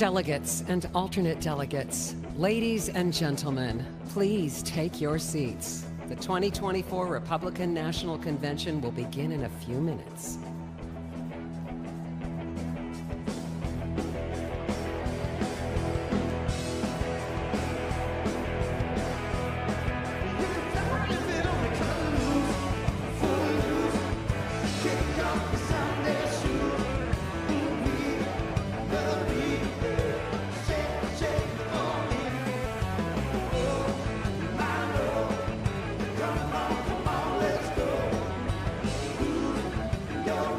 Delegates and alternate delegates, ladies and gentlemen, please take your seats. The 2024 Republican National Convention will begin in a few minutes. Your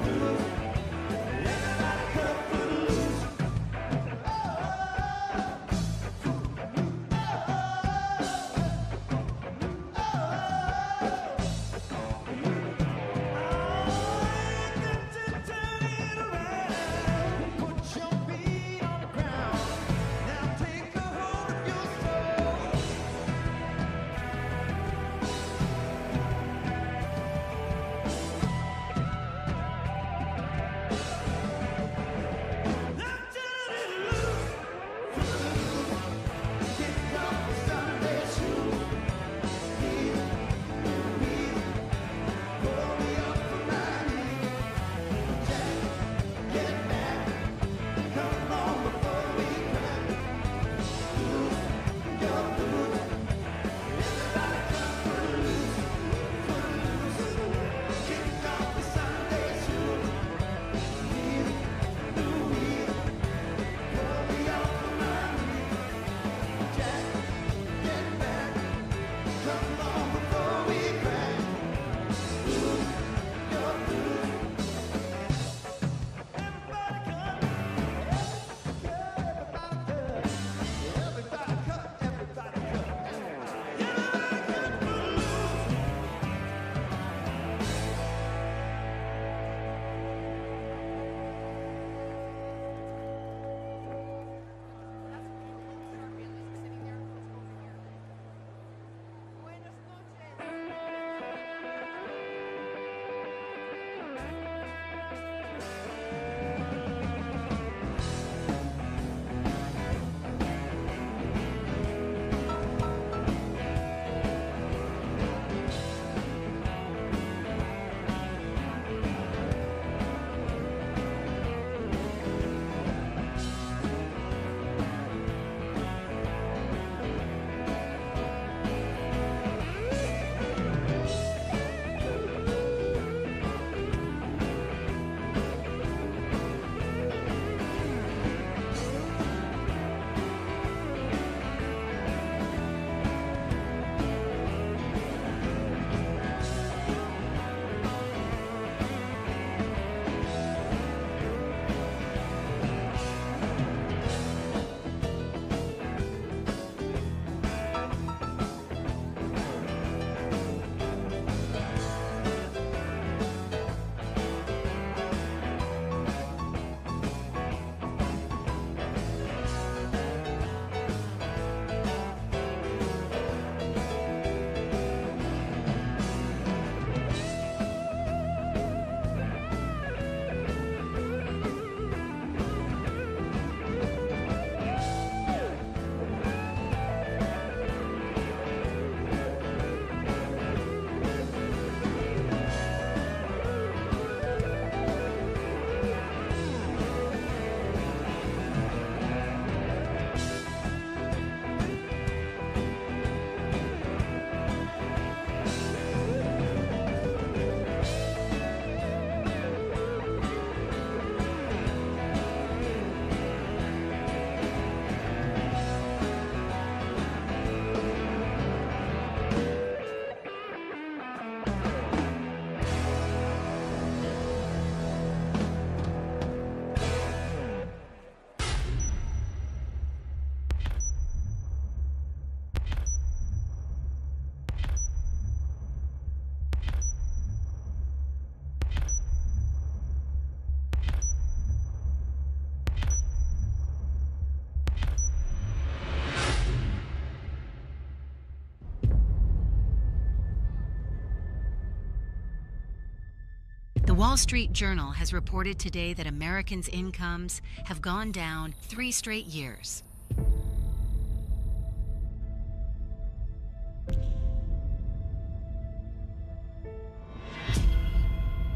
Wall Street Journal has reported today that Americans' incomes have gone down 3 straight years.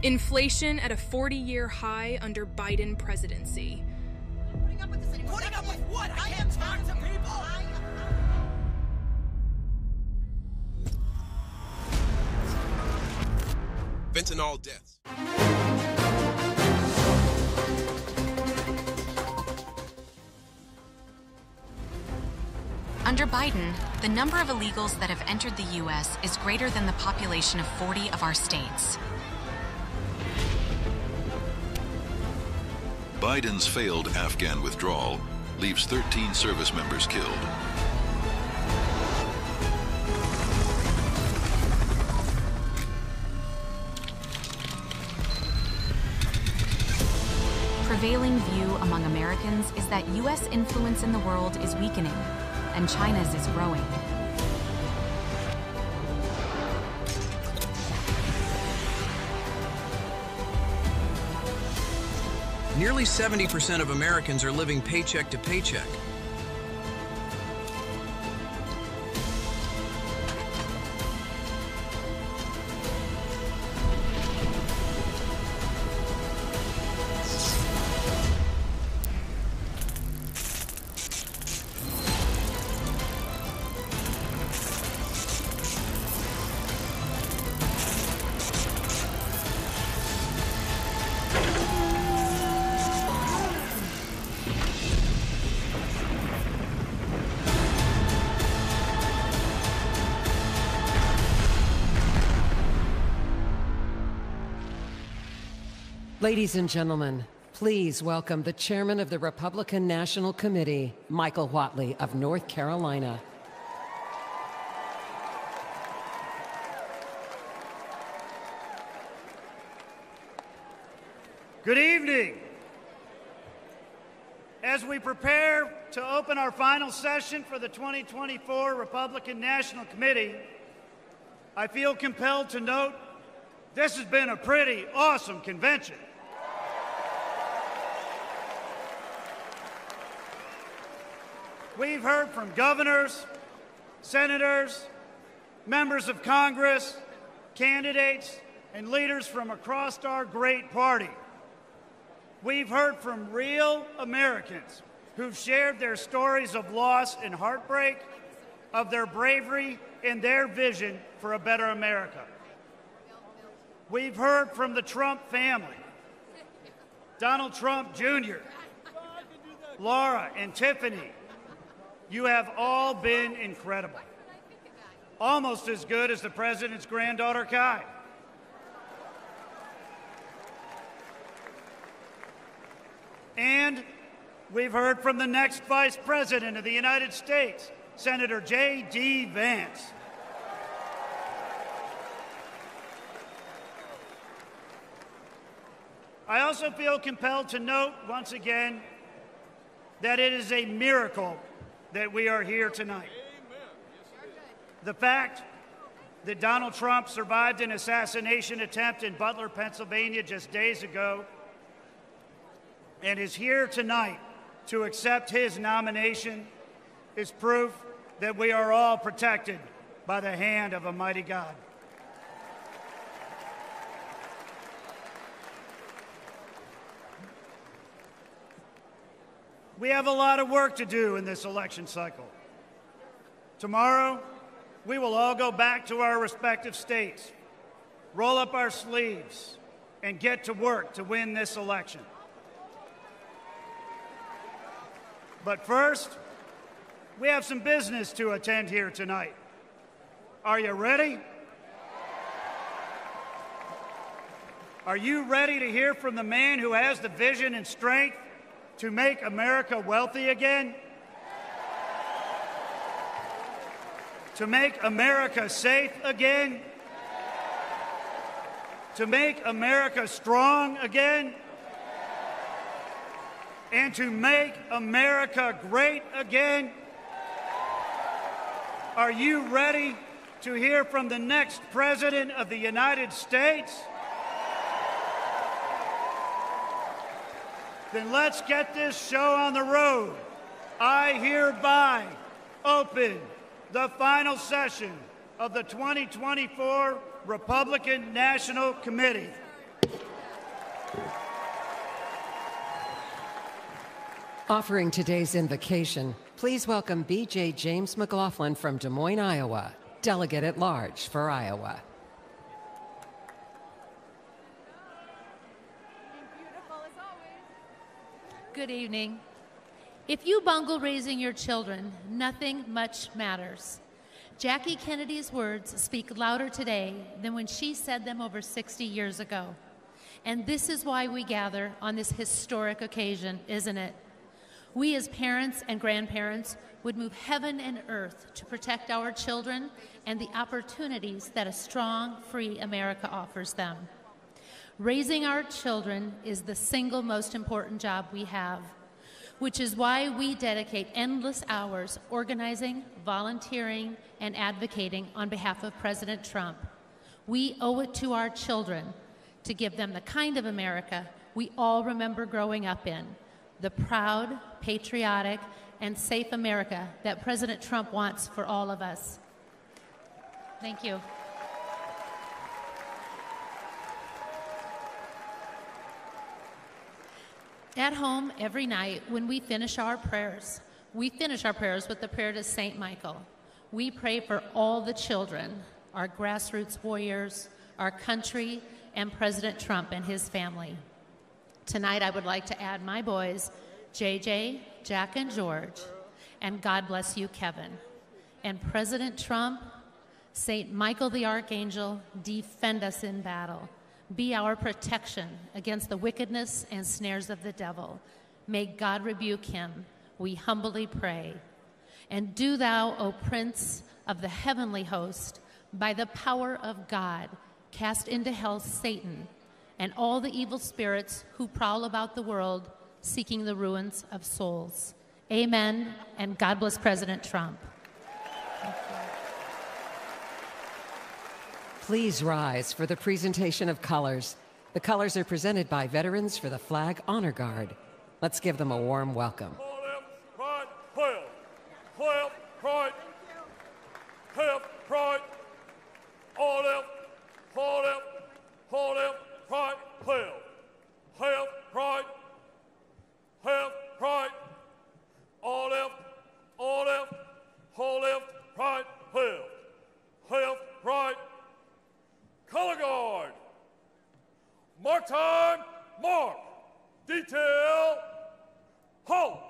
Inflation at a 40-year high under Biden presidency. Putting up with this anymore. Putting up with what? I can't talk to people. Fentanyl deaths. Under Biden, the number of illegals that have entered the U.S. is greater than the population of 40 of our states. Biden's failed Afghan withdrawal leaves 13 service members killed. Prevailing view among Americans is that U.S. influence in the world is weakening, and China's is growing. Nearly 70% of Americans are living paycheck to paycheck. Ladies and gentlemen, please welcome the chairman of the Republican National Committee, Michael Whatley of North Carolina. Good evening. As we prepare to open our final session for the 2024 Republican National Committee, I feel compelled to note this has been a pretty awesome convention. We've heard from governors, senators, members of Congress, candidates, and leaders from across our great party. We've heard from real Americans who've shared their stories of loss and heartbreak, of their bravery and their vision for a better America. We've heard from the Trump family, Donald Trump Jr., Laura and Tiffany. You have all been incredible. Almost as good as the president's granddaughter, Kai. And we've heard from the next Vice President of the United States, Senator J.D. Vance. I also feel compelled to note once again that it is a miracle that we are here tonight. The fact that Donald Trump survived an assassination attempt in Butler, Pennsylvania just days ago and is here tonight to accept his nomination is proof that we are all protected by the hand of a mighty God. We have a lot of work to do in this election cycle. Tomorrow, we will all go back to our respective states, roll up our sleeves, and get to work to win this election. But first, we have some business to attend here tonight. Are you ready? Are you ready to hear from the man who has the vision and strength to make America wealthy again? To make America safe again? To make America strong again? And to make America great again? Are you ready to hear from the next President of the United States? Then let's get this show on the road. I hereby open the final session of the 2024 Republican National Committee. Offering today's invocation, please welcome B.J. James McLaughlin from Des Moines, Iowa, Delegate at Large for Iowa. Good evening. If you bungle raising your children, nothing much matters. Jackie Kennedy's words speak louder today than when she said them over 60 years ago. And this is why we gather on this historic occasion, isn't it? We as parents and grandparents would move heaven and earth to protect our children and the opportunities that a strong, free America offers them. Raising our children is the single most important job we have, which is why we dedicate endless hours organizing, volunteering, and advocating on behalf of President Trump. We owe it to our children to give them the kind of America we all remember growing up in, the proud, patriotic, and safe America that President Trump wants for all of us. Thank you. At home, every night, when we finish our prayers with the prayer to St. Michael. We pray for all the children, our grassroots warriors, our country, and President Trump and his family. Tonight, I would like to add my boys, JJ, Jack, and George, and God bless you, Kevin. And President Trump, St. Michael the Archangel, defend us in battle. Be our protection against the wickedness and snares of the devil. May God rebuke him, we humbly pray. And do thou, O Prince of the heavenly host, by the power of God, cast into hell Satan and all the evil spirits who prowl about the world seeking the ruins of souls. Amen, and God bless President Trump. Please rise for the presentation of colors. The colors are presented by Veterans for the Flag Honor Guard. Let's give them a warm welcome. Color guard. Mark time, mark. Detail, halt.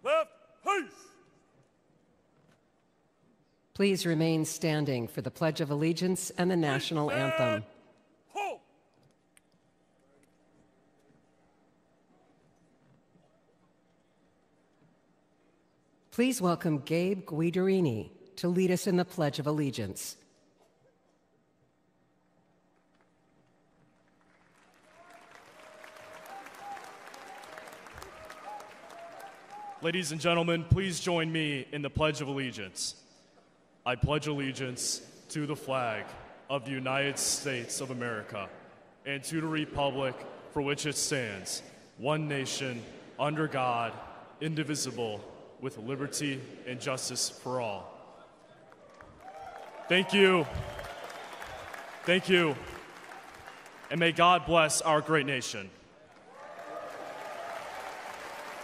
Left, peace. Please remain standing for the Pledge of Allegiance and the National Anthem. Halt. Please welcome Gabe Guidarini to lead us in the Pledge of Allegiance. Ladies and gentlemen, please join me in the Pledge of Allegiance. I pledge allegiance to the flag of the United States of America and to the republic for which it stands, one nation, under God, indivisible, with liberty and justice for all. Thank you. Thank you. And may God bless our great nation.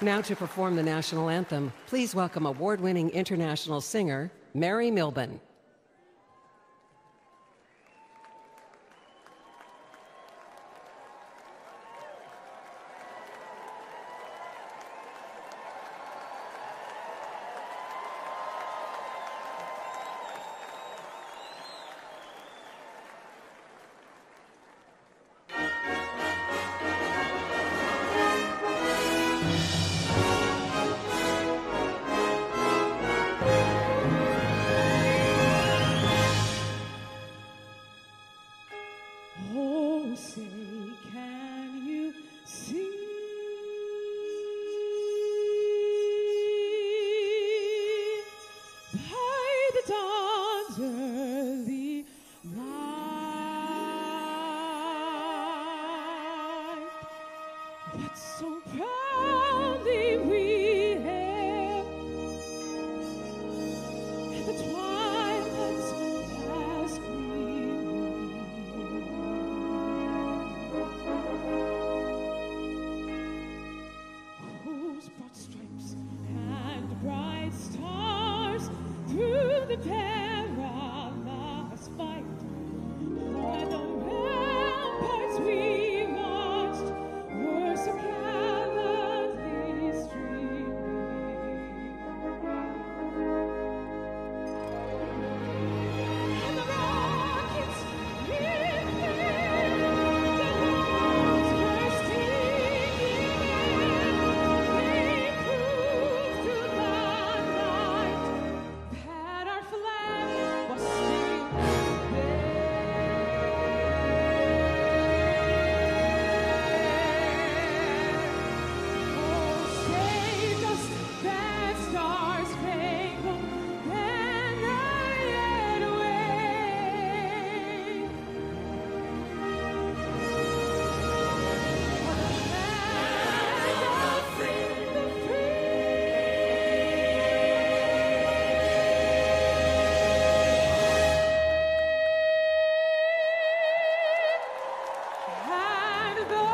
Now to perform the national anthem, please welcome award-winning international singer, Mary Milben. but so proudly we hail. The twilight's past gleaming, whose broad stripes and bright stars through the perilous fight, by the ramparts we watched were so gallantly streaming. And the rockets in flame, the bombs bursting in air, they proved to the night that our flag was still there. Oh, saved us that star-spangled banner yet wave. For the flag of the free. And the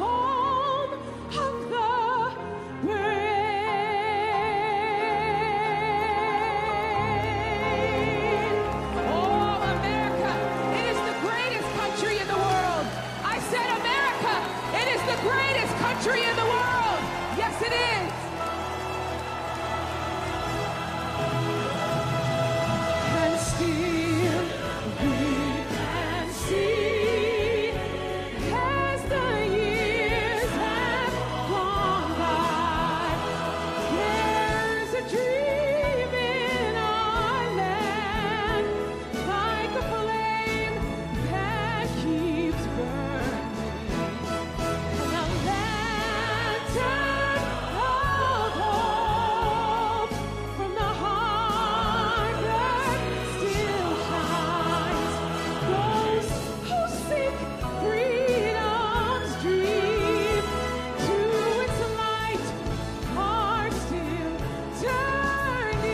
home of the brave. Oh, America, it is the greatest country in the world. I said, America, it is the greatest country in the world. Yes, it is. And still we can see, as the years have gone by, there's a dream in our land, like a flame that keeps burning, and a lantern of hope from the heart that still shines. Those who seek freedom's dream to its light are still turning.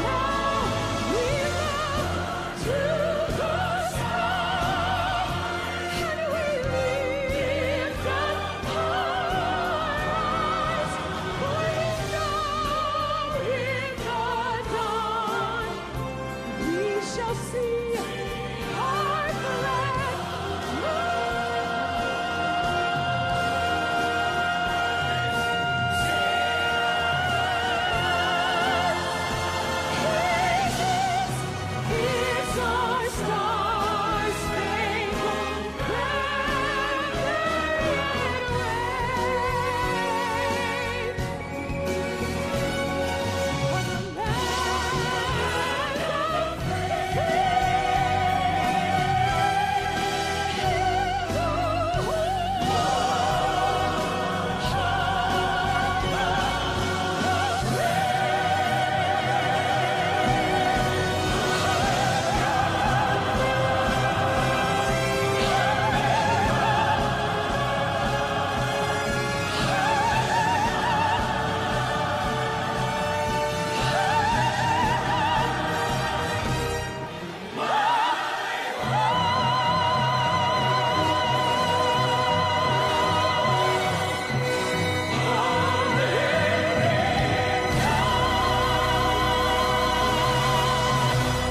Now we look to the sky and we lift up our eyes, for we know in the dawn we shall see our flag It's our star-spangled banner yet wave. For the land of the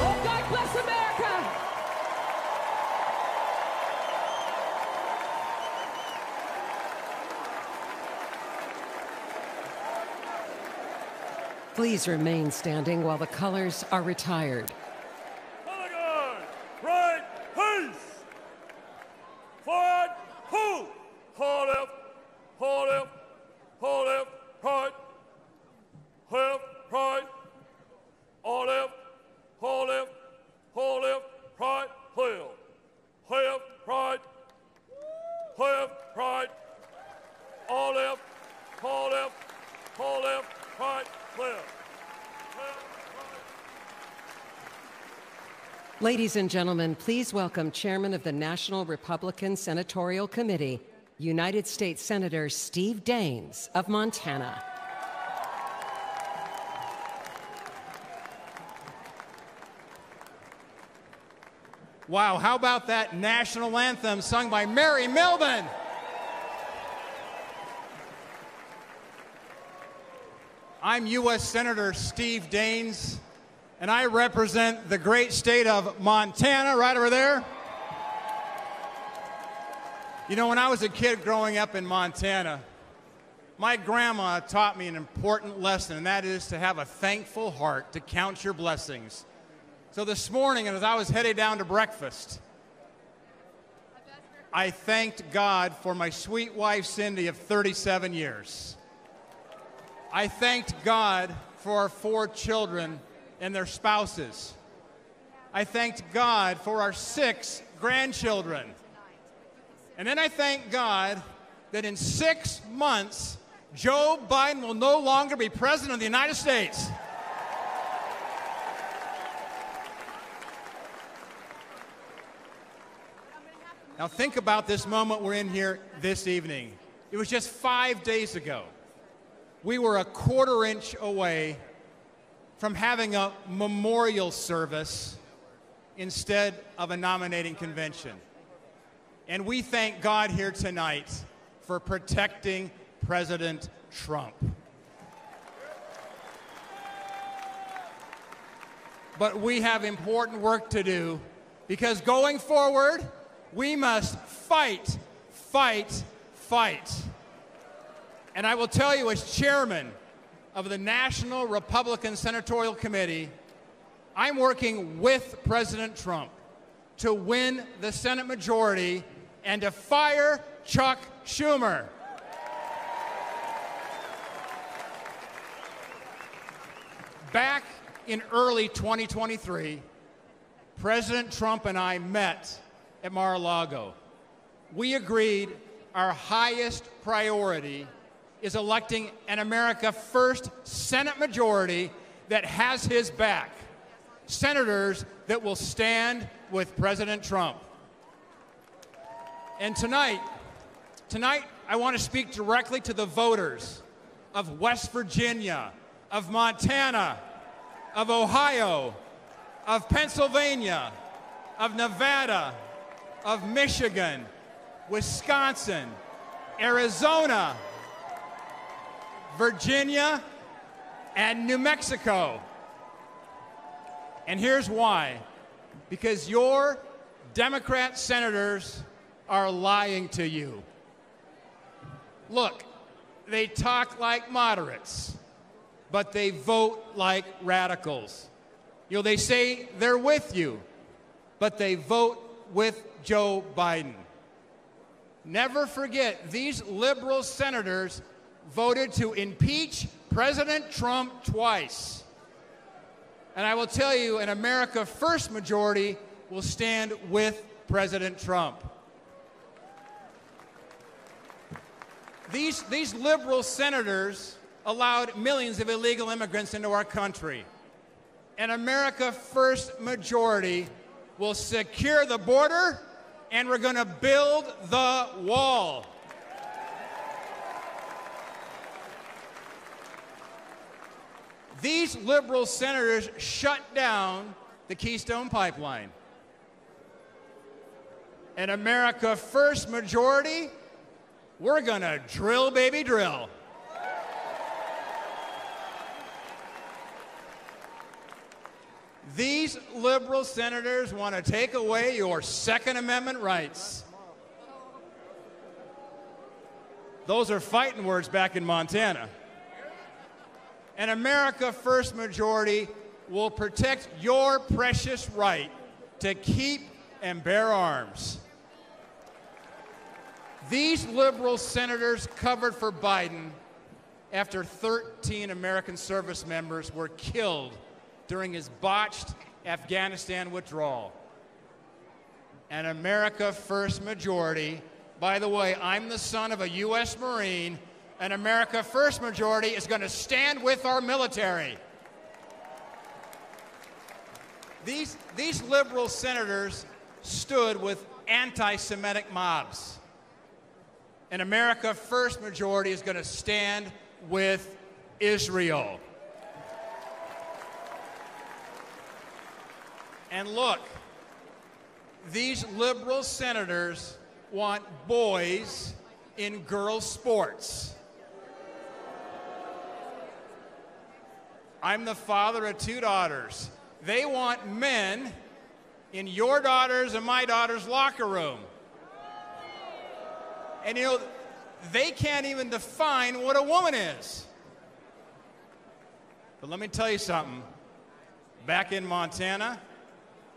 Oh, God bless America! Please remain standing while the colors are retired. Color right, peace. Forward, hold. Hold left, hold left, hold left, right. Left, right. All left, hold left, right, left. Left, right. Left, right. All left, hold left, right, left. Left, right. Ladies and gentlemen, please welcome Chairman of the National Republican Senatorial Committee, United States Senator Steve Daines of Montana. Wow, how about that national anthem sung by Mary Milman? I'm U.S. Senator Steve Daines, and I represent the great state of Montana, right over there. You know, when I was a kid growing up in Montana, my grandma taught me an important lesson, and that is to have a thankful heart, to count your blessings. So this morning, as I was headed down to breakfast, I thanked God for my sweet wife, Cindy, of 37 years. I thanked God for our 4 children and their spouses. I thanked God for our 6 grandchildren. And then I thank God that in 6 months, Joe Biden will no longer be president of the United States. Now think about this moment we're in here this evening. It was just 5 days ago. We were a quarter-inch away from having a memorial service instead of a nominating convention. And we thank God here tonight for protecting President Trump. But we have important work to do, because going forward, we must fight, fight, fight. And I will tell you, as chairman of the National Republican Senatorial Committee, I'm working with President Trump to win the Senate majority and to fire Chuck Schumer. Back in early 2023, President Trump and I met at Mar-a-Lago. We agreed our highest priority is electing an America First Senate majority that has his back. Senators that will stand with President Trump. And tonight, I want to speak directly to the voters of West Virginia, of Montana, of Ohio, of Pennsylvania, of Nevada, of Michigan, Wisconsin, Arizona, Virginia, and New Mexico. And here's why. Because your Democrat senators are lying to you. Look, they talk like moderates, but they vote like radicals. You know, they say they're with you, but they vote with Joe Biden. Never forget, these liberal senators voted to impeach President Trump twice. And I will tell you, an America First majority will stand with President Trump. These liberal senators allowed millions of illegal immigrants into our country. An America First majority will secure the border, and we're going to build the wall. These liberal senators shut down the Keystone Pipeline. An America First majority, we're going to drill, baby, drill. These liberal senators want to take away your Second Amendment rights. Those are fighting words back in Montana. An America First majority will protect your precious right to keep and bear arms. These liberal senators covered for Biden after 13 American service members were killed during his botched Afghanistan withdrawal. An America First majority, by the way, I'm the son of a U.S. Marine, an America First majority is going to stand with our military. These liberal senators stood with anti-Semitic mobs. And America First majority is going to stand with Israel. And look, these liberal senators want boys in girls' sports. I'm the father of 2 daughters. They want men in your daughter's and my daughter's locker room. And you know, they can't even define what a woman is. But let me tell you something. Back in Montana,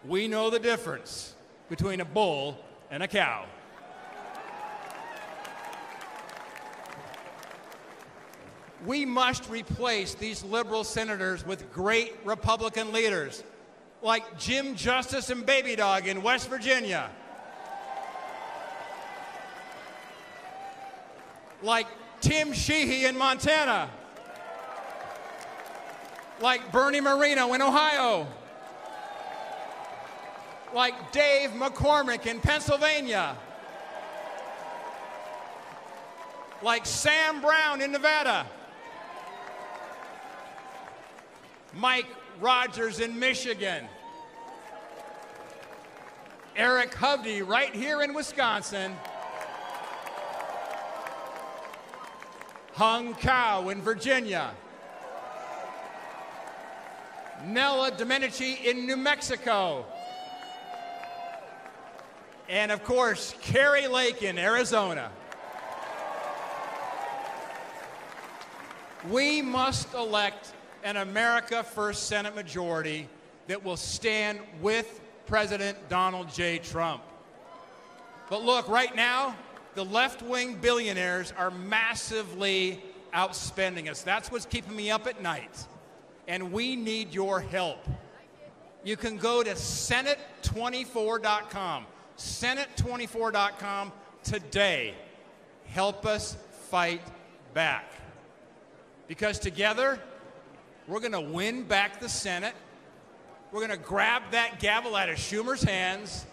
we know the difference between a bull and a cow. We must replace these liberal senators with great Republican leaders like Jim Justice and Baby Dog in West Virginia, like Tim Sheehy in Montana, like Bernie Moreno in Ohio, like Dave McCormick in Pennsylvania, like Sam Brown in Nevada, Mike Rogers in Michigan, Eric Hovde right here in Wisconsin, Hung Cao in Virginia, Nella Domenici in New Mexico, and of course, Carrie Lake in Arizona. We must elect an America First Senate majority that will stand with President Donald J. Trump. But look, right now, the left-wing billionaires are massively outspending us. That's what's keeping me up at night. And we need your help. You can go to Senate24.com. Senate24.com today. Help us fight back. Because together, we're going to win back the Senate. We're going to grab that gavel out of Schumer's hands.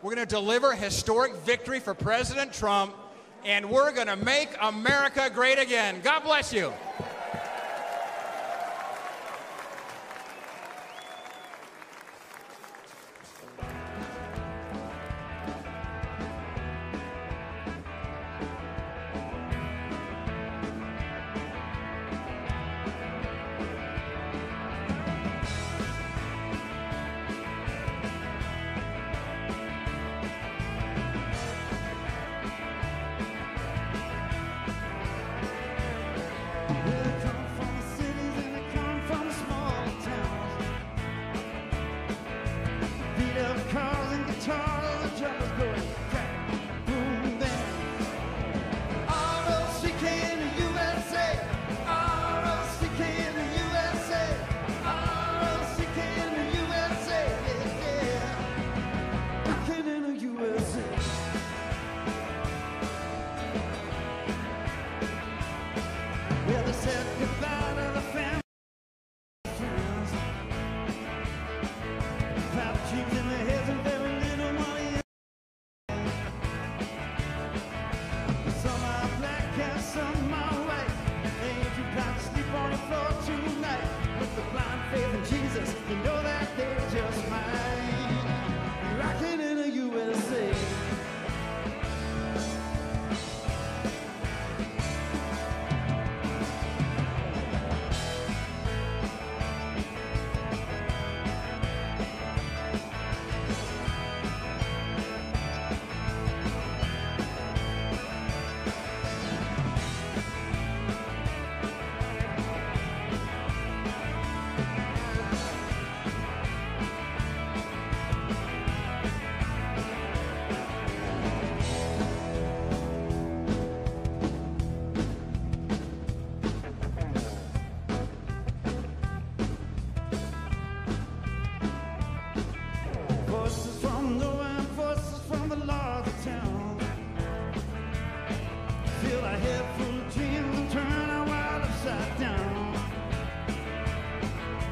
We're going to deliver a historic victory for President Trump. And we're going to make America great again. God bless you.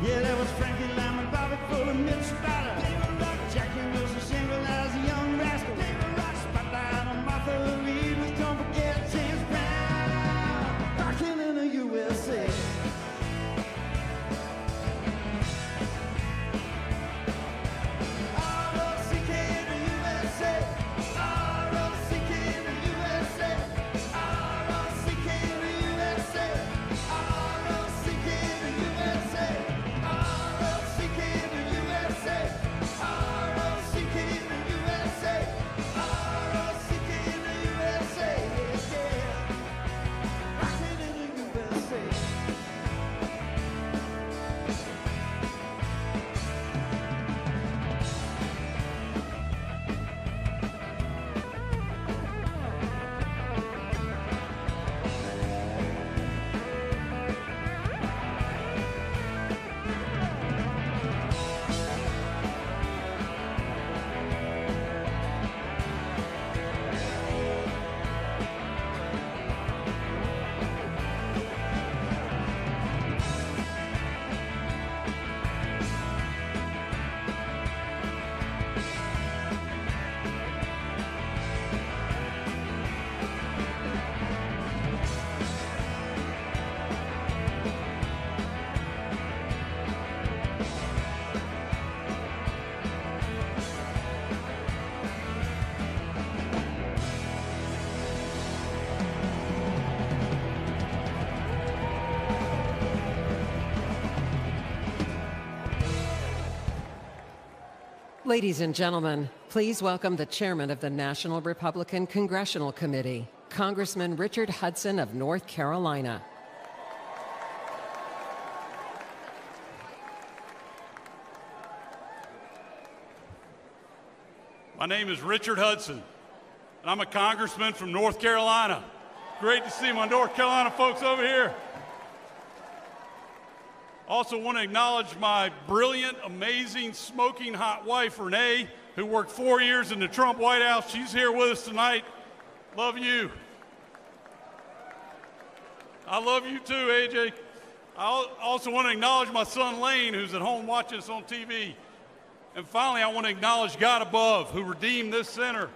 Yeah, there was Frankie Lamb and Bobby full of mixed batter. Jackie was a single as a young rascal. Spotlight on Martha Reed with don't forget James Brown. Rocking in the USA. Ladies and gentlemen, please welcome the chairman of the National Republican Congressional Committee, Congressman Richard Hudson of North Carolina. My name is Richard Hudson, and I'm a congressman from North Carolina. Great to see my North Carolina folks over here. Also want to acknowledge my brilliant, amazing, smoking hot wife, Renee, who worked 4 years in the Trump White House. She's here with us tonight. Love you. I love you too, AJ. I also want to acknowledge my son, Lane, who's at home watching us on TV. And finally, I want to acknowledge God above, who redeemed this center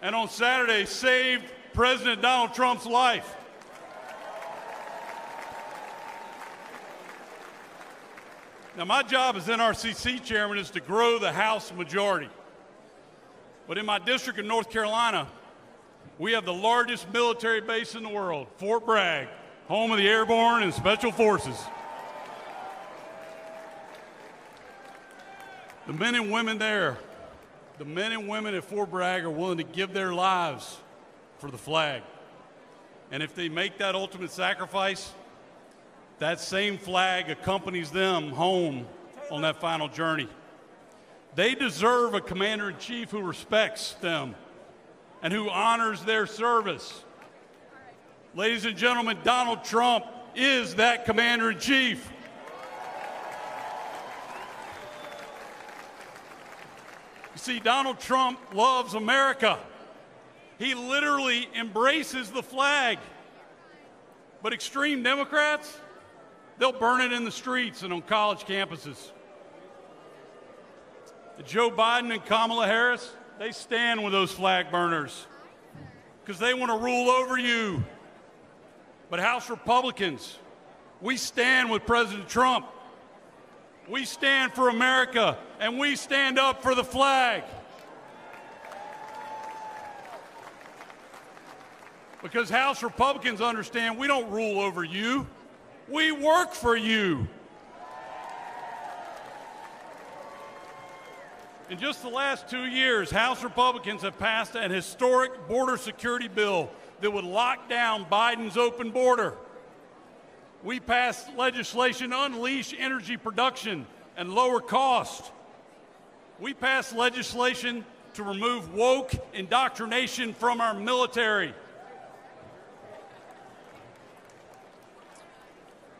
and on Saturday saved President Donald Trump's life. Now, my job as NRCC chairman is to grow the House majority. But in my district in North Carolina, we have the largest military base in the world, Fort Bragg, home of the Airborne and Special Forces. The men and women there, the men and women at Fort Bragg are willing to give their lives for the flag. And if they make that ultimate sacrifice, that same flag accompanies them home on that final journey. They deserve a commander-in-chief who respects them and who honors their service. Ladies and gentlemen, Donald Trump is that commander-in-chief. You see, Donald Trump loves America. He literally embraces the flag. But extreme Democrats, they'll burn it in the streets and on college campuses. Joe Biden and Kamala Harris, they stand with those flag burners because they want to rule over you. But House Republicans, we stand with President Trump. We stand for America, and we stand up for the flag. Because House Republicans understand we don't rule over you. We work for you. In just the last 2 years, House Republicans have passed an historic border security bill that would lock down Biden's open border. We passed legislation to unleash energy production and lower cost. We passed legislation to remove woke indoctrination from our military.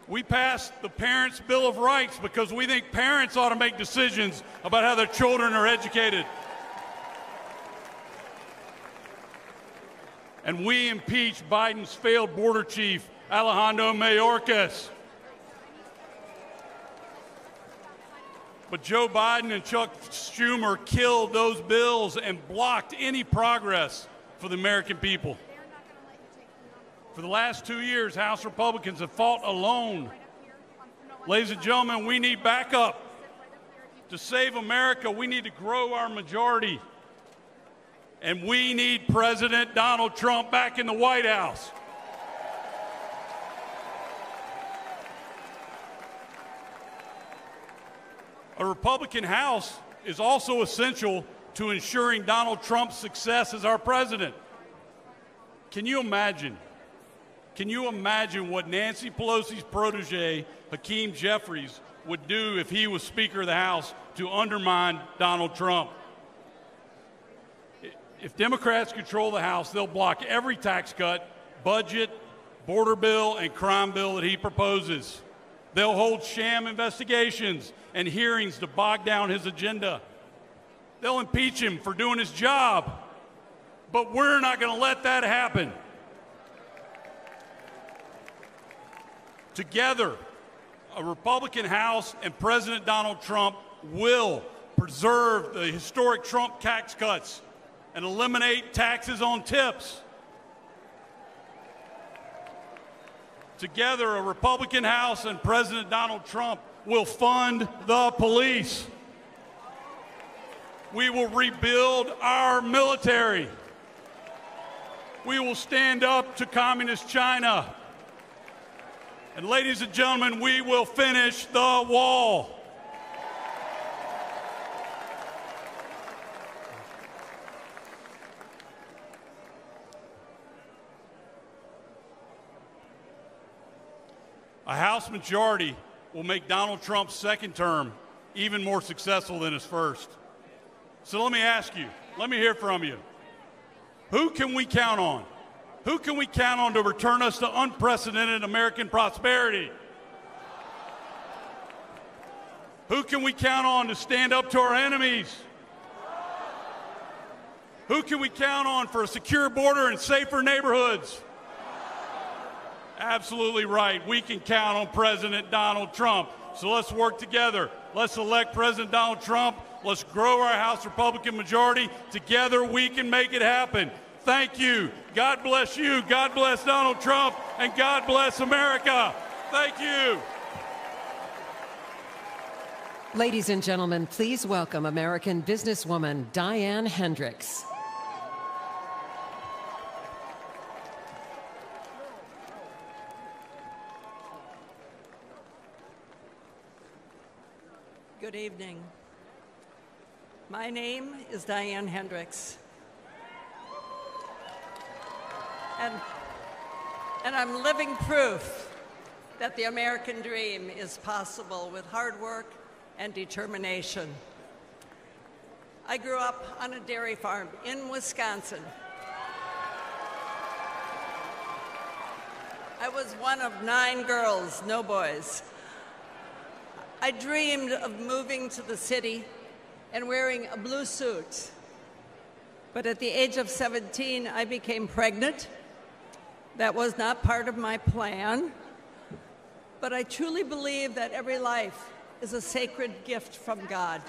We passed the Parents' Bill of Rights because we think parents ought to make decisions about how their children are educated. And we impeached Biden's failed border chief, Alejandro Mayorkas. But Joe Biden and Chuck Schumer killed those bills and blocked any progress for the American people. For the last 2 years, House Republicans have fought alone. Ladies and gentlemen, we need backup. To save America, we need to grow our majority. And we need President Donald Trump back in the White House. A Republican House is also essential to ensuring Donald Trump's success as our president. Can you imagine? Can you imagine what Nancy Pelosi's protege, Hakeem Jeffries, would do if he was Speaker of the House to undermine Donald Trump? If Democrats control the House, they'll block every tax cut, budget, border bill, and crime bill that he proposes. They'll hold sham investigations and hearings to bog down his agenda. They'll impeach him for doing his job. But we're not going to let that happen. Together, a Republican House and President Donald Trump will preserve the historic Trump tax cuts and eliminate taxes on tips. Together, a Republican House and President Donald Trump will fund the police. We will rebuild our military. We will stand up to communist China. And ladies and gentlemen, we will finish the wall. A House majority will make Donald Trump's second term even more successful than his first. So let me ask you, let me hear from you. Who can we count on? Who can we count on to return us to unprecedented American prosperity? Who can we count on to stand up to our enemies? Who can we count on for a secure border and safer neighborhoods? Absolutely right. We can count on President Donald Trump. So let's work together. Let's elect President Donald Trump. Let's grow our House Republican majority. Together we can make it happen. Thank you. God bless you. God bless Donald Trump. And God bless America. Thank you. Ladies and gentlemen, please welcome American businesswoman Diane Hendricks. Good evening. My name is Diane Hendricks. And I'm living proof that the American dream is possible with hard work and determination. I grew up on a dairy farm in Wisconsin. I was one of 9 girls, no boys. I dreamed of moving to the city and wearing a blue suit. But at the age of 17, I became pregnant. That was not part of my plan. But I truly believe that every life is a sacred gift from God.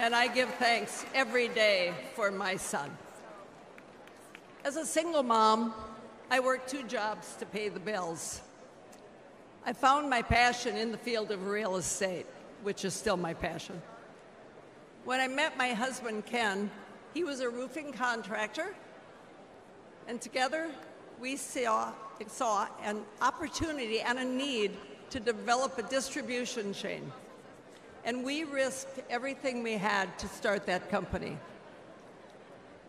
And I give thanks every day for my son. As a single mom, I worked 2 jobs to pay the bills. I found my passion in the field of real estate, which is still my passion. When I met my husband, Ken, he was a roofing contractor, and together we saw an opportunity and a need to develop a distribution chain. And we risked everything we had to start that company.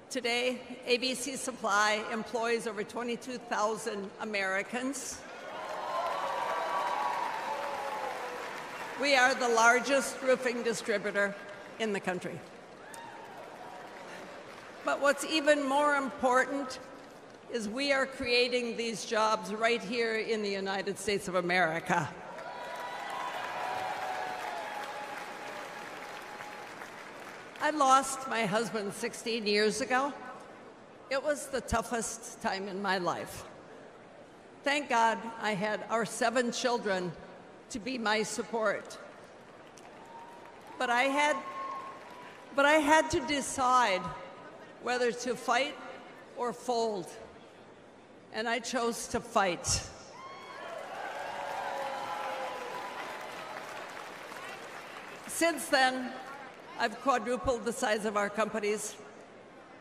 Today, ABC Supply employs over 22,000 Americans. We are the largest roofing distributor in the country. But what's even more important is we are creating these jobs right here in the United States of America. I lost my husband 16 years ago. It was the toughest time in my life. Thank God I had our 7 children to be my support. But I had to decide whether to fight or fold, and I chose to fight. Since then, I've quadrupled the size of our companies,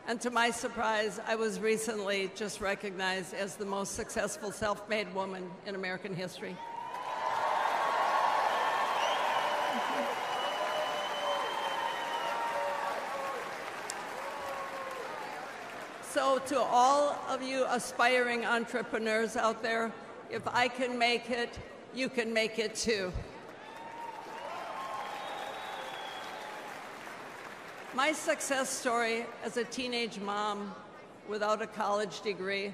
and to my surprise, I was recently just recognized as the most successful self-made woman in American history. So to all of you aspiring entrepreneurs out there, if I can make it, you can make it too. My success story as a teenage mom without a college degree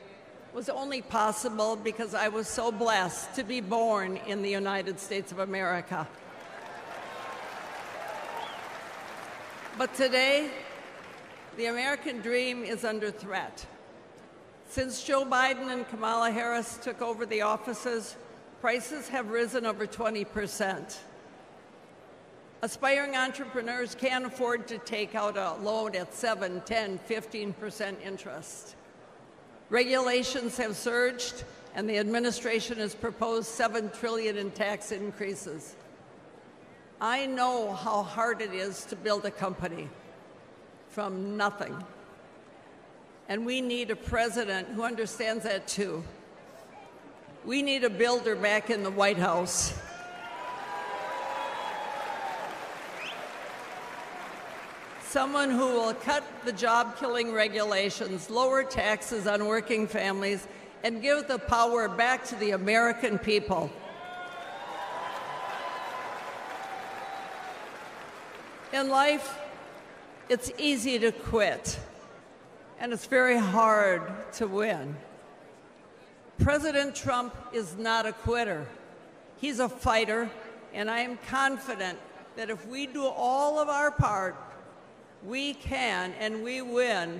was only possible because I was so blessed to be born in the United States of America. But today, the American dream is under threat. Since Joe Biden and Kamala Harris took over the offices, prices have risen over 20%. Aspiring entrepreneurs can't afford to take out a loan at 7, 10, 15% interest. Regulations have surged, and the administration has proposed $7 trillion in tax increases. I know how hard it is to build a company from nothing. And we need a president who understands that too. We need a builder back in the White House. Someone who will cut the job-killing regulations, lower taxes on working families, and give the power back to the American people. In life, it's easy to quit, and it's very hard to win. President Trump is not a quitter. He's a fighter, and I am confident that if we do all of our part, we can and we will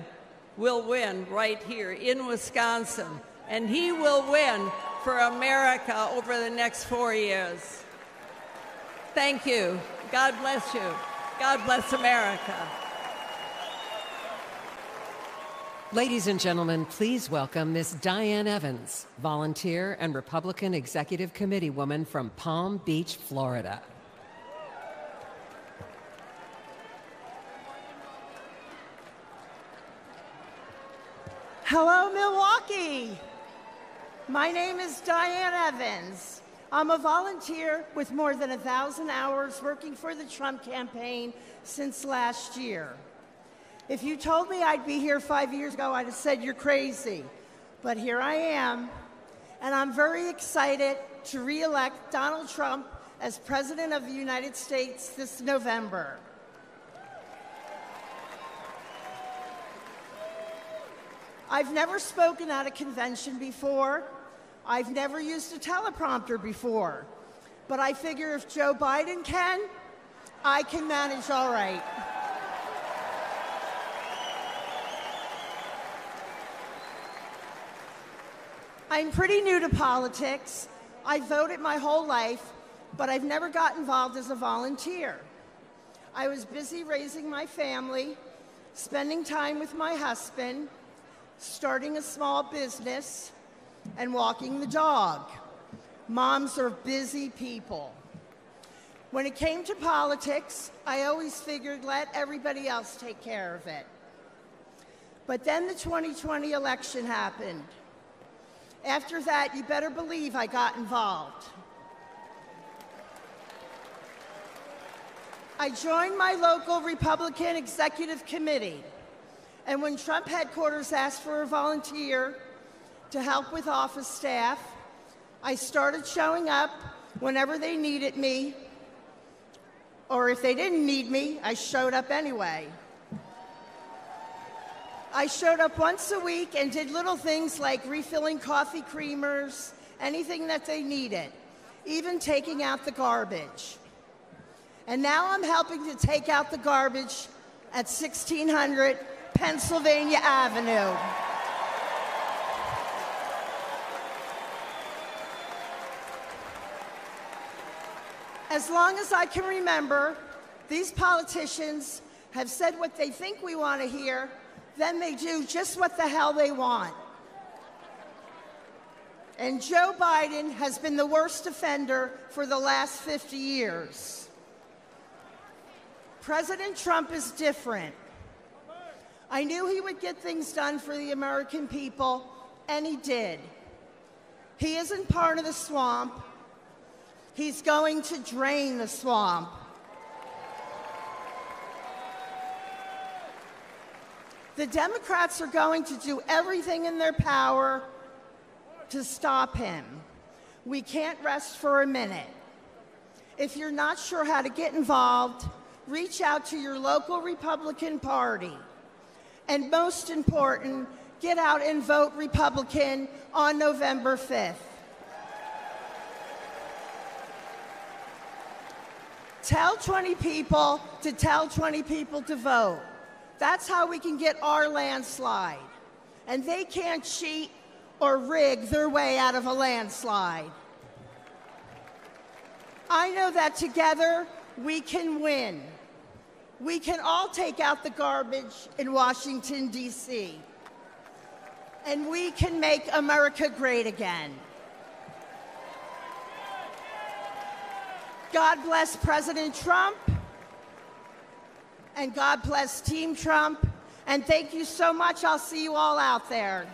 win right here in Wisconsin, and he will win for America over the next 4 years. Thank you. God bless you. God bless America. Ladies and gentlemen, please welcome Miss Diane Evans, volunteer and Republican Executive Committee woman from Palm Beach, Florida. Hello, Milwaukee. My name is Diane Evans. I'm a volunteer with more than 1,000 hours working for the Trump campaign since last year. If you told me I'd be here 5 years ago, I'd have said you're crazy. But here I am, and I'm very excited to re-elect Donald Trump as President of the United States this November. I've never spoken at a convention before. I've never used a teleprompter before. But I figure if Joe Biden can, I can manage all right. I'm pretty new to politics. I voted my whole life, but I've never got involved as a volunteer. I was busy raising my family, spending time with my husband, starting a small business, and walking the dog. Moms are busy people. When it came to politics, I always figured let everybody else take care of it. But then the 2020 election happened. After that, you better believe I got involved. I joined my local Republican Executive Committee. And when Trump headquarters asked for a volunteer to help with office staff, I started showing up whenever they needed me, or if they didn't need me, I showed up anyway. I showed up once a week and did little things like refilling coffee creamers, anything that they needed, even taking out the garbage. And now I'm helping to take out the garbage at 1600 Pennsylvania Avenue. As long as I can remember, these politicians have said what they think we want to hear, then they do just what the hell they want. And Joe Biden has been the worst offender for the last 50 years. President Trump is different. I knew he would get things done for the American people, and he did. He isn't part of the swamp. He's going to drain the swamp. The Democrats are going to do everything in their power to stop him. We can't rest for a minute. If you're not sure how to get involved, reach out to your local Republican Party. And most important, get out and vote Republican on November 5th. Tell 20 people to tell 20 people to vote. That's how we can get our landslide. And they can't cheat or rig their way out of a landslide. I know that together we can win. We can all take out the garbage in Washington, D.C. And we can make America great again. God bless President Trump, and God bless Team Trump, and thank you so much. I'll see you all out there.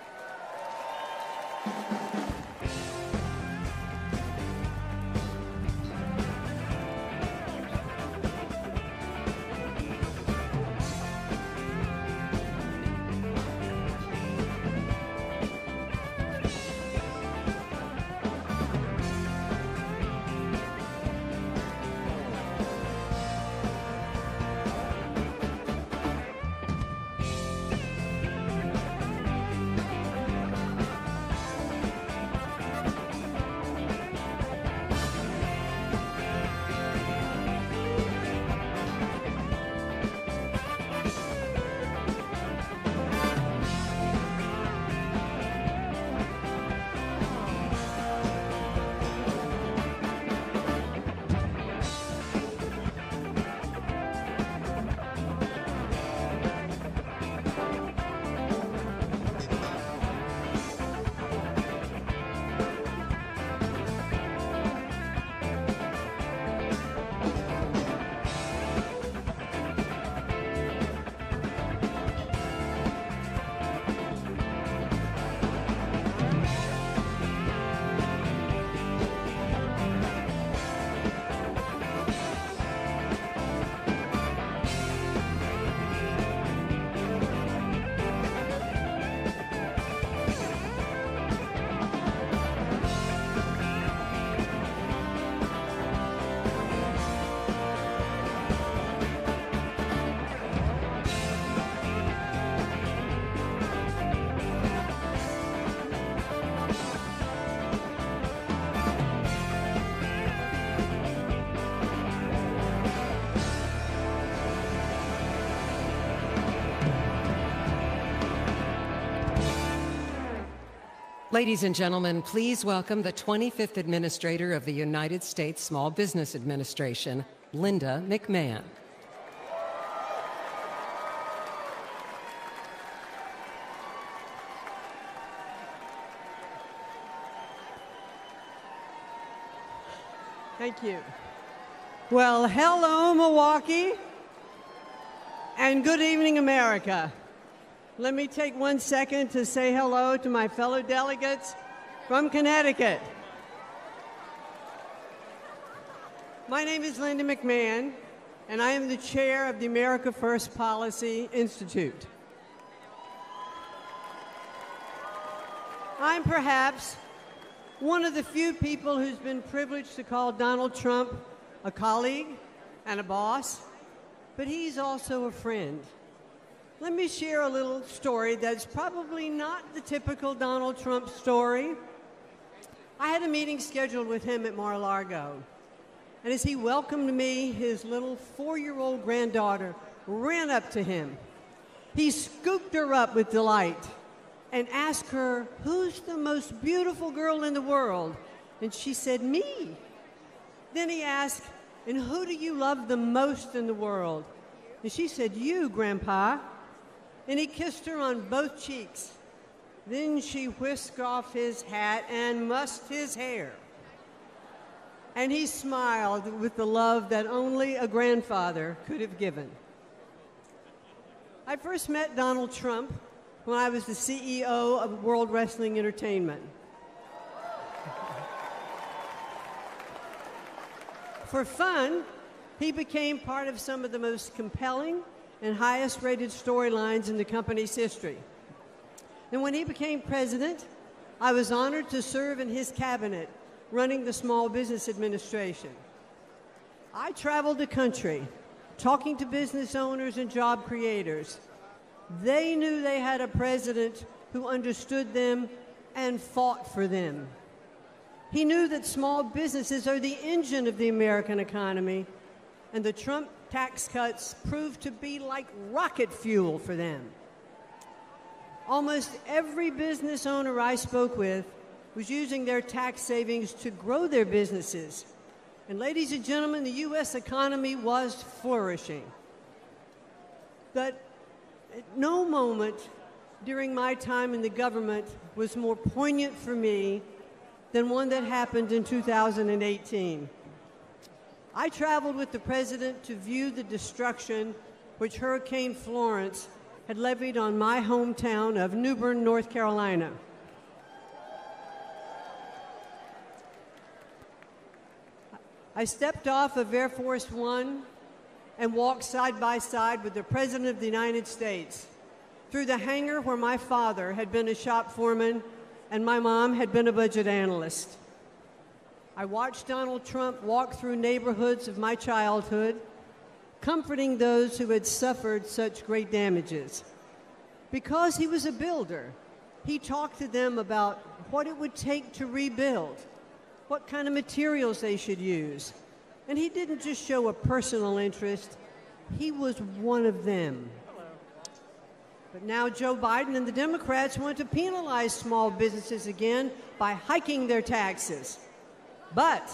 Ladies and gentlemen, please welcome the 25th Administrator of the United States Small Business Administration, Linda McMahon. Thank you. Well, hello, Milwaukee, and good evening, America. Let me take 1 second to say hello to my fellow delegates from Connecticut. My name is Linda McMahon, and I am the chair of the America First Policy Institute. I'm perhaps one of the few people who's been privileged to call Donald Trump a colleague and a boss, but he's also a friend. Let me share a little story that's probably not the typical Donald Trump story. I had a meeting scheduled with him at Mar-a-Lago, and as he welcomed me, his little 4-year-old granddaughter ran up to him. He scooped her up with delight and asked her, "Who's the most beautiful girl in the world?" And she said, "Me." Then he asked, And who do you love the most in the world? And she said, you, Grandpa. And he kissed her on both cheeks. Then she whisked off his hat and mussed his hair. And he smiled with the love that only a grandfather could have given. I first met Donald Trump when I was the CEO of World Wrestling Entertainment. For fun, he became part of some of the most compelling and highest-rated storylines in the company's history. And when he became president, I was honored to serve in his cabinet, running the Small Business Administration. I traveled the country, talking to business owners and job creators. They knew they had a president who understood them and fought for them. He knew that small businesses are the engine of the American economy, and the Trump tax cuts proved to be like rocket fuel for them. Almost every business owner I spoke with was using their tax savings to grow their businesses. And ladies and gentlemen, the U.S. economy was flourishing. But at no moment during my time in the government was more poignant for me than one that happened in 2018. I traveled with the president to view the destruction which Hurricane Florence had levied on my hometown of New Bern, North Carolina. I stepped off of Air Force One and walked side by side with the President of the United States through the hangar where my father had been a shop foreman and my mom had been a budget analyst. I watched Donald Trump walk through neighborhoods of my childhood, comforting those who had suffered such great damages. Because he was a builder, he talked to them about what it would take to rebuild, what kind of materials they should use. And he didn't just show a personal interest, he was one of them. But now Joe Biden and the Democrats want to penalize small businesses again by hiking their taxes. But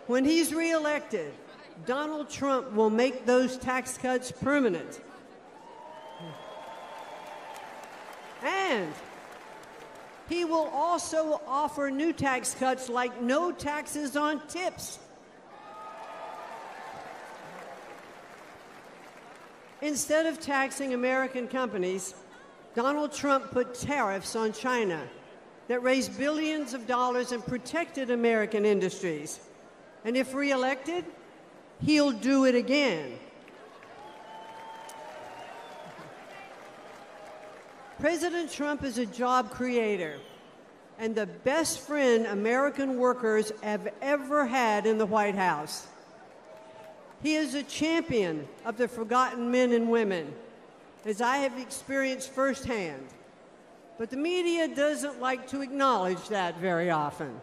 when he's reelected, Donald Trump will make those tax cuts permanent. And he will also offer new tax cuts like no taxes on tips. Instead of taxing American companies, Donald Trump put tariffs on China that raised billions of dollars and protected American industries. And if reelected, he'll do it again. President Trump is a job creator and the best friend American workers have ever had in the White House. He is a champion of the forgotten men and women, as I have experienced firsthand. But the media doesn't like to acknowledge that very often.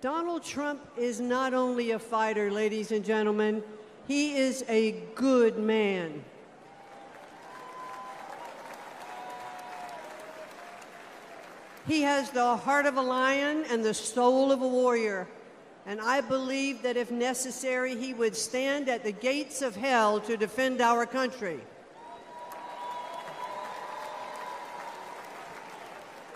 Donald Trump is not only a fighter, ladies and gentlemen, he is a good man. He has the heart of a lion and the soul of a warrior. And I believe that if necessary, he would stand at the gates of hell to defend our country.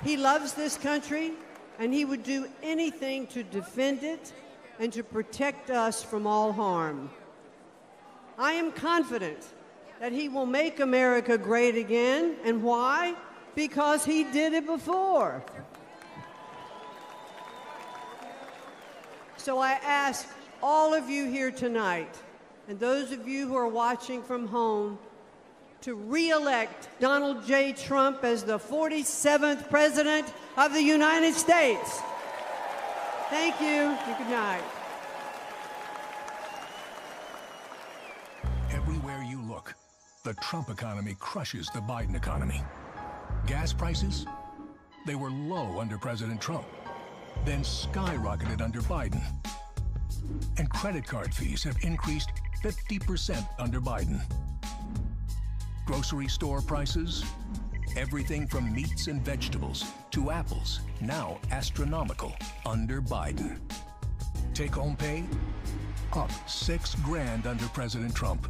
He loves this country, and he would do anything to defend it and to protect us from all harm. I am confident that he will make America great again. And why? Because he did it before. So I ask all of you here tonight, and those of you who are watching from home, to re-elect Donald J. Trump as the 47th President of the United States. Thank you, and good night. Everywhere you look, the Trump economy crushes the Biden economy. Gas prices, they were low under President Trump, then skyrocketed under Biden. And credit card fees have increased 50% under Biden. Grocery store prices, everything from meats and vegetables to apples, now astronomical under Biden. Take-home pay, up $6,000 under President Trump.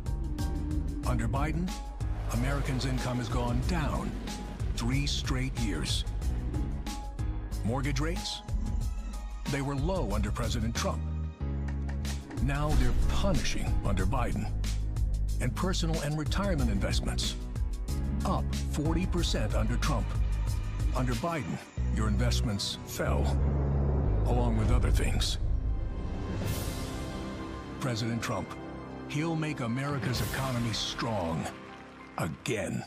Under Biden, Americans' income has gone down 3 straight years. Mortgage rates? They were low under President Trump. Now they're punishing under Biden. And personal and retirement investments? Up 40% under Trump. Under Biden, your investments fell, along with other things. President Trump, he'll make America's economy strong again.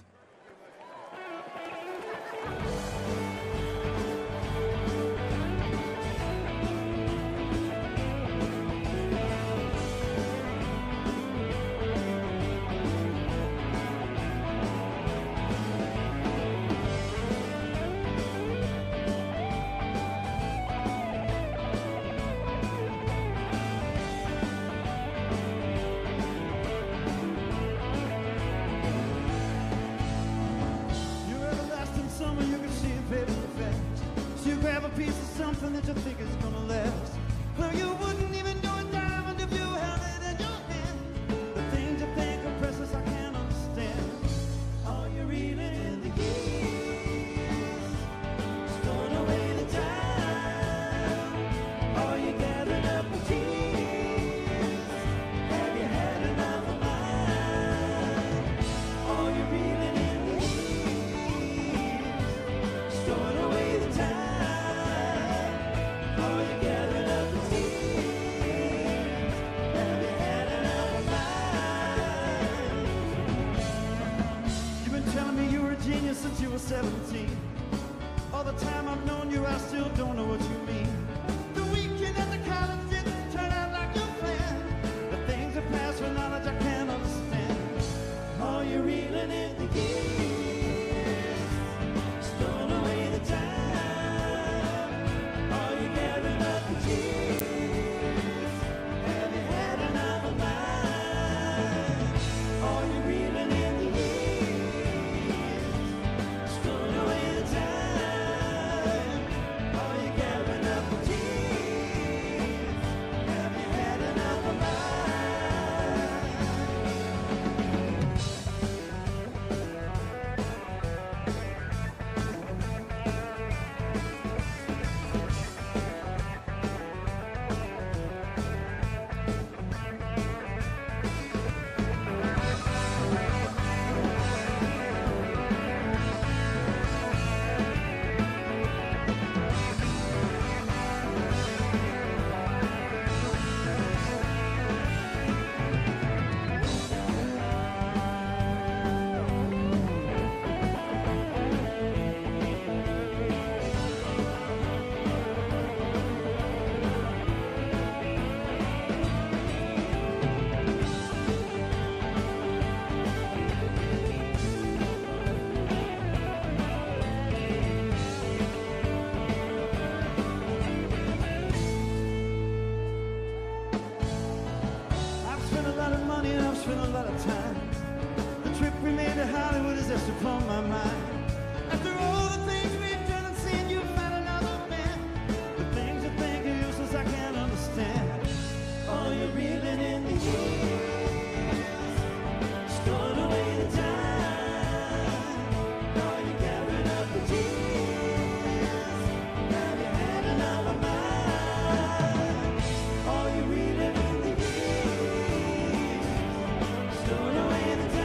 Since you were 17. All the time I've known you, I still don't know what you mean. The weekend at the college didn't turn out like you planned. The things that pass for knowledge I can't understand. Are you reeling in the years? Storing away the time. Are you gathering up the tears? Have you had enough of mine? Are you reeling in the years? Spent a lot of time. The trip we made to Hollywood is just upon my mind. After all the things we've done and seen, you found another man. The things you think are useless, I can't understand. Are you reeling in the years? Storing away the time. Are you gathering up the tears? Have you had enough of mine? Are you reeling in the years? Storing away the time.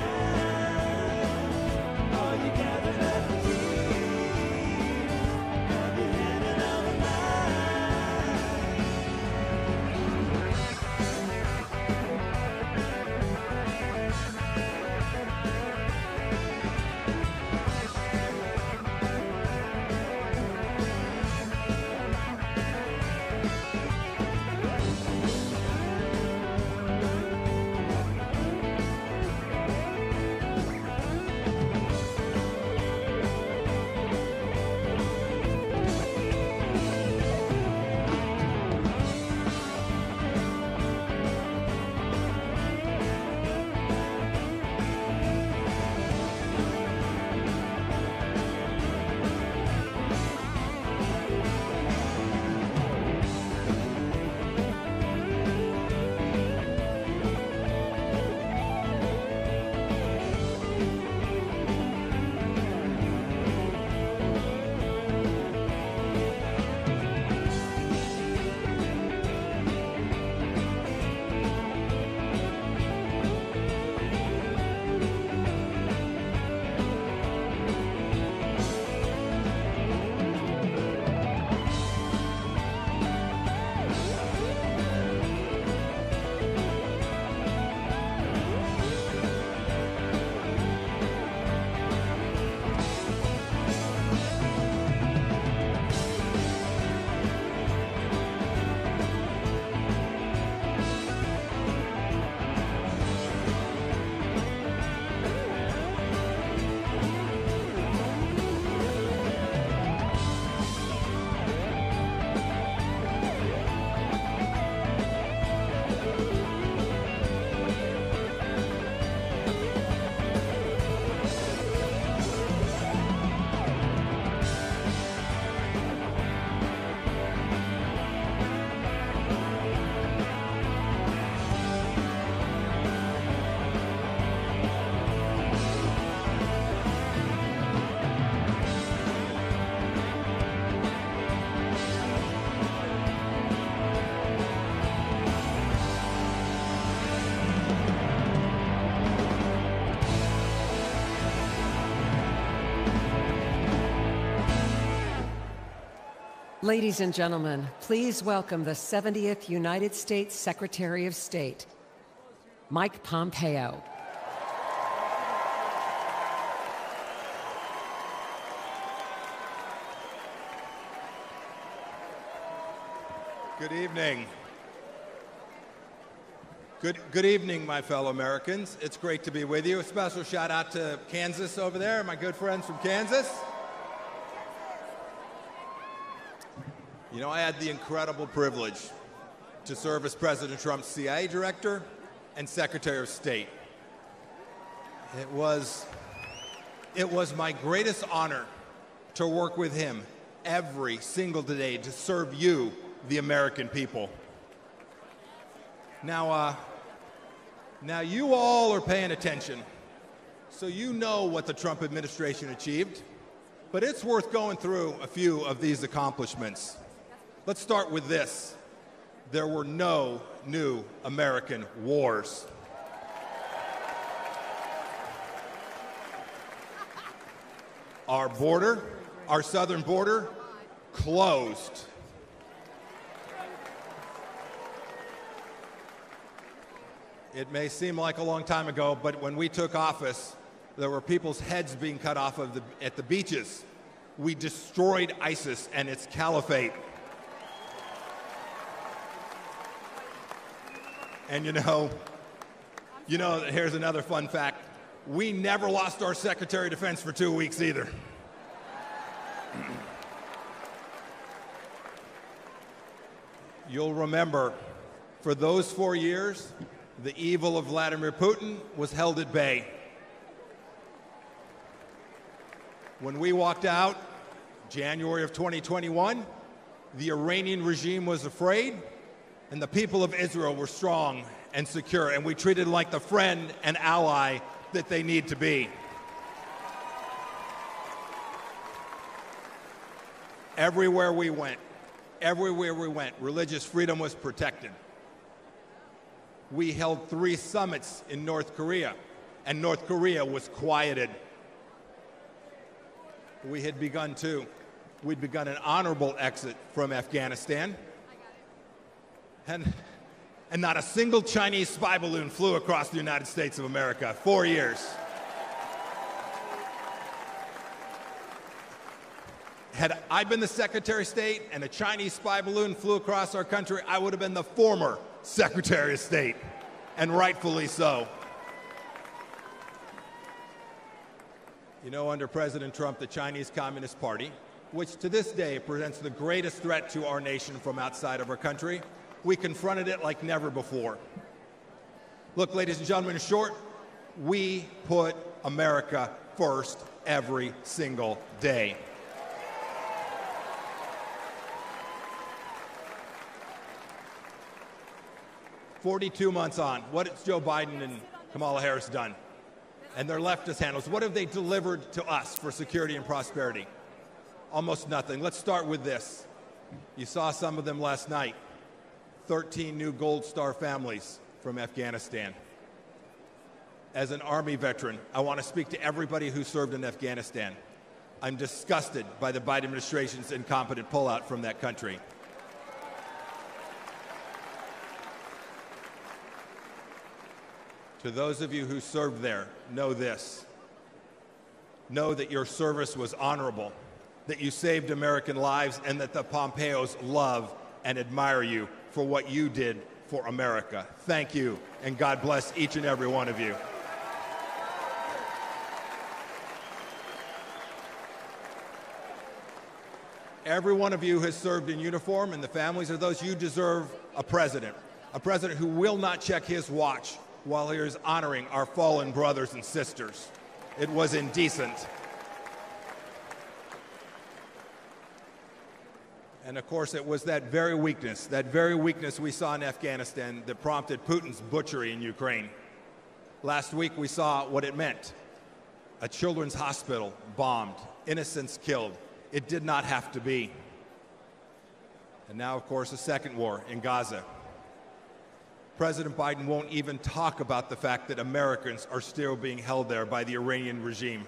Are you gathering Ladies and gentlemen, please welcome the 70th United States Secretary of State, Mike Pompeo. Good evening. Good evening, my fellow Americans. It's great to be with you. A special shout out to Kansas over there, my good friends from Kansas. You know, I had the incredible privilege to serve as President Trump's CIA director and Secretary of State. It was my greatest honor to work with him every single day to serve you, the American people. Now you all are paying attention, so you know what the Trump administration achieved, but it's worth going through a few of these accomplishments. Let's start with this. There were no new American wars. Our border, our southern border, closed. It may seem like a long time ago, but when we took office, there were people's heads being cut off at the beaches. We destroyed ISIS and its caliphate. And you know, here's another fun fact. We never lost our Secretary of Defense for 2 weeks either. You'll remember, for those 4 years, the evil of Vladimir Putin was held at bay. When we walked out, January of 2021, the Iranian regime was afraid, and the people of Israel were strong and secure, and we treated them like the friend and ally that they need to be. Everywhere we went, religious freedom was protected. We held 3 summits in North Korea, and North Korea was quieted. We'd begun an honorable exit from Afghanistan, and not a single Chinese spy balloon flew across the United States of America. 4 years. Had I been the Secretary of State and a Chinese spy balloon flew across our country, I would have been the former Secretary of State, and rightfully so. You know, under President Trump, the Chinese Communist Party, which to this day presents the greatest threat to our nation from outside of our country, we confronted it like never before. Look, ladies and gentlemen, in short, we put America first every single day. "42 months on, what has Joe Biden and Kamala Harris done? And their leftist handlers, what have they delivered to us for security and prosperity? Almost nothing. Let's start with this. You saw some of them last night. 13 new Gold Star families from Afghanistan. As an Army veteran, I want to speak to everybody who served in Afghanistan. I'm disgusted by the Biden administration's incompetent pullout from that country. To those of you who served there, know this. Know that your service was honorable, that you saved American lives, and that the Pompeos love and admire you for what you did for America. Thank you, and God bless each and every one of you. Every one of you has served in uniform, and the families of those, you deserve a president who will not check his watch while he is honoring our fallen brothers and sisters. It was indecent. And of course, it was that very weakness we saw in Afghanistan that prompted Putin's butchery in Ukraine. Last week, we saw what it meant. A children's hospital bombed, innocents killed. It did not have to be. And now, of course, a second war in Gaza. President Biden won't even talk about the fact that Americans are still being held there by the Iranian regime.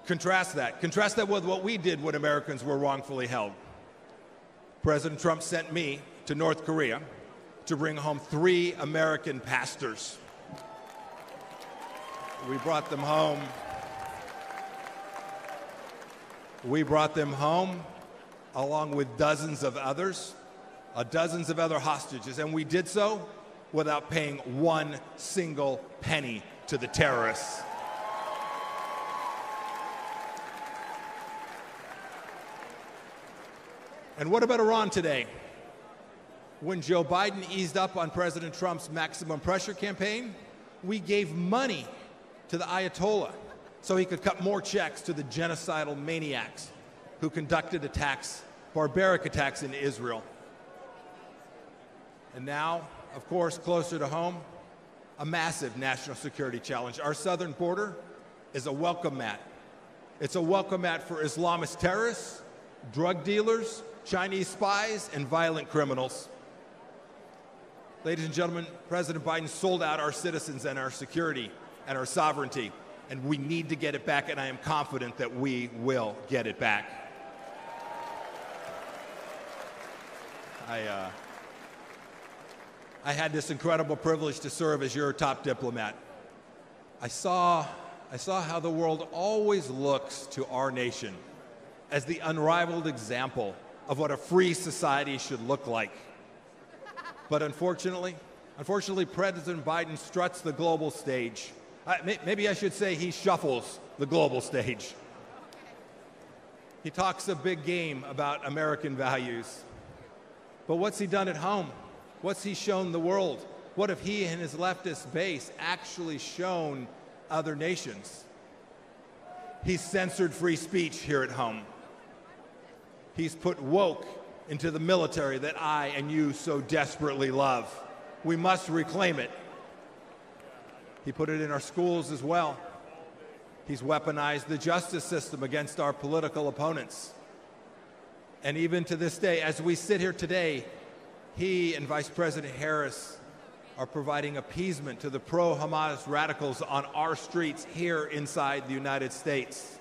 Contrast that. Contrast that with what we did when Americans were wrongfully held. President Trump sent me to North Korea to bring home 3 American pastors. We brought them home. We brought them home along with dozens of others, dozens of other hostages, and we did so without paying 1 single penny to the terrorists. And what about Iran today? When Joe Biden eased up on President Trump's maximum pressure campaign, we gave money to the Ayatollah so he could cut more checks to the genocidal maniacs who conducted attacks, barbaric attacks in Israel. And now, of course, closer to home, a massive national security challenge. Our southern border is a welcome mat. It's a welcome mat for Islamist terrorists, drug dealers, Chinese spies, and violent criminals. Ladies and gentlemen, President Biden sold out our citizens and our security and our sovereignty, and we need to get it back, and I am confident that we will get it back. I had this incredible privilege to serve as your top diplomat. I saw how the world always looks to our nation as the unrivaled example of what a free society should look like. But unfortunately, President Biden struts the global stage. Maybe I should say he shuffles the global stage. He talks a big game about American values. But what's he done at home? What's he shown the world? What have he and his leftist base actually shown other nations? He's censored free speech here at home. He's put woke into the military that I and you so desperately love. We must reclaim it. He put it in our schools as well. He's weaponized the justice system against our political opponents. And even to this day, as we sit here today, he and Vice President Harris are providing appeasement to the pro-Hamas radicals on our streets here inside the United States.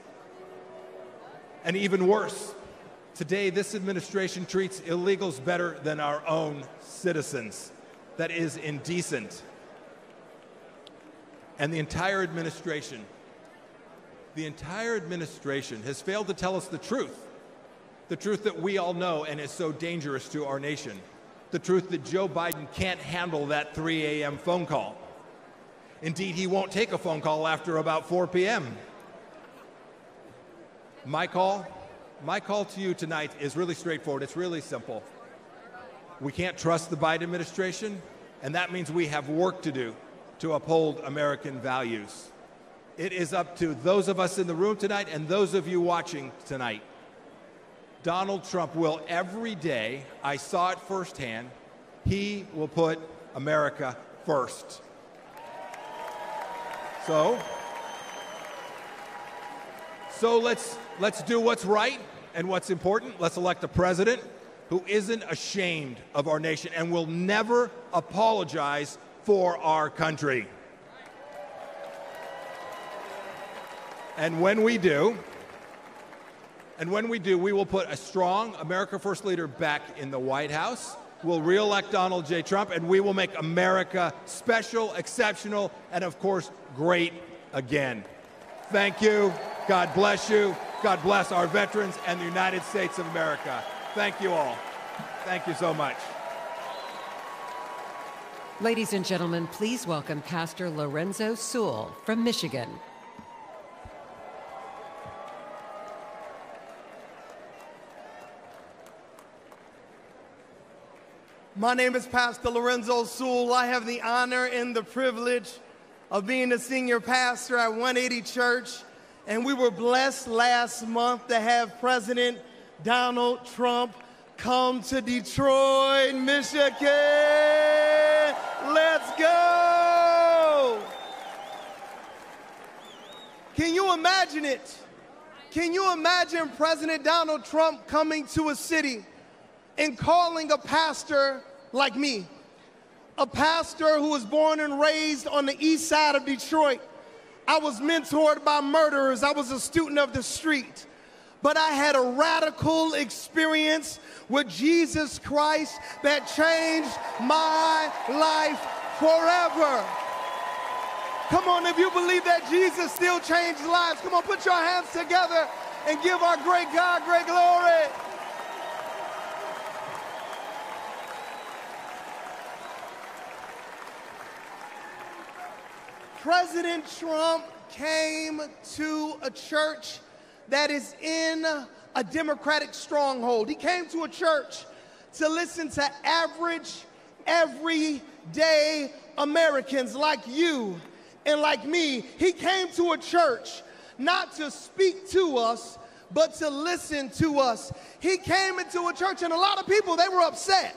And even worse, today this administration treats illegals better than our own citizens. That is indecent. And the entire administration has failed to tell us the truth that we all know and is so dangerous to our nation. The truth that Joe Biden can't handle that 3 a.m. phone call. Indeed, he won't take a phone call after about 4 p.m. My call to you tonight is really straightforward. It's really simple. We can't trust the Biden administration, and that means we have work to do to uphold American values. It is up to those of us in the room tonight and those of you watching tonight. Donald Trump will every day, I saw it firsthand, he will put America first. So let's do what's right and what's important. Let's elect a president who isn't ashamed of our nation and will never apologize for our country. And when we do, we will put a strong America First leader back in the White House. We'll re-elect Donald J. Trump, and we will make America special, exceptional, and of course, great again. Thank you. God bless you. God bless our veterans and the United States of America. Thank you all. Thank you so much. Ladies and gentlemen, please welcome Pastor Lorenzo Sewell from Michigan. My name is Pastor Lorenzo Sewell. I have the honor and the privilege of being the senior pastor at 180 Church, and we were blessed last month to have President Donald Trump come to Detroit, Michigan. Let's go! Can you imagine it? Can you imagine President Donald Trump coming to a city and calling a pastor like me, a pastor who was born and raised on the east side of Detroit, I was mentored by murderers. I was a student of the street. But I had a radical experience with Jesus Christ that changed my life forever. Come on, if you believe that Jesus still changed lives, come on, put your hands together and give our great God great glory. President Trump came to a church that is in a Democratic stronghold. He came to a church to listen to average, everyday Americans like you and like me. He came to a church not to speak to us, but to listen to us. He came into a church, and a lot of people, they were upset.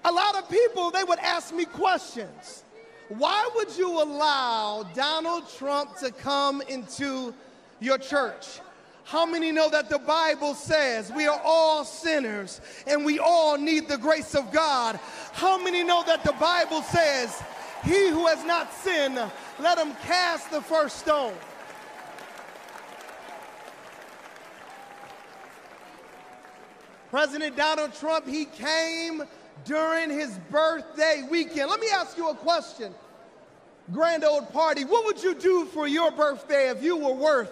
A lot of people, they would ask me questions. Why would you allow Donald Trump to come into your church? How many know that the Bible says we are all sinners and we all need the grace of God? How many know that the Bible says, he who has not sinned, let him cast the first stone? President Donald Trump, he came during his birthday weekend. Let me ask you a question. Grand old party, what would you do for your birthday if you were worth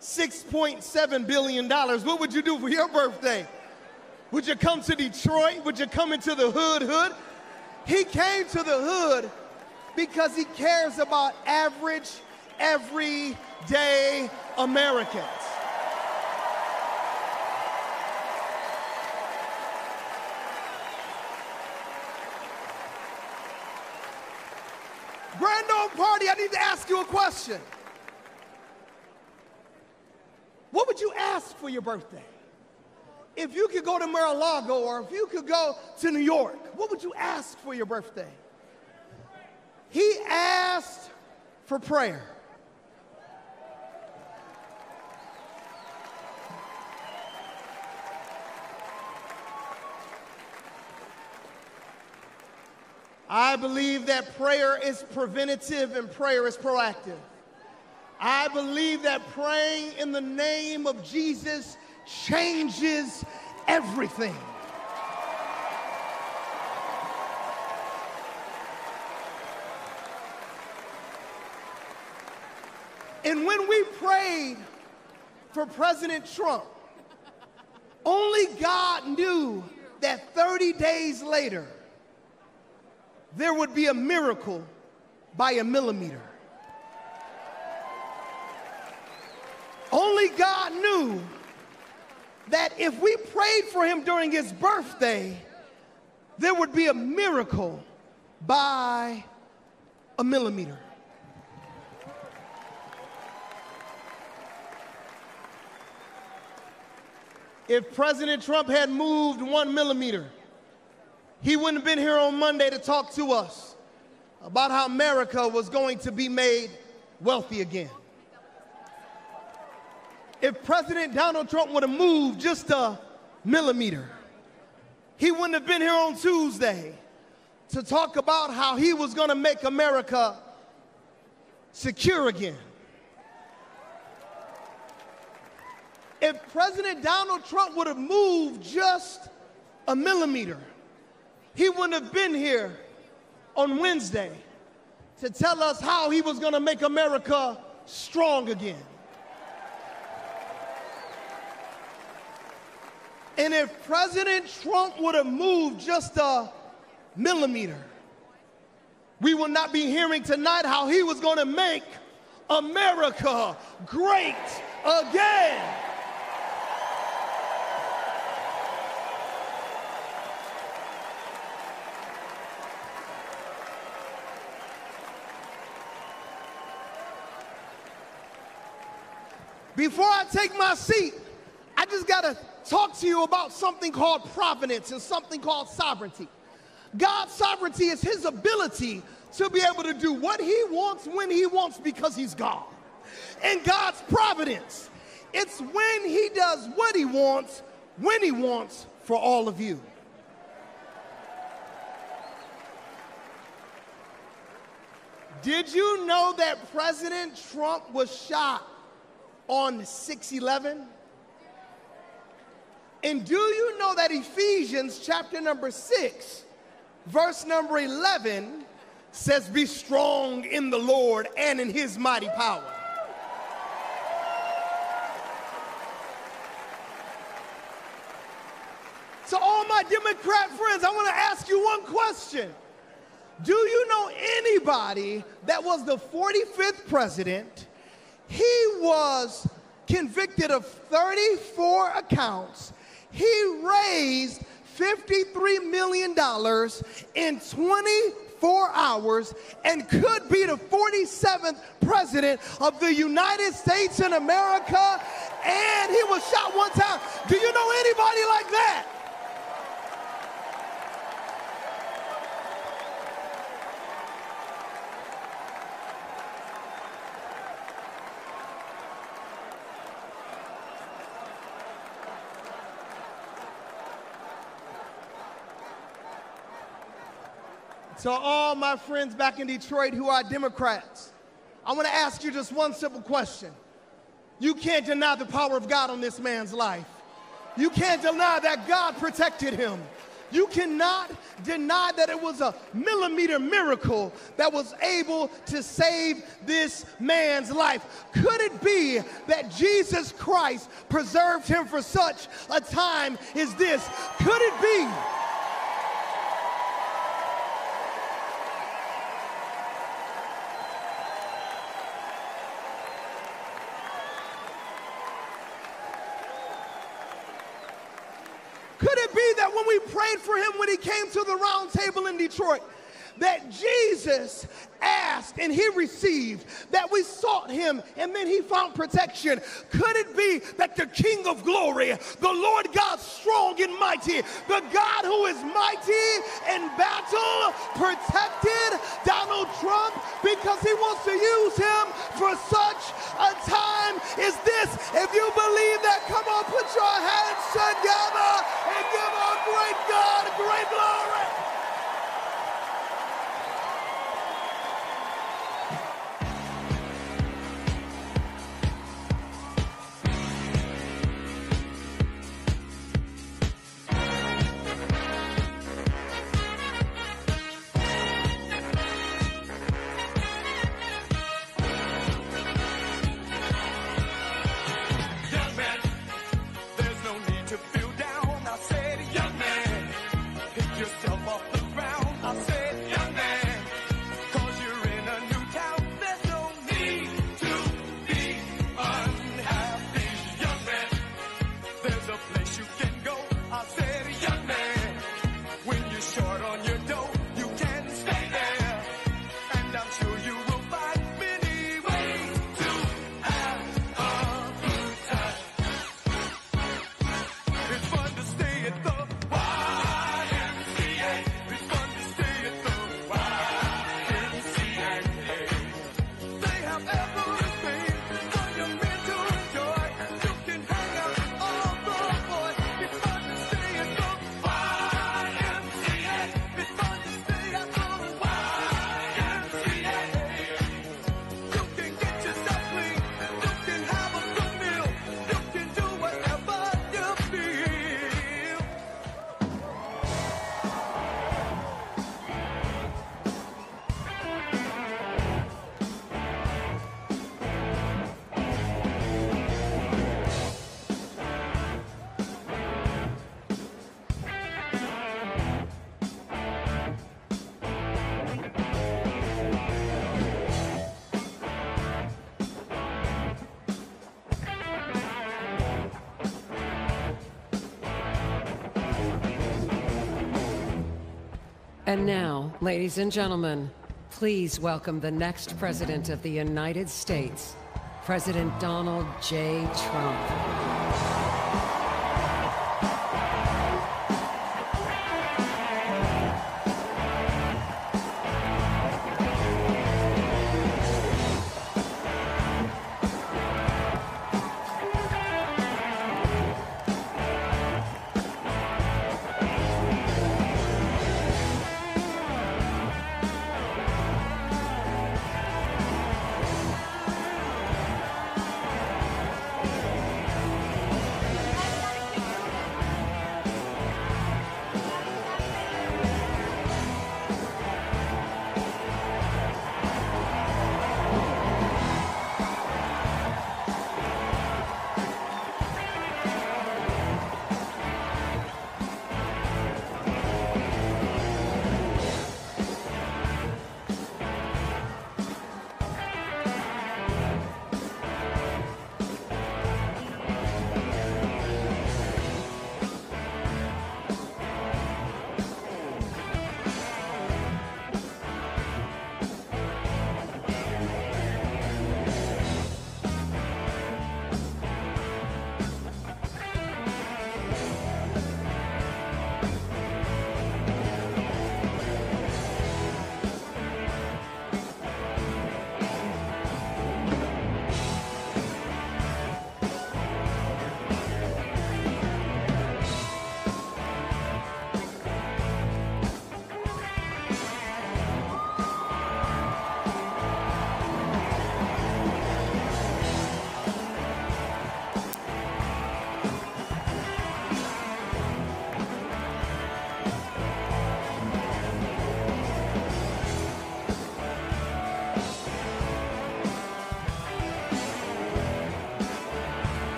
$6.7 billion? What would you do for your birthday? Would you come to Detroit? Would you come into the hood? He came to the hood because he cares about average, everyday Americans. Grand old party, I need to ask you a question. What would you ask for your birthday? If you could go to Mar-a-Lago or if you could go to New York, what would you ask for your birthday? He asked for prayer. I believe that prayer is preventative and prayer is proactive. I believe that praying in the name of Jesus changes everything. And when we prayed for President Trump, only God knew that 30 days later, there would be a miracle by a millimeter. Only God knew that if we prayed for him during his birthday, there would be a miracle by a millimeter. If President Trump had moved 1 millimeter, he wouldn't have been here on Monday to talk to us about how America was going to be made wealthy again. If President Donald Trump would have moved just a millimeter, he wouldn't have been here on Tuesday to talk about how he was going to make America secure again. If President Donald Trump would have moved just a millimeter, he wouldn't have been here on Wednesday to tell us how he was going to make America strong again. And if President Trump would have moved just a millimeter, we would not be hearing tonight how he was going to make America great again. Before I take my seat, I just got to talk to you about something called providence and something called sovereignty. God's sovereignty is his ability to be able to do what he wants when he wants because he's God. And God's providence, it's when he does what he wants, when he wants for all of you. Did you know that President Trump was shot on 6/11? And do you know that Ephesians chapter number 6, verse number 11 says, be strong in the Lord and in his mighty power? So all my Democrat friends, I want to ask you one question. Do you know anybody that was the 45th president? He was convicted of 34 accounts. He raised $53 million in 24 hours and could be the 47th president of the United States in America, and he was shot one time. Do you know anybody like that? So all my friends back in Detroit who are Democrats, I want to ask you just one simple question. You can't deny the power of God on this man's life. You can't deny that God protected him. You cannot deny that it was a millimeter miracle that was able to save this man's life. Could it be that Jesus Christ preserved him for such a time as this? Could it be? Could it be that when we prayed for him when he came to the round table in Detroit, that Jesus asked and he received, that we sought him and then he found protection? Could it be that the King of glory, the Lord God strong and mighty, the God who is mighty in battle, protected Donald Trump because he wants to use him for such a time as this? If you believe that, come on, put your hands together and give our great God great glory. And now, ladies and gentlemen, please welcome the next President of the United States, President Donald J. Trump.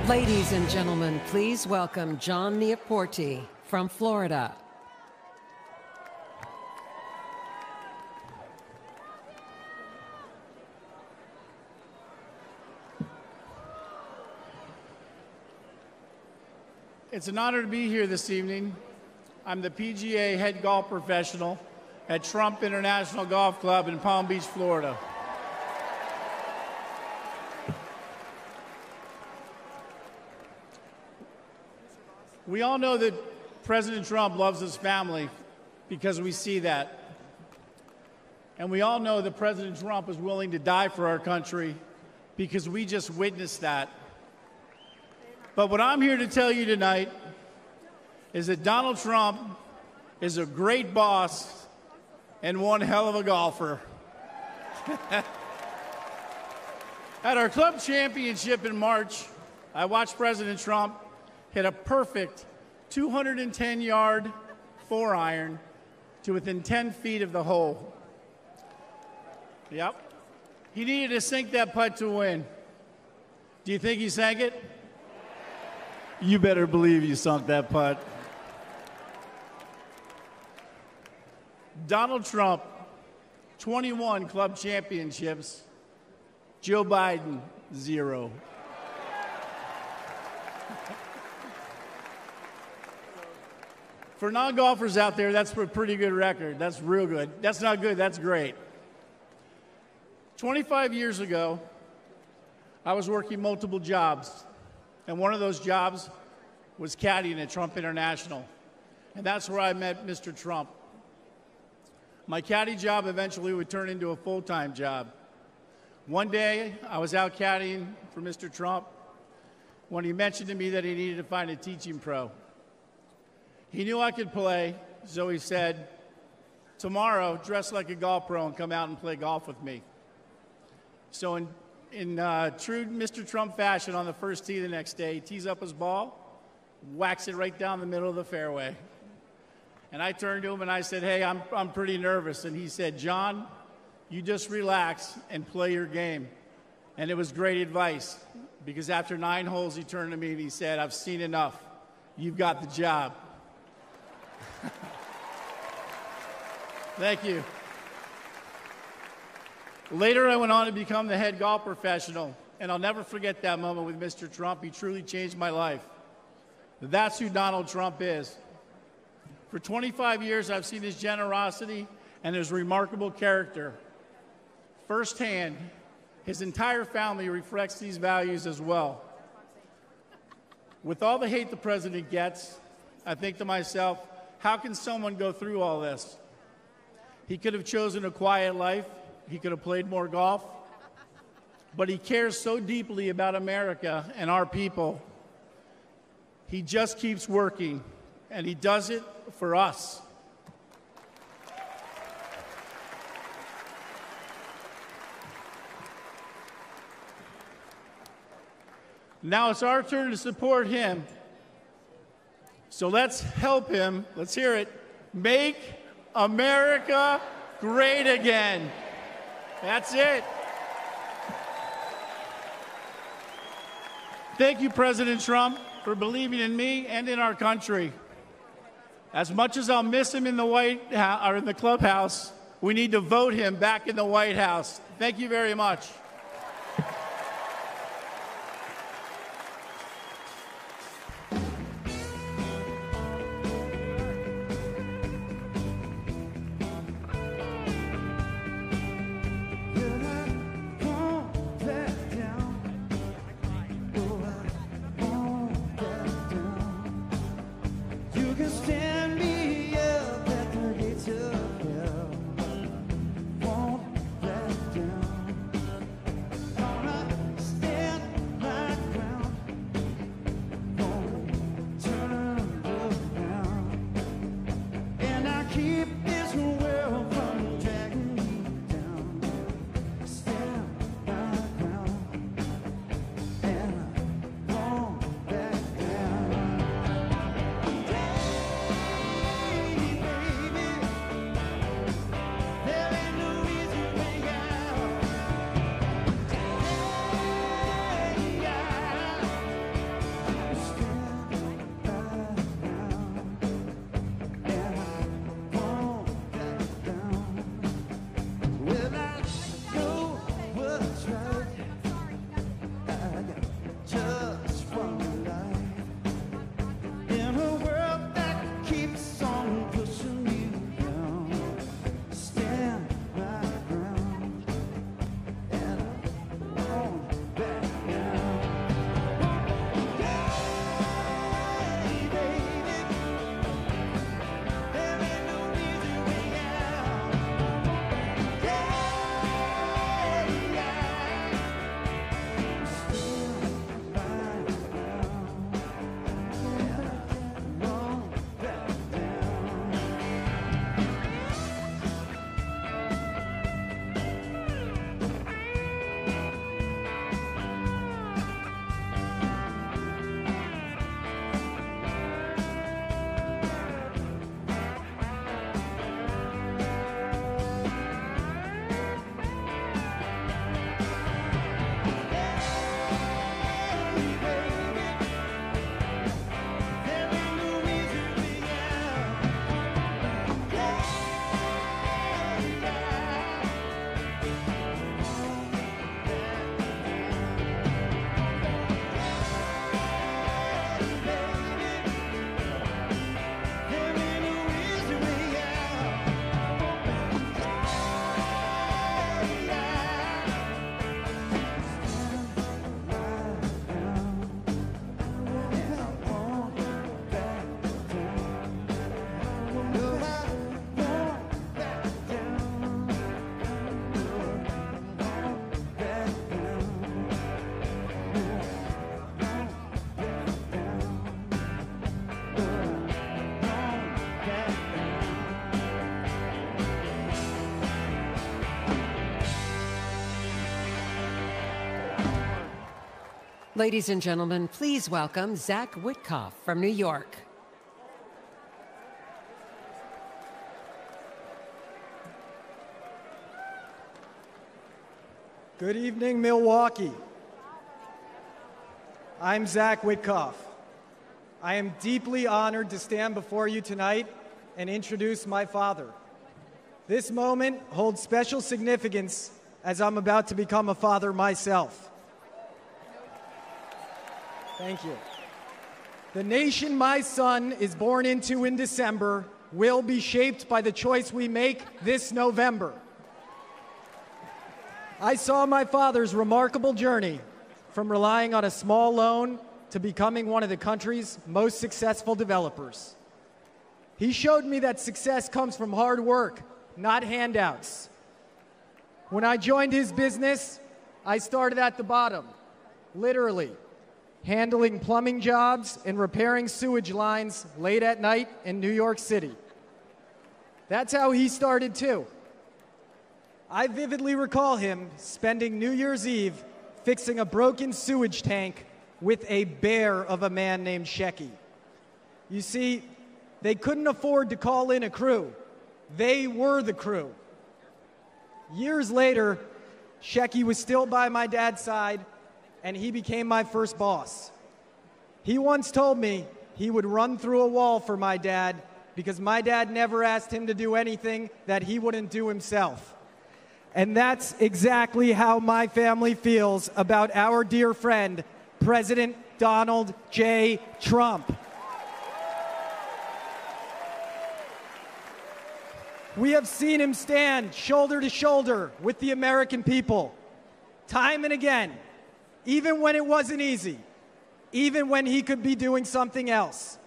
Ladies and gentlemen, please welcome John Neaporte from Florida. It's an honor to be here this evening. I'm the PGA head golf professional at Trump International Golf Club in Palm Beach, Florida. We all know that President Trump loves his family because we see that. And we all know that President Trump is willing to die for our country because we just witnessed that. But what I'm here to tell you tonight is that Donald Trump is a great boss and one hell of a golfer. At our club championship in March, I watched President Trump hit a perfect 210-yard 4-iron to within 10 feet of the hole. Yep. He needed to sink that putt to win. Do you think he sank it? You better believe you sunk that putt. Donald Trump, 21 club championships. Joe Biden, 0. For non-golfers out there, that's a pretty good record. That's real good. That's not good, that's great. 25 years ago, I was working multiple jobs, and one of those jobs was caddying at Trump International, and that's where I met Mr. Trump. My caddy job eventually would turn into a full-time job. One day, I was out caddying for Mr. Trump when he mentioned to me that he needed to find a teaching pro. He knew I could play, so he said, tomorrow, dress like a golf pro and come out and play golf with me. So in true Mr. Trump fashion, on the first tee the next day, he tees up his ball, whacks it right down the middle of the fairway. And I turned to him and I said, hey, I'm pretty nervous. And he said, John, you just relax and play your game. And it was great advice, because after 9 holes, he turned to me and he said, I've seen enough. You've got the job. Thank you. Later, I went on to become the head golf professional, and I'll never forget that moment with Mr. Trump. He truly changed my life. That's who Donald Trump is. For 25 years, I've seen his generosity and his remarkable character. Firsthand, his entire family reflects these values as well. With all the hate the president gets, I think to myself, how can someone go through all this? He could have chosen a quiet life. He could have played more golf. But he cares so deeply about America and our people. He just keeps working, and he does it for us. Now it's our turn to support him. So let's help him, let's hear it, make America great again. That's it. Thank you, President Trump, for believing in me and in our country. As much as I'll miss him in the White House, or in the clubhouse, we need to vote him back in the White House. Thank you very much. Ladies and gentlemen, please welcome Zach Witkoff from New York. Good evening, Milwaukee. I'm Zach Witkoff. I am deeply honored to stand before you tonight and introduce my father. This moment holds special significance as I'm about to become a father myself. Thank you. The nation my son is born into in December will be shaped by the choice we make this November. I saw my father's remarkable journey from relying on a small loan to becoming one of the country's most successful developers. He showed me that success comes from hard work, not handouts. When I joined his business, I started at the bottom, literally, handling plumbing jobs and repairing sewage lines late at night in New York City. That's how he started too. I vividly recall him spending New Year's Eve fixing a broken sewage tank with a bear of a man named Shecky. You see, they couldn't afford to call in a crew. They were the crew. Years later, Shecky was still by my dad's side, and he became my first boss. He once told me he would run through a wall for my dad because my dad never asked him to do anything that he wouldn't do himself. And that's exactly how my family feels about our dear friend, President Donald J. Trump. We have seen him stand shoulder to shoulder with the American people, time and again, even when it wasn't easy, even when he could be doing something else.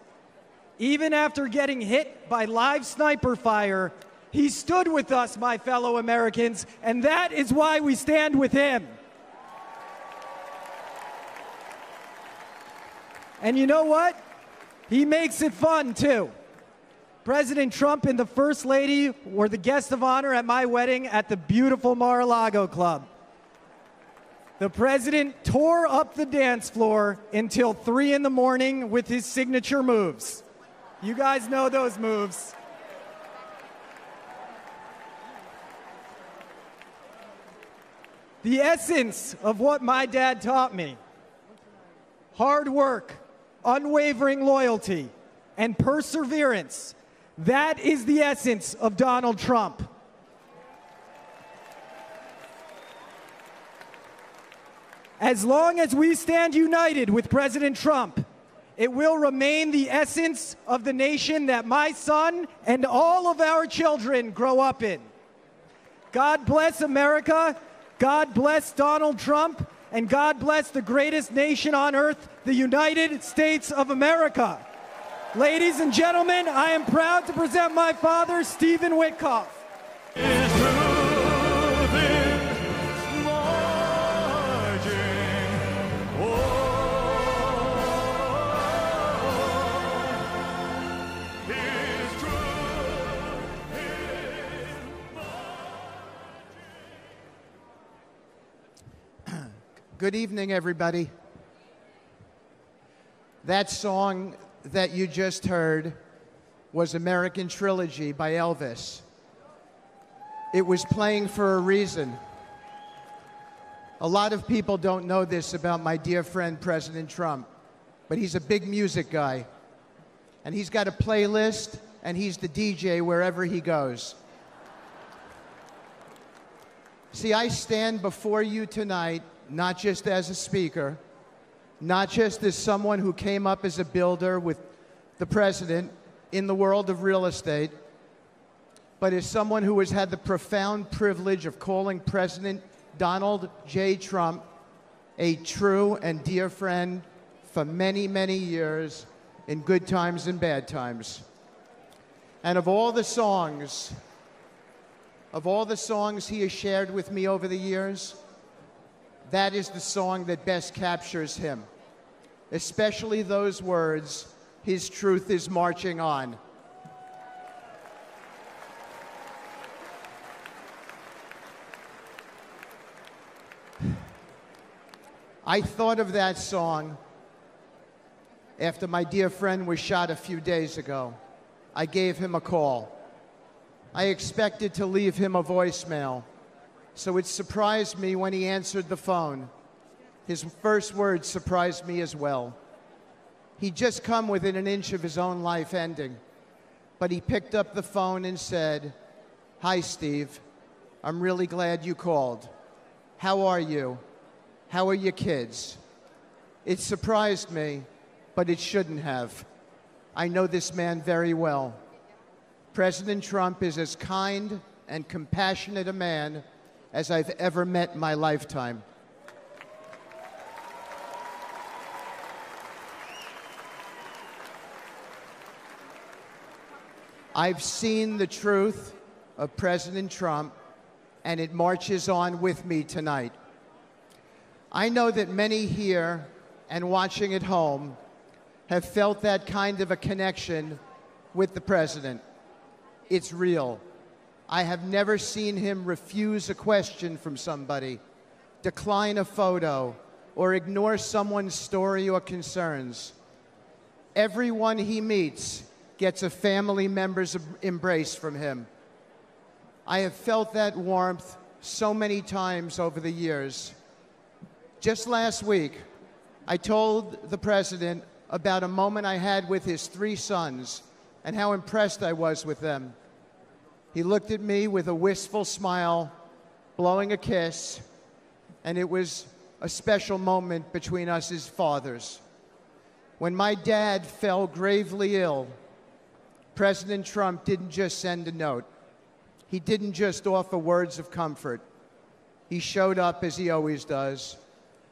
Even after getting hit by live sniper fire, he stood with us, my fellow Americans, and that is why we stand with him. And you know what? He makes it fun, too. President Trump and the First Lady were the guest of honor at my wedding at the beautiful Mar-a-Lago Club. The president tore up the dance floor until 3 in the morning with his signature moves. You guys know those moves. The essence of what my dad taught me, hard work, unwavering loyalty, and perseverance, that is the essence of Donald Trump. As long as we stand united with President Trump, it will remain the essence of the nation that my son and all of our children grow up in. God bless America. God bless Donald Trump, and God bless the greatest nation on earth, the United States of America. Ladies and gentlemen, I am proud to present my father, Stephen Witkoff. Good evening, everybody. That song that you just heard was American Trilogy by Elvis. It was playing for a reason. A lot of people don't know this about my dear friend, President Trump, but he's a big music guy. And he's got a playlist, and he's the DJ wherever he goes. See, I stand before you tonight not just as a speaker, not just as someone who came up as a builder with the president in the world of real estate, but as someone who has had the profound privilege of calling President Donald J. Trump a true and dear friend for many, many years in good times and bad times. And of all the songs he has shared with me over the years, that is the song that best captures him, especially those words, "His truth is marching on." I thought of that song after my dear friend was shot a few days ago. I gave him a call. I expected to leave him a voicemail, so it surprised me when he answered the phone. His first words surprised me as well. He'd just come within an inch of his own life ending, but he picked up the phone and said, "Hi, Steve. I'm really glad you called. How are you? How are your kids?" It surprised me, but it shouldn't have. I know this man very well. President Trump is as kind and compassionate a man as I've ever met in my lifetime. I've seen the truth of President Trump, and it marches on with me tonight. I know that many here and watching at home have felt that kind of a connection with the president. It's real. I have never seen him refuse a question from somebody, decline a photo, or ignore someone's story or concerns. Everyone he meets gets a family member's embrace from him. I have felt that warmth so many times over the years. Just last week, I told the president about a moment I had with his 3 sons and how impressed I was with them. He looked at me with a wistful smile, blowing a kiss, and it was a special moment between us as fathers. When my dad fell gravely ill, President Trump didn't just send a note. He didn't just offer words of comfort. He showed up as he always does.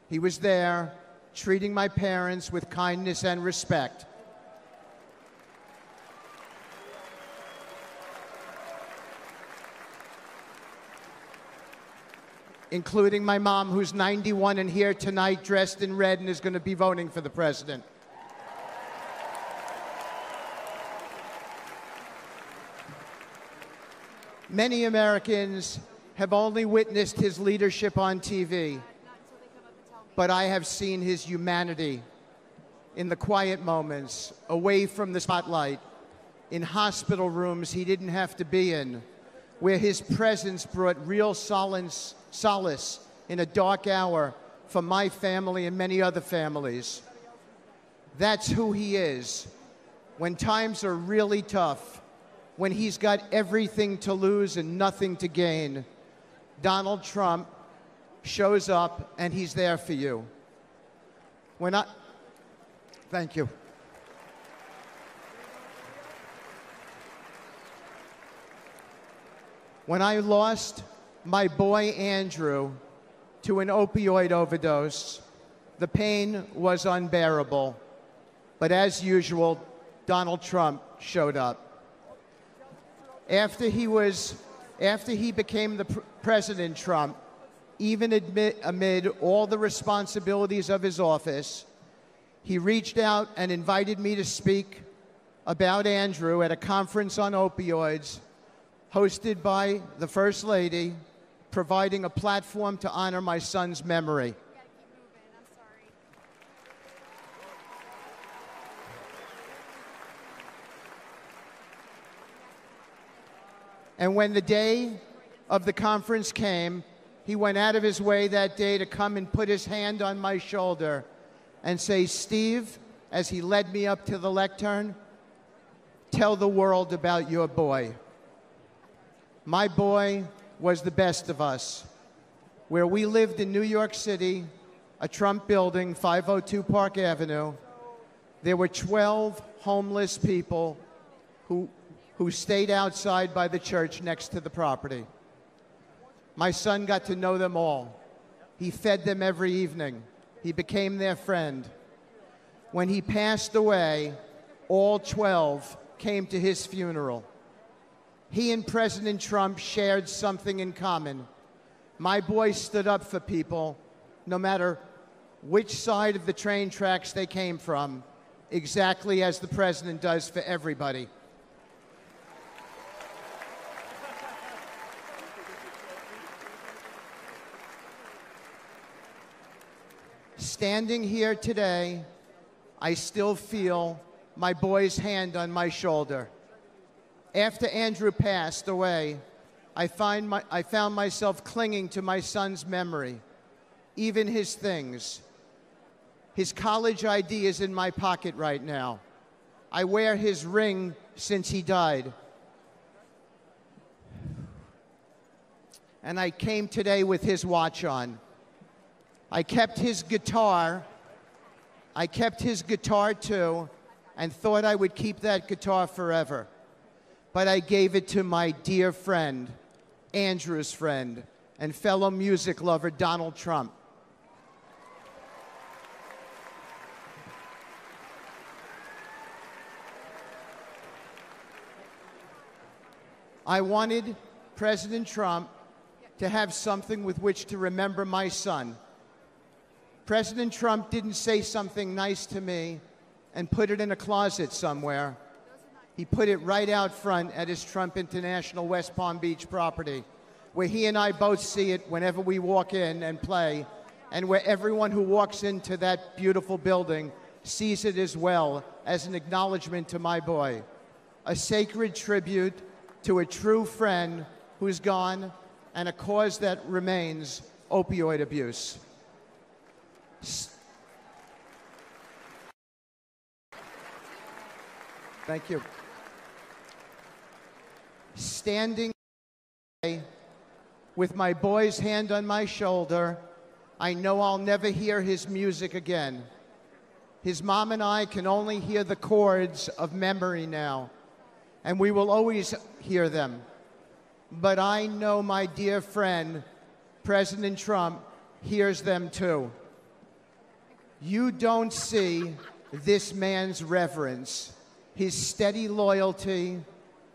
He was there, treating my parents with kindness and respect. Including my mom, who's 91 and here tonight dressed in red and is going to be voting for the president. Many Americans have only witnessed his leadership on TV, but I have seen his humanity in the quiet moments, away from the spotlight, in hospital rooms he didn't have to be in, where his presence brought real solace in a dark hour for my family and many other families. That's who he is. When times are really tough, when he's got everything to lose and nothing to gain, Donald Trump shows up and he's there for you. Thank you. When I lost my boy Andrew to an opioid overdose, the pain was unbearable. But as usual, Donald Trump showed up. After he became the President Trump, even amid all the responsibilities of his office, he reached out and invited me to speak about Andrew at a conference on opioids hosted by the First Lady, providing a platform to honor my son's memory. And when the day of the conference came, he went out of his way that day to come and put his hand on my shoulder and say, "Steve," as he led me up to the lectern, "tell the world about your boy." My boy was the best of us. Where we lived in New York City, a Trump building, 502 Park Avenue, there were 12 homeless people who stayed outside by the church next to the property. My son got to know them all. He fed them every evening. He became their friend. When he passed away, all 12 came to his funeral. He and President Trump shared something in common. My boy stood up for people, no matter which side of the train tracks they came from, exactly as the president does for everybody. Standing here today, I still feel my boy's hand on my shoulder. After Andrew passed away, I found myself clinging to my son's memory, even his things. His college ID is in my pocket right now. I wear his ring since he died. And I came today with his watch on. I kept his guitar too, and thought I would keep that guitar forever. But I gave it to my dear friend, Andrew's friend, and fellow music lover, Donald Trump. I wanted President Trump to have something with which to remember my son. President Trump didn't say something nice to me and put it in a closet somewhere. He put it right out front at his Trump International West Palm Beach property, where he and I both see it whenever we walk in and play, and where everyone who walks into that beautiful building sees it as well as an acknowledgement to my boy, a sacred tribute to a true friend who's gone, and a cause that remains opioid abuse. Thank you. Standing with my boy's hand on my shoulder, I know I'll never hear his music again. His mom and I can only hear the chords of memory now, and we will always hear them. But I know my dear friend, President Trump, hears them too. You don't see this man's reverence, his steady loyalty,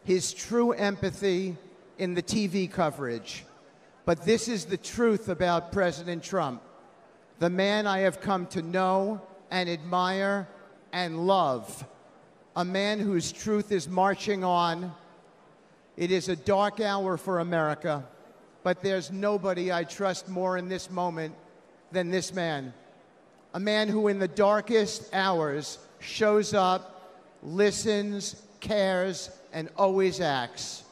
his true empathy in the TV coverage. But this is the truth about President Trump, the man I have come to know and admire and love, a man whose truth is marching on. It is a dark hour for America, but there's nobody I trust more in this moment than this man. A man who in the darkest hours shows up, listens, cares, and always acts.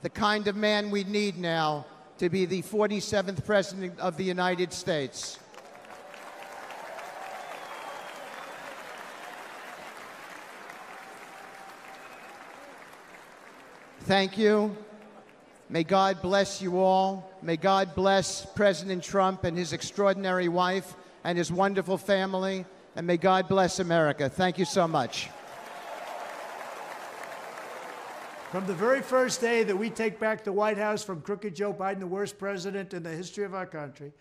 The kind of man we need now to be the 47th President of the United States. Thank you. May God bless you all. May God bless President Trump and his extraordinary wife and his wonderful family. And may God bless America. Thank you so much. From the very first day that we take back the White House from crooked Joe Biden, the worst president in the history of our country,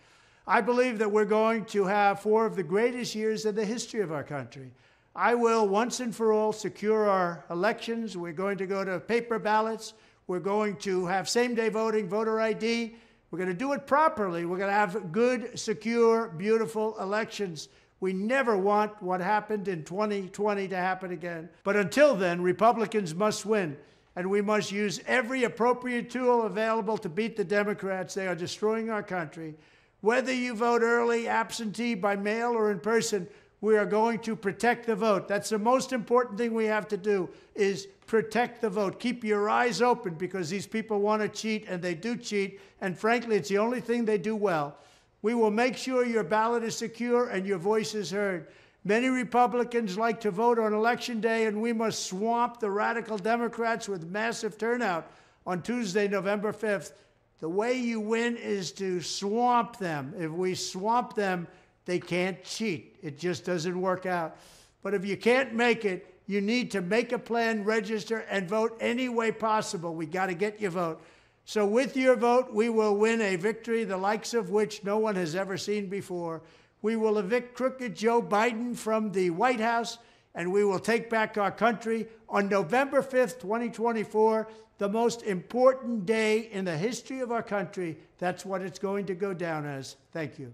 I believe that we're going to have 4 of the greatest years in the history of our country. I will once and for all secure our elections. We're going to go to paper ballots. We're going to have same-day voting, voter ID. We're going to do it properly. We're going to have good, secure, beautiful elections. We never want what happened in 2020 to happen again. But until then, Republicans must win. And we must use every appropriate tool available to beat the Democrats. They are destroying our country. Whether you vote early, absentee, by mail, or in person, we are going to protect the vote. That's the most important thing we have to do, is protect the vote. Keep your eyes open, because these people want to cheat, and they do cheat. And frankly, it's the only thing they do well. We will make sure your ballot is secure and your voice is heard. Many Republicans like to vote on Election Day, and we must swamp the radical Democrats with massive turnout on Tuesday, November 5th. The way you win is to swamp them. If we swamp them, they can't cheat. It just doesn't work out. But if you can't make it, you need to make a plan, register, and vote any way possible. We got to get your vote. So with your vote, we will win a victory the likes of which no one has ever seen before. We will evict crooked Joe Biden from the White House, and we will take back our country on November 5th, 2024, the most important day in the history of our country. That's what it's going to go down as. Thank you.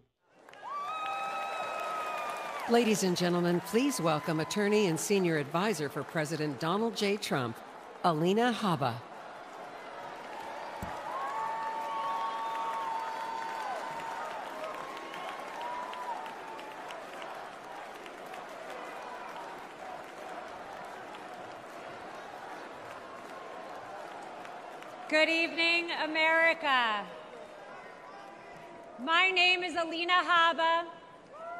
Ladies and gentlemen, please welcome attorney and senior advisor for President Donald J. Trump, Alina Habba. Good evening, America. My name is Alina Habba,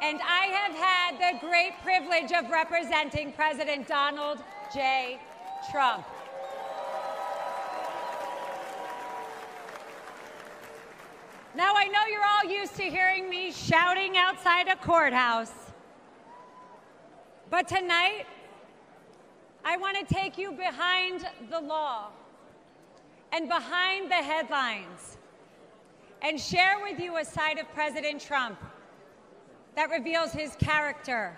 and I have had the great privilege of representing President Donald J. Trump. Now, I know you're all used to hearing me shouting outside a courthouse, but tonight, I want to take you behind the law and behind the headlines and share with you a side of President Trump that reveals his character,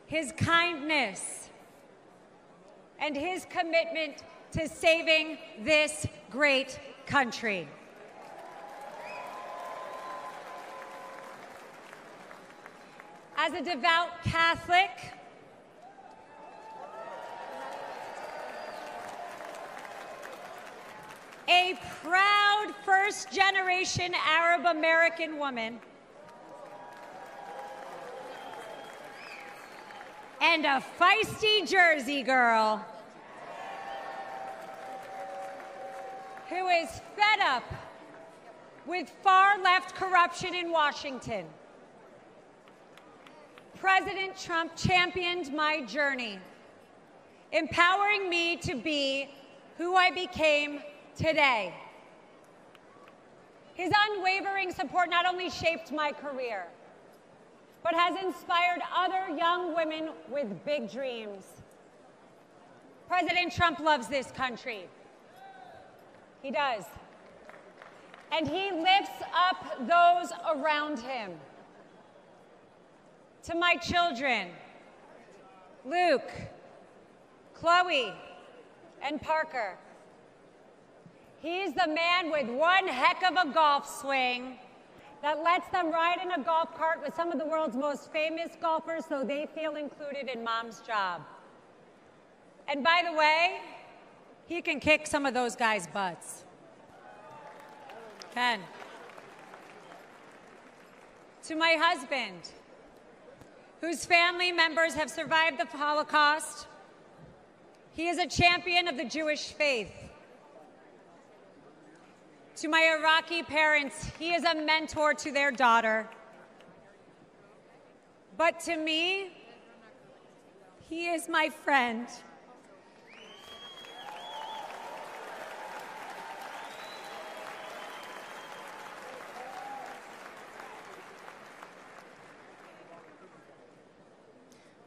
his kindness, and his commitment to saving this great country. As a devout Catholic, a proud first-generation Arab-American woman, and a feisty Jersey girl who is fed up with far-left corruption in Washington. President Trump championed my journey, empowering me to be who I became today. His unwavering support not only shaped my career, but has inspired other young women with big dreams. President Trump loves this country. He does. And he lifts up those around him. To my children, Luke, Chloe, and Parker, he's the man with one heck of a golf swing that lets them ride in a golf cart with some of the world's most famous golfers so they feel included in mom's job. And by the way, he can kick some of those guys' butts. Ken. To my husband, whose family members have survived the Holocaust, he is a champion of the Jewish faith. To my Iraqi parents, he is a mentor to their daughter. But to me, he is my friend.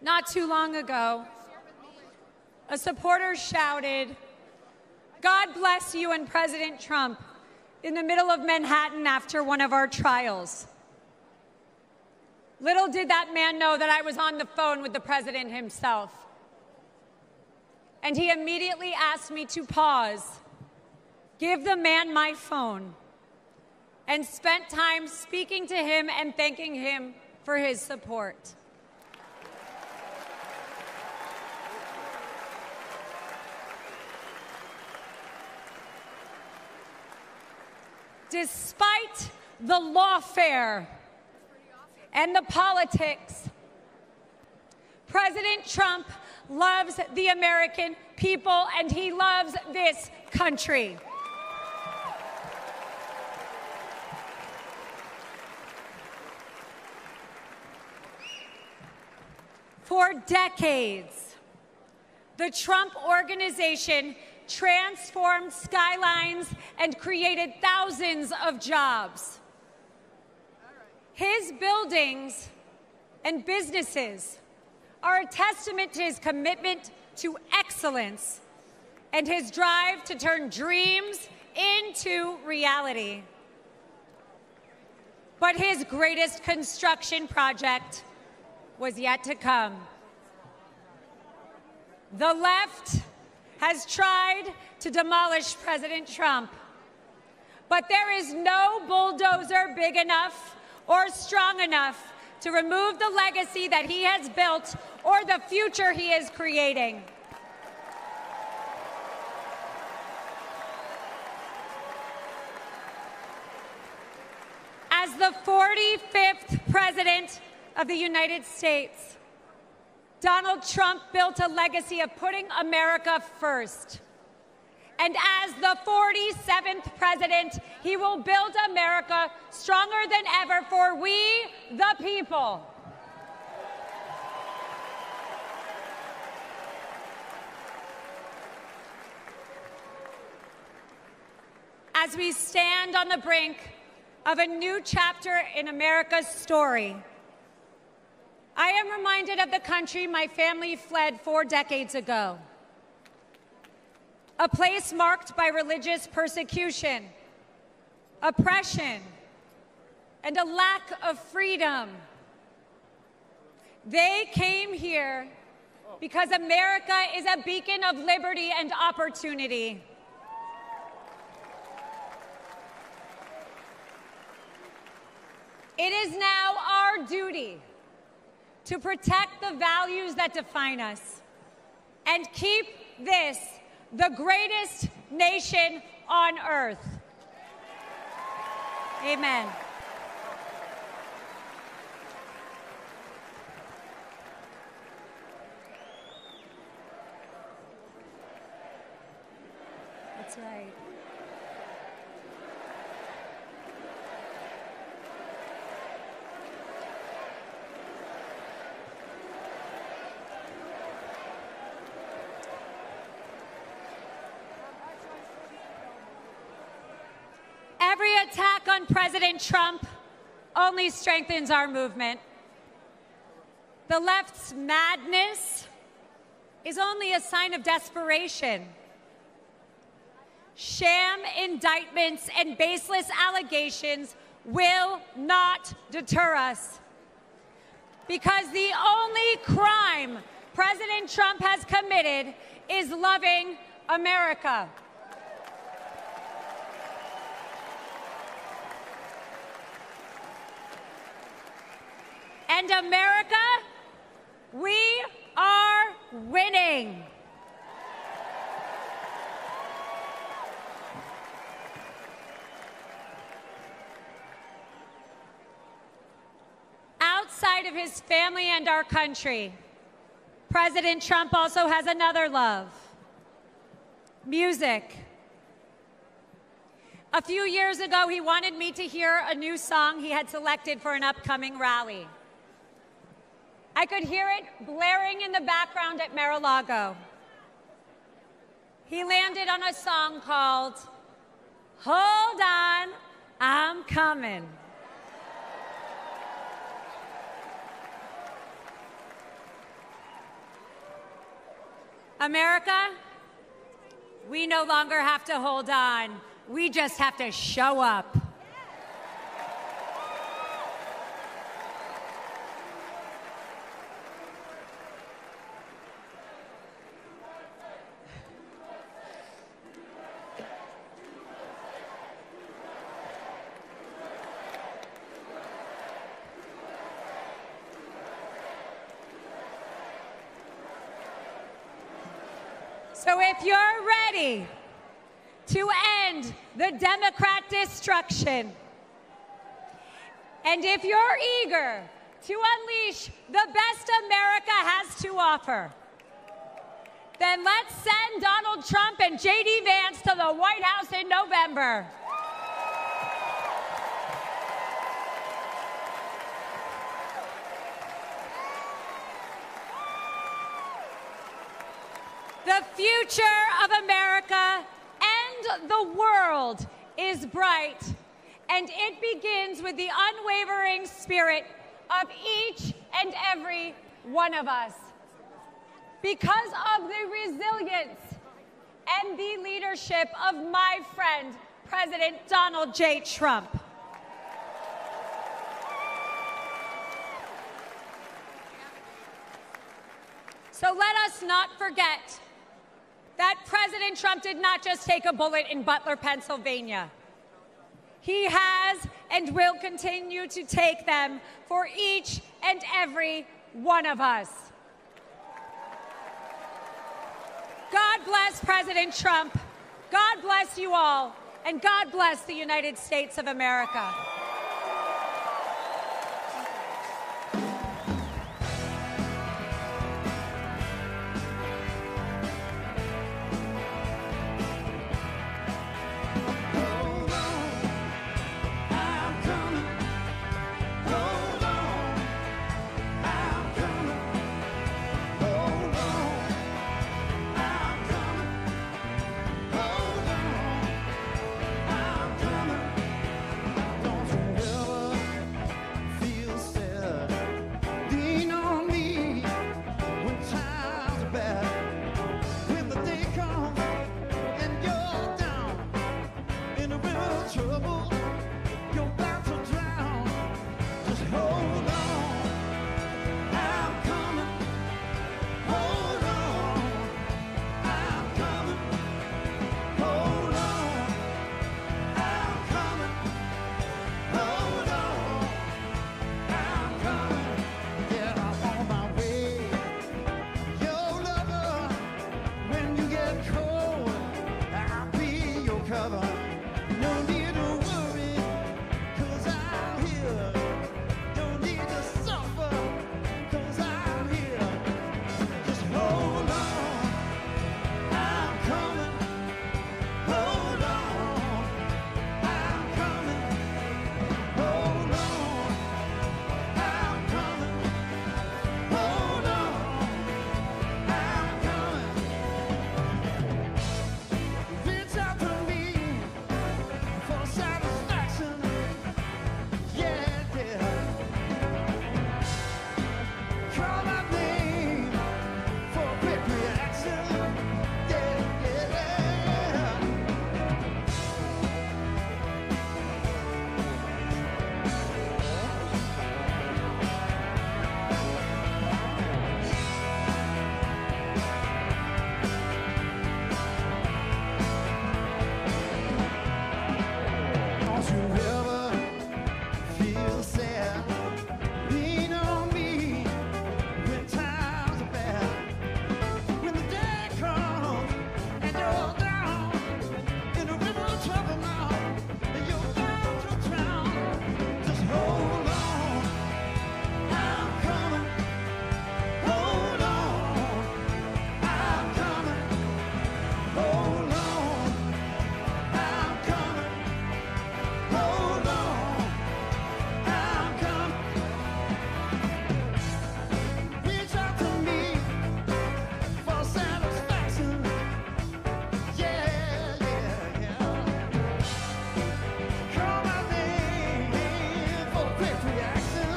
Not too long ago, a supporter shouted, "God bless you and President Trump," in the middle of Manhattan after one of our trials. Little did that man know that I was on the phone with the president himself. And he immediately asked me to pause, give the man my phone, and spent time speaking to him and thanking him for his support. Despite the lawfare and the politics, President Trump loves the American people and he loves this country. For decades, the Trump Organization transformed skylines and created thousands of jobs. His buildings and businesses are a testament to his commitment to excellence and his drive to turn dreams into reality. But his greatest construction project was yet to come. The left has tried to demolish President Trump, but there is no bulldozer big enough or strong enough to remove the legacy that he has built or the future he is creating. As the 45th President of the United States, Donald Trump built a legacy of putting America first And as the 47th president, he will build America stronger than ever for we, the people. As we stand on the brink of a new chapter in America's story, I am reminded of the country my family fled 4 decades ago. A place marked by religious persecution, oppression, and a lack of freedom. They came here because America is a beacon of liberty and opportunity. It is now our duty to protect the values that define us and keep this the greatest nation on earth. Amen. That's right. Every attack on President Trump only strengthens our movement. The left's madness is only a sign of desperation. Sham indictments and baseless allegations will not deter us, because the only crime President Trump has committed is loving America. And America, we are winning. Outside of his family and our country, President Trump also has another love: music. A few years ago, he wanted me to hear a new song he had selected for an upcoming rally. I could hear it blaring in the background at Mar-a-Lago. He landed on a song called "Hold On, I'm Coming." America, we no longer have to hold on. We just have to show up. So if you're ready to end the Democrat destruction, and if you're eager to unleash the best America has to offer, then let's send Donald Trump and J.D. Vance to the White House in November. The future of America and the world is bright, and it begins with the unwavering spirit of each and every one of us. Because of the resilience and the leadership of my friend, President Donald J. Trump. So let us not forget that President Trump did not just take a bullet in Butler, Pennsylvania. He has and will continue to take them for each and every one of us. God bless President Trump. God bless you all. And God bless the United States of America. sad. Lean on me when times are bad. When the day comes and you're down in a river of trouble now, and you're bound to drown, just hold on. I'm coming. Hold on. I'm coming. Hold on. I'm coming. Hold on. I'm coming. Reach out to me for satisfaction. Yeah, yeah, yeah. Call my name for quick reaction.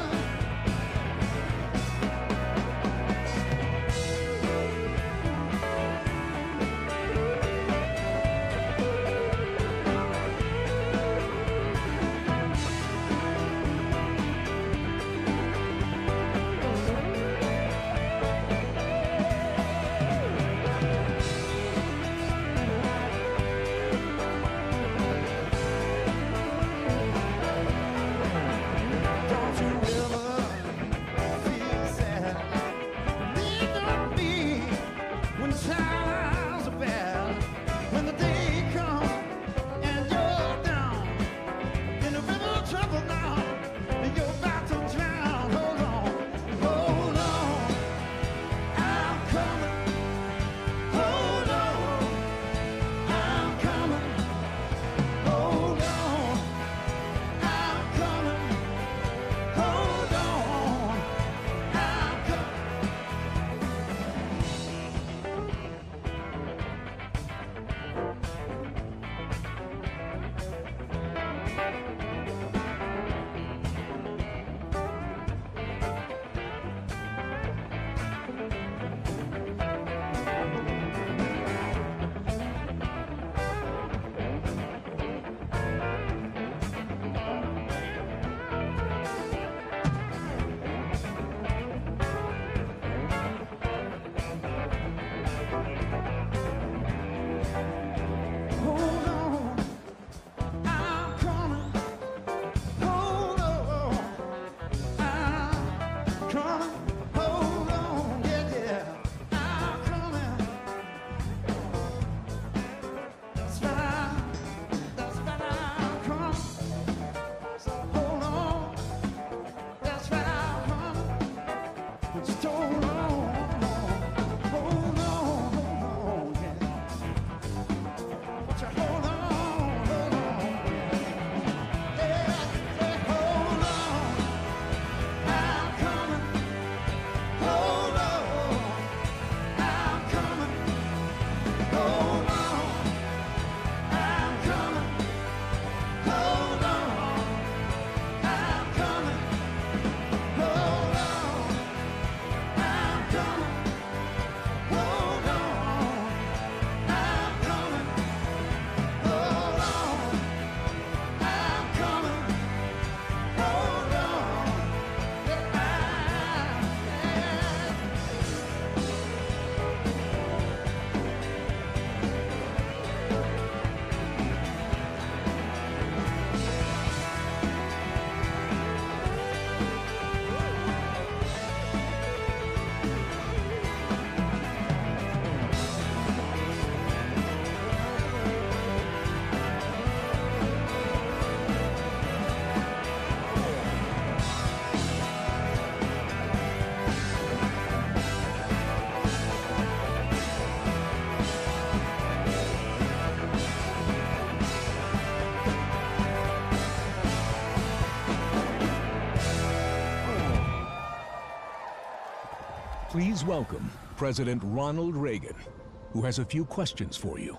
Don't you ever feel sad? Lean on me when times are bad. When the day comes and you're down in a river of trouble now, and you're about to drown. Hold on, hold on. I'm coming. Hold on. I'm coming. Hold on. I'm coming. Hold on, I'm coming. Hold on, I'm coming. Hold on, I'm coming. Hold on, yeah, yeah, I'm coming. That's right, I'm coming. So hold on, that's right, I'm coming. Just hold on, yeah. Hold on, yeah, hold on. I'm coming. Hold on, I'm coming. Hold on, I'm coming. Hold on, I'm coming. Hold on, I'm coming. Hold on, I'm coming. Hold on, I'm coming. Hold on, Please welcome President Ronald Reagan, who has a few questions for you.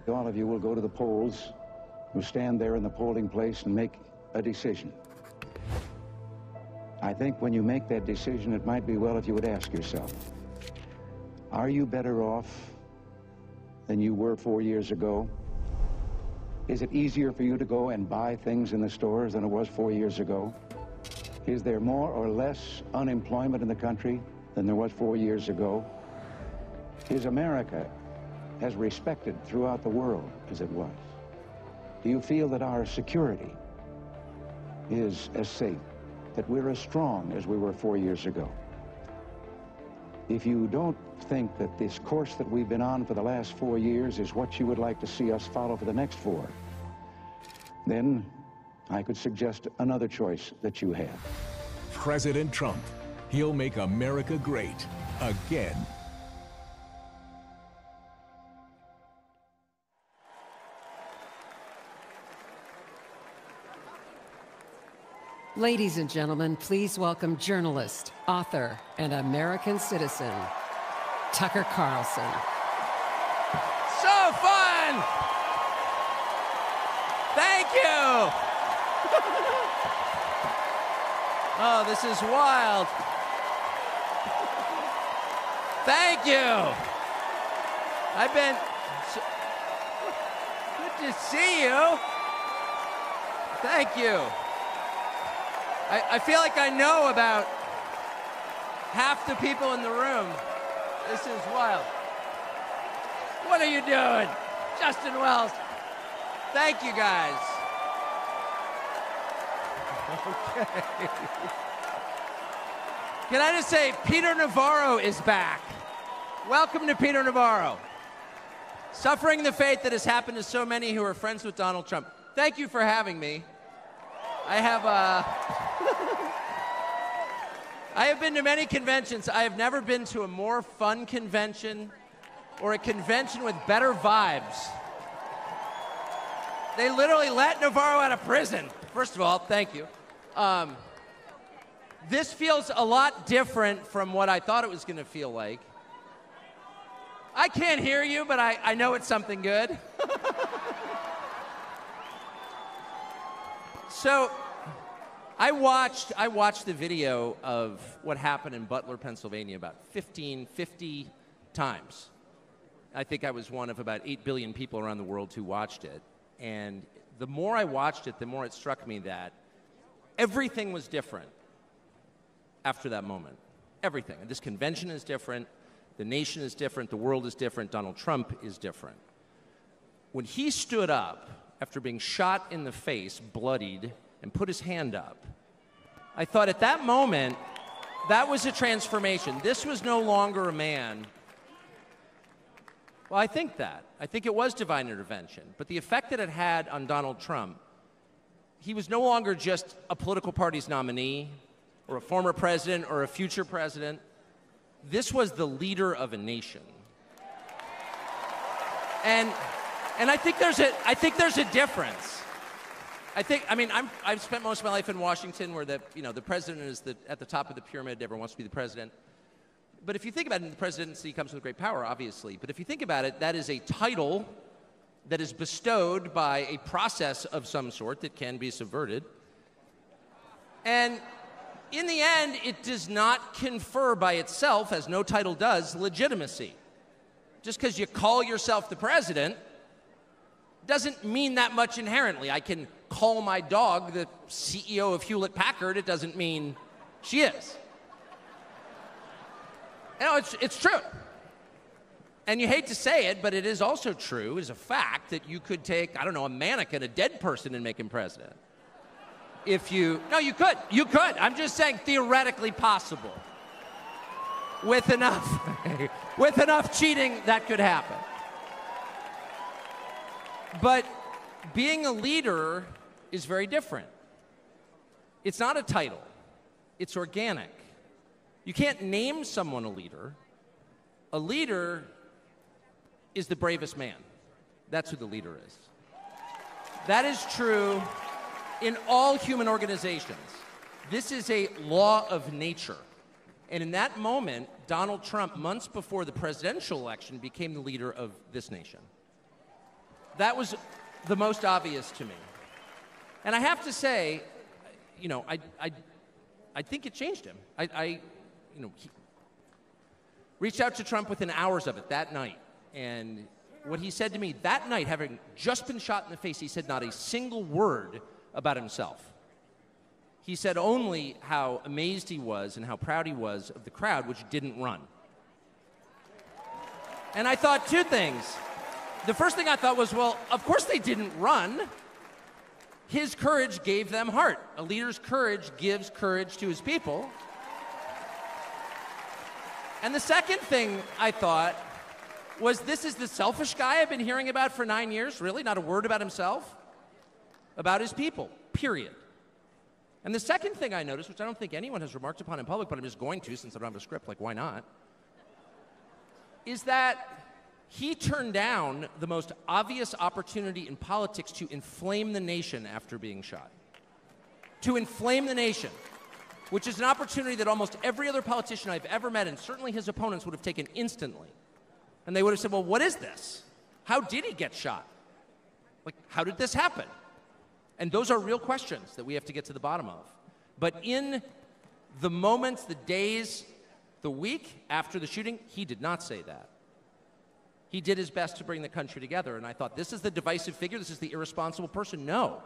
All of you will go to the polls, will stand there in the polling place and make a decision. I think when you make that decision, it might be well if you would ask yourself, are you better off than you were 4 years ago? Is it easier for you to go and buy things in the stores than it was 4 years ago? Is there more or less unemployment in the country than there was 4 years ago? Is America as respected throughout the world as it was? Do you feel that our security is as safe, that we're as strong as we were 4 years ago. If you don't think that this course that we've been on for the last 4 years is what you would like to see us follow for the next 4, then I could suggest another choice that you have. President Trump. He'll make America great again. Ladies and gentlemen, please welcome journalist, author, and American citizen, Tucker Carlson. So fun! Thank you! Oh, this is wild. Thank you! I've been... Good to see you. Thank you. I feel like I know about half the people in the room. This is wild. What are you doing? Justin Wells. Thank you, guys. Okay. Can I just say, Peter Navarro is back. Welcome to Peter Navarro. Suffering the fate that has happened to so many who are friends with Donald Trump. Thank you for having me. I have been to many conventions. I have never been to a more fun convention or a convention with better vibes. They literally let Navarro out of prison. First of all, thank you. This feels a lot different from what I thought it was going to feel like. I can't hear you, but I know it's something good. So, I watched the video of what happened in Butler, Pennsylvania about 50 times. I think I was one of about 8 billion people around the world who watched it. And the more I watched it, the more it struck me that everything was different after that moment. Everything. And this convention is different. The nation is different. The world is different. Donald Trump is different. When he stood up after being shot in the face, bloodied, and put his hand up, I thought at that moment, that was a transformation. This was no longer a man. Well, I think that. I think it was divine intervention. But the effect that it had on Donald Trump, he was no longer just a political party's nominee or a former president or a future president. This was the leader of a nation. And I think there's a difference. I've spent most of my life in Washington, where the president is at the top of the pyramid. Everyone wants to be the president. But if you think about it, the presidency comes with great power, obviously. But if you think about it, that is a title that is bestowed by a process of some sort that can be subverted. And in the end, it does not confer by itself, as no title does, legitimacy. Just because you call yourself the president doesn't mean that much inherently. I can call my dog the CEO of Hewlett-Packard. It doesn't mean she is. You know, it's true. And you hate to say it, but it is also true, as a fact, that you could take, I don't know, a mannequin, a dead person, and make him president. No, you could. You could. I'm just saying theoretically possible. With enough cheating, that could happen. But being a leader is very different. It's not a title. It's organic. You can't name someone a leader. A leader is the bravest man. That's who the leader is. That is true in all human organizations. This is a law of nature. And in that moment, Donald Trump, months before the presidential election, became the leader of this nation. That was the most obvious to me. And I have to say, I think it changed him. He reached out to Trump within hours of it that night. And what he said to me that night, having just been shot in the face, he said not a single word about himself. He said only how amazed he was and how proud he was of the crowd, which didn't run. And I thought two things. The first thing I thought was, well, of course they didn't run. his courage gave them heart. A leader's courage gives courage to his people. And the second thing I thought was, this is the selfish guy I've been hearing about for 9 years? Really? Not a word about himself? About his people, period. And the second thing I noticed, which I don't think anyone has remarked upon in public, but I'm just going to since I don't have a script, like why not, is that he turned down the most obvious opportunity in politics to inflame the nation after being shot. To inflame the nation, which is an opportunity that almost every other politician I've ever met, and certainly his opponents, would have taken instantly. And they would have said, well, what is this? How did he get shot? Like, how did this happen? And those are real questions that we have to get to the bottom of. But in the moments, the days, the week after the shooting, he did not say that. He did his best to bring the country together. And I thought, this is the divisive figure? This is the irresponsible person? No.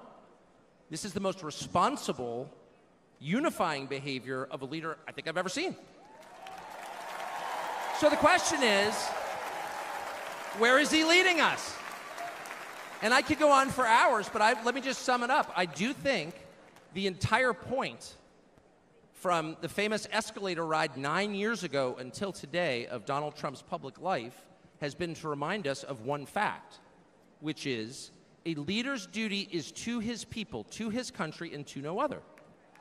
This is the most responsible, unifying behavior of a leader I think I've ever seen. So the question is, where is he leading us? And I could go on for hours, but let me just sum it up. I do think the entire point from the famous escalator ride 9 years ago until today of Donald Trump's public life has been to remind us of one fact, which is a leader's duty is to his people, to his country, and to no other.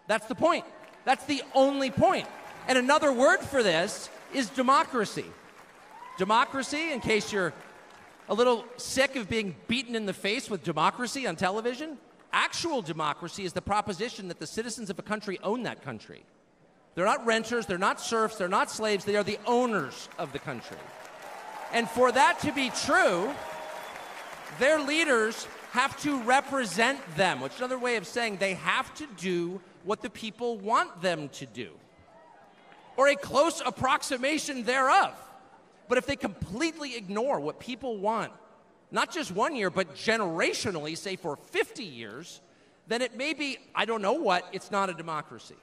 That's the point. That's the only point. And another word for this is democracy. Democracy, in case you're a little sick of being beaten in the face with democracy on television, actual democracy is the proposition that the citizens of a country own that country. They're not renters, they're not serfs, they're not slaves, they are the owners of the country. And for that to be true, their leaders have to represent them, which is another way of saying they have to do what the people want them to do, or a close approximation thereof. But if they completely ignore what people want, not just 1 year, but generationally, say for 50 years, then it may be, I don't know what, it's not a democracy.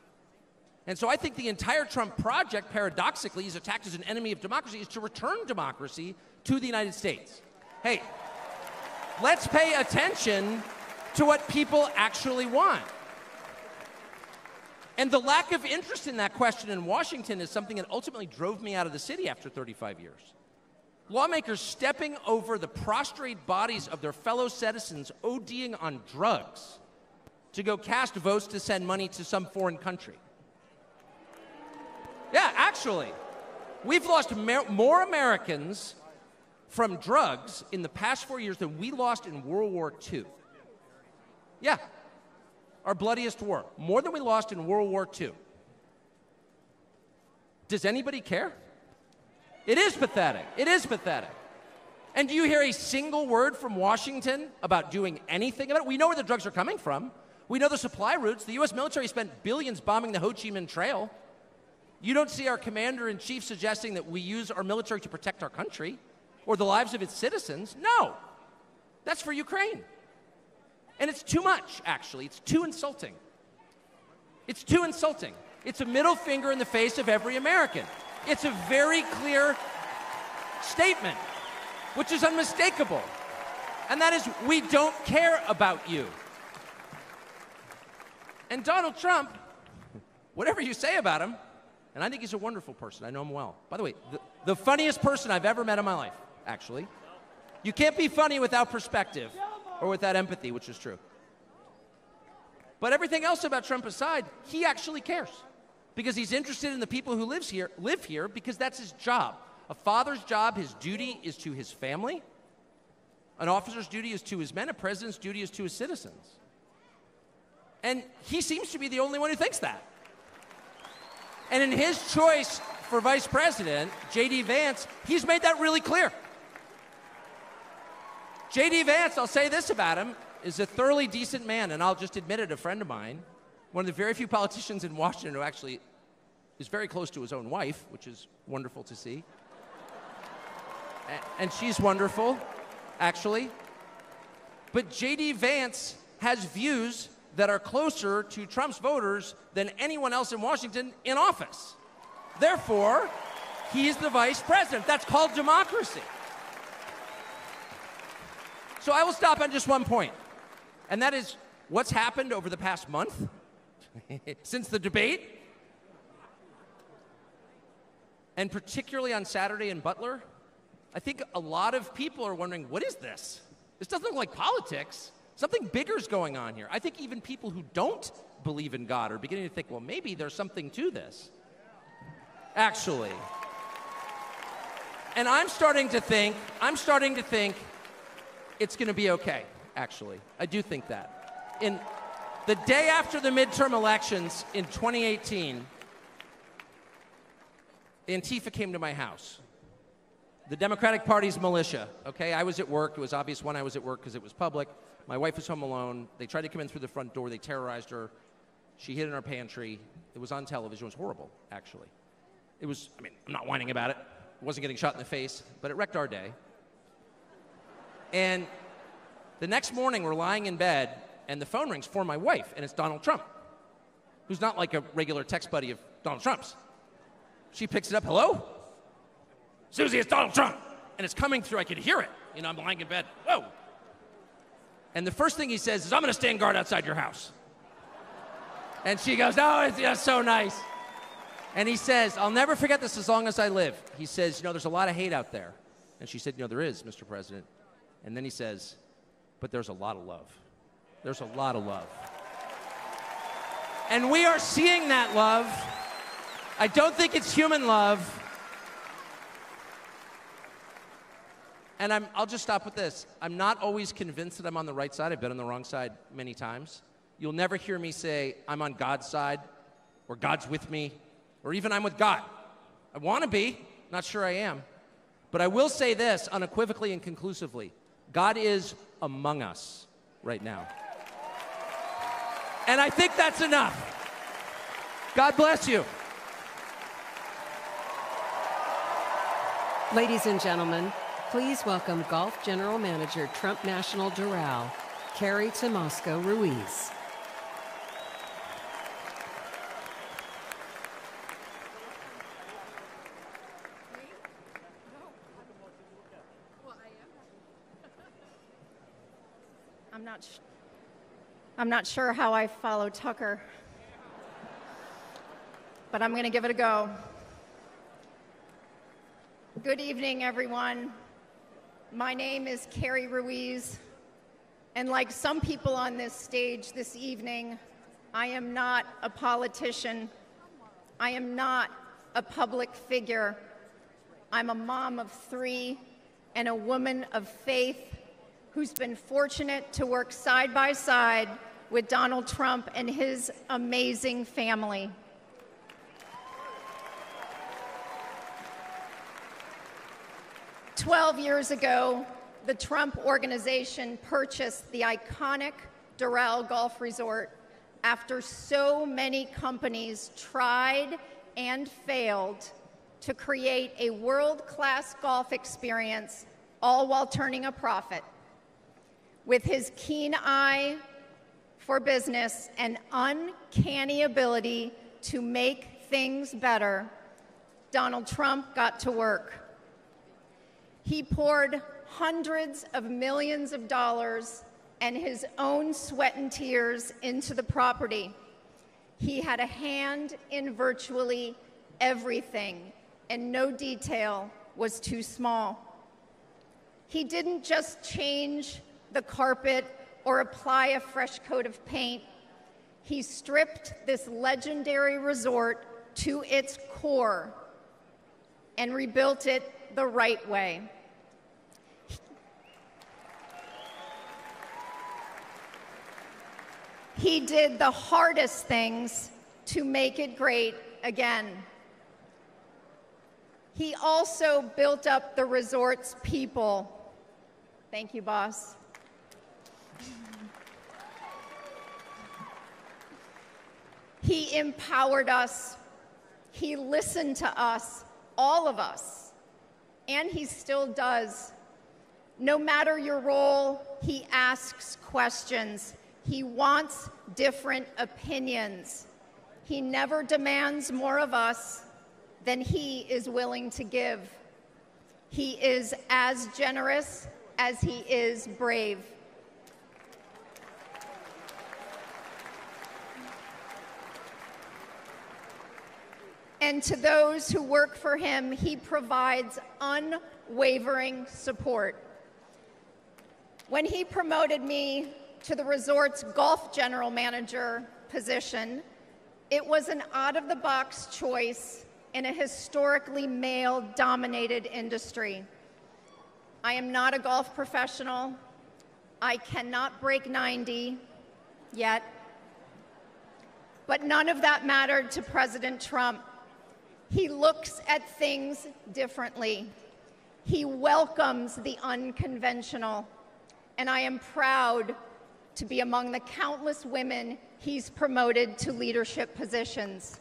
And so I think the entire Trump project, paradoxically, is attacked as an enemy of democracy, is to return democracy to the United States. Hey, let's pay attention to what people actually want. And the lack of interest in that question in Washington is something that ultimately drove me out of the city after 35 years. Lawmakers stepping over the prostrate bodies of their fellow citizens ODing on drugs to go cast votes to send money to some foreign country. Yeah, actually, we've lost more Americans from drugs in the past 4 years than we lost in World War II. Yeah, our bloodiest war. More than we lost in World War II. Does anybody care? It is pathetic. It is pathetic. And do you hear a single word from Washington about doing anything about it? We know where the drugs are coming from. We know the supply routes. The U.S. military spent billions bombing the Ho Chi Minh Trail. You don't see our commander-in-chief suggesting that we use our military to protect our country or the lives of its citizens. No. That's for Ukraine. And it's too much, actually. It's too insulting. It's too insulting. It's a middle finger in the face of every American. It's a very clear statement, which is unmistakable. And that is, we don't care about you. And Donald Trump, whatever you say about him, and I think he's a wonderful person. I know him well. By the way, the funniest person I've ever met in my life, actually. You can't be funny without perspective or without empathy, which is true. But everything else about Trump aside, he actually cares because he's interested in the people who live here because that's his job. A father's job, his duty is to his family. An officer's duty is to his men. A president's duty is to his citizens. And he seems to be the only one who thinks that. And in his choice for vice president, J.D. Vance, he's made that really clear. J.D. Vance, I'll say this about him, is a thoroughly decent man, and I'll just admit it, a friend of mine, one of the very few politicians in Washington who actually is very close to his own wife, which is wonderful to see. And she's wonderful, actually. But J.D. Vance has views that are closer to Trump's voters than anyone else in Washington in office. Therefore, he's the vice president. That's called democracy. So I will stop on just one point, and that is, What's happened over the past month since the debate? And particularly on Saturday in Butler, I think a lot of people are wondering, what is this? This doesn't look like politics. Something bigger is going on here. I think even people who don't believe in God are beginning to think, well, maybe there's something to this, actually. And I'm starting to think it's going to be okay, actually. I do think that. In the day after the midterm elections in 2018, Antifa came to my house. The Democratic Party's militia, okay? I was at work. It was obvious when I was at work because it was public. My wife was home alone. They tried to come in through the front door. They terrorized her. She hid in our pantry. It was on television. It was horrible, actually. It was, I mean, I'm not whining about it. I wasn't getting shot in the face, but it wrecked our day. And the next morning, we're lying in bed, and the phone rings for my wife, and it's Donald Trump, who's not like a regular text buddy of Donald Trump's. She picks it up. Hello? Susie, it's Donald Trump. And it's coming through. I could hear it. You know, I'm lying in bed. Whoa. And the first thing he says is, I'm going to stand guard outside your house. And she goes, no, it's so nice. And he says, I'll never forget this as long as I live. He says, you know, there's a lot of hate out there. And she said, you know, there is, Mr. President. And then he says, but there's a lot of love. There's a lot of love. And we are seeing that love. I don't think it's human love. And I'll just stop with this. I'm not always convinced that I'm on the right side. I've been on the wrong side many times. You'll never hear me say, I'm on God's side, or God's with me, or even I'm with God. I want to be. Not sure I am. But I will say this unequivocally and conclusively. God is among us right now. And I think that's enough. God bless you. Ladies and gentlemen, please welcome Golf General Manager, Trump National Doral, Carrie Tomasco Ruiz. I'm not sure how I follow Tucker, but I'm going to give it a go. Good evening, everyone. My name is Carrie Ruiz, and like some people on this stage this evening, I am not a politician. I am not a public figure. I'm a mom of 3 and a woman of faith who's been fortunate to work side by side with Donald Trump and his amazing family. "12 years ago, the Trump Organization purchased the iconic Doral Golf Resort after so many companies tried and failed to create a world-class golf experience, all while turning a profit. With his keen eye for business and uncanny ability to make things better, Donald Trump got to work. He poured hundreds of millions of dollars and his own sweat and tears into the property. He had a hand in virtually everything, and no detail was too small. He didn't just change the carpet or apply a fresh coat of paint. He stripped this legendary resort to its core and rebuilt it the right way. He did the hardest things to make it great again. He also built up the resort's people. Thank you, boss. He empowered us. He listened to us, all of us, and he still does. No matter your role, he asks questions. He wants different opinions. He never demands more of us than he is willing to give. He is as generous as he is brave. And to those who work for him, he provides unwavering support. When he promoted me to the resort's golf general manager position, it was an out-of-the-box choice in a historically male-dominated industry. I am not a golf professional. I cannot break 90 yet. But none of that mattered to President Trump. He looks at things differently. He welcomes the unconventional. And I am proud to be among the countless women he's promoted to leadership positions.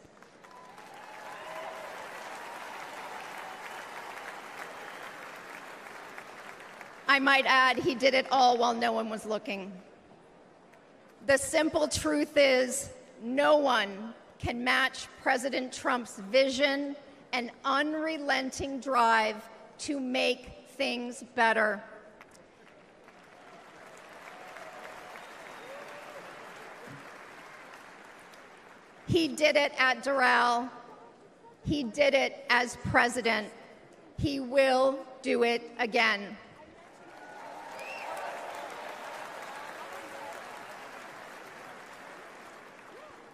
I might add, he did it all while no one was looking. The simple truth is, no one can match President Trump's vision and unrelenting drive to make things better. He did it at Doral. He did it as president. He will do it again.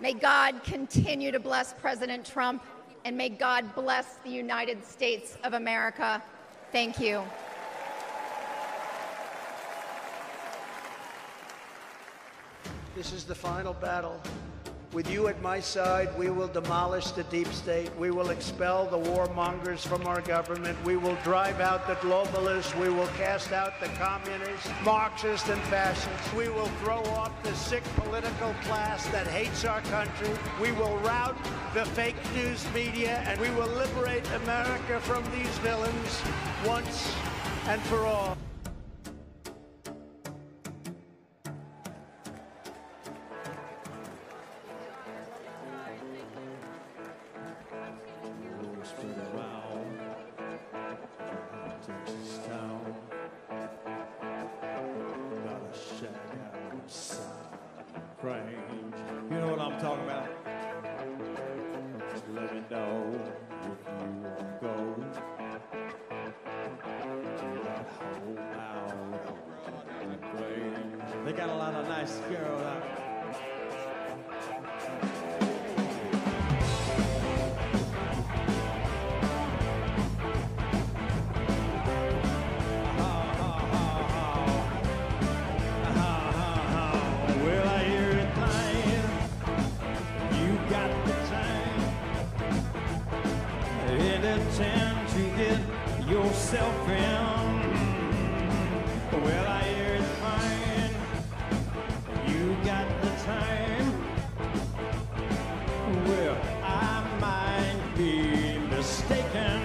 May God continue to bless President Trump, and may God bless the United States of America. Thank you. This is the final battle. With you at my side, we will demolish the deep state. We will expel the warmongers from our government. We will drive out the globalists. We will cast out the communists, Marxists, and fascists. We will throw off the sick political class that hates our country. We will rout the fake news media, and we will liberate America from these villains once and for all. You know what I'm talking about? Just let me know if you want to go to that home out in the Grange. They got a lot of nice girls out there. To get yourself in. Well, I hear it's fine. You got the time. Well, I might be mistaken.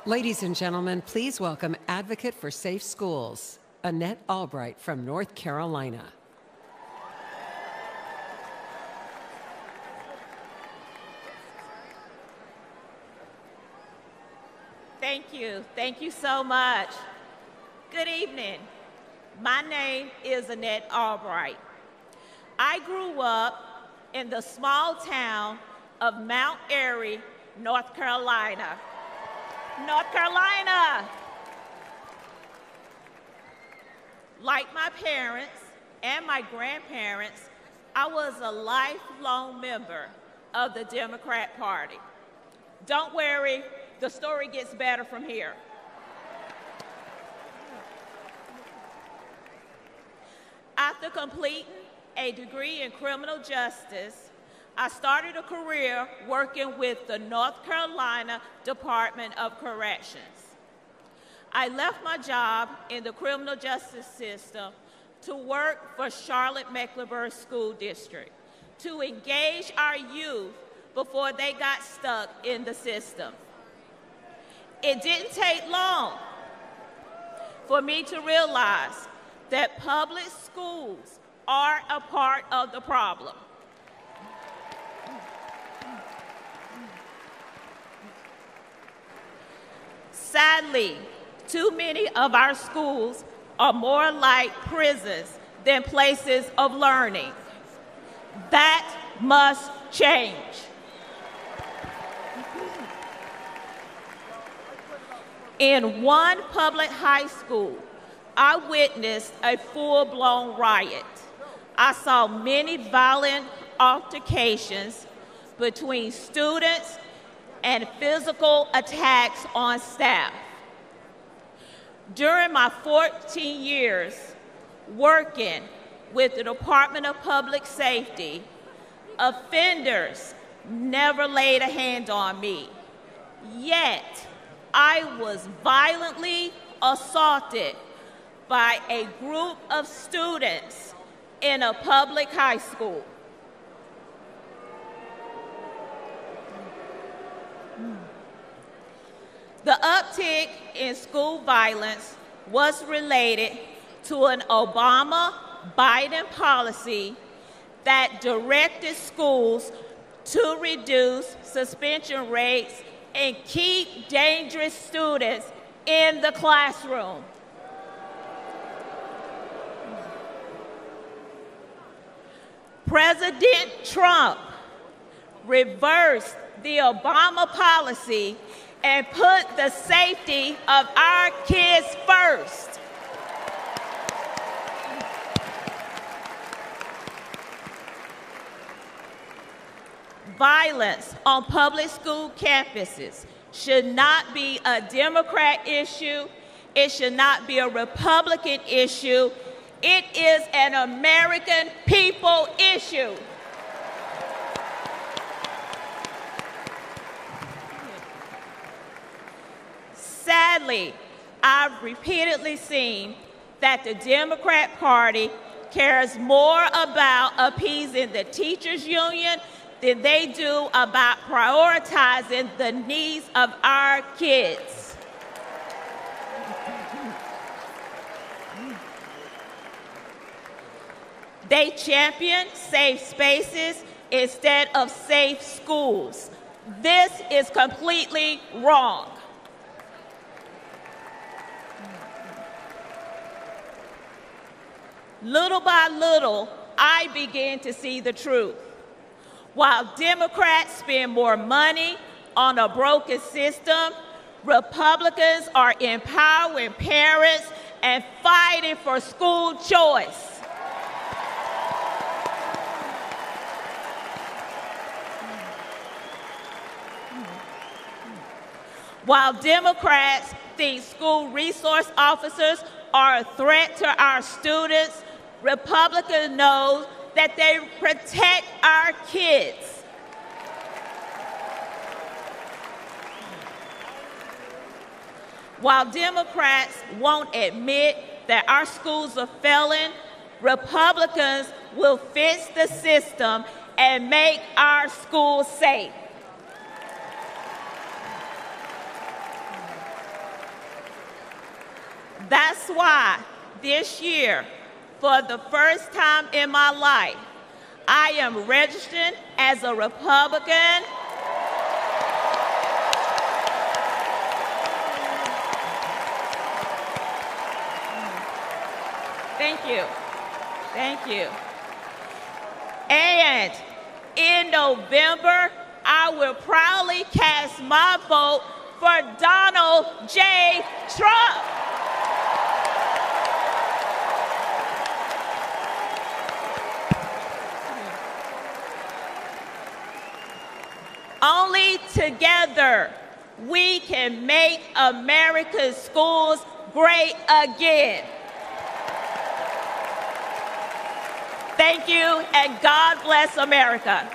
Ladies and gentlemen, please welcome Advocate for Safe Schools, Annette Albright from North Carolina. Thank you. Thank you so much. Good evening. My name is Annette Albright. I grew up in the small town of Mount Airy, North Carolina. North Carolina! Like my parents and my grandparents, I was a lifelong member of the Democrat Party. Don't worry, the story gets better from here. After completing a degree in criminal justice, I started a career working with the North Carolina Department of Corrections. I left my job in the criminal justice system to work for Charlotte-Mecklenburg School District to engage our youth before they got stuck in the system. It didn't take long for me to realize that public schools are a part of the problem. Sadly, too many of our schools are more like prisons than places of learning. That must change. In one public high school, I witnessed a full-blown riot. I saw many violent altercations between students and physical attacks on staff. During my 14 years working with the Department of Public Safety, offenders never laid a hand on me. Yet, I was violently assaulted by a group of students in a public high school. The uptick in school violence was related to an Obama-Biden policy that directed schools to reduce suspension rates and keep dangerous students in the classroom. President Trump reversed the Obama policy and put the safety of our kids first. Violence on public school campuses should not be a Democrat issue. It should not be a Republican issue. It is an American people issue. Sadly, I've repeatedly seen that the Democrat Party cares more about appeasing the teachers' union than they do about prioritizing the needs of our kids. They champion safe spaces instead of safe schools. This is completely wrong. Little by little, I began to see the truth. While Democrats spend more money on a broken system, Republicans are empowering parents and fighting for school choice. While Democrats think school resource officers are a threat to our students, Republicans know that they protect our kids. While Democrats won't admit that our schools are failing, Republicans will fix the system and make our schools safe. That's why this year, for the first time in my life, I am registered as a Republican. Thank you. Thank you. And in November, I will proudly cast my vote for Donald J. Trump. Only together we can make America's schools great again. Thank you, and God bless America.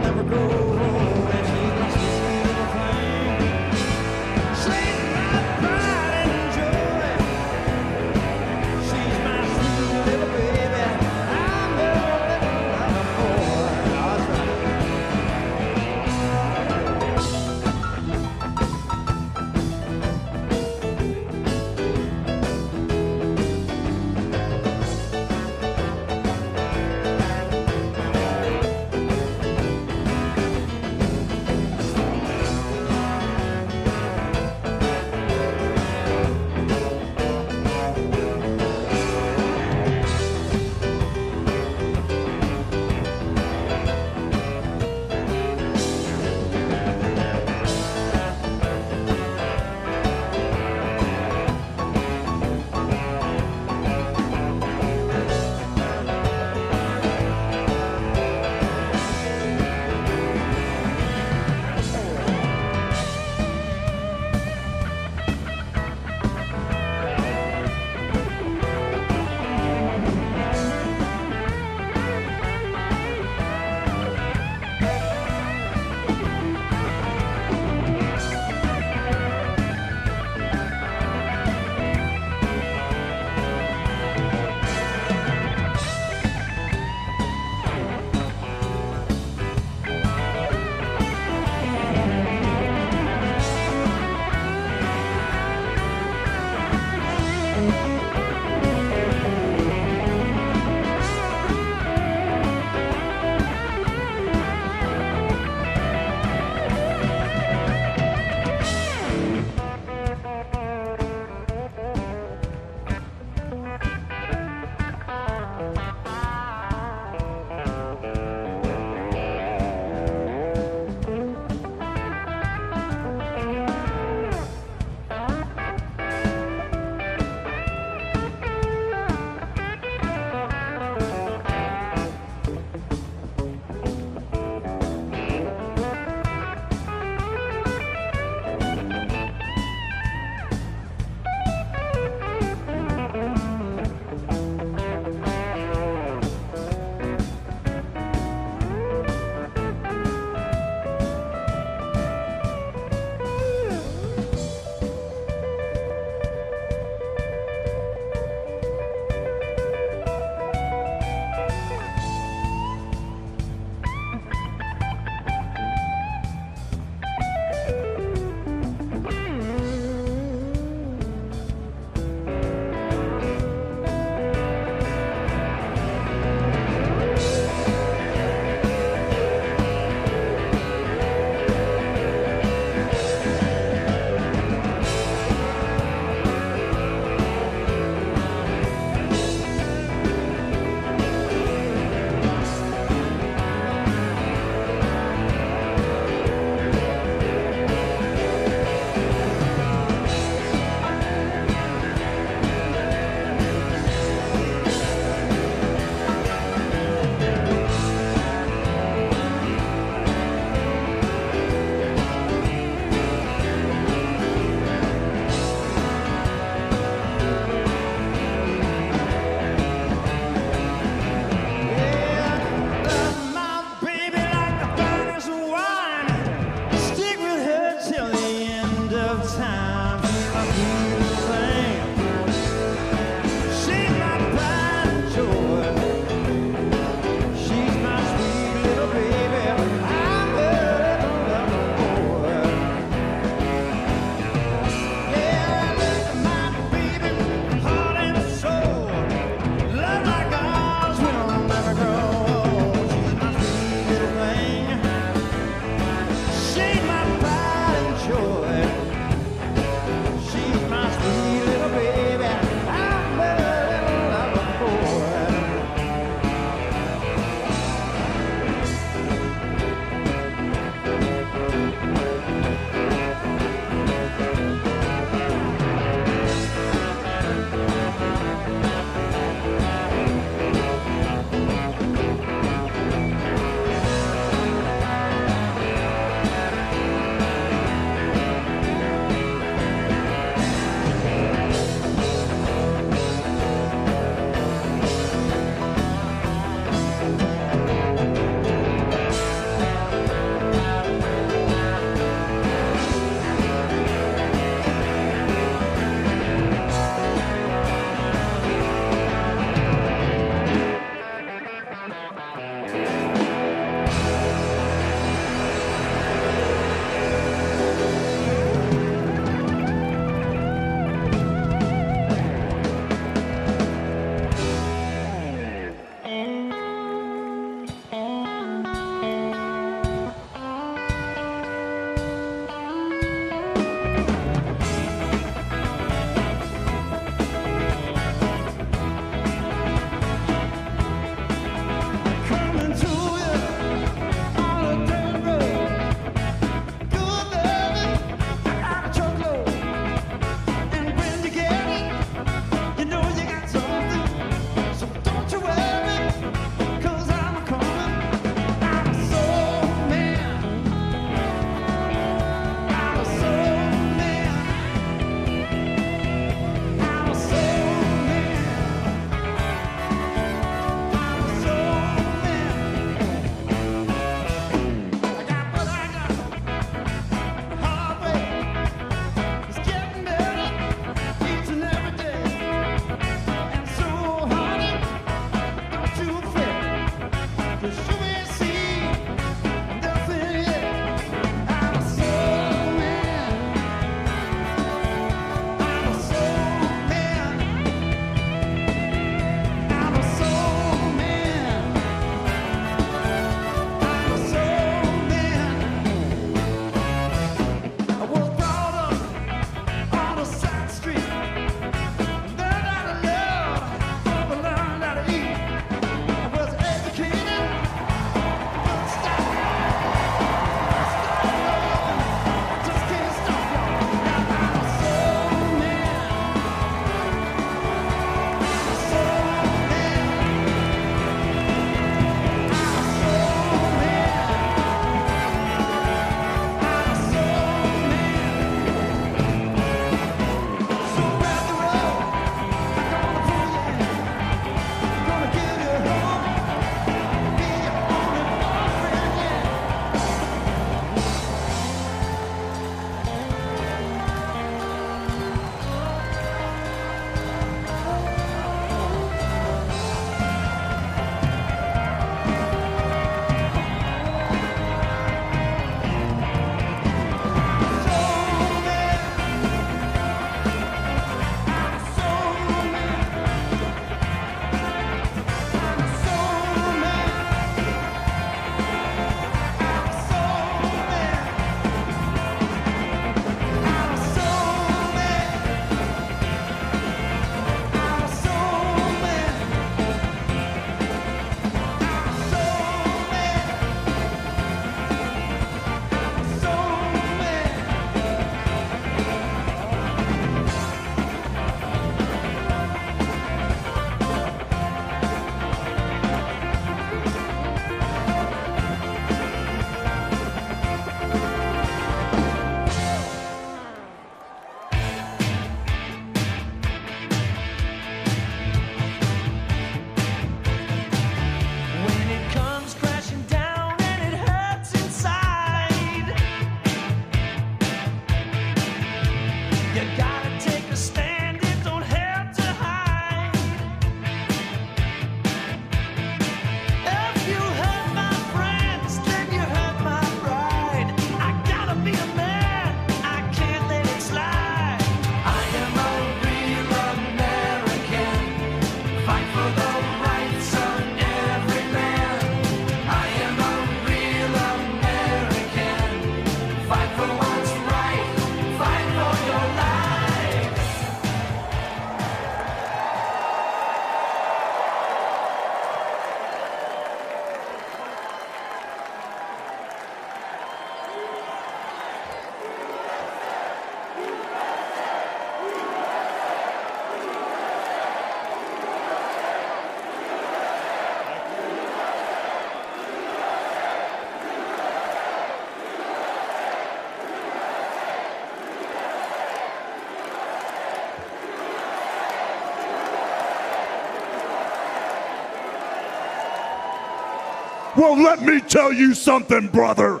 Well, let me tell you something, brother.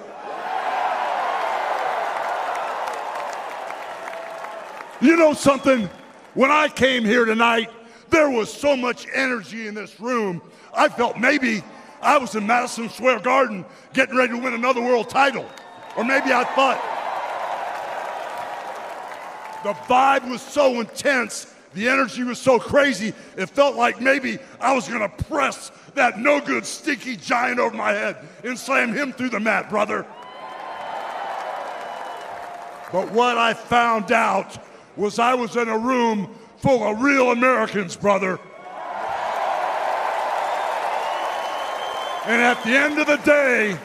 You know something? When I came here tonight, there was so much energy in this room. I felt maybe I was in Madison Square Garden getting ready to win another world title. Or maybe I thought the vibe was so intense, the energy was so crazy, it felt like maybe I was going to press that no-good, stinky giant over my head and slam him through the mat, brother. But what I found out was I was in a room full of real Americans, brother. And at the end of the day,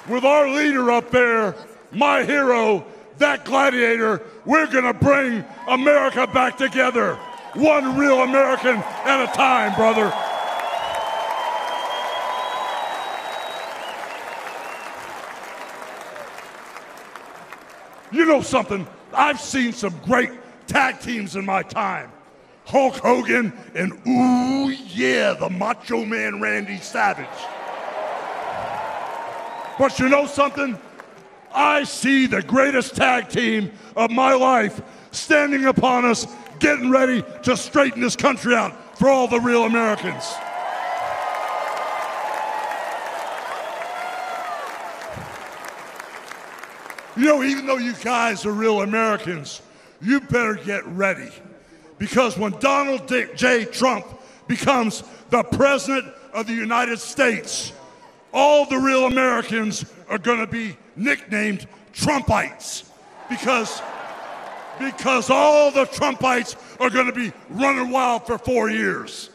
with our leader up there, my hero, that gladiator, we're gonna bring America back together. One real American at a time, brother. You know something? I've seen some great tag teams in my time. Hulk Hogan and, ooh yeah, the Macho Man Randy Savage. But you know something? I see the greatest tag team of my life standing upon us, getting ready to straighten this country out for all the real Americans. You know, even though you guys are real Americans, you better get ready. Because when Donald J. Trump becomes the President of the United States, all the real Americans are going to be nicknamed Trumpites. Because all the Trumpites are going to be running wild for 4 years.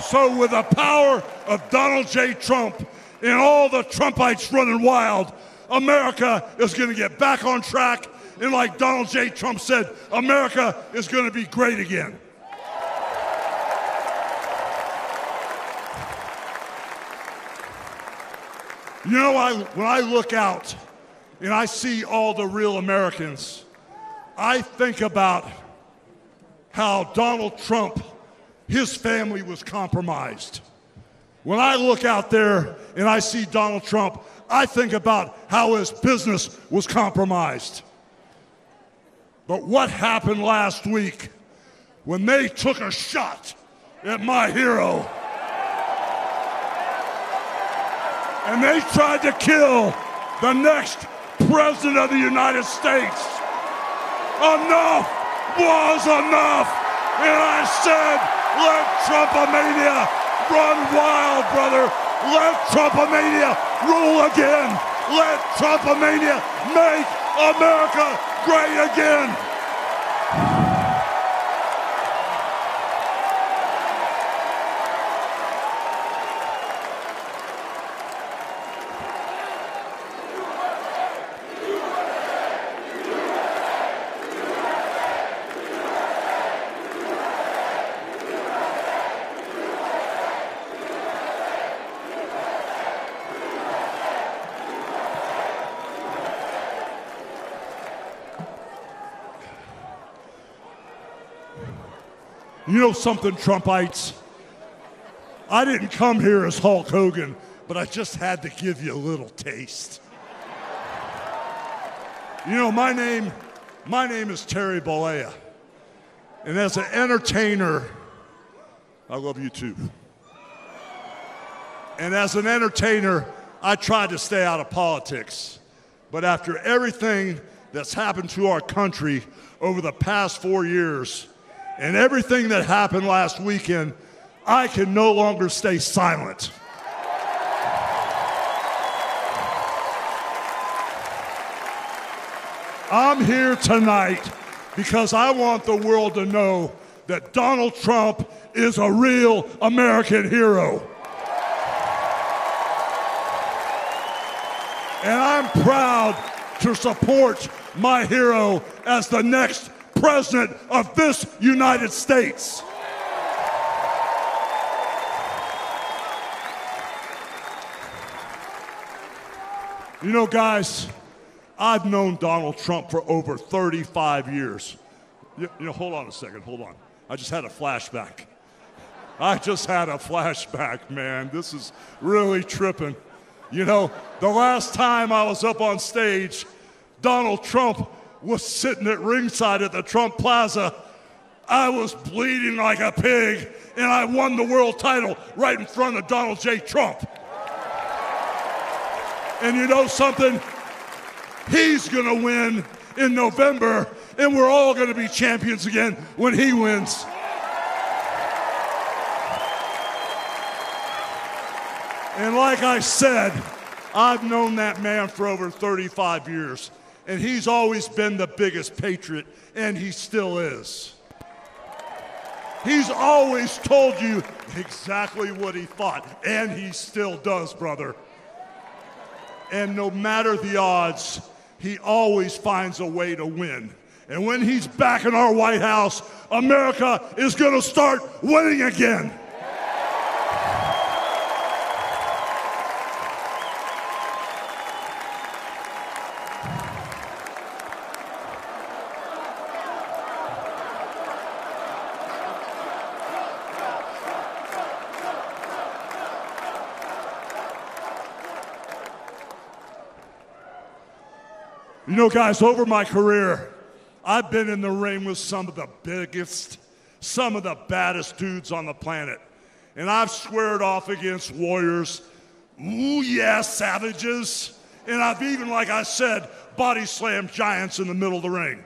So with the power of Donald J. Trump and all the Trumpites running wild, America is going to get back on track. And like Donald J. Trump said, America is going to be great again. You know, when I look out and I see all the real Americans, I think about how Donald Trump, his family was compromised. When I look out there and I see Donald Trump, I think about how his business was compromised. But what happened last week when they took a shot at my hero and they tried to kill the next President of the United States? Enough was enough. And I said, let Trumpomania run wild, brother. Let Trumpomania rule again. Let Trumpomania make America great again. You know something, Trumpites? I didn't come here as Hulk Hogan, but I just had to give you a little taste. You know, my name is Terry Bollea. And as an entertainer, I love you too. And as an entertainer, I tried to stay out of politics. But after everything that's happened to our country over the past 4 years, and everything that happened last weekend, I can no longer stay silent. I'm here tonight because I want the world to know that Donald Trump is a real American hero. And I'm proud to support my hero as the next President of this United States. You know, guys, I've known Donald Trump for over 35 years. You know, hold on a second, hold on. I just had a flashback. I just had a flashback, man. This is really tripping. You know, the last time I was up on stage, Donald Trump was sitting at ringside at the Trump Plaza. I was bleeding like a pig, and I won the world title right in front of Donald J. Trump. And you know something? He's gonna win in November, and we're all gonna be champions again when he wins. And like I said, I've known that man for over 35 years, and he's always been the biggest patriot, and he still is. He's always told you exactly what he thought, and he still does, brother. And no matter the odds, he always finds a way to win. And when he's back in our White House, America is going to start winning again. You know, guys, over my career, I've been in the ring with some of the biggest, some of the baddest dudes on the planet. And I've squared off against warriors, ooh yeah, savages. And I've even, like I said, body slammed giants in the middle of the ring.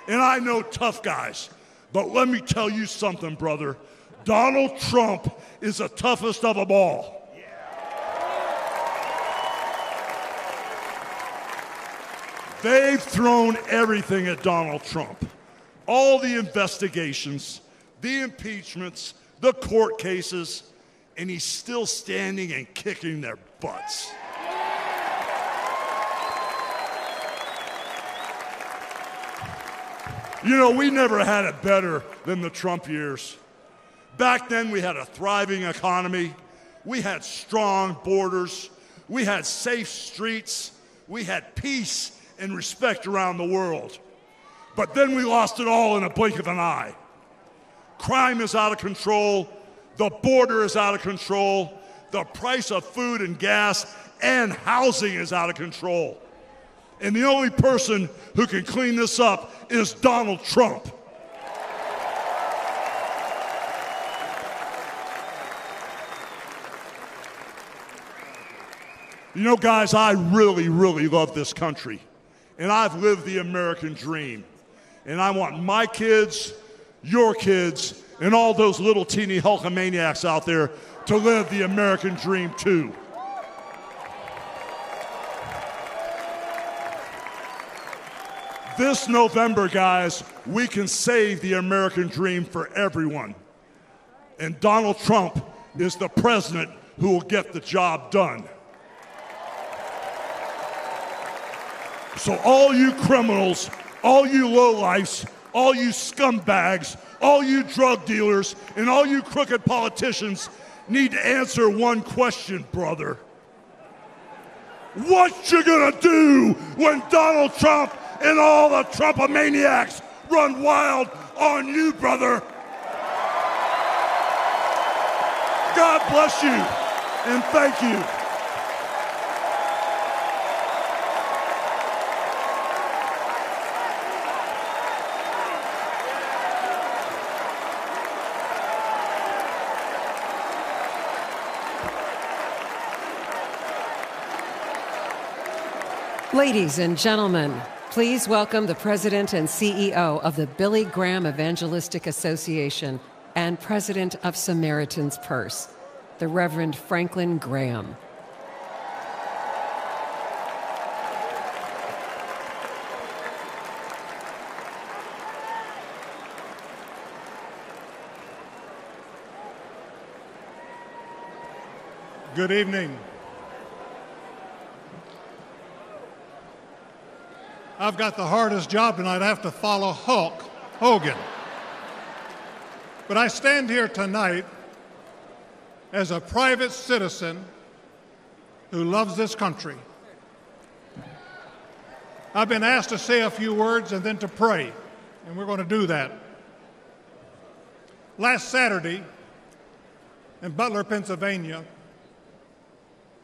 And I know tough guys. But let me tell you something, brother. Donald Trump is the toughest of them all. They've thrown everything at Donald Trump. All the investigations, the impeachments, the court cases, and he's still standing and kicking their butts. You know, we never had it better than the Trump years. Back then, we had a thriving economy. We had strong borders. We had safe streets. We had peace and respect around the world. But then we lost it all in a blink of an eye. Crime is out of control. The border is out of control. The price of food and gas and housing is out of control. And the only person who can clean this up is Donald Trump. You know, guys, I really, really love this country. And I've lived the American dream. And I want my kids, your kids, and all those little teeny Hulkamaniacs out there to live the American dream too. This November, guys, we can save the American dream for everyone. And Donald Trump is the president who will get the job done. So all you criminals, all you lowlifes, all you scumbags, all you drug dealers, and all you crooked politicians need to answer one question, brother. What you gonna do when Donald Trump and all the Trumpomaniacs run wild on you, brother? God bless you, and thank you. Ladies and gentlemen, please welcome the President and CEO of the Billy Graham Evangelistic Association and President of Samaritan's Purse, the Reverend Franklin Graham. Good evening. I've got the hardest job tonight. I have to follow Hulk Hogan. But I stand here tonight as a private citizen who loves this country. I've been asked to say a few words and then to pray, and we're going to do that. Last Saturday, In Butler, Pennsylvania,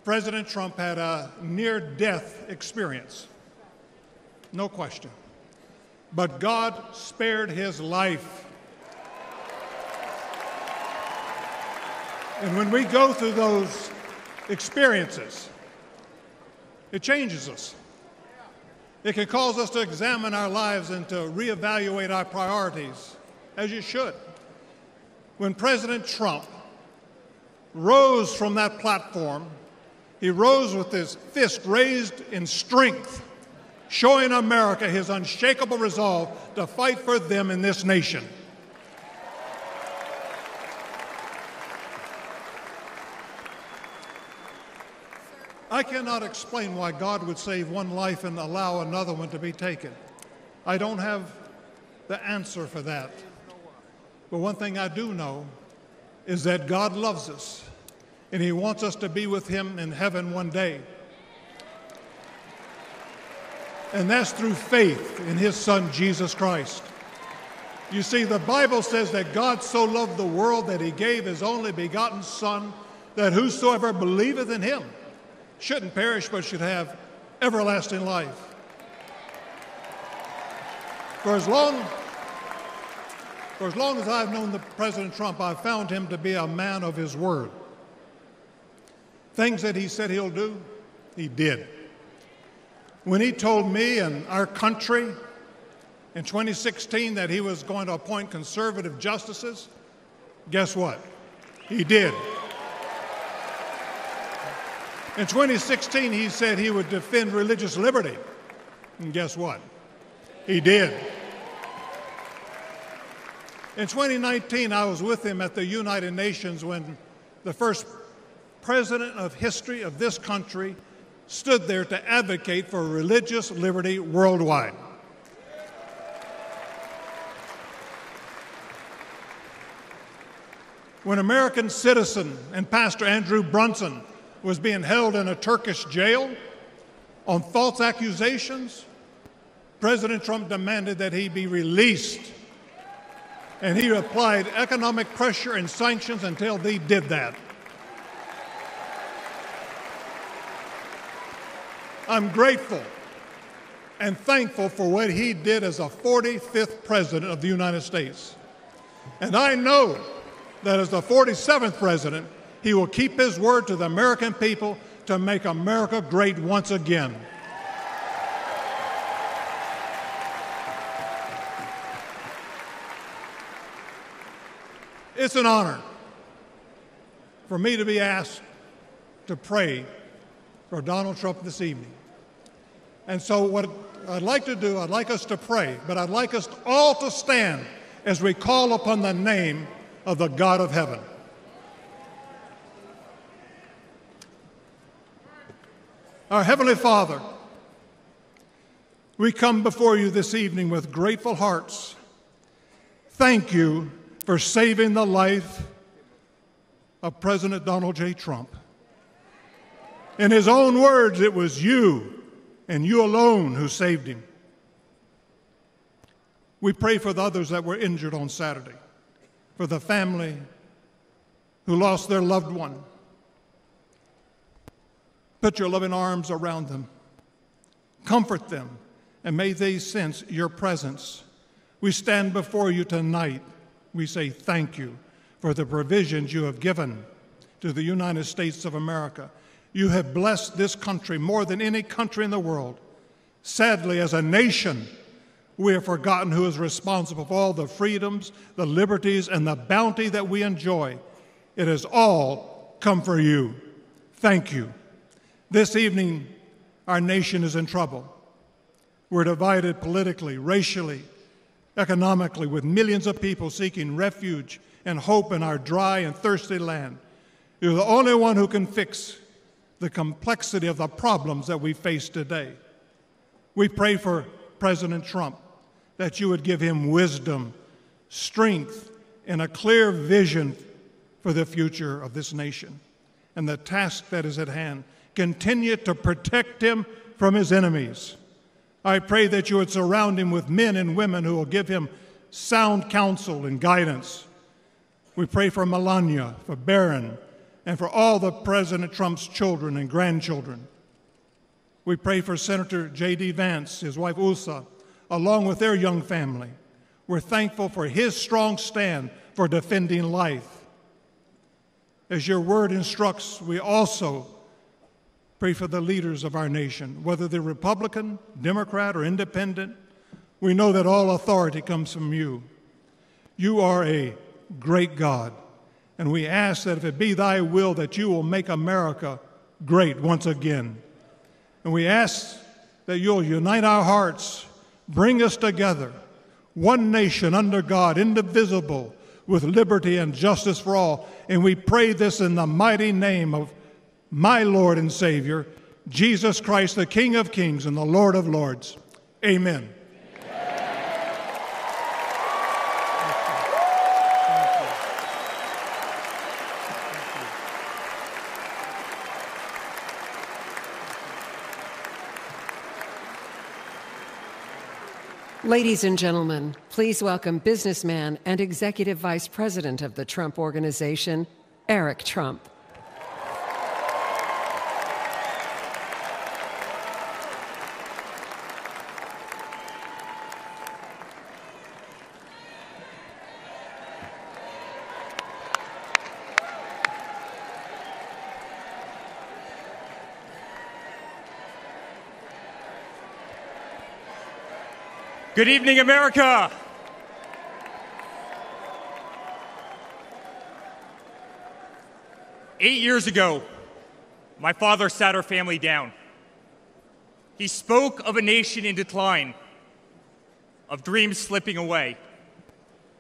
President Trump had a near-death experience, no question. But God spared his life. And when we go through those experiences, it changes us. It can cause us to examine our lives and to reevaluate our priorities, as you should. When President Trump rose from that platform, he rose with his fist raised in strength, showing America his unshakable resolve to fight for them in this nation. I cannot explain why God would save one life and allow another one to be taken. I don't have the answer for that. But one thing I do know is that God loves us, and he wants us to be with him in heaven one day. And that's through faith in his Son, Jesus Christ. You see, the Bible says that God so loved the world that he gave his only begotten Son, that whosoever believeth in him shouldn't perish but should have everlasting life. For as long as I've known President Trump, I've found him to be a man of his word. Things that he said he'll do, he did. When he told me and our country in 2016 that he was going to appoint conservative justices, guess what? He did. In 2016, he said he would defend religious liberty. And guess what? He did. In 2019, I was with him at the United Nations when the first president of history of this country stood there to advocate for religious liberty worldwide. When American citizen and Pastor Andrew Brunson was being held in a Turkish jail on false accusations, President Trump demanded that he be released. And he applied economic pressure and sanctions until they did that. I'm grateful and thankful for what he did as a 45th president of the United States. And I know that as the 47th president, he will keep his word to the American people to make America great once again. It's an honor for me to be asked to pray for Donald Trump this evening. And so what I'd like to do, I'd like us to pray, but I'd like us all to stand as we call upon the name of the God of heaven. Our Heavenly Father, we come before you this evening with grateful hearts. Thank you for saving the life of President Donald J. Trump. In his own words, it was you and you alone who saved him. We pray for the others that were injured on Saturday, for the family who lost their loved one. Put your loving arms around them. Comfort them, and may they sense your presence. We stand before you tonight. We say thank you for the provisions you have given to the United States of America. You have blessed this country more than any country in the world. Sadly, as a nation, we have forgotten who is responsible for all the freedoms, the liberties, and the bounty that we enjoy. It has all come for you. Thank you. This evening, our nation is in trouble. We're divided politically, racially, economically, with millions of people seeking refuge and hope in our dry and thirsty land. You're the only one who can fix the complexity of the problems that we face today. We pray for President Trump, that you would give him wisdom, strength, and a clear vision for the future of this nation and the task that is at hand. Continue to protect him from his enemies. I pray that you would surround him with men and women who will give him sound counsel and guidance. We pray for Melania, for Barron, and for all the President Trump's children and grandchildren. We pray for Senator J.D. Vance, his wife Ulsa, along with their young family. We're thankful for his strong stand for defending life. As your word instructs, we also pray for the leaders of our nation, whether they're Republican, Democrat, or Independent. We know that all authority comes from you. You are a great God, and we ask that if it be thy will that you will make America great once again. And we ask that you'll unite our hearts, bring us together, one nation under God, indivisible, with liberty and justice for all. And we pray this in the mighty name of my Lord and Savior, Jesus Christ, the King of Kings and the Lord of Lords. Amen. Ladies and gentlemen, please welcome businessman and Executive Vice President of the Trump Organization, Eric Trump. Good evening, America. Eight years ago, my father sat our family down. He spoke of a nation in decline, of dreams slipping away,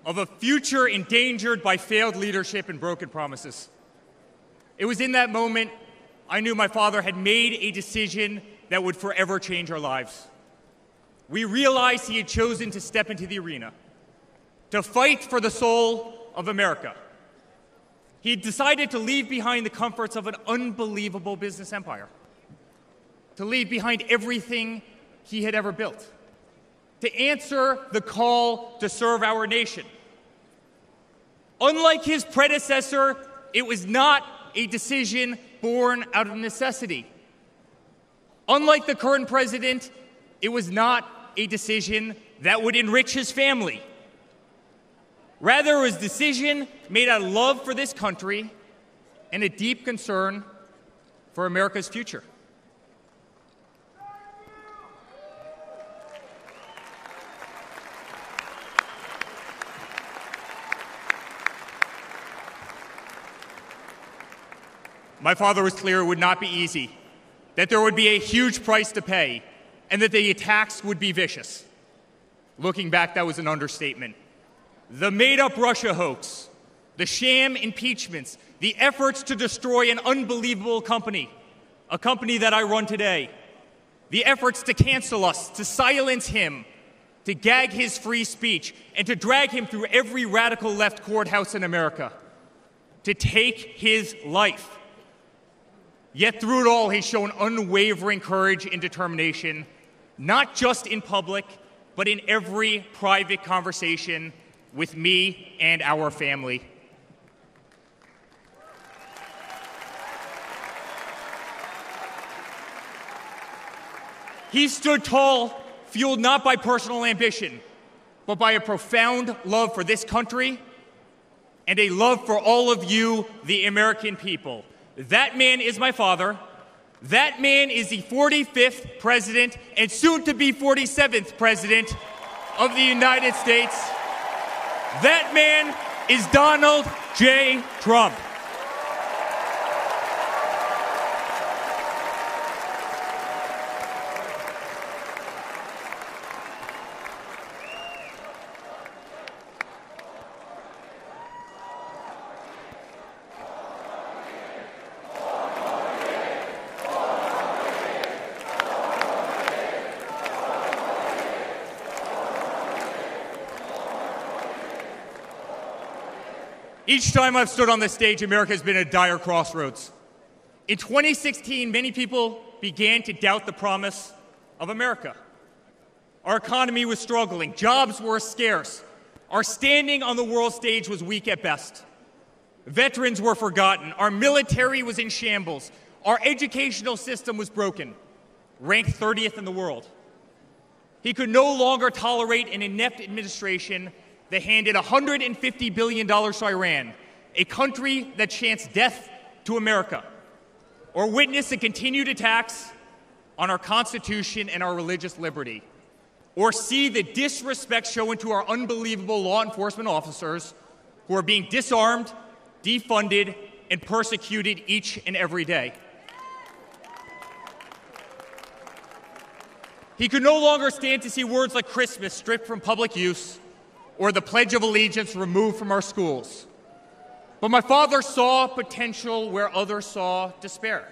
of a future endangered by failed leadership and broken promises. It was in that moment I knew my father had made a decision that would forever change our lives. We realized he had chosen to step into the arena, to fight for the soul of America. He had decided to leave behind the comforts of an unbelievable business empire, to leave behind everything he had ever built, to answer the call to serve our nation. Unlike his predecessor, it was not a decision born out of necessity. Unlike the current president, it was not a decision that would enrich his family. Rather, it was a decision made out of love for this country and a deep concern for America's future. My father was clear it would not be easy, that there would be a huge price to pay, and that the attacks would be vicious. Looking back, that was an understatement. The made-up Russia hoax, the sham impeachments, the efforts to destroy an unbelievable company, a company that I run today, the efforts to cancel us, to silence him, to gag his free speech, and to drag him through every radical left courthouse in America, to take his life. Yet through it all, he's shown unwavering courage and determination, not just in public, but in every private conversation with me and our family. He stood tall, fueled not by personal ambition, but by a profound love for this country and a love for all of you, the American people. That man is my father. That man is the 45th president and soon to be 47th president of the United States. That man is Donald J. Trump. Each time I've stood on this stage, America has been at a dire crossroads. In 2016, many people began to doubt the promise of America. Our economy was struggling, jobs were scarce, our standing on the world stage was weak at best. Veterans were forgotten. Our military was in shambles. Our educational system was broken, ranked 30th in the world. He could no longer tolerate an inept administration that handed $150 billion to Iran, a country that chants death to America, or witness the continued attacks on our Constitution and our religious liberty, or see the disrespect shown to our unbelievable law enforcement officers who are being disarmed, defunded, and persecuted each and every day. He could no longer stand to see words like Christmas stripped from public use or the Pledge of Allegiance removed from our schools. But my father saw potential where others saw despair.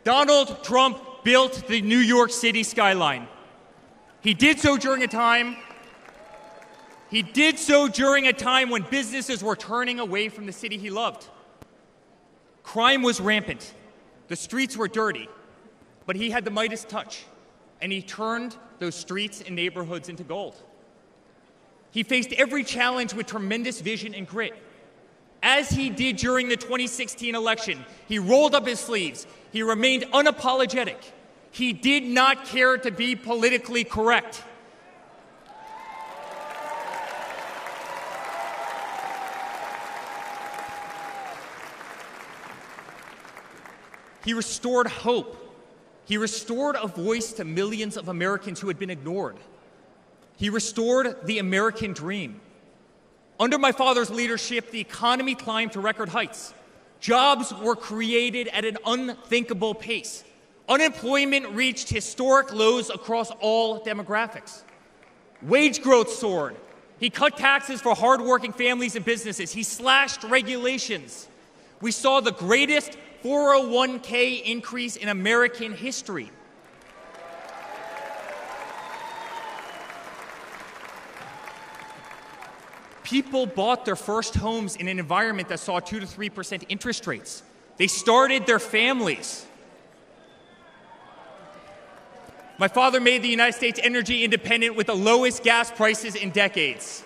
Donald Trump built the New York City skyline. He did so during a time when businesses were turning away from the city he loved. Crime was rampant. The streets were dirty. But he had the Midas touch, and he turned those streets and neighborhoods into gold. He faced every challenge with tremendous vision and grit. As he did during the 2016 election, he rolled up his sleeves. He remained unapologetic. He did not care to be politically correct. He restored hope. He restored a voice to millions of Americans who had been ignored. He restored the American dream. Under my father's leadership, the economy climbed to record heights. Jobs were created at an unthinkable pace. Unemployment reached historic lows across all demographics. Wage growth soared. He cut taxes for hardworking families and businesses. He slashed regulations. We saw the greatest 401k increase in American history. People bought their first homes in an environment that saw 2 to 3% interest rates. They started their families. My father made the United States energy independent with the lowest gas prices in decades.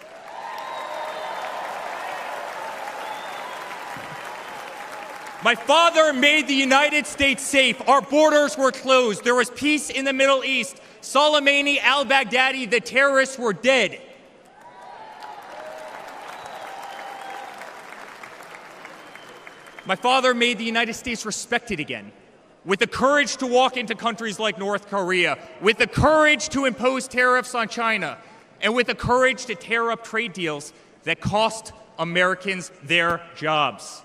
My father made the United States safe. Our borders were closed. There was peace in the Middle East. Soleimani, al-Baghdadi, the terrorists were dead. My father made the United States respected again, with the courage to walk into countries like North Korea, with the courage to impose tariffs on China, and with the courage to tear up trade deals that cost Americans their jobs.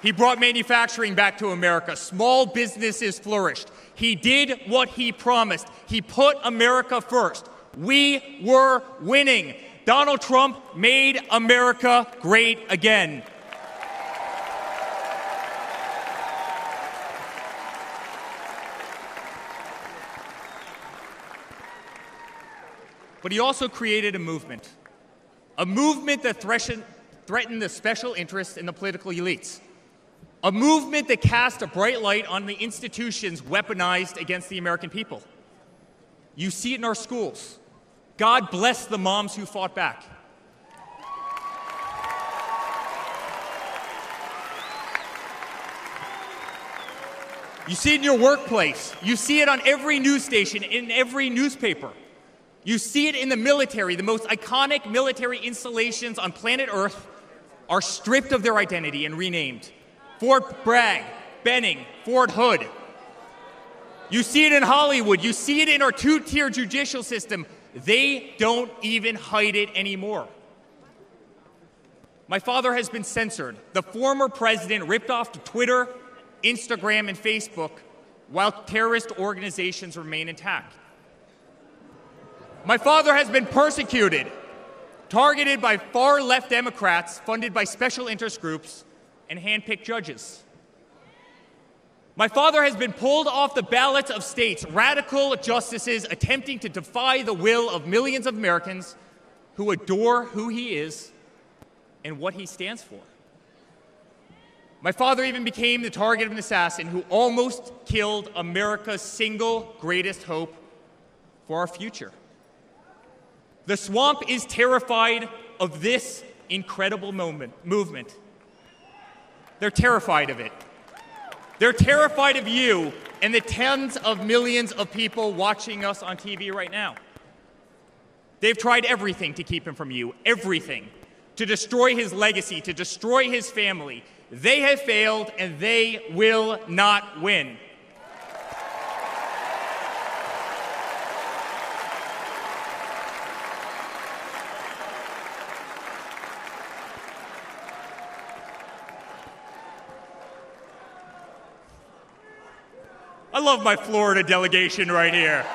He brought manufacturing back to America. Small businesses flourished. He did what he promised. He put America first. We were winning. Donald Trump made America great again. But he also created a movement that threatened the special interests in the political elites. A movement that cast a bright light on the institutions weaponized against the American people. You see it in our schools. God bless the moms who fought back. You see it in your workplace. You see it on every news station, in every newspaper. You see it in the military. The most iconic military installations on planet Earth are stripped of their identity and renamed. Fort Bragg, Benning, Fort Hood. You see it in Hollywood. You see it in our two-tier judicial system. They don't even hide it anymore. My father has been censored. The former president ripped off to Twitter, Instagram, and Facebook, while terrorist organizations remain intact. My father has been persecuted, targeted by far-left Democrats, funded by special interest groups, and hand-picked judges. My father has been pulled off the ballots of states, radical justices attempting to defy the will of millions of Americans who adore who he is and what he stands for. My father even became the target of an assassin who almost killed America's single greatest hope for our future. The swamp is terrified of this incredible movement. They're terrified of it. They're terrified of you and the tens of millions of people watching us on TV right now. They've tried everything to keep him from you, everything, to destroy his legacy, to destroy his family. They have failed, and they will not win. I love my Florida delegation right here.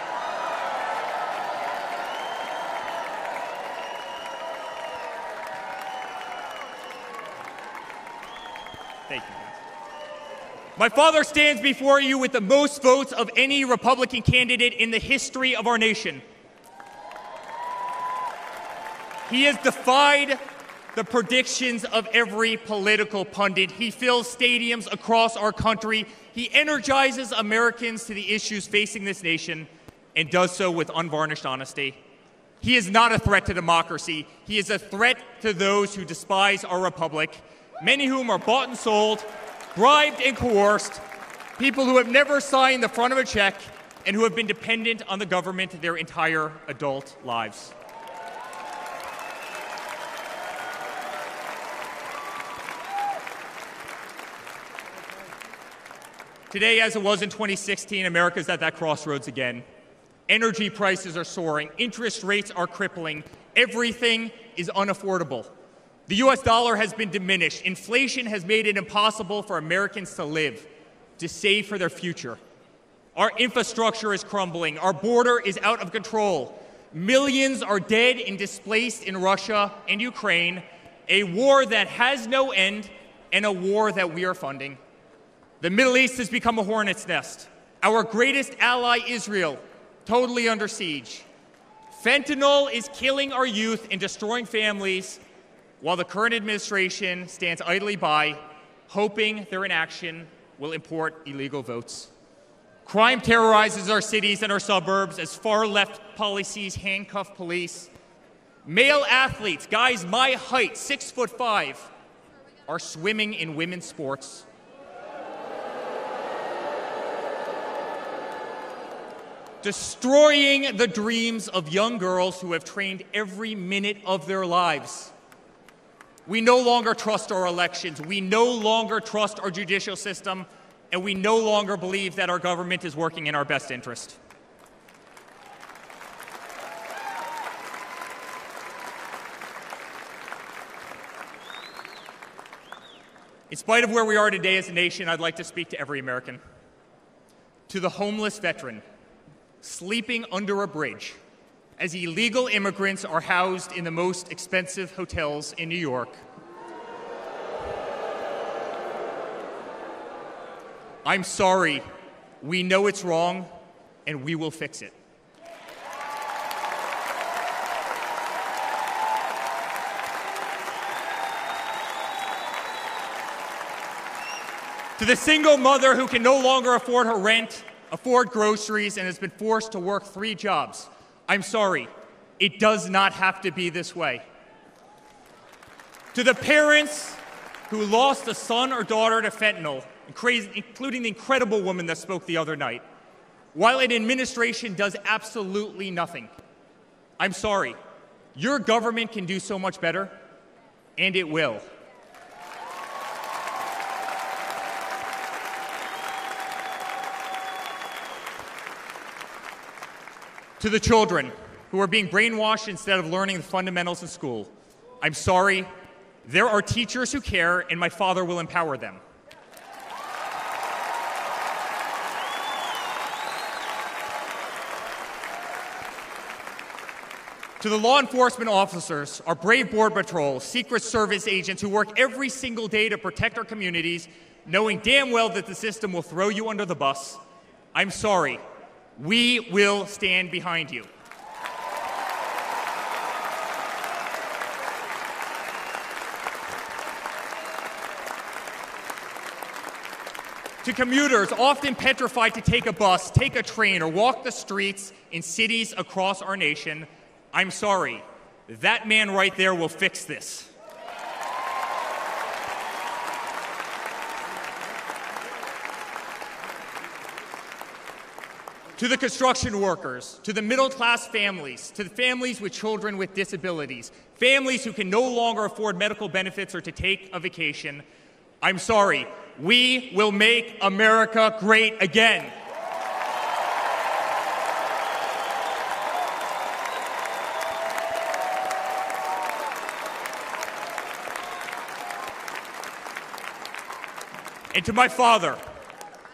Thank you, guys. My father stands before you with the most votes of any Republican candidate in the history of our nation. He has defied the predictions of every political pundit. He fills stadiums across our country. He energizes Americans to the issues facing this nation and does so with unvarnished honesty. He is not a threat to democracy. He is a threat to those who despise our republic, many of whom are bought and sold, bribed and coerced, people who have never signed the front of a check and who have been dependent on the government their entire adult lives. Today, as it was in 2016, America's at that crossroads again. Energy prices are soaring. Interest rates are crippling. Everything is unaffordable. The US dollar has been diminished. Inflation has made it impossible for Americans to live, to save for their future. Our infrastructure is crumbling. Our border is out of control. Millions are dead and displaced in Russia and Ukraine, a war that has no end and a war that we are funding. The Middle East has become a hornet's nest. Our greatest ally, Israel, totally under siege. Fentanyl is killing our youth and destroying families, while the current administration stands idly by, hoping their inaction will import illegal votes. Crime terrorizes our cities and our suburbs as far-left policies handcuff police. Male athletes, guys my height, 6'5", are swimming in women's sports. Destroying the dreams of young girls who have trained every minute of their lives. We no longer trust our elections. We no longer trust our judicial system, and we no longer believe that our government is working in our best interest. In spite of where we are today as a nation, I'd like to speak to every American. To the homeless veteran sleeping under a bridge as illegal immigrants are housed in the most expensive hotels in New York. I'm sorry. We know it's wrong, and we will fix it. To the single mother who can no longer afford her rent, afford groceries, and has been forced to work 3 jobs, I'm sorry. It does not have to be this way. To the parents who lost a son or daughter to fentanyl, including the incredible woman that spoke the other night, while an administration does absolutely nothing, I'm sorry. Your government can do so much better, and it will. To the children who are being brainwashed instead of learning the fundamentals in school, I'm sorry. There are teachers who care, and my father will empower them. To the law enforcement officers, our brave Border Patrol, Secret Service agents who work every single day to protect our communities, knowing damn well that the system will throw you under the bus, I'm sorry. We will stand behind you. To commuters often petrified to take a bus, take a train, or walk the streets in cities across our nation, I'm sorry. That man right there will fix this. To the construction workers, to the middle-class families, to the families with children with disabilities, families who can no longer afford medical benefits or to take a vacation, I'm sorry. We will make America great again. And to my father,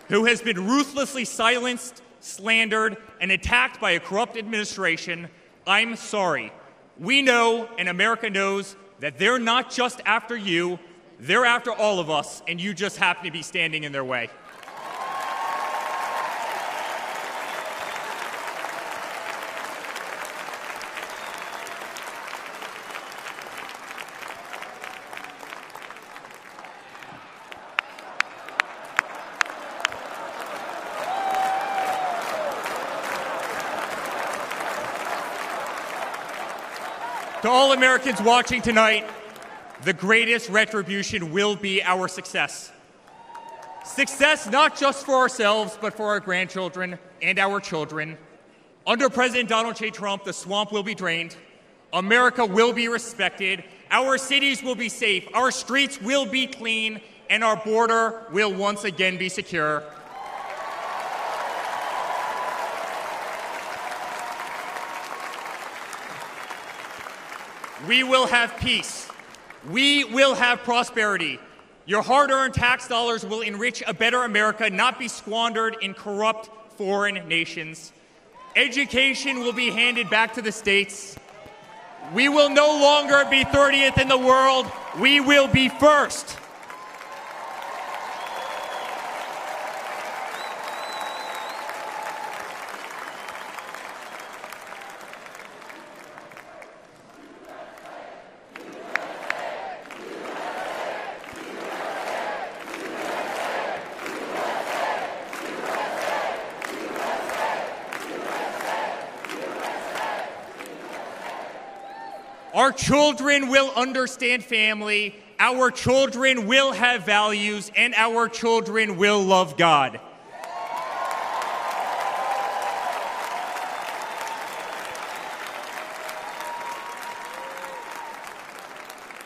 who has been ruthlessly silenced, slandered, and attacked by a corrupt administration, I'm sorry. We know, and America knows, that they're not just after you, they're after all of us, and you just happen to be standing in their way. To all Americans watching tonight, the greatest retribution will be our success. Success not just for ourselves, but for our grandchildren and our children. Under President Donald J. Trump, the swamp will be drained. America will be respected. Our cities will be safe. Our streets will be clean. And our border will once again be secure. We will have peace. We will have prosperity. Your hard-earned tax dollars will enrich a better America, not be squandered in corrupt foreign nations. Education will be handed back to the states. We will no longer be 30th in the world. We will be first. Our children will understand family, our children will have values, and our children will love God.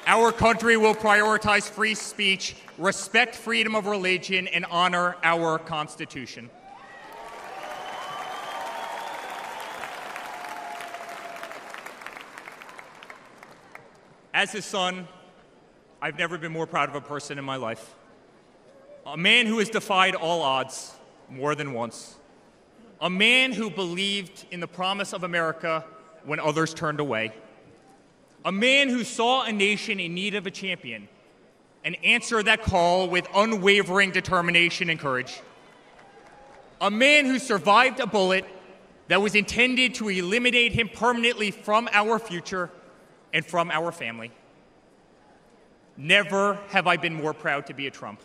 Our country will prioritize free speech, respect freedom of religion, and honor our Constitution. As his son, I've never been more proud of a person in my life. A man who has defied all odds more than once. A man who believed in the promise of America when others turned away. A man who saw a nation in need of a champion and answered that call with unwavering determination and courage. A man who survived a bullet that was intended to eliminate him permanently from our future and from our family. Never have I been more proud to be a Trump.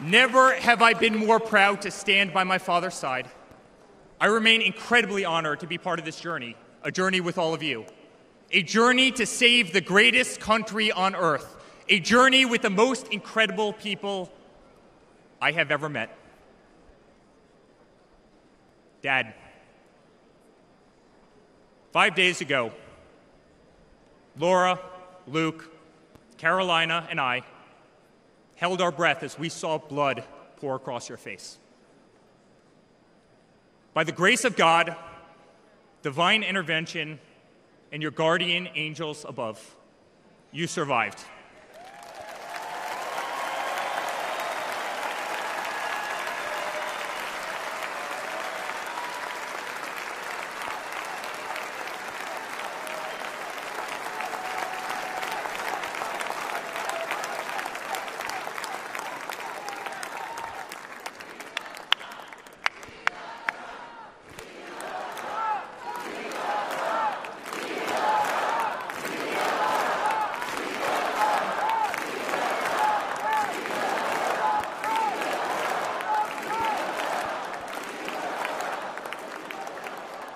Never have I been more proud to stand by my father's side. I remain incredibly honored to be part of this journey, a journey with all of you, a journey to save the greatest country on earth, a journey with the most incredible people I have ever met. Dad, 5 days ago, Laura, Luke, Carolina, and I held our breath as we saw blood pour across your face. By the grace of God, divine intervention, and your guardian angels above, you survived.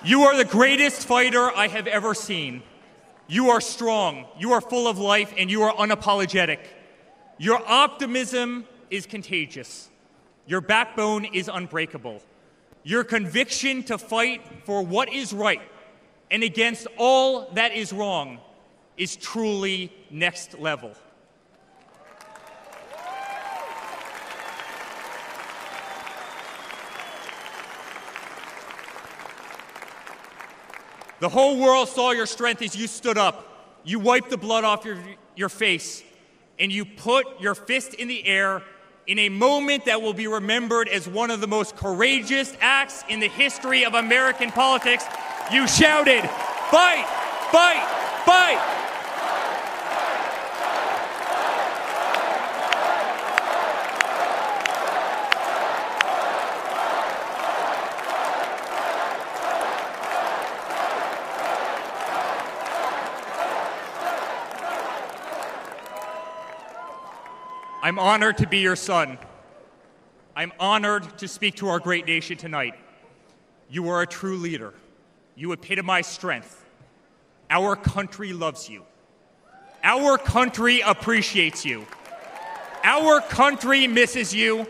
You are the greatest fighter I have ever seen. You are strong, you are full of life, and you are unapologetic. Your optimism is contagious. Your backbone is unbreakable. Your conviction to fight for what is right and against all that is wrong is truly next level. The whole world saw your strength as you stood up. You wiped the blood off your face, and you put your fist in the air in a moment that will be remembered as one of the most courageous acts in the history of American politics. You shouted, "Fight! Fight! Fight!" I'm honored to be your son. I'm honored to speak to our great nation tonight. You are a true leader. You epitomize strength. Our country loves you. Our country appreciates you. Our country misses you.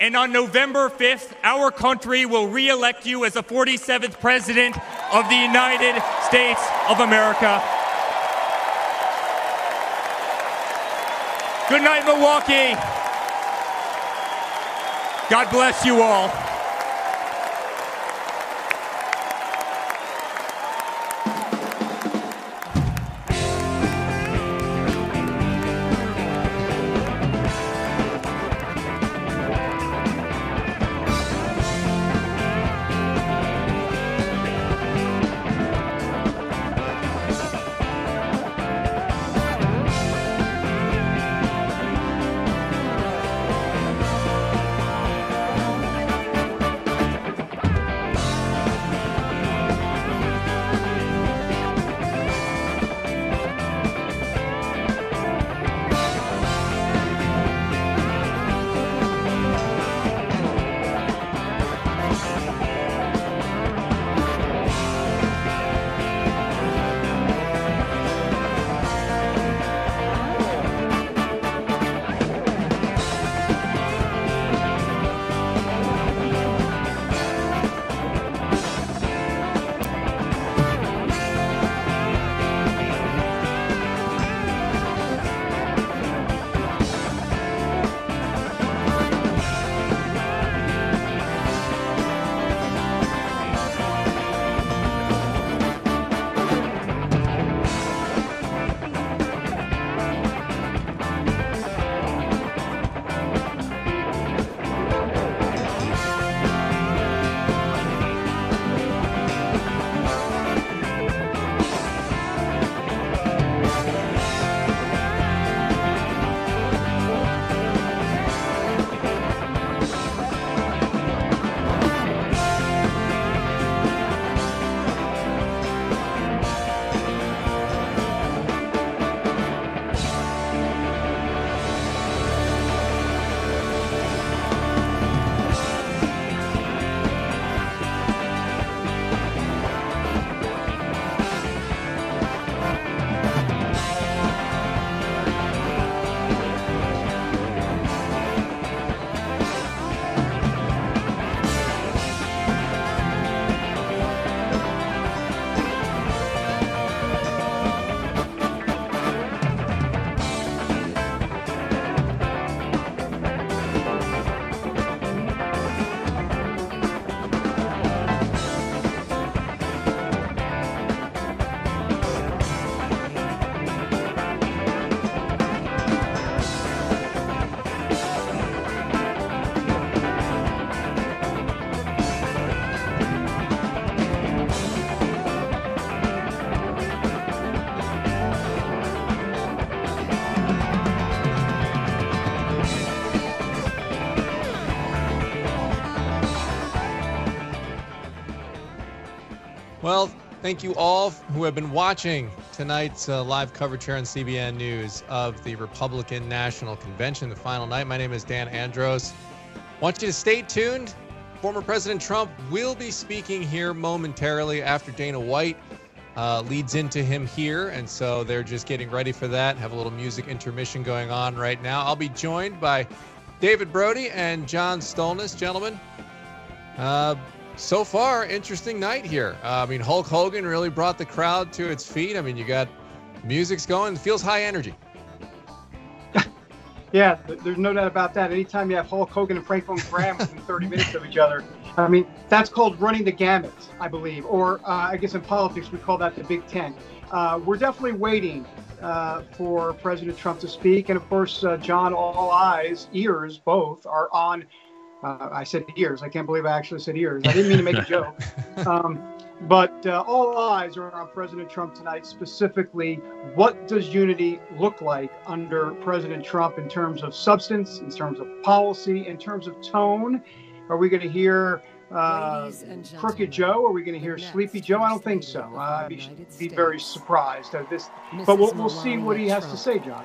And on November 5th, our country will re-elect you as the 47th President of the United States of America. Good night, Milwaukee. God bless you all. Well, thank you all who have been watching tonight's live coverage here on CBN News of the Republican National Convention, the final night. My name is Dan Andros. I want you to stay tuned former President Trump will be speaking here momentarily after Dana White leads into him here, and so they're just getting ready for that. Have a little music intermission going on right now. I'll be joined by David Brody and John Stolnis. Gentlemen, so far, interesting night here. I mean, Hulk Hogan really brought the crowd to its feet. I mean, you got music's going. It feels high energy. Yeah, there's no doubt about that. Anytime you have Hulk Hogan and Franklin Graham within 30 minutes of each other, I mean, that's called running the gamut, I believe. Or I guess in politics, we call that the Big Ten. We're definitely waiting for President Trump to speak. And of course, John, all eyes, ears, both are on, I said ears. I can't believe I actually said ears. I didn't mean to make a joke. But all eyes are on President Trump tonight, specifically, what does unity look like under President Trump in terms of substance, in terms of policy, in terms of tone? Are we going to hear Crooked Joe? Are we going to hear Sleepy Joe? I don't think so. I'd be very surprised at this. But we'll see what he has to say, John.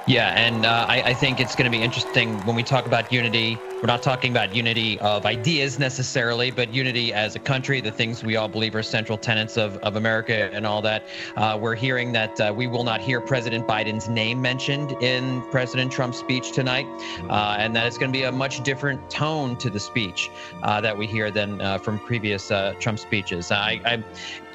Yeah, and I think it's going to be interesting when we talk about unity. We're not talking about unity of ideas necessarily, but unity as a country, the things we all believe are central tenets of America and all that. We're hearing that we will not hear President Biden's name mentioned in President Trump's speech tonight, and that it's going to be a much different tone to the speech that we hear than from previous Trump speeches.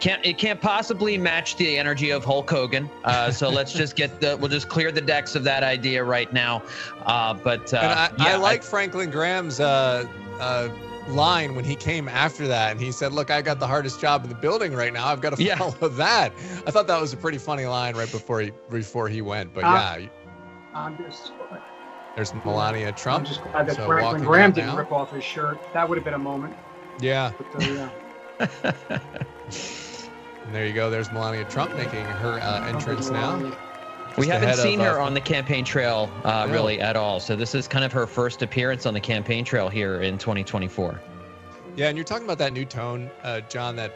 It can't possibly match the energy of Hulk Hogan. So let's just we'll just clear the decks of that idea right now. I like Franklin Graham's line when he came after that, and he said, "Look, I got the hardest job in the building right now. I've got to follow that." I thought that was a pretty funny line right before he went. But there's Melania Trump. I'm just glad that Franklin Graham didn't rip off his shirt. That would have been a moment. Yeah. But, And there you go. There's Melania Trump making her entrance now. We haven't seen her on the campaign trail really at all. So this is kind of her first appearance on the campaign trail here in 2024. Yeah, and you're talking about that new tone, John, that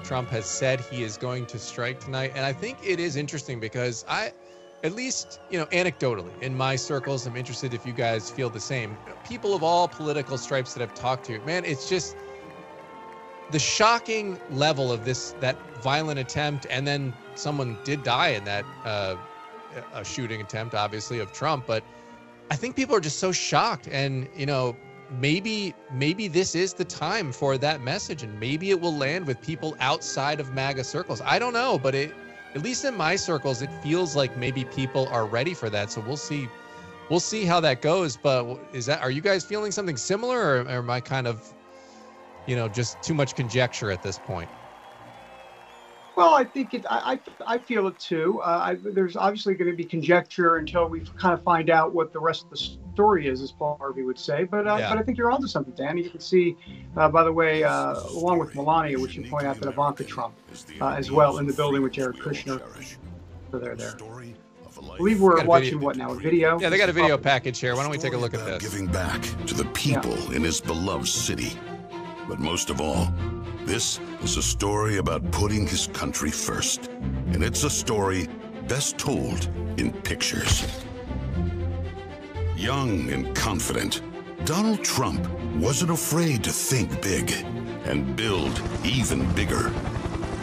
Trump has said he is going to strike tonight. And I think it is interesting because at least, anecdotally, in my circles, I'm interested if you guys feel the same. People of all political stripes that I've talked to, man, it's just the shocking level of that violent attempt, and then someone did die in that a shooting attempt, obviously, of Trump. But I think people are just so shocked, and maybe this is the time for that message, and maybe it will land with people outside of MAGA circles. I don't know, but at least in my circles, it feels like maybe people are ready for that. So we'll see how that goes. But are you guys feeling something similar, or am I kind of just too much conjecture at this point? Well, I think I feel it too. There's obviously going to be conjecture until we kind of find out what the rest of the story is, as Paul Harvey would say. But I think you're onto something, Dan. You can see, by the way, along with Melania, which you point out, that Ivanka Trump as well in the building with Jared Kushner. So they're there. I believe we're watching what now? A video? Yeah, they got a video package here. Why don't we take a look at this? Giving back to the people in his beloved city. But most of all, this is a story about putting his country first. And it's a story best told in pictures. Young and confident, Donald Trump wasn't afraid to think big and build even bigger.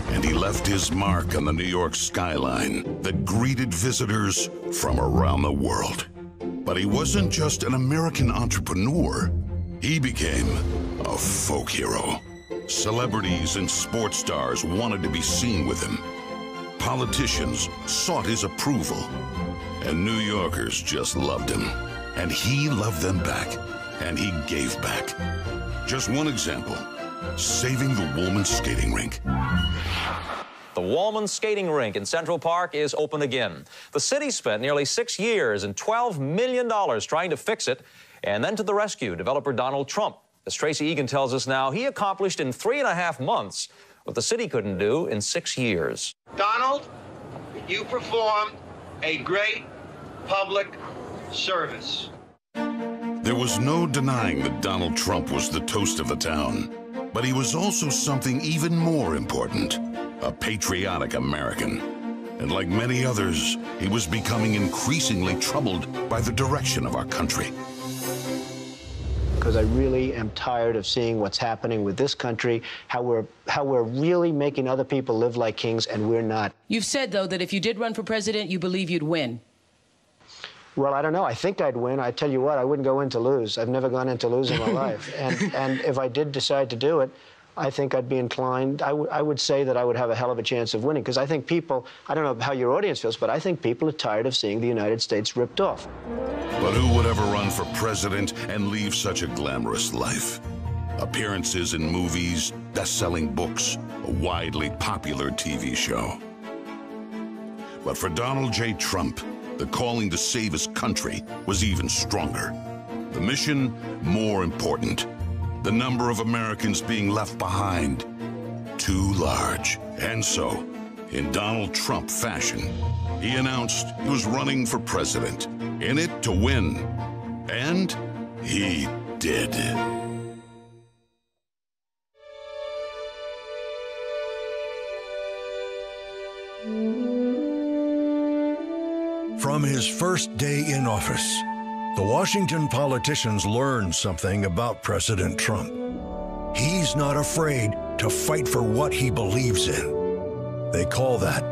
And he left his mark on the New York skyline that greeted visitors from around the world. But he wasn't just an American entrepreneur. He became a folk hero. Celebrities and sports stars wanted to be seen with him. Politicians sought his approval. And New Yorkers just loved him. And he loved them back. And he gave back. Just one example, saving the Woolman skating rink. The Woolman skating rink in Central Park is open again. The city spent nearly 6 years and $12 million trying to fix it. And then to the rescue, developer Donald Trump. As Tracy Egan tells us now, he accomplished in 3.5 months what the city couldn't do in 6 years. Donald, you performed a great public service. There was no denying that Donald Trump was the toast of the town. But he was also something even more important, a patriotic American. And like many others, he was becoming increasingly troubled by the direction of our country. because I really am tired of seeing what's happening with this country, how we're really making other people live like kings, and we're not. You've said, though, that if you did run for president, you believe you'd win. Well, I don't know. I think I'd win. I tell you what, I wouldn't go in to lose. I've never gone in to lose in my life. And if I did decide to do it, I think I'd be inclined, I would say that I would have a hell of a chance of winning, because I think people, I don't know how your audience feels, but I think people are tired of seeing the United States ripped off. But who would ever run for president and leave such a glamorous life? Appearances in movies, best-selling books, a widely popular TV show. But for Donald J. Trump, the calling to save his country was even stronger. The mission, more important. The number of Americans being left behind, too large. And so, in Donald Trump fashion, he announced he was running for president, in it to win. And he did. From his first day in office, the Washington politicians learned something about President Trump. He's not afraid to fight for what he believes in. They call that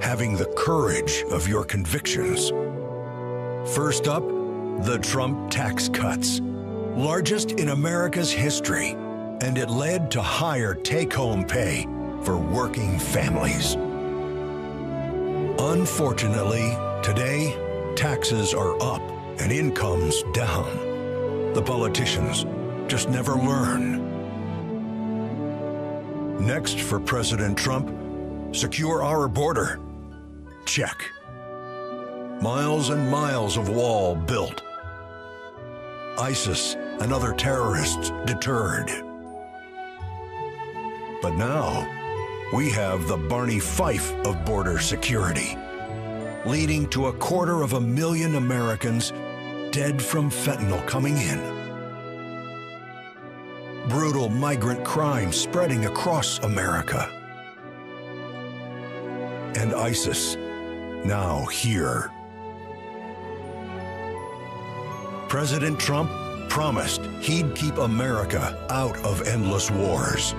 having the courage of your convictions. First up, the Trump tax cuts, largest in America's history, and it led to higher take-home pay for working families. Unfortunately, today, taxes are up and incomes down. The politicians just never learn. Next for President Trump, secure our border. Check. Miles and miles of wall built. ISIS and other terrorists deterred. But now, we have the Barney Fife of border security, leading to 250,000 Americans dead from fentanyl coming in. Brutal migrant crime spreading across America. And ISIS now here. President Trump promised he'd keep America out of endless wars.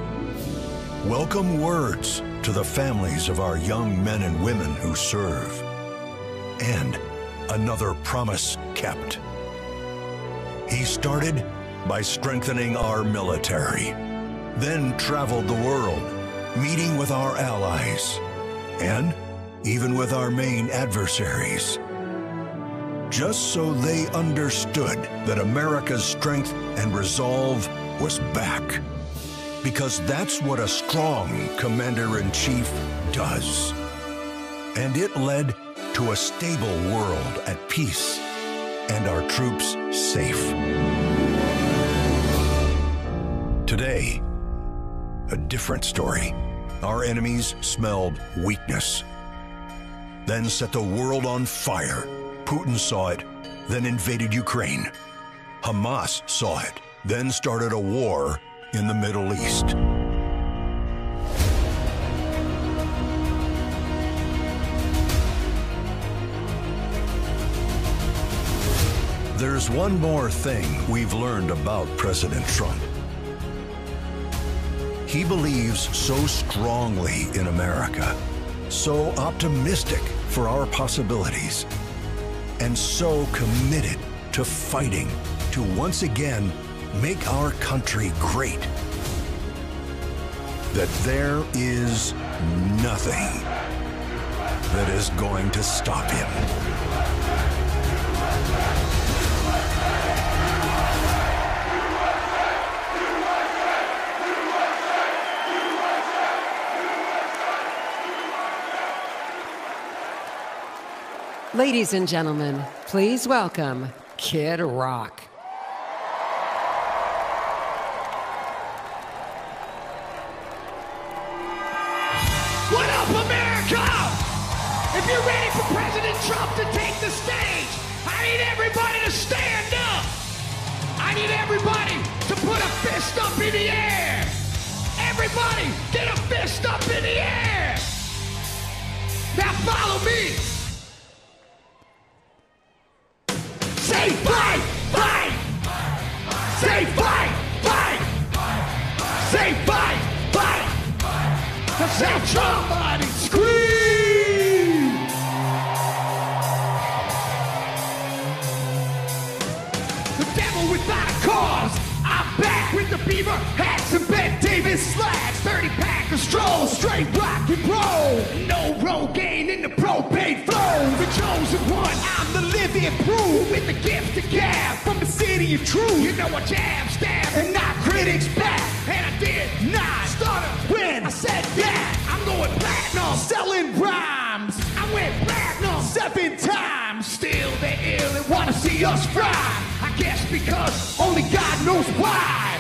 Welcome words to the families of our young men and women who serve. And another promise kept. He started by strengthening our military, then traveled the world, meeting with our allies, and even with our main adversaries, just so they understood that America's strength and resolve was back. Because that's what a strong commander-in-chief does. And it led to a stable world at peace and our troops safe. Today, a different story. Our enemies smelled weakness, then set the world on fire. Putin saw it, then invaded Ukraine. Hamas saw it, then started a war in the Middle East. There's one more thing we've learned about President Trump. He believes so strongly in America, so optimistic for our possibilities, and so committed to fighting to once again make our country great, that there is nothing that is going to stop him. Ladies and gentlemen, please welcome Kid Rock. What up, America? If you're ready for President Trump to take the stage, I need everybody to stand up. I need everybody to put a fist up in the air. Everybody, get a fist up in the air. Now follow me. Say fight, fight. Say fight. say Trump. Somebody scream. The devil without a cause. I'm back with the beaver hats and Ben Davis slacks. 30-pack of strolls, straight rock and roll. No Rogaine in the propane flow. The chosen one, I'm the living proof. With the gift to gab from the city of truth. You know I jab, stab, and knock critics back. And I did not stutter when I said that. I'm going platinum, selling rhymes. I went platinum 7 times. Still they ill and wanna see us fry. I guess because only God knows why.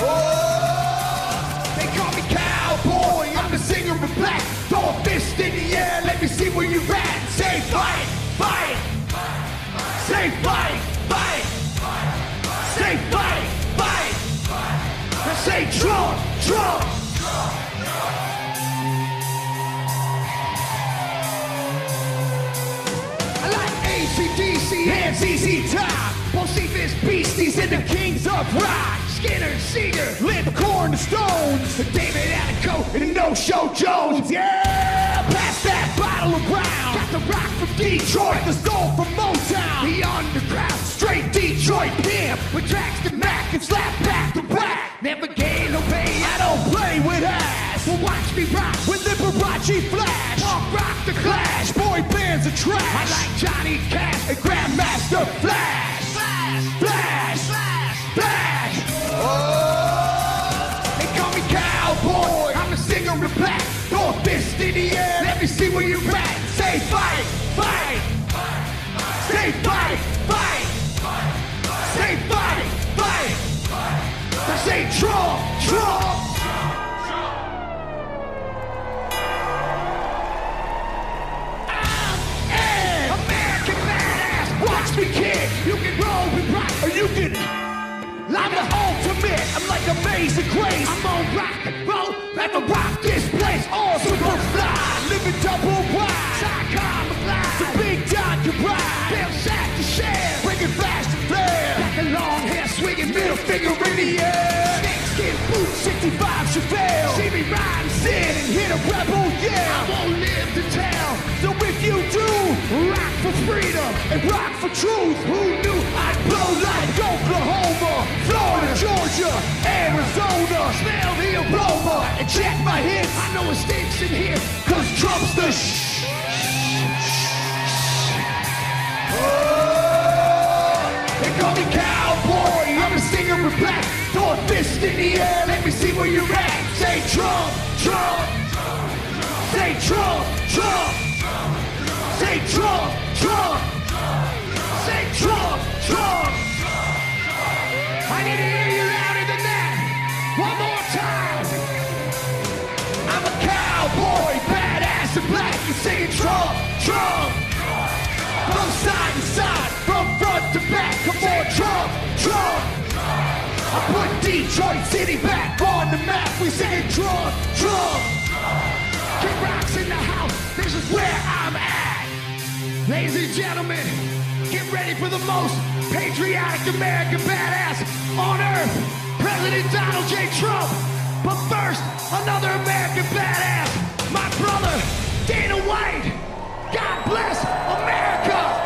Oh, they call me cowboy. I'm the singer of black. Throw a fist in the air. Let me see where you're at. Say fight, fight. Say fight, fight. Say fight, fight. I say Trump, Trump. I like AC/DC and ZZ Top. Bocephus beasties and the kings of rock. Skinner, Seeger, Lip, Corn, the Stones. David Attencoat and No-Show Jones. Yeah, pass that bottle around. Got the rock from Detroit, the soul from Motown. The underground, straight Detroit pimp. With tracks to Mac and slap back to back. Never gain no pay, I don't play with ass. Well, watch me rock with Liberace Flash. Punk rock the Clash, boy bands are trash. I like Johnny Cash and Grandmaster Flash. Flash, flash, flash. Oh, they call me cowboy. I'm a singer of black. Throw a fist in the air. Let me see where you're at. Say fight, fight. Say fight, fight. Say fight, fight. I say Trump, Trump. I'm an American badass. Watch me kick. You can roll with rock or you can. I'm the ultimate. I'm like Amazing Grace. I'm on rock and roll. Never rock this place. All super fly. Living double wide. Psychon McFly. The big John can ride. Bill Shack to share. Bringing flash to flare. Back a long hair swinging middle finger in the air. Snakeskin boots 65 Chevelle. See me ride and sit and hit a rebel yell. I won't live to tell. So if you do, rock for freedom and rock for truth. Who knew I'd blow like Oklahoma, Florida, Georgia, Arizona. Smell the aroma and check my hits. I know it stinks in here, cause Trump's the They call me cowboy, I'm a singer of black. Throw a fist in the air, let me see where you're at. Say Trump, Trump. Say Trump, Trump. Say Trump, Trump. Say Trump, Trump. I need to hear you louder than that. One more time. I'm a cowboy, badass and black. You're singing Trump, Trump. From side to side, from front to back. Come on, Trump, Trump. I put Detroit City back on the map. We singing Trump, Trump. King Rock's in the house. This is where I'm at. Ladies and gentlemen, get ready for the most patriotic American badass on earth, President Donald J. Trump. But first, another American badass, my brother, Dana White. God bless America.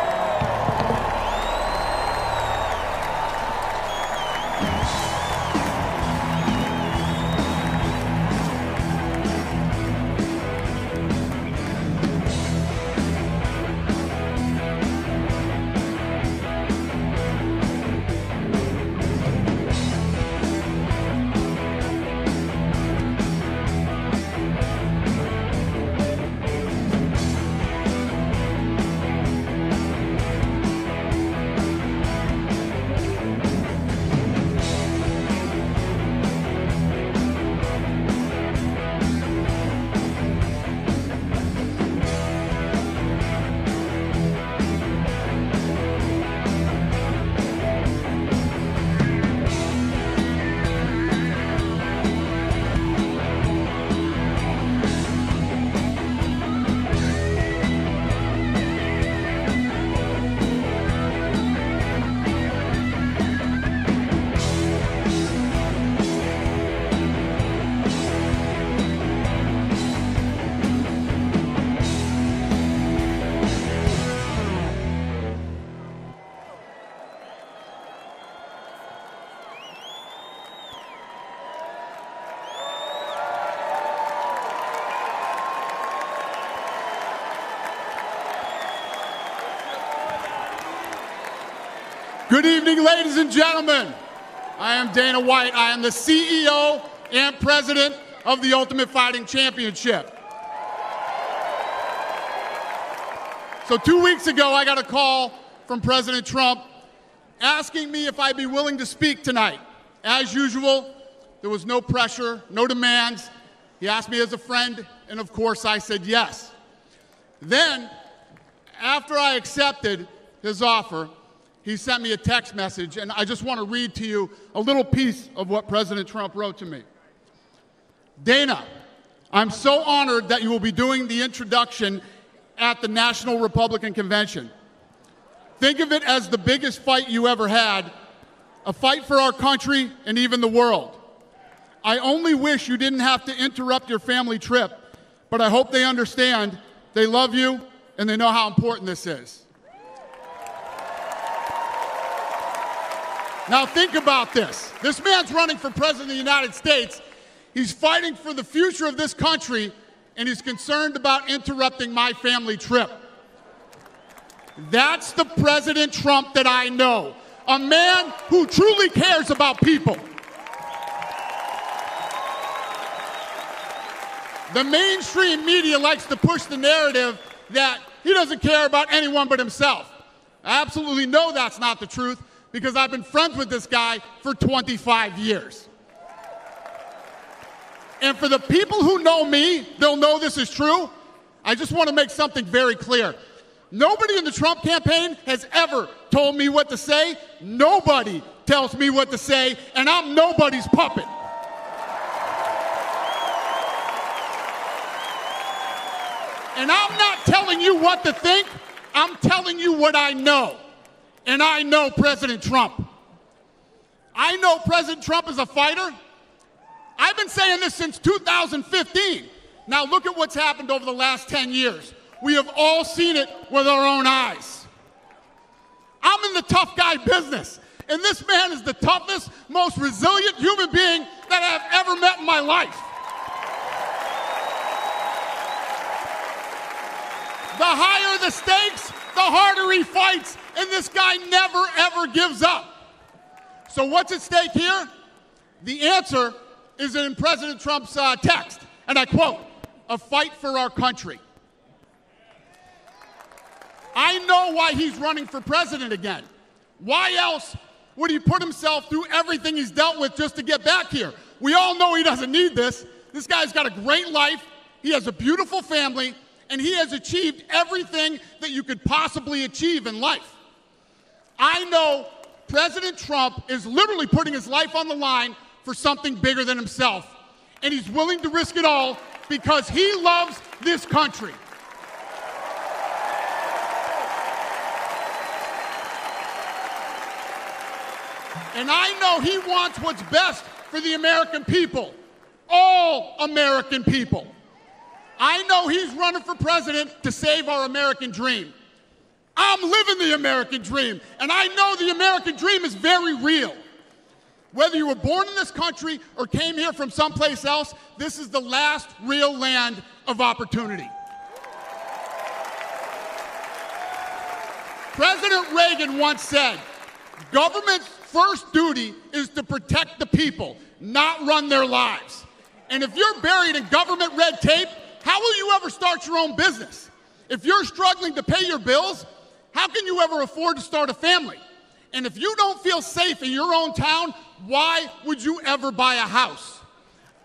Good evening, ladies and gentlemen. I am Dana White. I am the CEO and president of the Ultimate Fighting Championship. So 2 weeks ago, I got a call from President Trump asking me if I'd be willing to speak tonight. As usual, there was no pressure, no demands. He asked me as a friend, and of course I said yes. Then, after I accepted his offer, he sent me a text message, and I just want to read to you a little piece of what President Trump wrote to me. Dana, I'm so honored that you will be doing the introduction at the National Republican Convention. Think of it as the biggest fight you ever had, a fight for our country and even the world. I only wish you didn't have to interrupt your family trip, but I hope they understand they love you and they know how important this is. Now think about this. This man's running for president of the United States. He's fighting for the future of this country, and he's concerned about interrupting my family trip. That's the President Trump that I know, a man who truly cares about people. The mainstream media likes to push the narrative that he doesn't care about anyone but himself. I absolutely know that's not the truth, because I've been friends with this guy for 25 years. And for the people who know me, they'll know this is true. I just want to make something very clear. Nobody in the Trump campaign has ever told me what to say. Nobody tells me what to say, and I'm nobody's puppet. And I'm not telling you what to think. I'm telling you what I know. And I know President Trump. I know President Trump is a fighter. I've been saying this since 2015. Now look at what's happened over the last 10 years. We have all seen it with our own eyes. I'm in the tough guy business, and this man is the toughest, most resilient human being that I've ever met in my life. The higher the stakes, the harder he fights, and this guy never, ever gives up. So what's at stake here? The answer is in President Trump's text, and I quote, "A fight for our country." I know why he's running for president again. Why else would he put himself through everything he's dealt with just to get back here? We all know he doesn't need this. This guy's got a great life, he has a beautiful family, and he has achieved everything that you could possibly achieve in life. I know President Trump is literally putting his life on the line for something bigger than himself, and he's willing to risk it all because he loves this country. And I know he wants what's best for the American people, all American people. I know he's running for president to save our American dream. I'm living the American dream, and I know the American dream is very real. Whether you were born in this country or came here from someplace else, this is the last real land of opportunity. President Reagan once said, "Government's first duty is to protect the people, not run their lives." And if you're buried in government red tape, how will you ever start your own business? If you're struggling to pay your bills, how can you ever afford to start a family? And if you don't feel safe in your own town, why would you ever buy a house?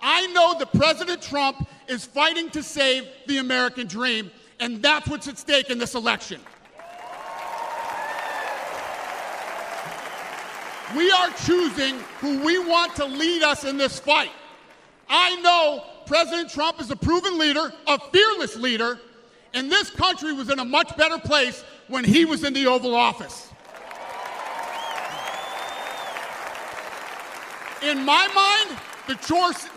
I know that President Trump is fighting to save the American dream, and that's what's at stake in this election. We are choosing who we want to lead us in this fight. I know President Trump is a proven leader, a fearless leader, and this country was in a much better place when he was in the Oval Office. In my mind, the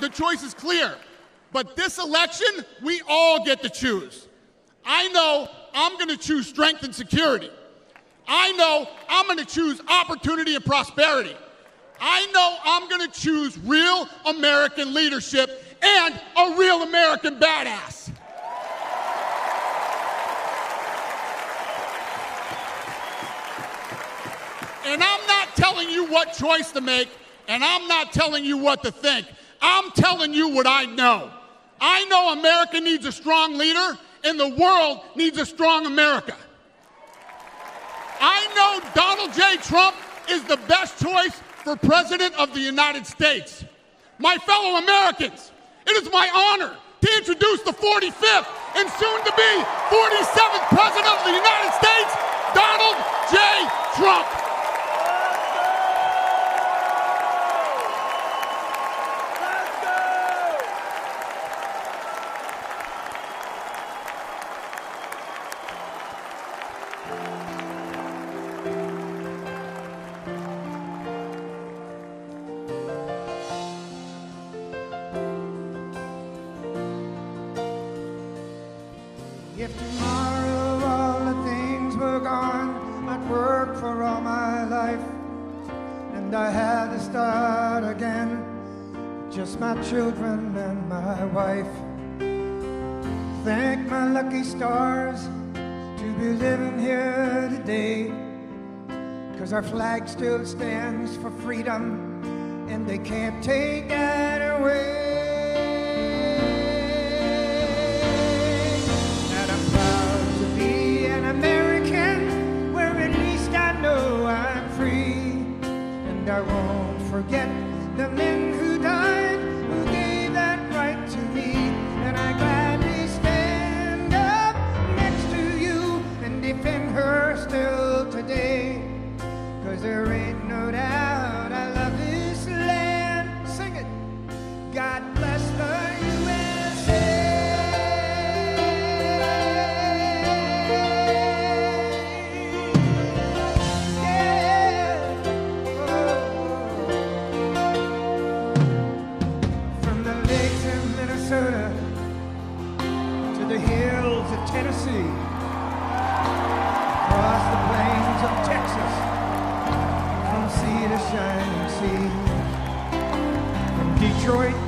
choice is clear. But this election, we all get to choose. I know I'm going to choose strength and security. I know I'm going to choose opportunity and prosperity. I know I'm going to choose real American leadership and a real American badass. And I'm not telling you what choice to make, and I'm not telling you what to think. I'm telling you what I know. I know America needs a strong leader, and the world needs a strong America. I know Donald J. Trump is the best choice for President of the United States. My fellow Americans, it is my honor to introduce the 45th and soon-to-be 47th President of the United States, Donald J. Trump. If tomorrow all the things were gone, I'd work for all my life, and I had to start again, just my children and my wife. Thank my lucky stars to be living here today, 'cause our flag still stands for freedom, and they can't take that away. American, where at least I know I'm free, and I won't forget the men who died, who gave that right to me, and I gladly stand up next to you and defend her still today, 'cause there ain't no doubt I love this land. Sing it. God bless the USA. To the hills of Tennessee, across the plains of Texas, from sea to shining sea, from Detroit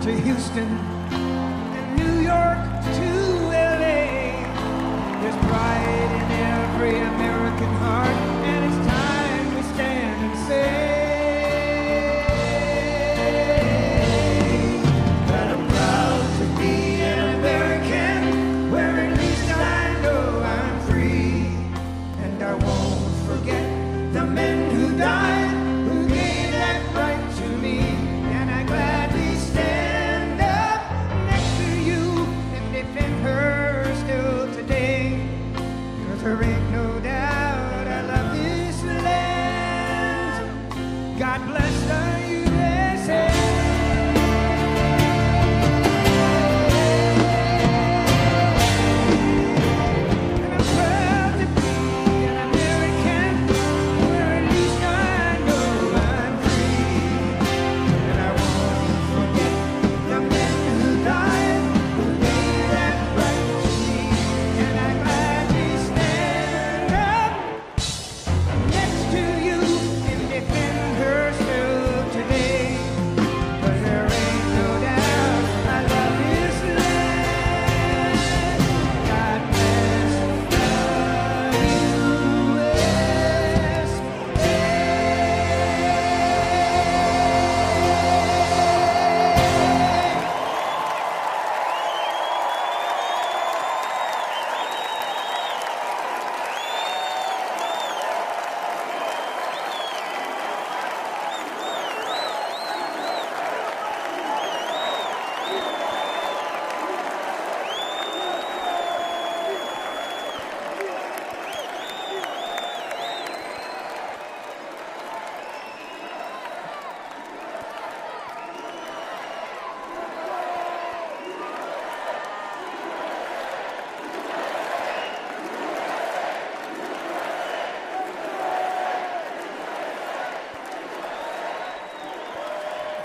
to Houston, and New York to LA. There's pride in every American heart, and it's time we stand and say that I'm proud to be an American, where at least I know I'm free, and I won't forget the men who died, who gave that right to me, and I gladly stand up next to you and defend her still today, 'cause there ain't no doubt I love this land. God bless the USA.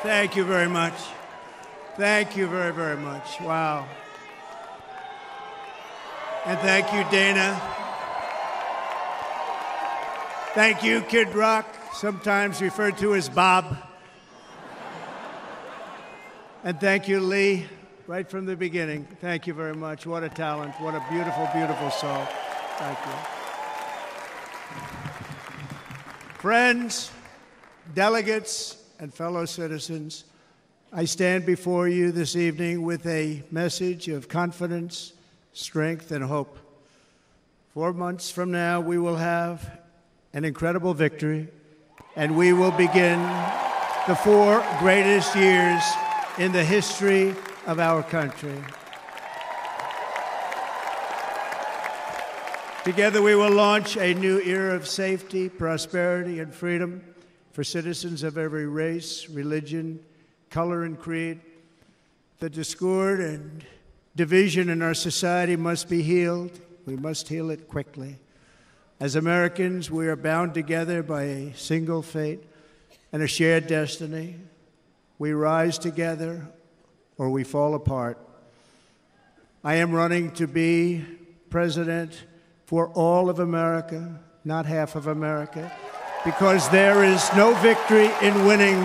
Thank you very much. Thank you very, very much. Wow. And thank you, Dana. Thank you, Kid Rock, sometimes referred to as Bob. And thank you, Lee, right from the beginning. Thank you very much. What a talent. What a beautiful, beautiful soul. Thank you. Friends, delegates, and fellow citizens, I stand before you this evening with a message of confidence, strength, and hope. 4 months from now, we will have an incredible victory, and we will begin the 4 greatest years in the history of our country. Together, we will launch a new era of safety, prosperity, and freedom for citizens of every race, religion, color, and creed. The discord and division in our society must be healed. We must heal it quickly. As Americans, we are bound together by a single fate and a shared destiny. We rise together or we fall apart. I am running to be president for all of America, not half of America, because there is no victory in winning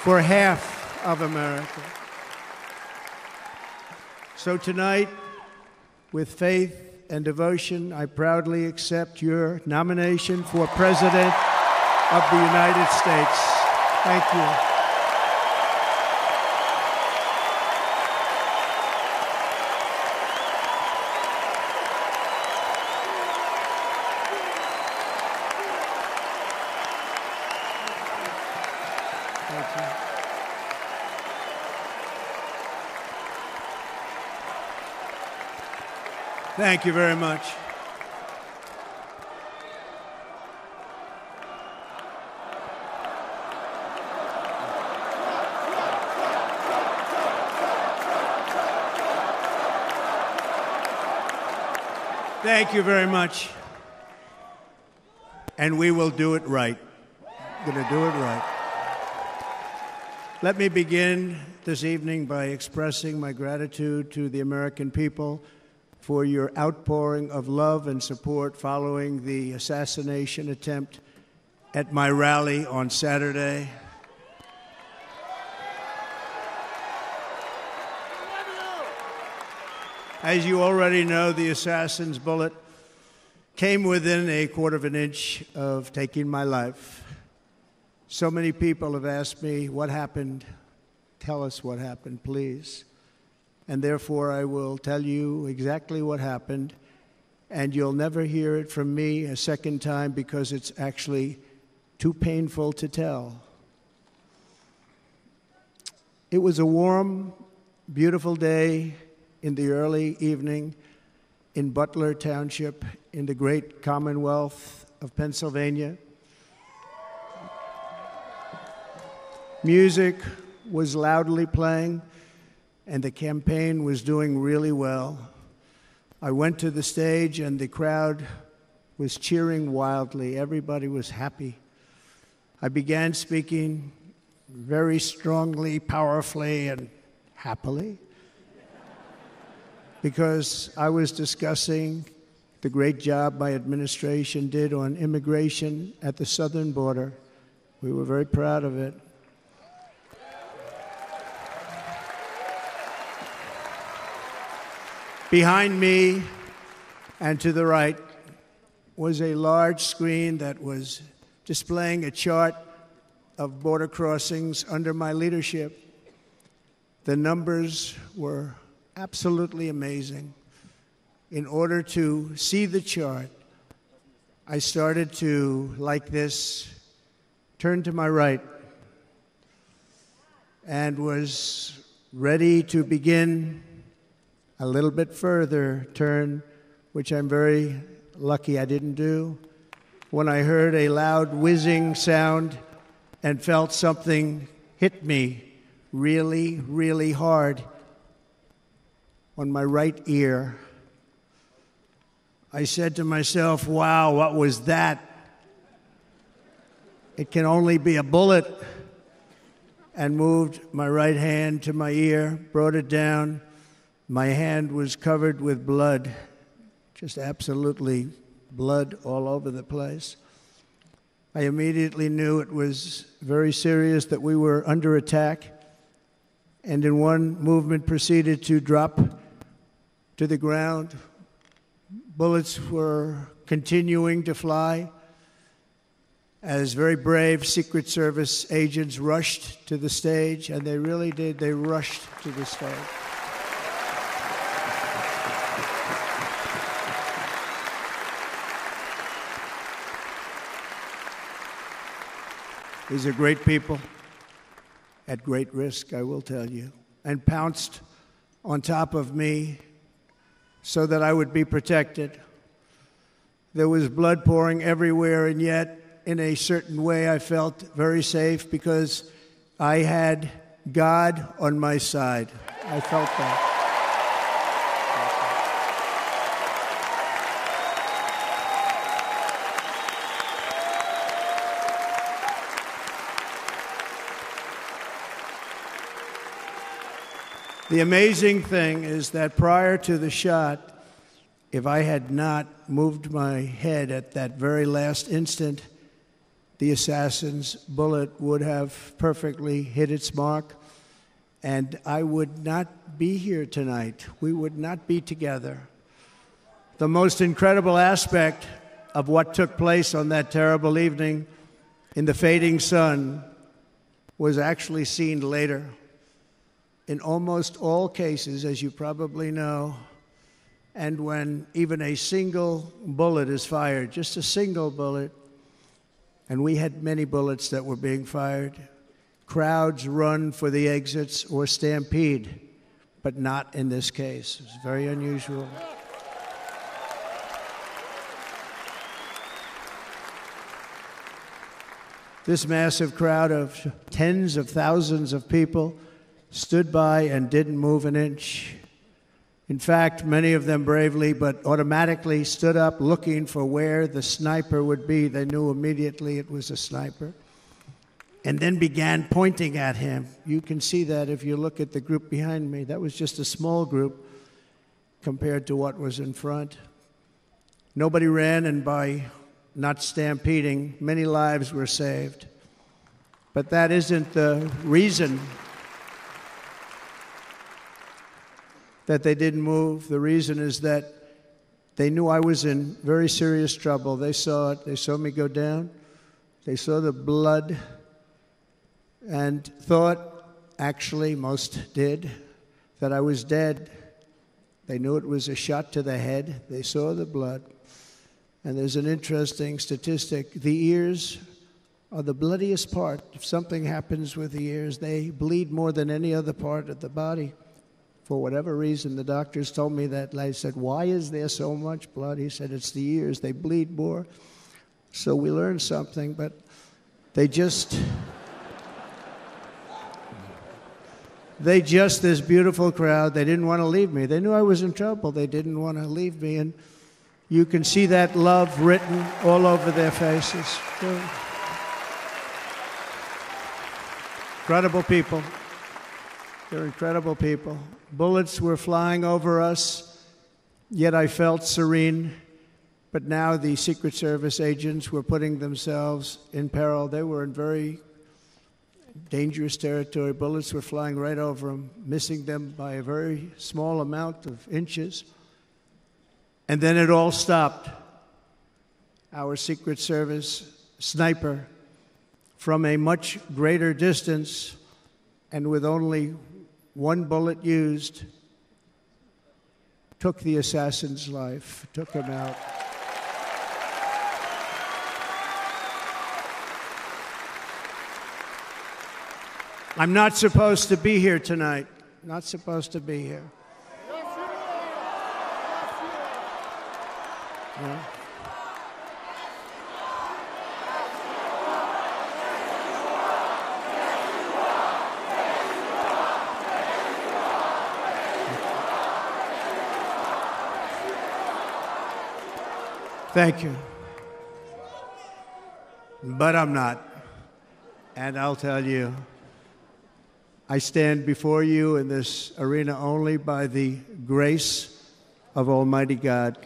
for half of America. So tonight, with faith and devotion, I proudly accept your nomination for President of the United States. Thank you. Thank you very much. Thank you very much. And we will do it right. We're going to do it right. Let me begin this evening by expressing my gratitude to the American people for your outpouring of love and support following the assassination attempt at my rally on Saturday. As you already know, the assassin's bullet came within a quarter of an inch of taking my life. So many people have asked me, what happened? Tell us what happened, please. And therefore, I will tell you exactly what happened, and you'll never hear it from me a second time because it's actually too painful to tell. It was a warm, beautiful day in the early evening in Butler Township in the great Commonwealth of Pennsylvania. Music was loudly playing, and the campaign was doing really well. I went to the stage, and the crowd was cheering wildly. Everybody was happy. I began speaking very strongly, powerfully, and happily because I was discussing the great job my administration did on immigration at the southern border. We were very proud of it. Behind me and to the right was a large screen that was displaying a chart of border crossings under my leadership. The numbers were absolutely amazing. In order to see the chart, I started to, like this, turn to my right and was ready to begin a little bit further turn, which I'm very lucky I didn't do, when I heard a loud whizzing sound and felt something hit me really, really hard on my right ear. I said to myself, wow, what was that? It can only be a bullet. And moved my right hand to my ear, brought it down. My hand was covered with blood, just absolutely blood all over the place. I immediately knew it was very serious, that we were under attack, and in one movement proceeded to drop to the ground. Bullets were continuing to fly. as very brave Secret Service agents rushed to the stage, and they really did. They rushed to the stage. These are great people, at great risk, I will tell you, and pounced on top of me so that I would be protected. There was blood pouring everywhere, and yet, in a certain way, I felt very safe because I had God on my side. I felt that. The amazing thing is that prior to the shot, if I had not moved my head at that very last instant, the assassin's bullet would have perfectly hit its mark, and I would not be here tonight. We would not be together. The most incredible aspect of what took place on that terrible evening in the fading sun was actually seen later. In almost all cases, as you probably know, and when even a single bullet is fired, just a single bullet, and we had many bullets that were being fired, crowds run for the exits or stampede, but not in this case. It's very unusual. This massive crowd of tens of thousands of people stood by and didn't move an inch. In fact, many of them bravely but automatically stood up looking for where the sniper would be. They knew immediately it was a sniper. And then began pointing at him. You can see that if you look at the group behind me. That was just a small group compared to what was in front. Nobody ran, and by not stampeding, many lives were saved. But that isn't the reason that they didn't move. The reason is that they knew I was in very serious trouble. They saw it. They saw me go down. They saw the blood and thought, actually most did, that I was dead. They knew it was a shot to the head. They saw the blood. And there's an interesting statistic. The ears are the bloodiest part. If something happens with the ears, they bleed more than any other part of the body. For whatever reason, the doctors told me that. I said, why is there so much blood? He said, it's the ears. They bleed more. So we learned something, but this beautiful crowd, they didn't want to leave me. They knew I was in trouble. They didn't want to leave me. And you can see that love written all over their faces. Incredible people. They're incredible people. Bullets were flying over us, yet I felt serene. But now the Secret Service agents were putting themselves in peril. They were in very dangerous territory. Bullets were flying right over them, missing them by a very small amount of inches. And then it all stopped. Our Secret Service sniper, from a much greater distance and with only one bullet used, took the assassin's life, took him out. I'm not supposed to be here tonight. Not supposed to be here. Yeah. Thank you. But I'm not. And I'll tell you, I stand before you in this arena only by the grace of Almighty God.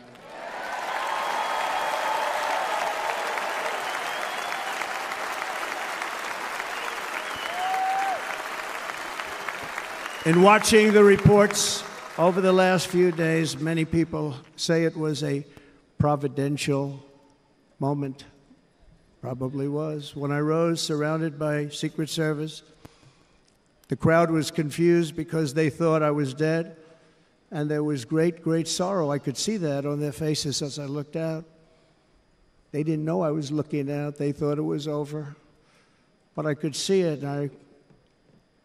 In watching the reports over the last few days, many people say it was a providential moment. Probably was. When I rose, surrounded by Secret Service, the crowd was confused because they thought I was dead, and there was great, great sorrow. I could see that on their faces as I looked out. They didn't know I was looking out. They thought it was over. But I could see it, and I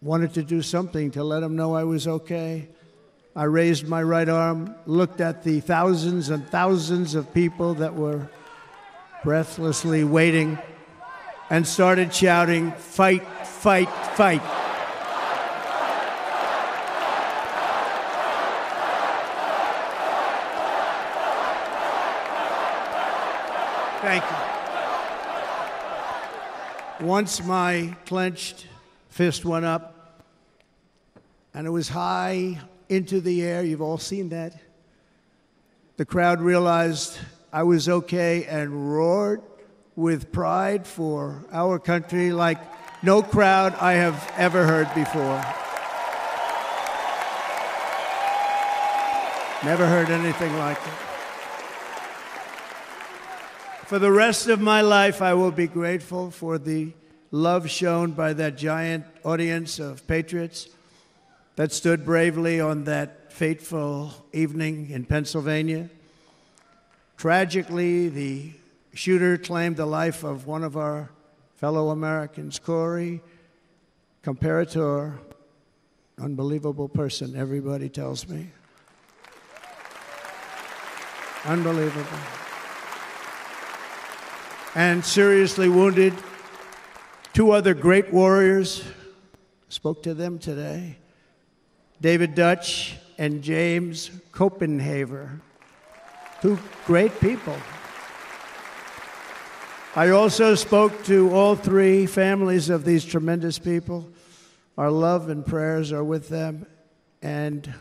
wanted to do something to let them know I was okay. I raised my right arm, looked at the thousands and thousands of people that were breathlessly waiting, and started shouting, "Fight, fight, fight." Thank you. Once my clenched fist went up, and it was high into the air. You've all seen that. The crowd realized I was okay and roared with pride for our country like no crowd I have ever heard before. Never heard anything like it. For the rest of my life, I will be grateful for the love shown by that giant audience of patriots that stood bravely on that fateful evening in Pennsylvania. Tragically, the shooter claimed the life of one of our fellow Americans, Corey, comparator, unbelievable person, everybody tells me. Unbelievable. And seriously wounded, two other great warriors, spoke to them today, David Dutch and James Copenhaver, two great people. I also spoke to all three families of these tremendous people. Our love and prayers are with them, and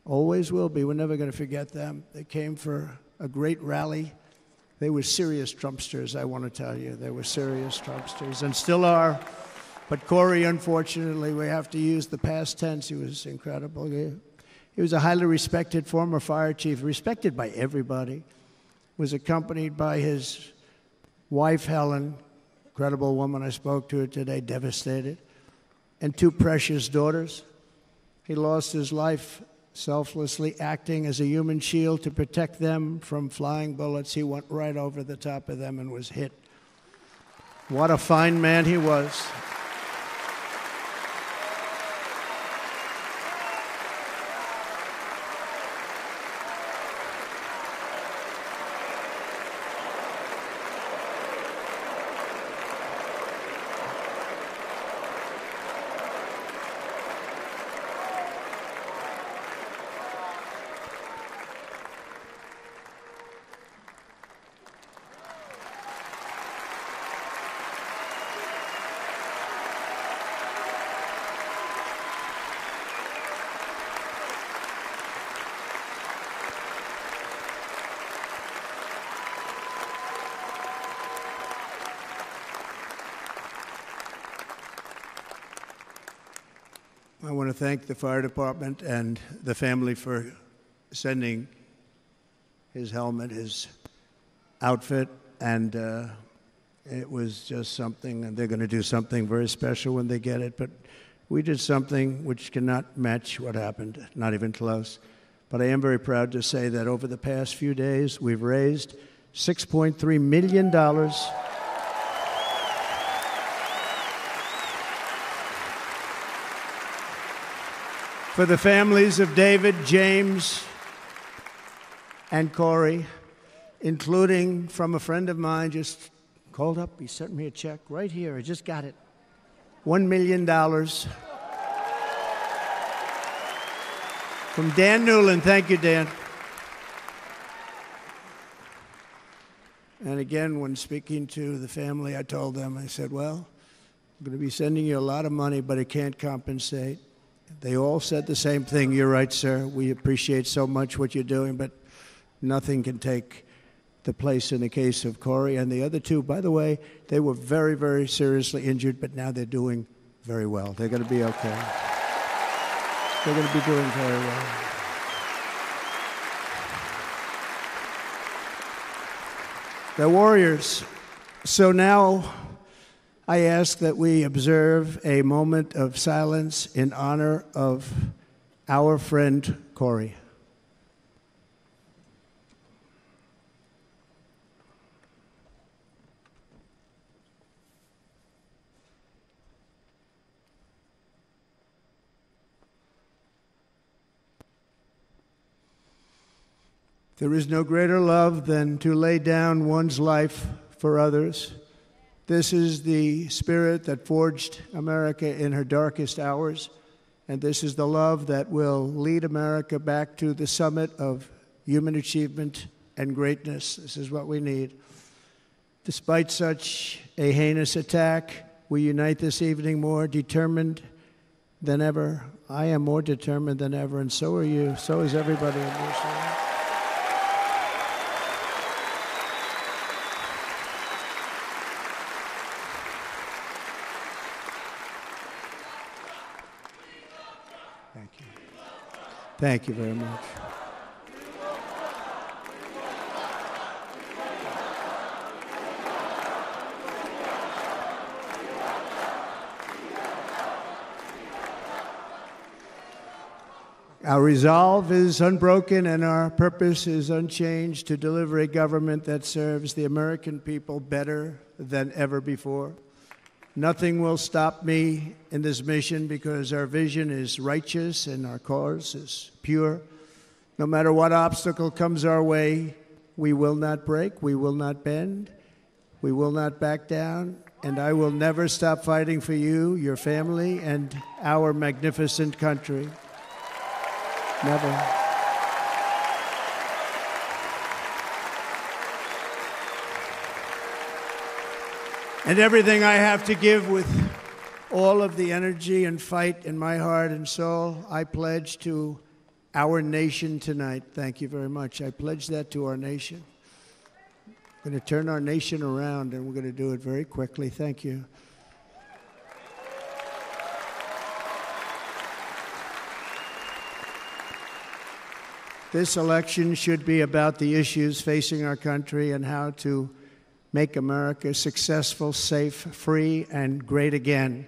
always will be. We're never going to forget them. They came for a great rally. They were serious Trumpsters, I want to tell you. They were serious Trumpsters, and still are. But Corey, unfortunately, we have to use the past tense. He was incredible. He was a highly respected former fire chief, respected by everybody. Was accompanied by his wife, Helen, incredible woman. I spoke to her today, devastated, and two precious daughters. He lost his life selflessly acting as a human shield to protect them from flying bullets. He went right over the top of them and was hit. What a fine man he was. I want to thank the fire department and the family for sending his helmet, his outfit, and it was just something, and they're going to do something very special when they get it. But we did something which cannot match what happened, not even close. But I am very proud to say that over the past few days, we've raised $6.3 million for the families of David, James, and Corey, including from a friend of mine just called up. He sent me a check right here. I just got it. $1 million from Dan Newland. Thank you, Dan. And again, when speaking to the family, I told them, I said, well, I'm going to be sending you a lot of money, but it can't compensate. They all said the same thing. You're right, sir. We appreciate so much what you're doing, but nothing can take the place in the case of Corey. And the other two, by the way, they were very, very seriously injured, but now they're doing very well. They're going to be okay. They're going to be doing very well. They're warriors. So now I ask that we observe a moment of silence in honor of our friend Corey. There is no greater love than to lay down one's life for others. This is the spirit that forged America in her darkest hours, and this is the love that will lead America back to the summit of human achievement and greatness. This is what we need. Despite such a heinous attack, we unite this evening more determined than ever. I am more determined than ever, and so are you. So is everybody in this room. Thank you very much. Our resolve is unbroken and our purpose is unchanged to deliver a government that serves the American people better than ever before. Nothing will stop me in this mission because our vision is righteous and our cause is pure. No matter what obstacle comes our way, we will not break, we will not bend, we will not back down, and I will never stop fighting for you, your family, and our magnificent country. Never. And everything I have to give with all of the energy and fight in my heart and soul, I pledge to our nation tonight. Thank you very much. I pledge that to our nation. I'm going to turn our nation around, and we're going to do it very quickly. Thank you. This election should be about the issues facing our country and how to make America successful, safe, free, and great again.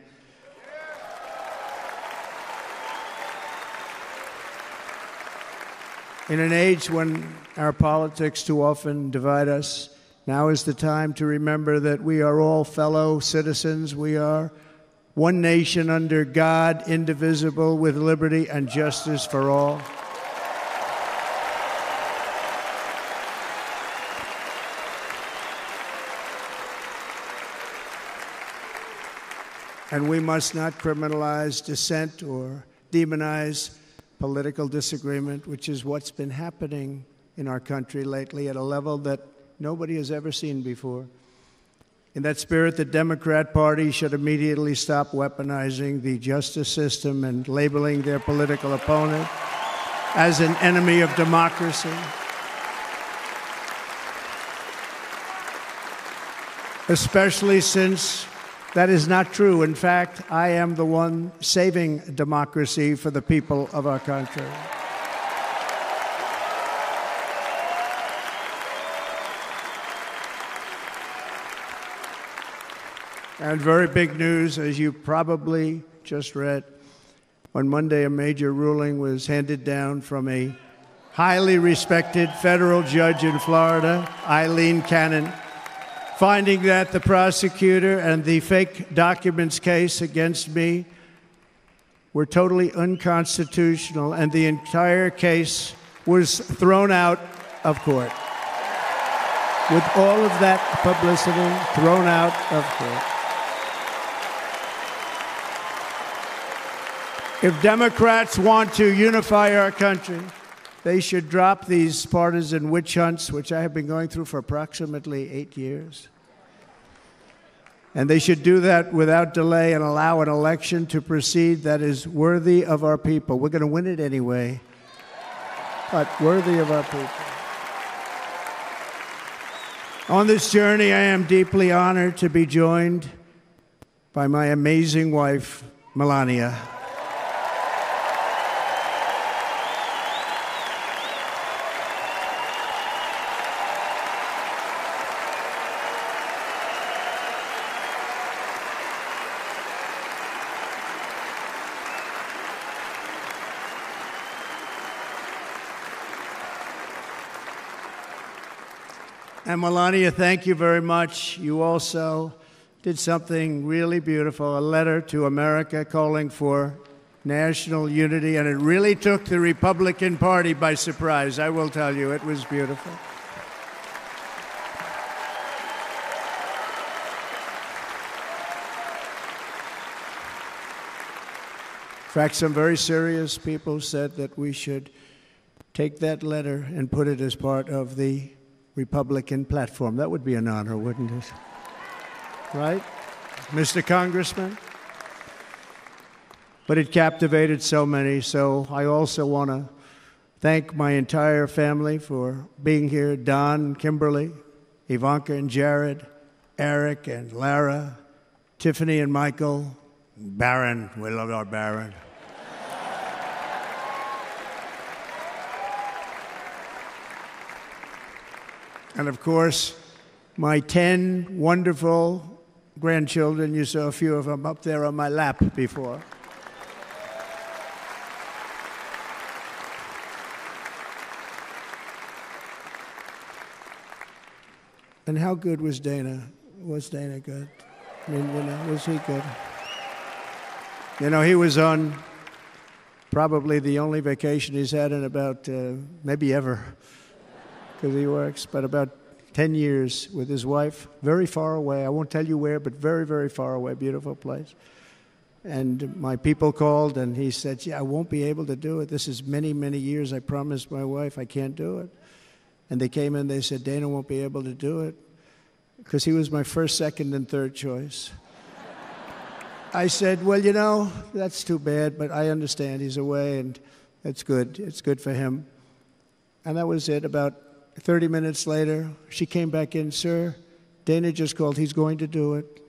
In an age when our politics too often divide us, now is the time to remember that we are all fellow citizens. We are one nation under God, indivisible, with liberty and justice for all. And we must not criminalize dissent or demonize political disagreement, which is what's been happening in our country lately at a level that nobody has ever seen before. In that spirit, the Democrat Party should immediately stop weaponizing the justice system and labeling their political opponent as an enemy of democracy. Especially since that is not true. In fact, I am the one saving democracy for the people of our country. And very big news, as you probably just read, on Monday a major ruling was handed down from a highly respected federal judge in Florida, Eileen Cannon, finding that the prosecutor and the fake documents case against me were totally unconstitutional, and the entire case was thrown out of court. With all of that publicity, thrown out of court. If Democrats want to unify our country, they should drop these partisan witch hunts, which I have been going through for approximately 8 years. And they should do that without delay and allow an election to proceed that is worthy of our people. We're going to win it anyway, but worthy of our people. On this journey, I am deeply honored to be joined by my amazing wife, Melania. And Melania, thank you very much. You also did something really beautiful, a letter to America calling for national unity, and it really took the Republican Party by surprise. I will tell you, it was beautiful. In fact, some very serious people said that we should take that letter and put it as part of the Republican platform. That would be an honor, wouldn't it? Right, Mr. Congressman? But it captivated so many, so I also want to thank my entire family for being here, Don, Kimberly, Ivanka and Jared, Eric and Lara, Tiffany and Michael, Barron. We love our Barron. And of course, my 10 wonderful grandchildren. You saw a few of them up there on my lap before. And how good was Dana? Was Dana good? I mean, you know, was he good? You know, he was on probably the only vacation he's had in about, maybe ever, because he works, but about 10 years with his wife, very far away. I won't tell you where, but very, very far away, beautiful place. And my people called, and he said, yeah, I won't be able to do it. This is many, many years. I promised my wife I can't do it. And they came in, they said, Dana won't be able to do it, because he was my first, second, and third choice. I said, well, you know, that's too bad, but I understand he's away, and it's good. It's good for him. And that was it. About 30 minutes later, she came back in, sir, Dana just called. He's going to do it.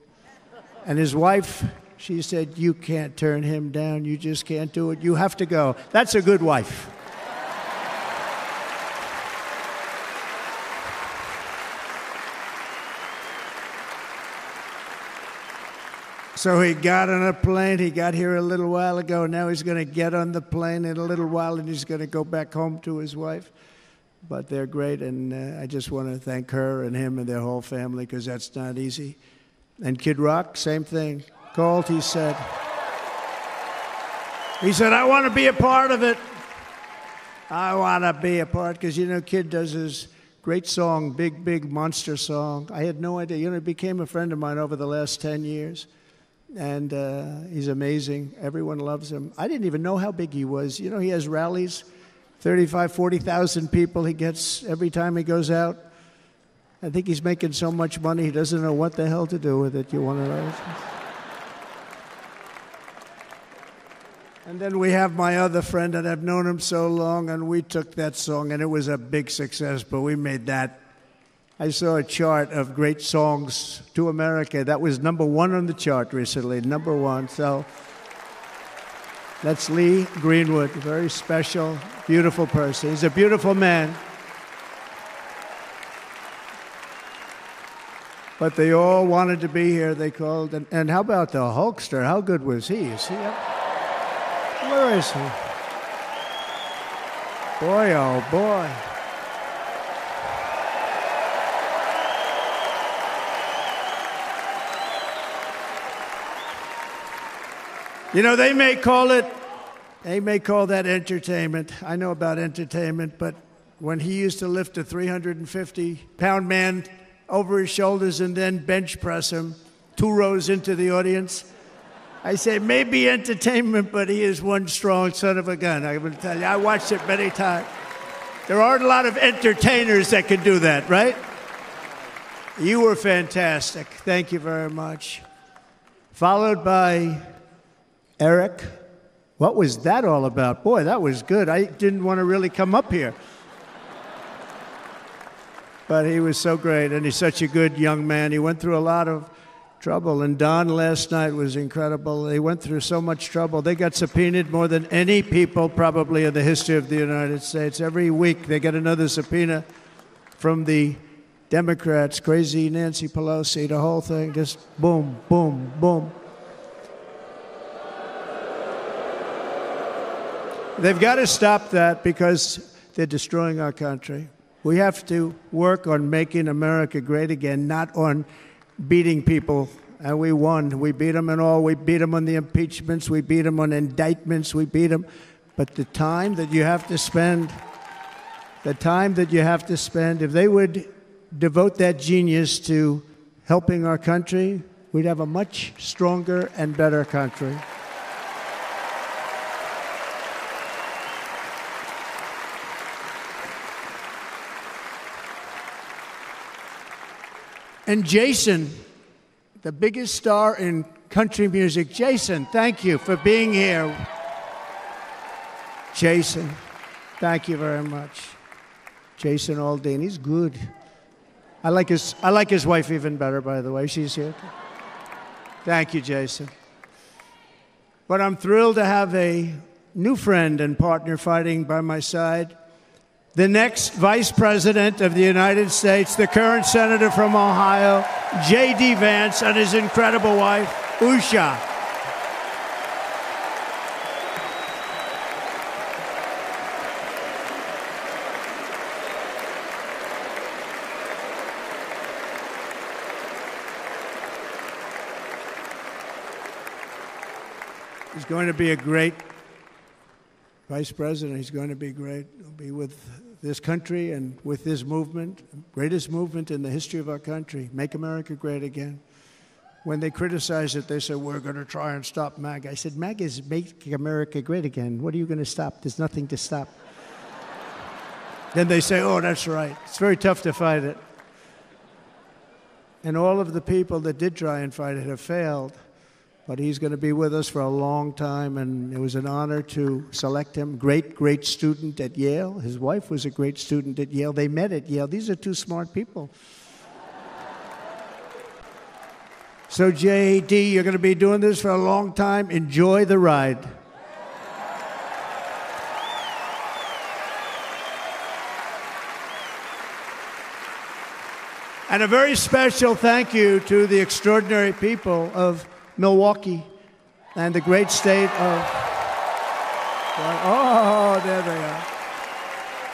And his wife, she said, you can't turn him down. You just can't do it. You have to go. That's a good wife. So he got on a plane. He got here a little while ago. Now he's going to get on the plane in a little while, and he's going to go back home to his wife. But they're great, and I just want to thank her and him and their whole family, because that's not easy. And Kid Rock, same thing. Called, he said, I want to be a part of it. I want to be a part, because, you know, Kid does his great song, Big, Big Monster song. I had no idea. You know, he became a friend of mine over the last 10 years. And he's amazing. Everyone loves him. I didn't even know how big he was. You know, he has rallies, 35,000, 40,000 people he gets every time he goes out. I think he's making so much money, he doesn't know what the hell to do with it. You want to know? And then we have my other friend, and I've known him so long, and we took that song, and it was a big success, but we made that. I saw a chart of great songs to America. That was #1 on the chart recently, #1. So that's Lee Greenwood, a very special, beautiful person. He's a beautiful man. But they all wanted to be here. They called. And how about the Hulkster? How good was he? Is he up? Where is he? Boy, oh boy. You know, they may call that entertainment. I know about entertainment, but when he used to lift a 350-pound man over his shoulders and then bench press him 2 rows into the audience, I say, maybe entertainment, but he is one strong son of a gun. I will tell you, I watched it many times. There aren't a lot of entertainers that can do that, right? You were fantastic. Thank you very much. Followed by Eric. What was that all about? Boy, that was good. I didn't want to really come up here. But he was so great, and he's such a good young man. He went through a lot of trouble, and Don last night was incredible. They went through so much trouble. They got subpoenaed more than any people probably in the history of the United States. Every week they get another subpoena from the Democrats, crazy Nancy Pelosi, the whole thing, just boom, boom, boom. They've got to stop that, because they're destroying our country. We have to work on making America great again, not on beating people. And we won. We beat them in all. We beat them on the impeachments. We beat them on indictments. We beat them. But the time that you have to spend, if they would devote that genius to helping our country, we'd have a much stronger and better country. And Jason, the biggest star in country music. Jason, thank you for being here. Jason, thank you very much. Jason Aldean, he's good. I like his wife even better, by the way. She's here. Thank you, Jason. But I'm thrilled to have a new friend and partner fighting by my side. The next Vice President of the United States, the current Senator from Ohio, J.D. Vance, and his incredible wife, Usha. He's going to be a great Vice President. He's going to be great. He'll be with this country and with this movement, greatest movement in the history of our country, Make America Great Again. When they criticize it, they say, we're going to try and stop MAGA. I said, MAGA is Make America Great Again. What are you going to stop? There's nothing to stop. Then they say, oh, that's right. It's very tough to fight it. And all of the people that did try and fight it have failed. But he's going to be with us for a long time, and it was an honor to select him. Great, great student at Yale. His wife was a great student at Yale. They met at Yale. These are two smart people. So, J.D., you're going to be doing this for a long time. Enjoy the ride. And a very special thank you to the extraordinary people of Milwaukee and the great state of... Oh, there they are.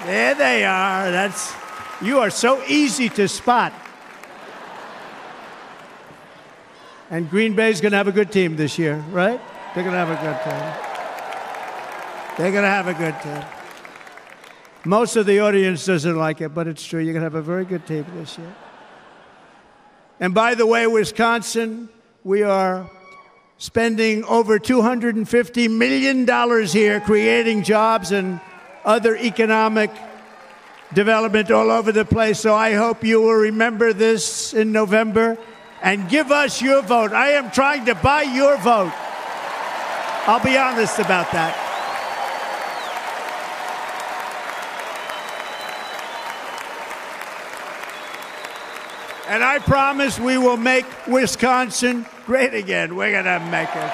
There they are. You are so easy to spot. And Green Bay's going to have a good team this year, right? They're going to have a good team. They're going to have a good team. Most of the audience doesn't like it, but it's true. You're going to have a very good team this year. And by the way, Wisconsin, we are spending over $250 million here, creating jobs and other economic development all over the place. So I hope you will remember this in November and give us your vote. I am trying to buy your vote. I'll be honest about that. And I promise we will make Wisconsin great again. We're going to make it.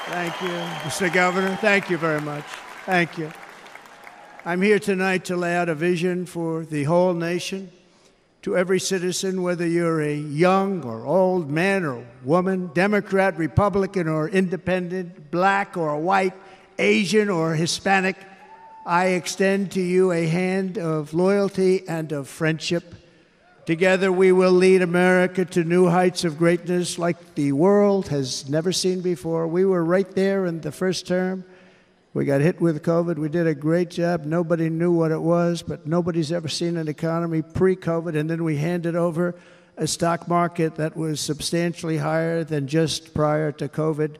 Thank you, Mr. Governor. Thank you very much. Thank you. I'm here tonight to lay out a vision for the whole nation. To every citizen, whether you're a young or old man or woman, Democrat, Republican, or independent, black or white, Asian or Hispanic, I extend to you a hand of loyalty and of friendship. Together we will lead America to new heights of greatness like the world has never seen before. We were right there in the first term. We got hit with COVID. We did a great job. Nobody knew what it was, but nobody's ever seen an economy pre-COVID. And then we handed over a stock market that was substantially higher than just prior to COVID.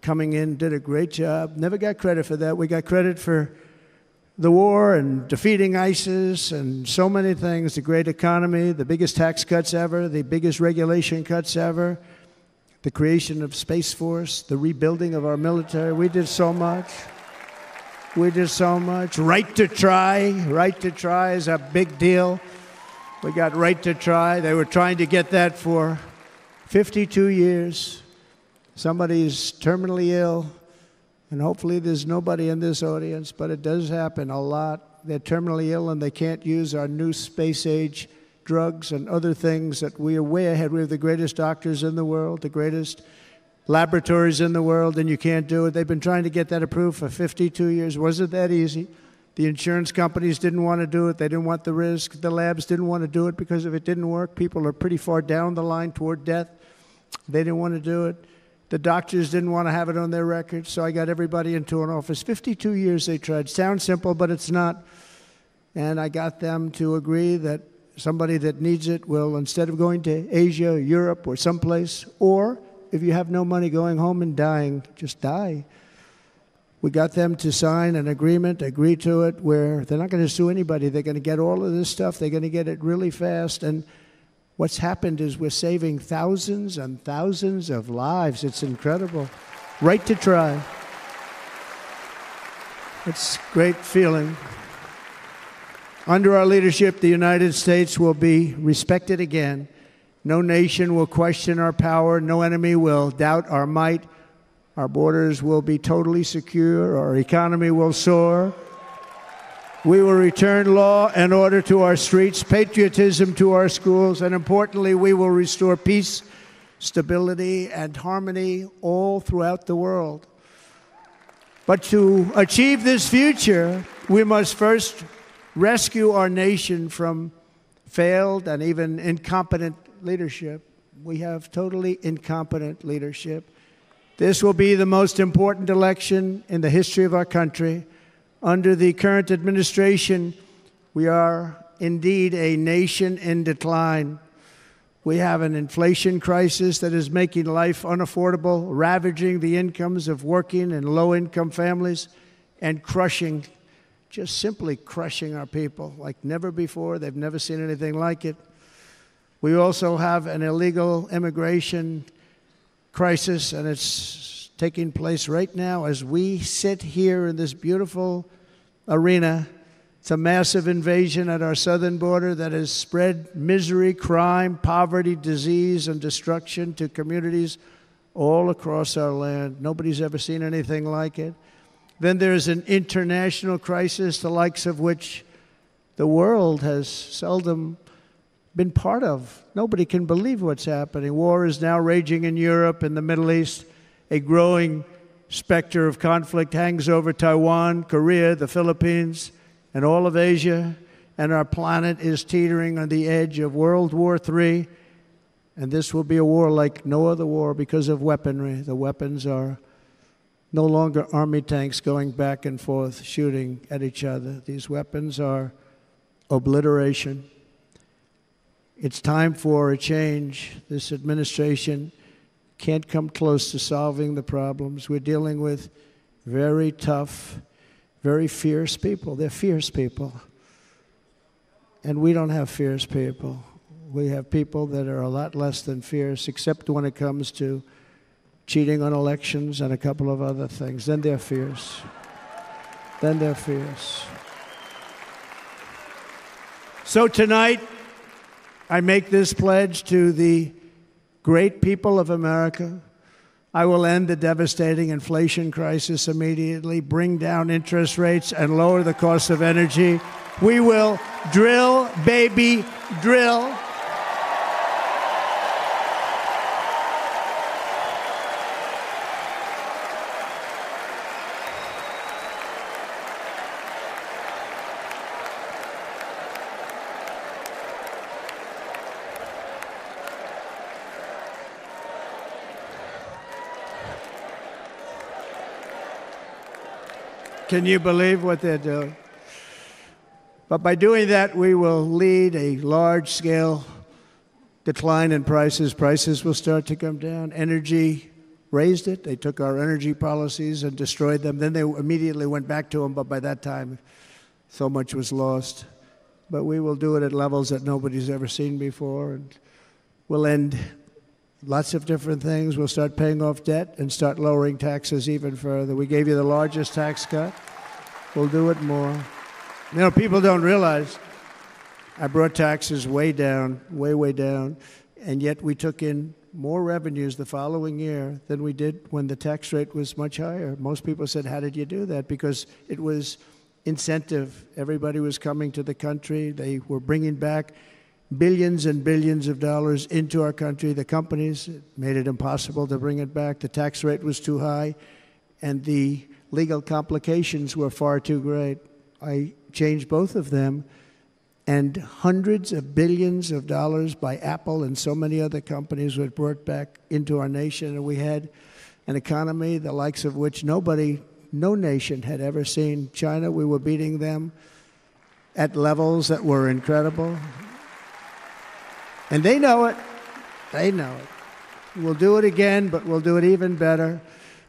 Coming in, did a great job. Never got credit for that. We got credit for the war and defeating ISIS and so many things, the great economy, the biggest tax cuts ever, the biggest regulation cuts ever, the creation of Space Force, the rebuilding of our military. We did so much. We did so much. Right to try. Right to try is a big deal. We got right to try. They were trying to get that for 52 years. Somebody's terminally ill. And hopefully there's nobody in this audience, but it does happen a lot. They're terminally ill and they can't use our new space-age drugs and other things that we are way ahead. We have the greatest doctors in the world, the greatest laboratories in the world, and you can't do it. They've been trying to get that approved for 52 years. Wasn't that easy? The insurance companies didn't want to do it. They didn't want the risk. The labs didn't want to do it because if it didn't work, people are pretty far down the line toward death. They didn't want to do it. The doctors didn't want to have it on their records, so I got everybody into an office. 52 years they tried. Sounds simple, but it's not. And I got them to agree that somebody that needs it will, instead of going to Asia, Europe, or someplace, or if you have no money going home and dying, just die. We got them to sign an agreement, agree to it, where they're not going to sue anybody. They're going to get all of this stuff. They're going to get it really fast. And what's happened is we're saving thousands and thousands of lives. It's incredible. Right to try. It's a great feeling. Under our leadership, the United States will be respected again. No nation will question our power. No enemy will doubt our might. Our borders will be totally secure. Our economy will soar. We will return law and order to our streets, patriotism to our schools, and importantly, we will restore peace, stability, and harmony all throughout the world. But to achieve this future, we must first rescue our nation from failed and even incompetent leadership. We have totally incompetent leadership. This will be the most important election in the history of our country. Under the current administration, we are indeed a nation in decline. We have an inflation crisis that is making life unaffordable, ravaging the incomes of working and low-income families, and crushing, just simply crushing our people like never before. They've never seen anything like it. We also have an illegal immigration crisis, and it's taking place right now as we sit here in this beautiful arena. It's a massive invasion at our southern border that has spread misery, crime, poverty, disease, and destruction to communities all across our land. Nobody's ever seen anything like it. Then there's an international crisis, the likes of which the world has seldom been part of. Nobody can believe what's happening. War is now raging in Europe and the Middle East. A growing specter of conflict hangs over Taiwan, Korea, the Philippines, and all of Asia. And our planet is teetering on the edge of World War III. And this will be a war like no other war because of weaponry. The weapons are no longer army tanks going back and forth shooting at each other. These weapons are obliteration. It's time for a change. This administration can't come close to solving the problems. We're dealing with very tough, very fierce people. They're fierce people. And we don't have fierce people. We have people that are a lot less than fierce, except when it comes to cheating on elections and a couple of other things. Then they're fierce. Then they're fierce. So tonight, I make this pledge to the great people of America. I will end the devastating inflation crisis immediately, bring down interest rates, and lower the cost of energy. We will drill, baby, drill. Can you believe what they're doing? But by doing that, we will lead a large-scale decline in prices. Prices will start to come down. Energy raised it. They took our energy policies and destroyed them. Then they immediately went back to them, but by that time, so much was lost. But we will do it at levels that nobody's ever seen before, and we'll end lots of different things. We'll start paying off debt and start lowering taxes even further. We gave you the largest tax cut. We'll do it more. You know, people don't realize I brought taxes way down, way down, and yet we took in more revenues the following year than we did when the tax rate was much higher. Most people said, how did you do that? Because it was incentive. Everybody was coming to the country. They were bringing back billions and billions of dollars into our country. The companies made it impossible to bring it back. The tax rate was too high, and the legal complications were far too great. I changed both of them, and hundreds of billions of dollars by Apple and so many other companies were brought back into our nation, and we had an economy the likes of which no nation had ever seen. China, we were beating them at levels that were incredible. And they know it. They know it. We'll do it again, but we'll do it even better.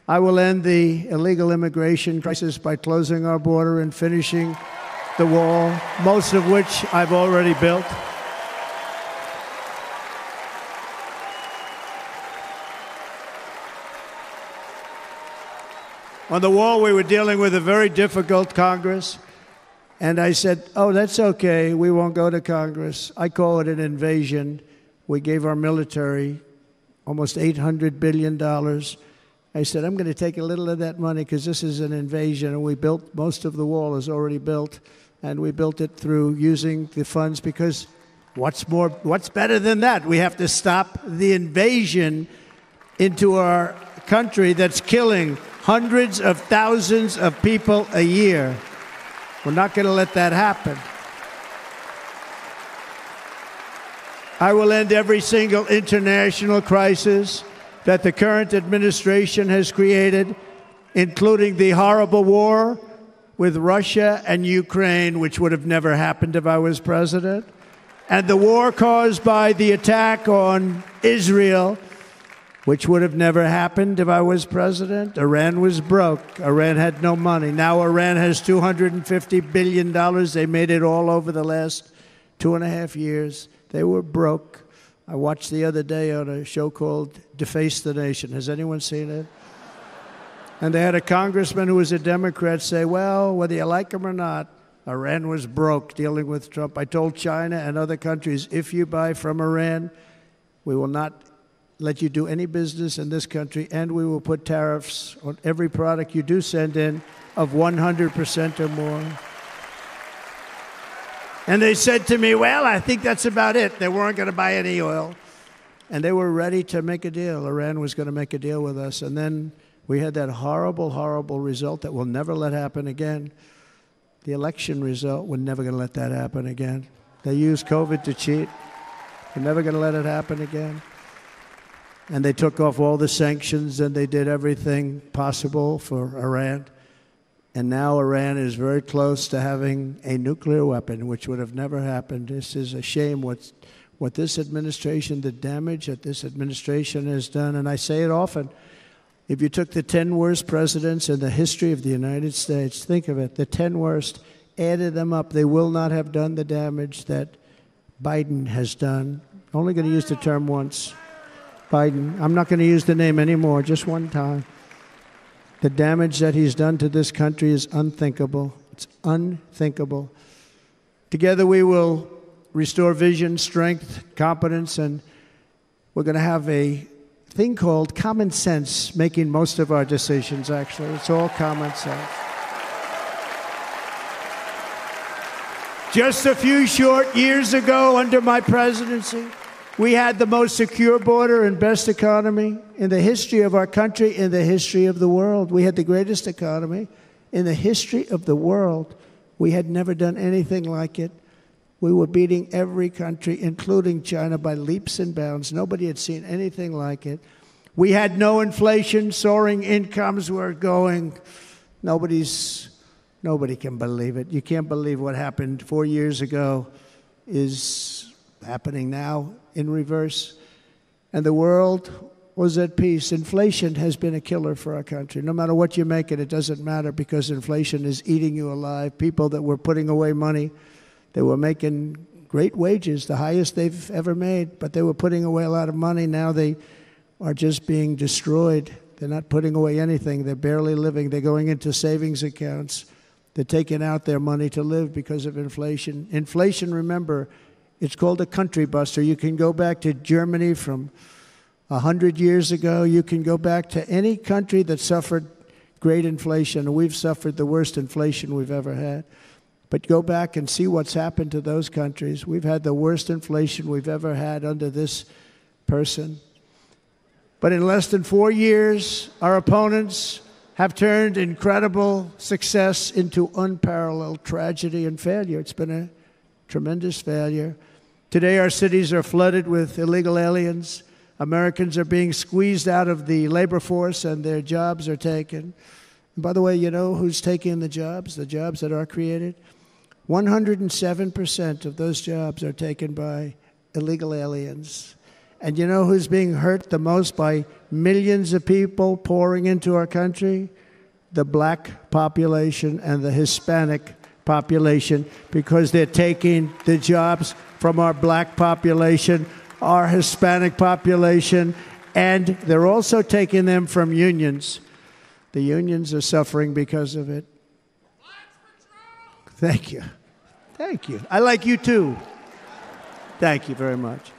I will end the illegal immigration crisis by closing our border and finishing the wall, most of which I've already built. On the wall, we were dealing with a very difficult Congress, and I said, oh, that's okay, we won't go to Congress. I call it an invasion. We gave our military almost $800 billion. I said, I'm going to take a little of that money because this is an invasion, and we built, most of the wall is already built, and we built it through using the funds because what's better than that? We have to stop the invasion into our country that's killing hundreds of thousands of people a year. We're not going to let that happen. I will end every single international crisis that the current administration has created, including the horrible war with Russia and Ukraine, which would have never happened if I was president, and the war caused by the attack on Israel, which would have never happened if I was president. Iran was broke. Iran had no money. Now Iran has $250 billion. They made it all over the last 2.5 years. They were broke. I watched the other day on a show called Deface the Nation. Has anyone seen it? And they had a congressman who was a Democrat say, well, whether you like him or not, Iran was broke dealing with Trump. I told China and other countries, if you buy from Iran, we will not let you do any business in this country, and we will put tariffs on every product you do send in of 100% or more. And they said to me, well, I think that's about it. They weren't going to buy any oil. And they were ready to make a deal. Iran was going to make a deal with us. And then we had that horrible, horrible result that we'll never let happen again. The election result, we're never going to let that happen again. They used COVID to cheat. We're never going to let it happen again. And they took off all the sanctions, and they did everything possible for Iran. And now Iran is very close to having a nuclear weapon, which would have never happened. This is a shame what this administration, the damage that this administration has done. And I say it often. If you took the 10 worst presidents in the history of the United States, think of it, the 10 worst, added them up, they will not have done the damage that Biden has done. Only going to use the term once. Biden. I'm not going to use the name anymore, just one time. The damage that he's done to this country is unthinkable. It's unthinkable. Together we will restore vision, strength, competence, and we're going to have a thing called common sense making most of our decisions, actually. It's all common sense. Just a few short years ago, under my presidency, we had the most secure border and best economy in the history of our country, in the history of the world. We had the greatest economy in the history of the world. We had never done anything like it. We were beating every country, including China, by leaps and bounds. Nobody had seen anything like it. We had no inflation. Soaring incomes were going. Nobody can believe it. You can't believe what happened 4 years ago is happening now in reverse. And the world was at peace. Inflation has been a killer for our country. No matter what you make it, it doesn't matter because inflation is eating you alive. People that were putting away money, they were making great wages, the highest they've ever made, but they were putting away a lot of money. Now they are just being destroyed. They're not putting away anything. They're barely living. They're going into savings accounts. They're taking out their money to live because of inflation. Inflation, remember, it's called a country buster. You can go back to Germany from 100 years ago. You can go back to any country that suffered great inflation. We've suffered the worst inflation we've ever had. But go back and see what's happened to those countries. We've had the worst inflation we've ever had under this person. But in less than 4 years, our opponents have turned incredible success into unparalleled tragedy and failure. It's been a tremendous failure. Today, our cities are flooded with illegal aliens. Americans are being squeezed out of the labor force and their jobs are taken. And by the way, you know who's taking the jobs that are created? 107% of those jobs are taken by illegal aliens. And you know who's being hurt the most by millions of people pouring into our country? The black population and the Hispanic population, because they're taking the jobs from our black population, our Hispanic population, and they're also taking them from unions. The unions are suffering because of it. Thank you. Thank you. I like you too. Thank you very much.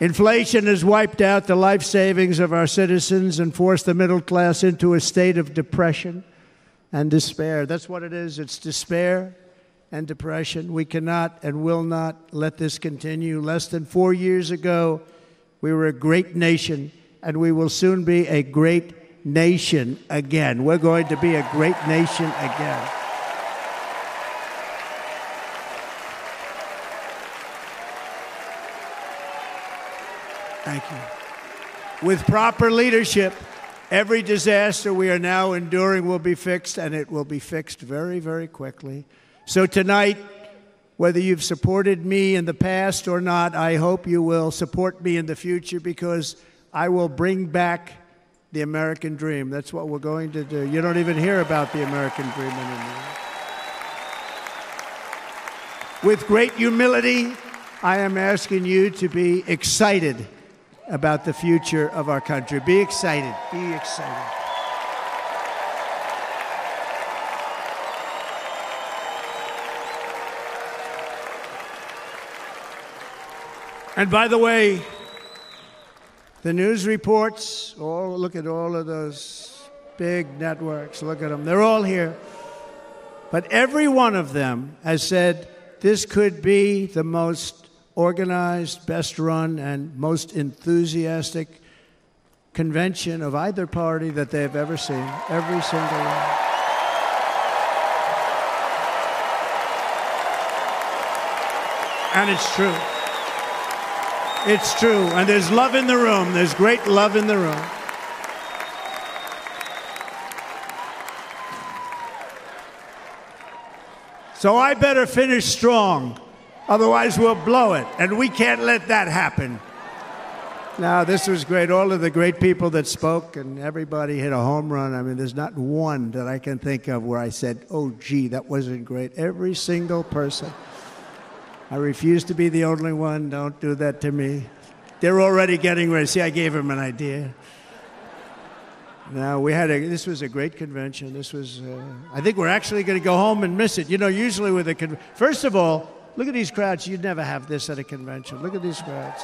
Inflation has wiped out the life savings of our citizens and forced the middle class into a state of depression and despair. That's what it is. It's despair and depression. We cannot and will not let this continue. Less than 4 years ago, we were a great nation, and we will soon be a great nation again. We're going to be a great nation again. Thank you. With proper leadership, every disaster we are now enduring will be fixed, and it will be fixed very, very quickly. So tonight, whether you've supported me in the past or not, I hope you will support me in the future, because I will bring back the American dream. That's what we're going to do. You don't even hear about the American dream anymore. With great humility, I am asking you to be excited about the future of our country. Be excited. Be excited. And by the way, the news reports, look at all of those big networks. Look at them. They're all here. But every one of them has said this could be the most organized, best run, and most enthusiastic convention of either party that they've ever seen. Every single one. And it's true. It's true. And there's love in the room. There's great love in the room. So I better finish strong. Otherwise, we'll blow it, and we can't let that happen. Now, this was great. All of the great people that spoke, and everybody hit a home run. I mean, there's not one that I can think of where I said, oh, gee, that wasn't great. Every single person. I refuse to be the only one. Don't do that to me. They're already getting ready. See, I gave them an idea. Now, this was a great convention. This was, I think we're actually going to go home and miss it. You know, usually with a first of all, look at these crowds. You'd never have this at a convention. Look at these crowds.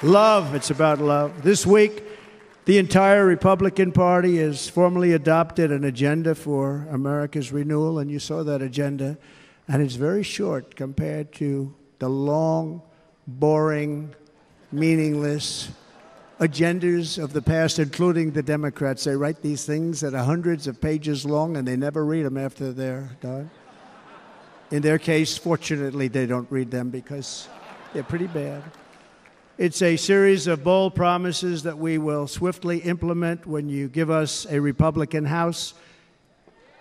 Love. It's about love. This week, the entire Republican Party has formally adopted an agenda for America's renewal, and you saw that agenda. And it's very short compared to the long, boring, meaningless agendas of the past, including the Democrats. They write these things that are hundreds of pages long, and they never read them after they're done. In their case, fortunately, they don't read them because they're pretty bad. It's a series of bold promises that we will swiftly implement when you give us a Republican House.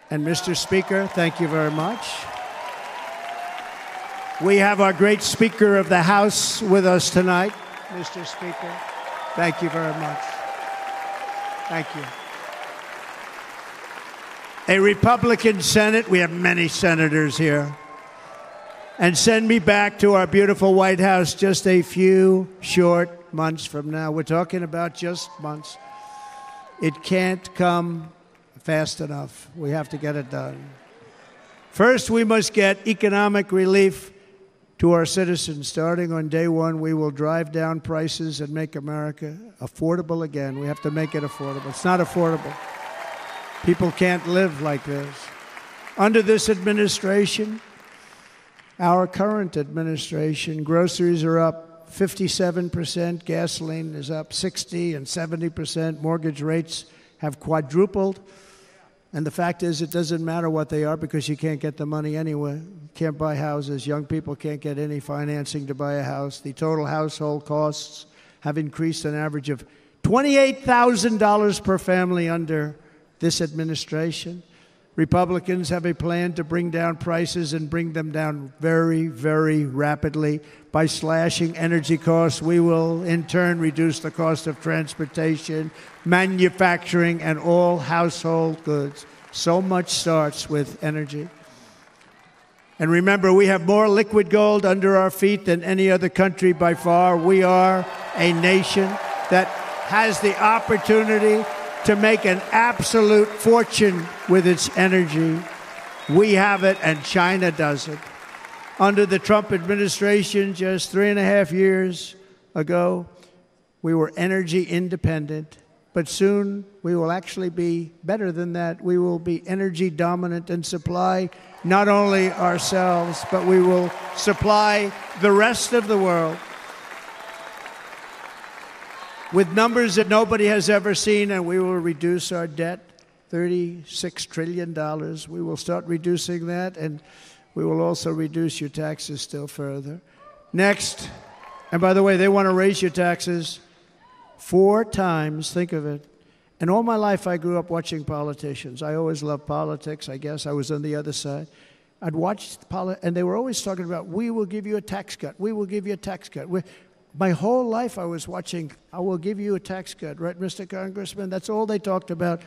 And Mr. Speaker, thank you very much. We have our great Speaker of the House with us tonight. Mr. Speaker, thank you very much. Thank you. A Republican Senate. We have many senators here. And send me back to our beautiful White House just a few short months from now. We're talking about just months. It can't come fast enough. We have to get it done. First, we must get economic relief to our citizens. Starting on day one, we will drive down prices and make America affordable again. We have to make it affordable. It's not affordable. People can't live like this. Under this administration, our current administration. Groceries are up 57%, gasoline is up 60 and 70%, mortgage rates have quadrupled. And the fact is, it doesn't matter what they are because you can't get the money anyway. You can't buy houses. Young people can't get any financing to buy a house. The total household costs have increased an average of $28,000 per family under this administration. Republicans have a plan to bring down prices and bring them down very, very rapidly. By slashing energy costs, we will in turn reduce the cost of transportation, manufacturing, and all household goods. So much starts with energy. And remember, we have more liquid gold under our feet than any other country by far. We are a nation that has the opportunity to make an absolute fortune with its energy. We have it, and China doesn't. Under the Trump administration, just 3.5 years ago, we were energy independent. But soon, we will actually be better than that. We will be energy dominant and supply not only ourselves, but we will supply the rest of the world with numbers that nobody has ever seen, and we will reduce our debt, $36 trillion. We will start reducing that, and we will also reduce your taxes still further. Next, and by the way, they want to raise your taxes 4 times, think of it. And all my life I grew up watching politicians. I always loved politics, I guess. I was on the other side. I'd watch and they were always talking about, we will give you a tax cut. We will give you a tax cut. My whole life I was watching, I will give you a tax cut, right, Mr. Congressman? That's all they talked about.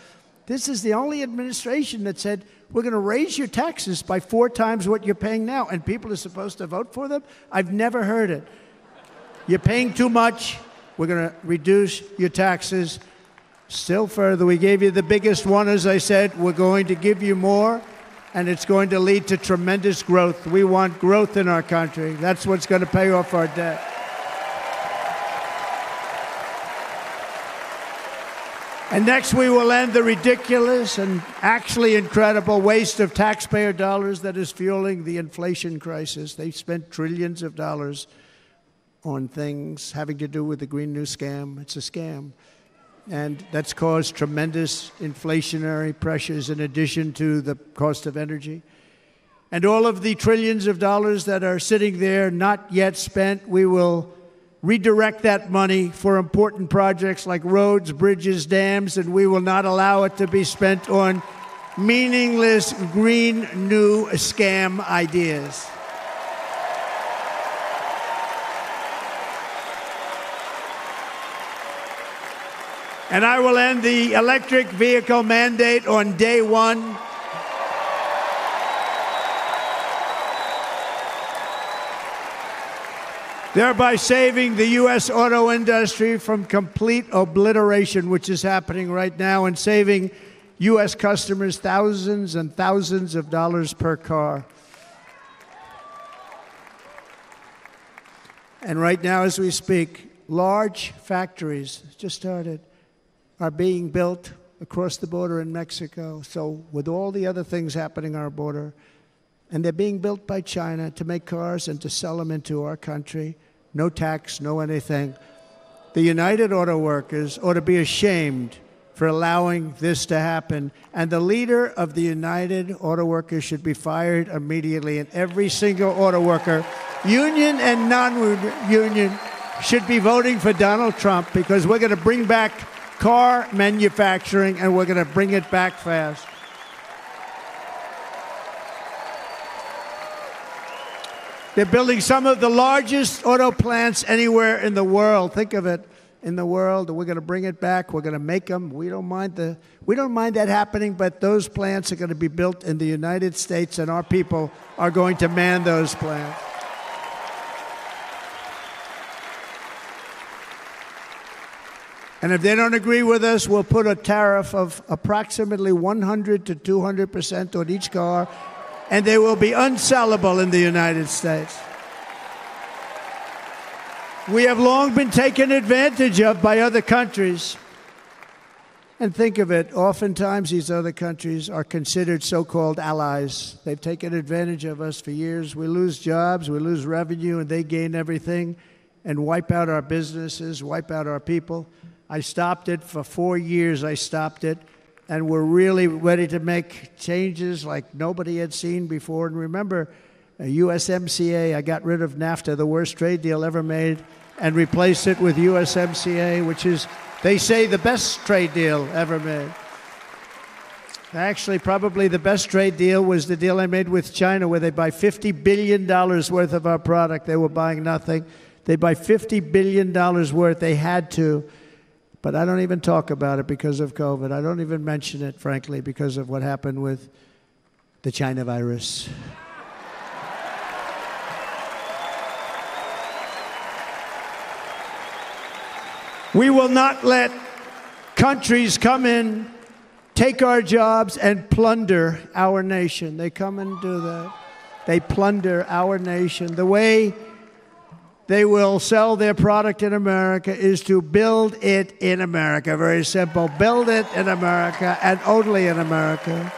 This is the only administration that said, we're going to raise your taxes by 4 times what you're paying now, and people are supposed to vote for them? I've never heard it. You're paying too much. We're going to reduce your taxes still further. We gave you the biggest one, as I said. We're going to give you more, and it's going to lead to tremendous growth. We want growth in our country. That's what's going to pay off our debt. And next, we will end the ridiculous and actually incredible waste of taxpayer dollars that is fueling the inflation crisis. They've spent trillions of dollars on things having to do with the Green New Scam. It's a scam. And that's caused tremendous inflationary pressures in addition to the cost of energy. And all of the trillions of dollars that are sitting there not yet spent, we will redirect that money for important projects like roads, bridges, dams, and we will not allow it to be spent on meaningless Green New Scam ideas. And I will end the electric vehicle mandate on day 1. Thereby saving the U.S. auto industry from complete obliteration, which is happening right now, and saving U.S. customers thousands and thousands of dollars per car. And right now, as we speak, large factories just started are being built across the border in Mexico. So with all the other things happening on our border, and they're being built by China to make cars and to sell them into our country. No tax, no anything. The United Auto Workers ought to be ashamed for allowing this to happen. And the leader of the United Auto Workers should be fired immediately. And every single auto worker, union and non-union, should be voting for Donald Trump because we're going to bring back car manufacturing and we're going to bring it back fast. They're building some of the largest auto plants anywhere in the world. Think of it, in the world. We're going to bring it back. We're going to make them. We don't mind that happening, but those plants are going to be built in the United States, and our people are going to man those plants. And if they don't agree with us, we'll put a tariff of approximately 100 to 200% on each car, and they will be unsellable in the United States. We have long been taken advantage of by other countries. And think of it, oftentimes these other countries are considered so-called allies. They've taken advantage of us for years. We lose jobs, we lose revenue, and they gain everything and wipe out our businesses, wipe out our people. I stopped it for 4 years. I stopped it, and we're really ready to make changes like nobody had seen before. And remember, USMCA, I got rid of NAFTA, the worst trade deal ever made, and replaced it with USMCA, which is, they say, the best trade deal ever made. Actually, probably the best trade deal was the deal I made with China, where they buy $50 billion worth of our product. They were buying nothing. They buy $50 billion worth. They had to. But I don't even talk about it because of COVID. I don't even mention it, frankly, because of what happened with the China virus. We will not let countries come in, take our jobs, and plunder our nation. They come and do that. They plunder our nation. The way they will sell their product in America is to build it in America. Very simple. Build it in America and only in America.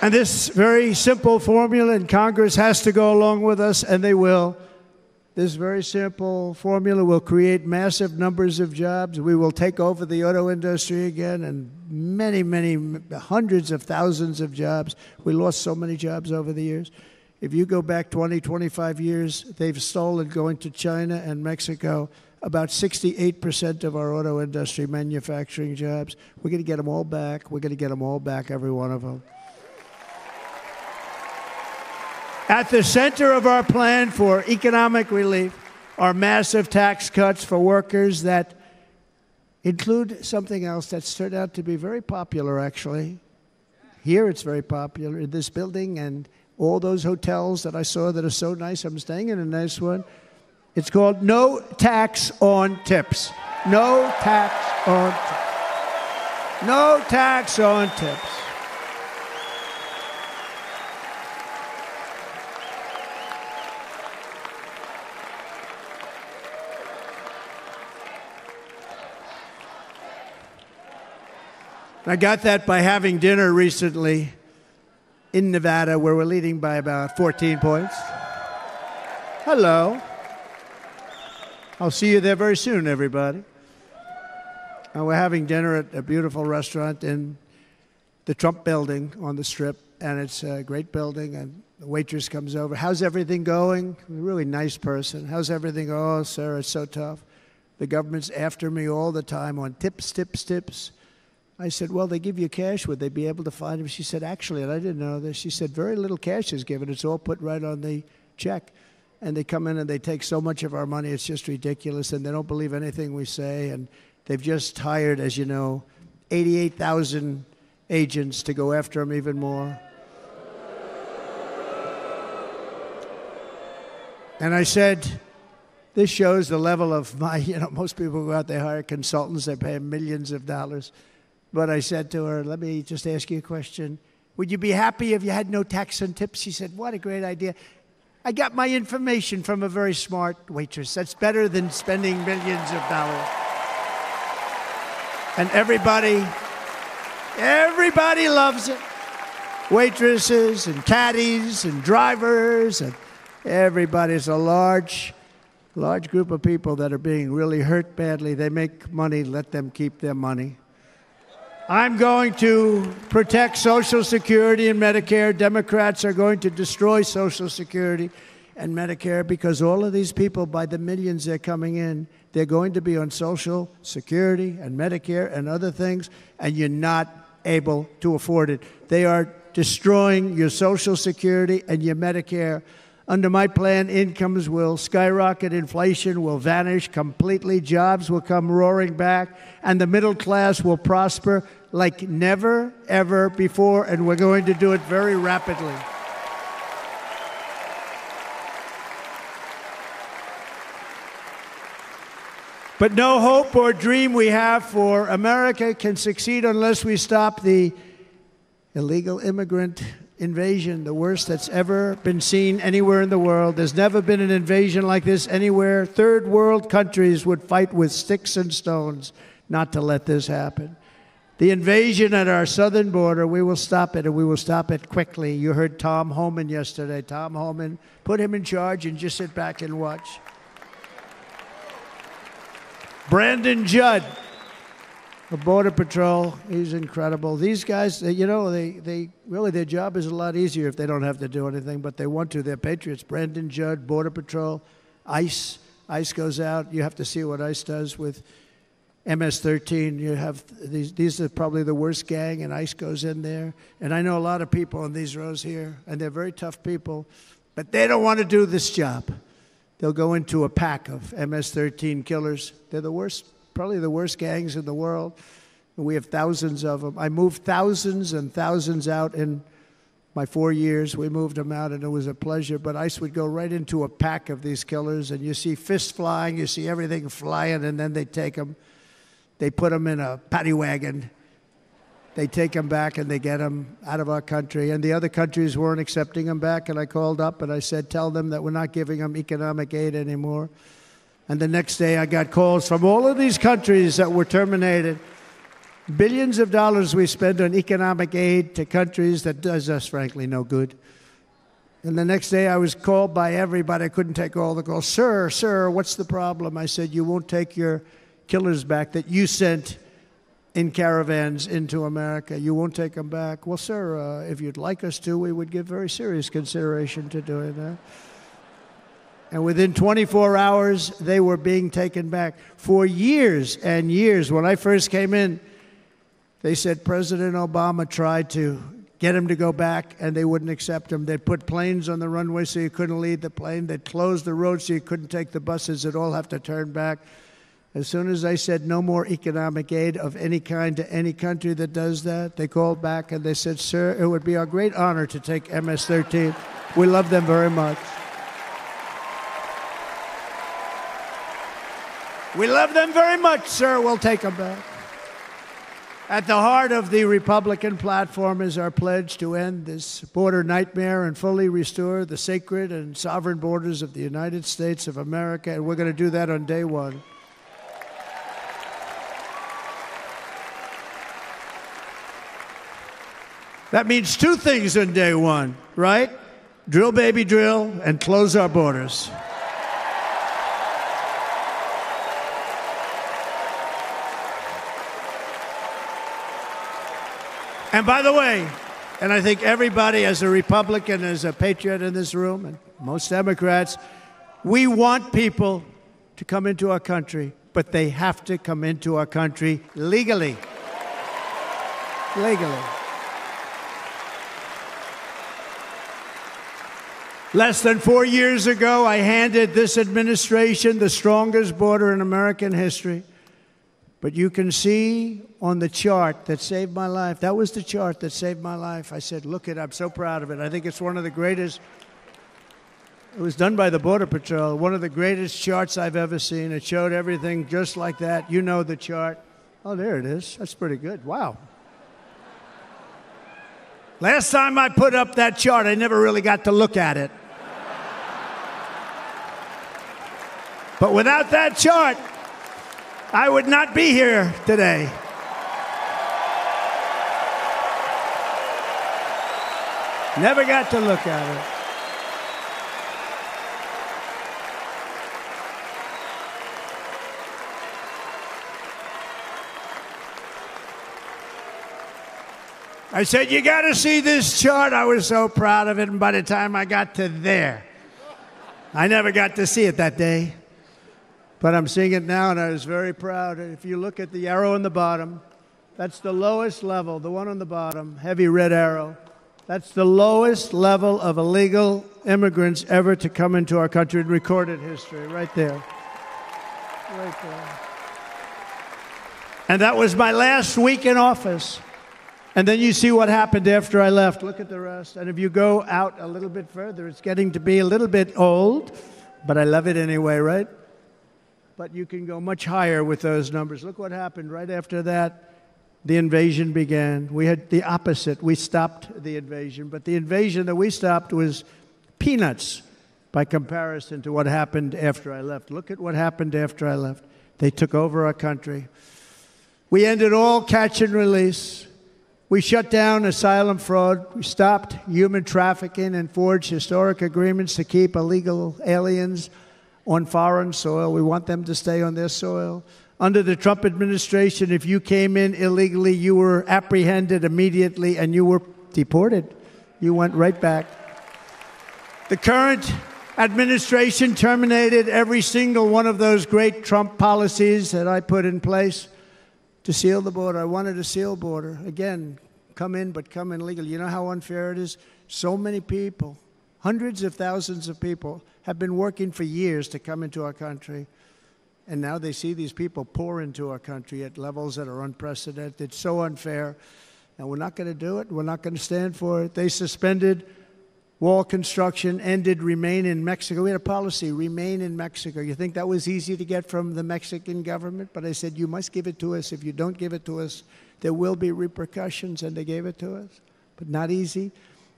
And this very simple formula, and Congress has to go along with us, and they will. This very simple formula will create massive numbers of jobs. We will take over the auto industry again, and many, many hundreds of thousands of jobs. We lost so many jobs over the years. If you go back 20, 25 years, they've stolen, going to China and Mexico, about 68% of our auto industry manufacturing jobs. We're going to get them all back. We're going to get them all back, every one of them. At the center of our plan for economic relief are massive tax cuts for workers that include something else that's turned out to be very popular, actually. Here it's very popular in this building and all those hotels that I saw that are so nice. I'm staying in a nice one. It's called no tax on tips. No tax on tips. No tax on tips. I got that by having dinner recently in Nevada, where we're leading by about 14 points. Hello. I'll see you there very soon, everybody. And we're having dinner at a beautiful restaurant in the Trump building on the Strip, and it's a great building, and the waitress comes over. How's everything going? A really nice person. How's everything? Oh, sir, it's so tough. The government's after me all the time on tips, tips, tips. I said, well, they give you cash. Would they be able to find him? She said, actually, and I didn't know this, she said, very little cash is given. It's all put right on the check. And they come in and they take so much of our money, it's just ridiculous. And they don't believe anything we say. And they've just hired, as you know, 88,000 agents to go after him even more. And I said, this shows the level of my, most people go out, they hire consultants, they pay them millions of dollars. But I said to her, let me just ask you a question. Would you be happy if you had no tax on tips? She said, what a great idea. I got my information from a very smart waitress. That's better than spending millions of dollars. And everybody loves it. Waitresses and caddies and drivers and everybody. It's a large group of people that are being really hurt badly. They make money, let them keep their money. I'm going to protect Social Security and Medicare. Democrats are going to destroy Social Security and Medicare because all of these people, by the millions they're coming in, they're going to be on Social Security and Medicare and other things, and you're not able to afford it. They are destroying your Social Security and your Medicare. Under my plan, incomes will skyrocket, inflation will vanish completely, jobs will come roaring back, and the middle class will prosper like never, ever before, and we're going to do it very rapidly. But no hope or dream we have for America can succeed unless we stop the illegal immigrant invasion, the worst that's ever been seen anywhere in the world. There's never been an invasion like this anywhere. Third world countries would fight with sticks and stones not to let this happen. The invasion at our southern border, we will stop it, and we will stop it quickly. You heard Tom Homan yesterday. Tom Homan, put him in charge and just sit back and watch. Brandon Judd of Border Patrol, he's incredible. These guys, you know, they really, their job is a lot easier if they don't have to do anything, but they want to. They're patriots. Brandon Judd, Border Patrol, ICE. ICE goes out. You have to see what ICE does with MS-13. You have these are probably the worst gang, and ICE goes in there. And I know a lot of people in these rows here, and they're very tough people, but they don't want to do this job. They'll go into a pack of MS-13 killers. They're the worst, probably the worst gangs in the world. And we have thousands of them. I moved thousands and thousands out in my 4 years. We moved them out, and it was a pleasure. But ICE would go right into a pack of these killers, and you see fists flying, you see everything flying, and then they take them. They put them in a paddy wagon. They take them back, and they get them out of our country. And the other countries weren't accepting them back, and I called up, and I said, tell them that we're not giving them economic aid anymore. And the next day, I got calls from all of these countries that were terminated. Billions of dollars we spend on economic aid to countries that does us, frankly, no good. And the next day, I was called by everybody. I couldn't take all the calls. Sir, what's the problem? I said, you won't take your killers back that you sent in caravans into America. You won't take them back. Well, sir, if you'd like us to, we would give very serious consideration to doing that. And within 24 hours, they were being taken back. For years and years, when I first came in, they said President Obama tried to get him to go back, and they wouldn't accept him. They'd put planes on the runway so you couldn't leave the plane. They'd close the road so you couldn't take the buses. They'd all have to turn back. As soon as I said no more economic aid of any kind to any country that does that, they called back and they said, sir, it would be our great honor to take MS-13. We love them very much. We love them very much, sir. We'll take them back. At the heart of the Republican platform is our pledge to end this border nightmare and fully restore the sacred and sovereign borders of the United States of America, and we're going to do that on day one. That means two things on day one, right? Drill, baby, drill, and close our borders. And by the way, and I think everybody as a Republican, as a patriot in this room, and most Democrats, we want people to come into our country, but they have to come into our country legally. Legally. Less than 4 years ago, I handed this administration the strongest border in American history. But you can see on the chart that saved my life, that was the chart that saved my life. I said, look it, I'm so proud of it. I think it's one of the greatest, it was done by the Border Patrol, one of the greatest charts I've ever seen. It showed everything just like that. You know the chart. Oh, there it is. That's pretty good. Wow. Last time I put up that chart, I never really got to look at it. But without that chart, I would not be here today. Never got to look at it. I said, you got to see this chart. I was so proud of it, and by the time I got to there, I never got to see it that day. But I'm seeing it now, and I was very proud. If you look at the arrow on the bottom, that's the lowest level, the one on the bottom, heavy red arrow. That's the lowest level of illegal immigrants ever to come into our country in recorded history, right there. Right there. And that was my last week in office. And then you see what happened after I left. Look at the rest. And if you go out a little bit further, it's getting to be a little bit old, but I love it anyway, right? but you can go much higher with those numbers. Look what happened right after that. The invasion began. We had the opposite. We stopped the invasion, but the invasion that we stopped was peanuts by comparison to what happened after I left. Look at what happened after I left. They took over our country. We ended all catch and release. We shut down asylum fraud. We stopped human trafficking and forged historic agreements to keep illegal aliens on foreign soil. We want them to stay on their soil. Under the Trump administration, if you came in illegally, you were apprehended immediately and you were deported. You went right back. The current administration terminated every single one of those great Trump policies that I put in place to seal the border. I wanted a sealed border. Again, come in, but come in legally. You know how unfair it is? So many people, hundreds of thousands of people, have been working for years to come into our country. And now they see these people pour into our country at levels that are unprecedented. So unfair. And we're not going to do it. We're not going to stand for it. They suspended wall construction, ended remain in Mexico. We had a policy, remain in Mexico. You think that was easy to get from the Mexican government? But I said, you must give it to us. If you don't give it to us, there will be repercussions. And they gave it to us. But not easy.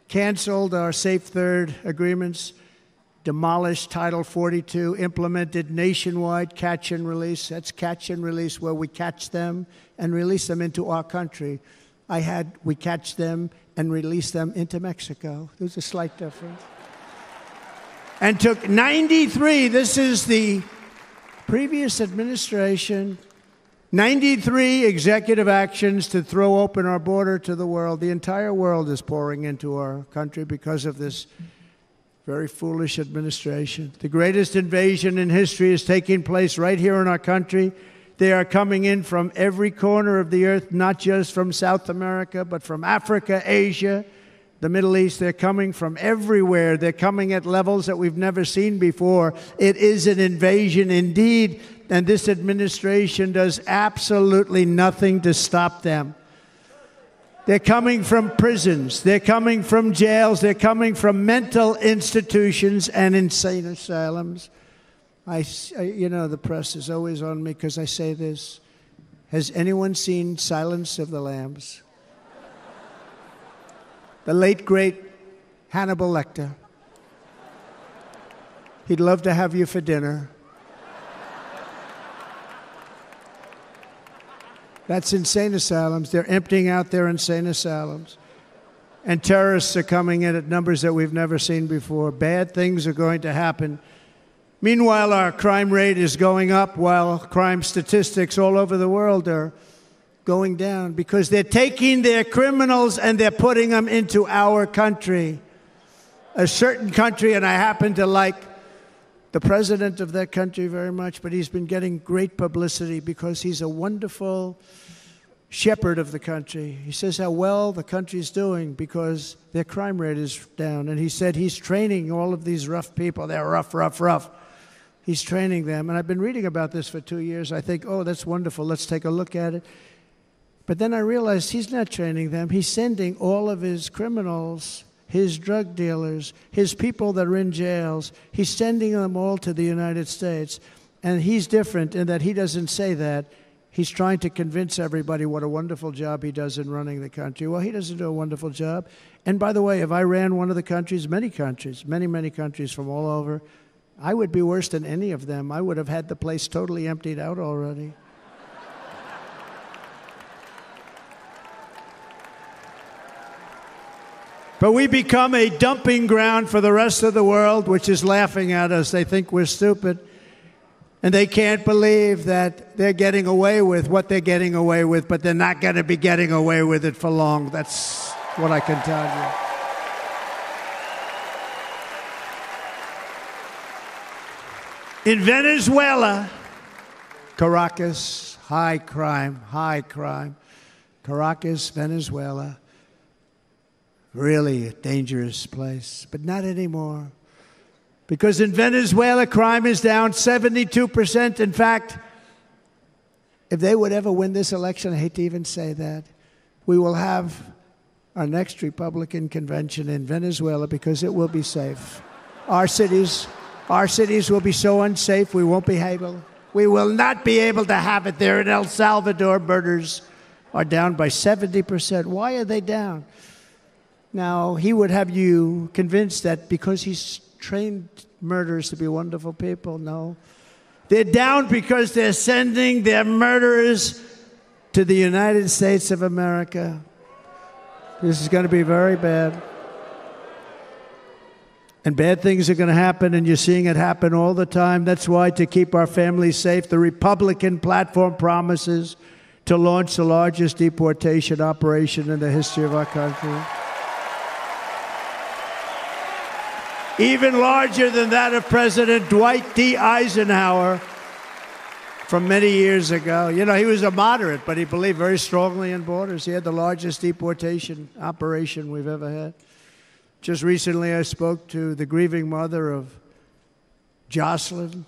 Canceled our Safe Third agreements. Demolished Title 42, implemented nationwide catch and release. That's catch and release, where we catch them and release them into our country. We catch them and release them into Mexico. There's a slight difference. And took 93, this is the previous administration, 93 executive actions to throw open our border to the world. The entire world is pouring into our country because of this very foolish administration. The greatest invasion in history is taking place right here in our country. They are coming in from every corner of the earth, not just from South America, but from Africa, Asia, the Middle East. They're coming from everywhere. They're coming at levels that we've never seen before. It is an invasion indeed, and this administration does absolutely nothing to stop them. They're coming from prisons. They're coming from jails. They're coming from mental institutions and insane asylums. You know, the press is always on me because I say this. Has anyone seen Silence of the Lambs? The late, great Hannibal Lecter. He'd love to have you for dinner. That's insane asylums. They're emptying out their insane asylums. And terrorists are coming in at numbers that we've never seen before. Bad things are going to happen. Meanwhile, our crime rate is going up, while crime statistics all over the world are going down, because they're taking their criminals and they're putting them into our country. A certain country, and I happen to like the president of that country very much, but he's been getting great publicity because he's a wonderful shepherd of the country. He says how well the country's doing because their crime rate is down. And he said he's training all of these rough people. They're rough, rough, rough. He's training them. And I've been reading about this for 2 years. I think, oh, that's wonderful. Let's take a look at it. But then I realized he's not training them. He's sending all of his criminals, his drug dealers, his people that are in jails, he's sending them all to the United States. And he's different in that he doesn't say that. He's trying to convince everybody what a wonderful job he does in running the country. Well, he doesn't do a wonderful job. And by the way, if I ran one of the countries, many countries, many countries from all over, I would be worse than any of them. I would have had the place totally emptied out already. But we become a dumping ground for the rest of the world, which is laughing at us. They think we're stupid. And they can't believe that they're getting away with what they're getting away with, but they're not going to be getting away with it for long. That's what I can tell you. In Venezuela, Caracas, high crime. Caracas, Venezuela. Really a dangerous place, but not anymore. Because in Venezuela, crime is down 72%. In fact, if they would ever win this election, I hate to even say that, we will have our next Republican convention in Venezuela because it will be safe. Our cities will be so unsafe, we won't be able We will not be able to have it there in El Salvador. Murders are down by 70%. Why are they down? Now, he would have you convinced that because he's trained murderers to be wonderful people. No. They're down because they're sending their murderers to the United States of America. This is going to be very bad. And bad things are going to happen, and you're seeing it happen all the time. That's why, to keep our families safe, the Republican platform promises to launch the largest deportation operation in the history of our country. Even larger than that of President Dwight D. Eisenhower from many years ago. You know, he was a moderate, but he believed very strongly in borders. He had the largest deportation operation we've ever had. Just recently, I spoke to the grieving mother of Jocelyn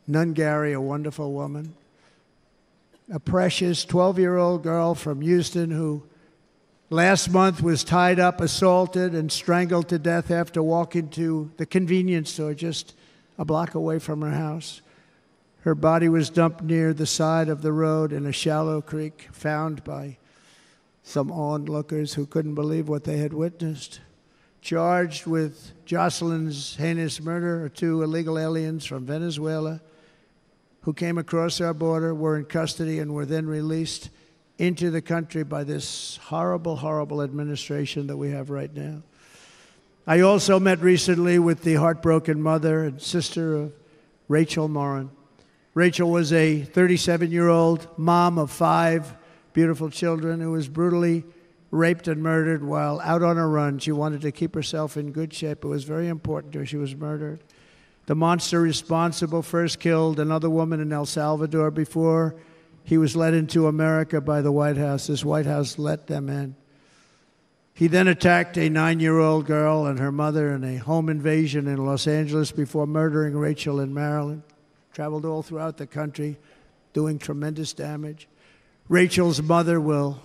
Nungary, a wonderful woman, a precious 12-year-old girl from Houston who last month was tied up, assaulted, and strangled to death after walking to the convenience store just a block away from her house. Her body was dumped near the side of the road in a shallow creek, found by some onlookers who couldn't believe what they had witnessed. Charged with Jocelyn's heinous murder are 2 illegal aliens from Venezuela who came across our border, were in custody, and were then released into the country by this horrible, horrible administration that we have right now. I also met recently with the heartbroken mother and sister of Rachel Morin. Rachel was a 37-year-old mom of 5 beautiful children who was brutally raped and murdered while out on a run. She wanted to keep herself in good shape. It was very important to her. She was murdered. The monster responsible first killed another woman in El Salvador before he was led into America by the White House. This White House let them in. He then attacked a 9-year-old girl and her mother in a home invasion in Los Angeles before murdering Rachel in Maryland. Traveled all throughout the country, doing tremendous damage. Rachel's mother will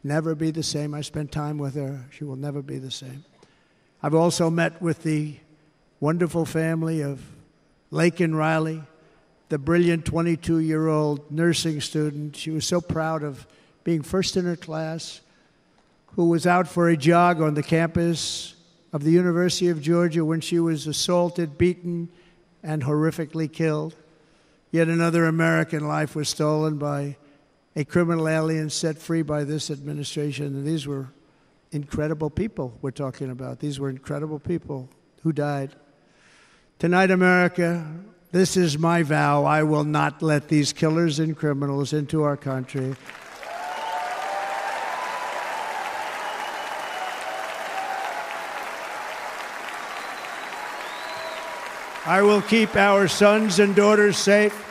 never be the same. I spent time with her. She will never be the same. I've also met with the wonderful family of Laken Riley, the brilliant 22-year-old nursing student. She was so proud of being first in her class, who was out for a jog on the campus of the University of Georgia when she was assaulted, beaten, and horrifically killed. Yet another American life was stolen by a criminal alien set free by this administration. And these were incredible people we're talking about. These were incredible people who died. Tonight, America, this is my vow. I will not let these killers and criminals into our country. I will keep our sons and daughters safe.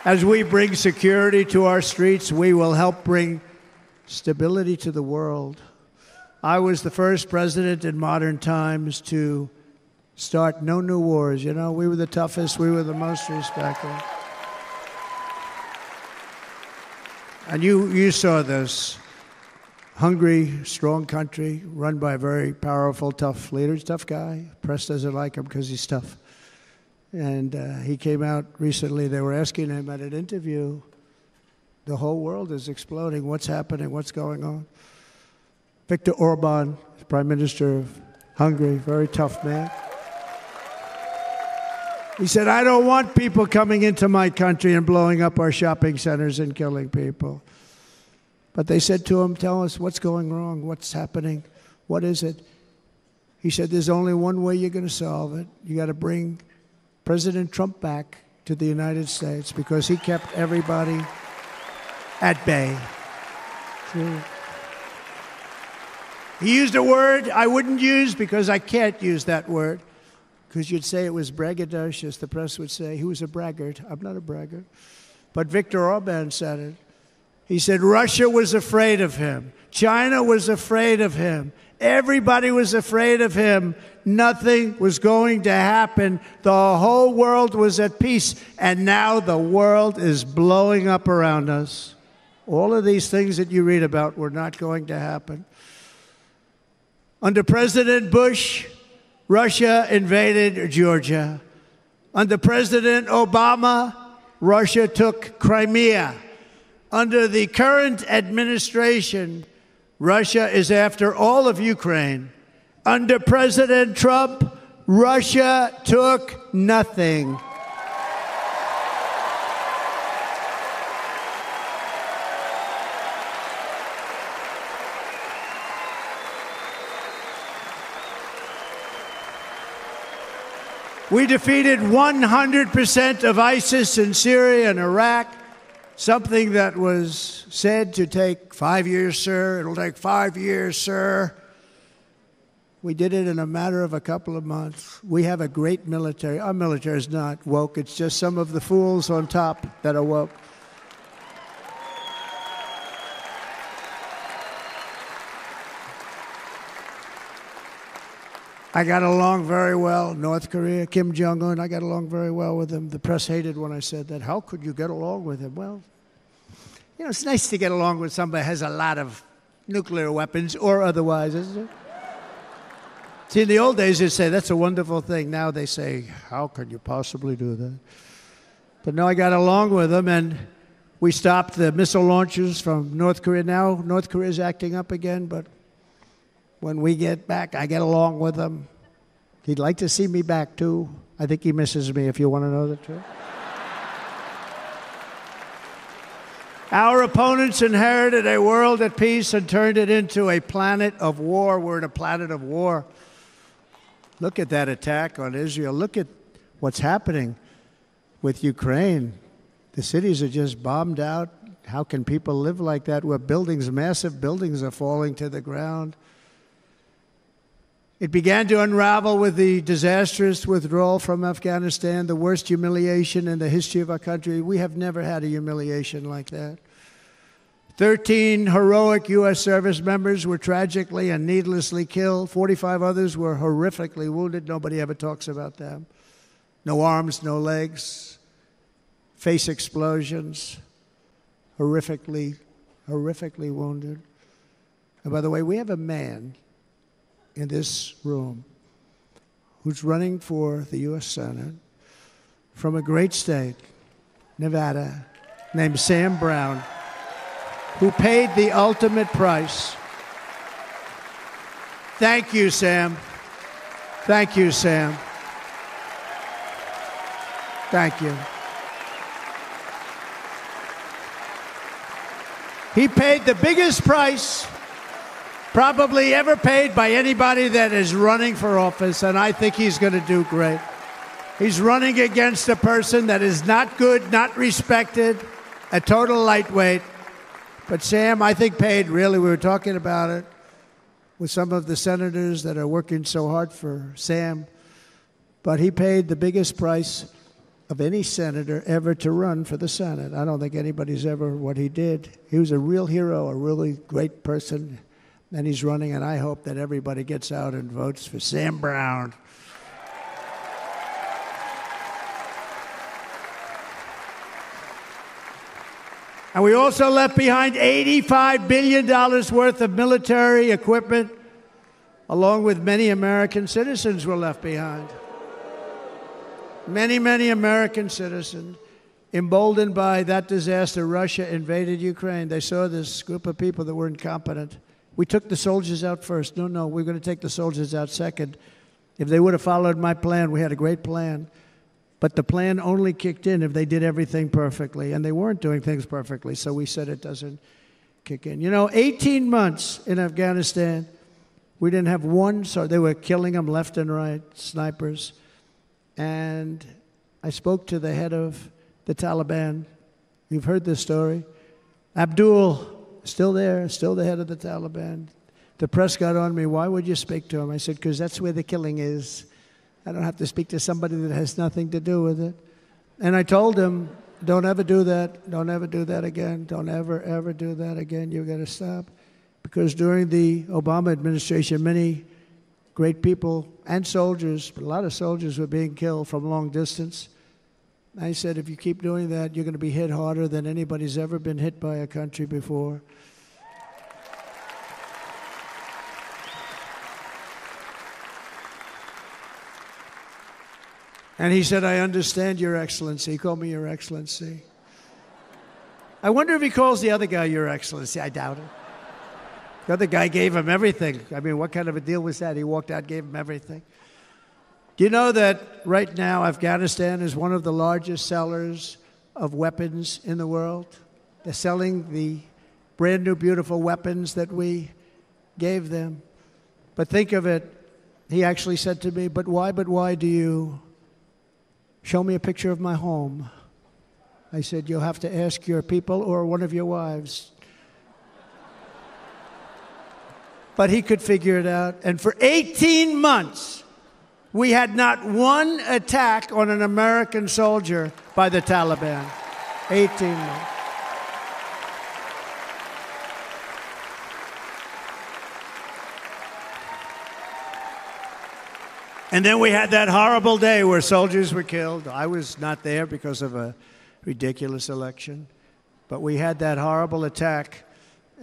As we bring security to our streets, we will help bring stability to the world. I was the first president in modern times to start no new wars. You know, we were the toughest, we were the most respected. And you saw this. Hungry, strong country, run by a very powerful, tough leader. He's a tough guy. Press doesn't like him because he's tough. And he came out recently. They were asking him at an interview, the whole world is exploding. What's happening? What's going on? Viktor Orban, Prime Minister of Hungary, very tough man. He said, I don't want people coming into my country and blowing up our shopping centers and killing people. But they said to him, tell us what's going wrong, what's happening, what is it? He said, there's only one way you're going to solve it. You got to bring President Trump back to the United States because he kept everybody at bay. He used a word I wouldn't use because I can't use that word, because you'd say it was braggadocious. The press would say he was a braggart. I'm not a braggart. But Viktor Orban said it. He said Russia was afraid of him. China was afraid of him. Everybody was afraid of him. Nothing was going to happen. The whole world was at peace. And now the world is blowing up around us. All of these things that you read about were not going to happen. Under President Bush, Russia invaded Georgia. Under President Obama, Russia took Crimea. Under the current administration, Russia is after all of Ukraine. Under President Trump, Russia took nothing. We defeated 100% of ISIS in Syria and Iraq, something that was said to take 5 years, sir. It'll take 5 years, sir. We did it in a matter of a couple of months. We have a great military. Our military is not woke. It's just some of the fools on top that are woke. I got along very well. North Korea, Kim Jong-un, I got along very well with him. The press hated when I said that. How could you get along with him? Well, you know, it's nice to get along with somebody who has a lot of nuclear weapons or otherwise, isn't it? See, in the old days, they'd say, that's a wonderful thing. Now they say, how could you possibly do that? But no, I got along with him, and we stopped the missile launches from North Korea. Now North Korea is acting up again, but when we get back, I get along with him. He'd like to see me back, too. I think he misses me, if you want to know the truth. Our opponents inherited a world at peace and turned it into a planet of war. We're in a planet of war. Look at that attack on Israel. Look at what's happening with Ukraine. The cities are just bombed out. How can people live like that where buildings, massive buildings, are falling to the ground? It began to unravel with the disastrous withdrawal from Afghanistan, the worst humiliation in the history of our country. We have never had a humiliation like that. 13 heroic U.S. service members were tragically and needlessly killed. 45 others were horrifically wounded. Nobody ever talks about them. No arms, no legs, face explosions, horrifically wounded. And by the way, we have a man in this room who's running for the U.S. Senate from a great state, Nevada, named Sam Brown, who paid the ultimate price. Thank you, Sam. Thank you, Sam. Thank you. He paid the biggest price probably ever paid by anybody that is running for office, and I think he's going to do great. He's running against a person that is not good, not respected, a total lightweight. But Sam, I think, paid, really, we were talking about it with some of the senators that are working so hard for Sam, but he paid the biggest price of any senator ever to run for the Senate. I don't think anybody's ever what he did. He was a real hero, a really great person. And he's running, and I hope that everybody gets out and votes for Sam Brown. And we also left behind $85 billion worth of military equipment, along with many American citizens were left behind. Many, many American citizens, emboldened by that disaster. Russia invaded Ukraine. They saw this group of people that were incompetent. We took the soldiers out first. No, we're going to take the soldiers out second. If they would have followed my plan, we had a great plan. But the plan only kicked in if they did everything perfectly. And they weren't doing things perfectly, so we said it doesn't kick in. You know, 18 months in Afghanistan, we didn't have one, so they were killing them left and right, snipers. And I spoke to the head of the Taliban. You've heard this story. Abdul, still there, still the head of the Taliban. The press got on me. Why would you speak to him? I said, because that's where the killing is. I don't have to speak to somebody that has nothing to do with it. And I told him, don't ever do that. Don't ever do that again. Don't ever do that again. You've got to stop. Because during the Obama administration, many great people and soldiers, but a lot of soldiers were being killed from long distance. I said, if you keep doing that, you're going to be hit harder than anybody's ever been hit by a country before. And he said, I understand, Your Excellency. He called me Your Excellency. I wonder if he calls the other guy Your Excellency. I doubt it. The other guy gave him everything. I mean, what kind of a deal was that? He walked out, gave him everything. Do you know that right now Afghanistan is one of the largest sellers of weapons in the world? They're selling the brand new, beautiful weapons that we gave them. But think of it. He actually said to me, but why do you show me a picture of my home? I said, you'll have to ask your people or one of your wives. But he could figure it out. And for 18 months, we had not one attack on an American soldier by the Taliban. 18 months. And then we had that horrible day where soldiers were killed. I was not there because of a ridiculous election. But we had that horrible attack.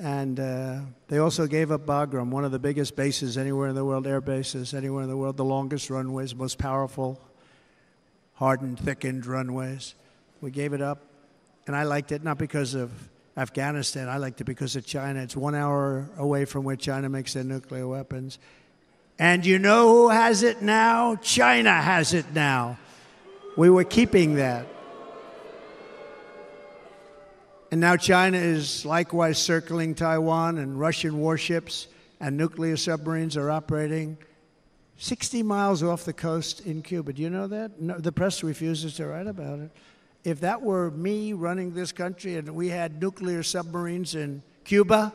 And they also gave up Bagram, one of the biggest bases anywhere in the world, air bases anywhere in the world, the longest runways, most powerful, hardened, thickened runways. We gave it up. And I liked it not because of Afghanistan. I liked it because of China. It's 1 hour away from where China makes their nuclear weapons. And you know who has it now? China has it now. We were keeping that. And now China is likewise circling Taiwan, and Russian warships and nuclear submarines are operating 60 miles off the coast in Cuba. Do you know that? No, the press refuses to write about it. If that were me running this country and we had nuclear submarines in Cuba,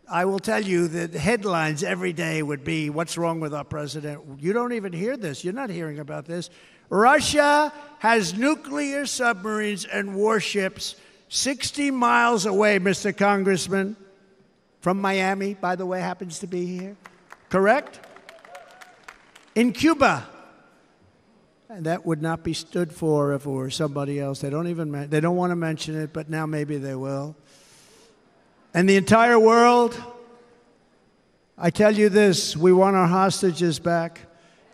I will tell you that headlines every day would be, what's wrong with our president? You don't even hear this. You're not hearing about this. Russia has nuclear submarines and warships 60 miles away, Mr. Congressman, from Miami, by the way, happens to be here. Correct? In Cuba. And that would not be stood for if it were somebody else. They don't want to mention it, but now maybe they will. And the entire world, I tell you this, we want our hostages back,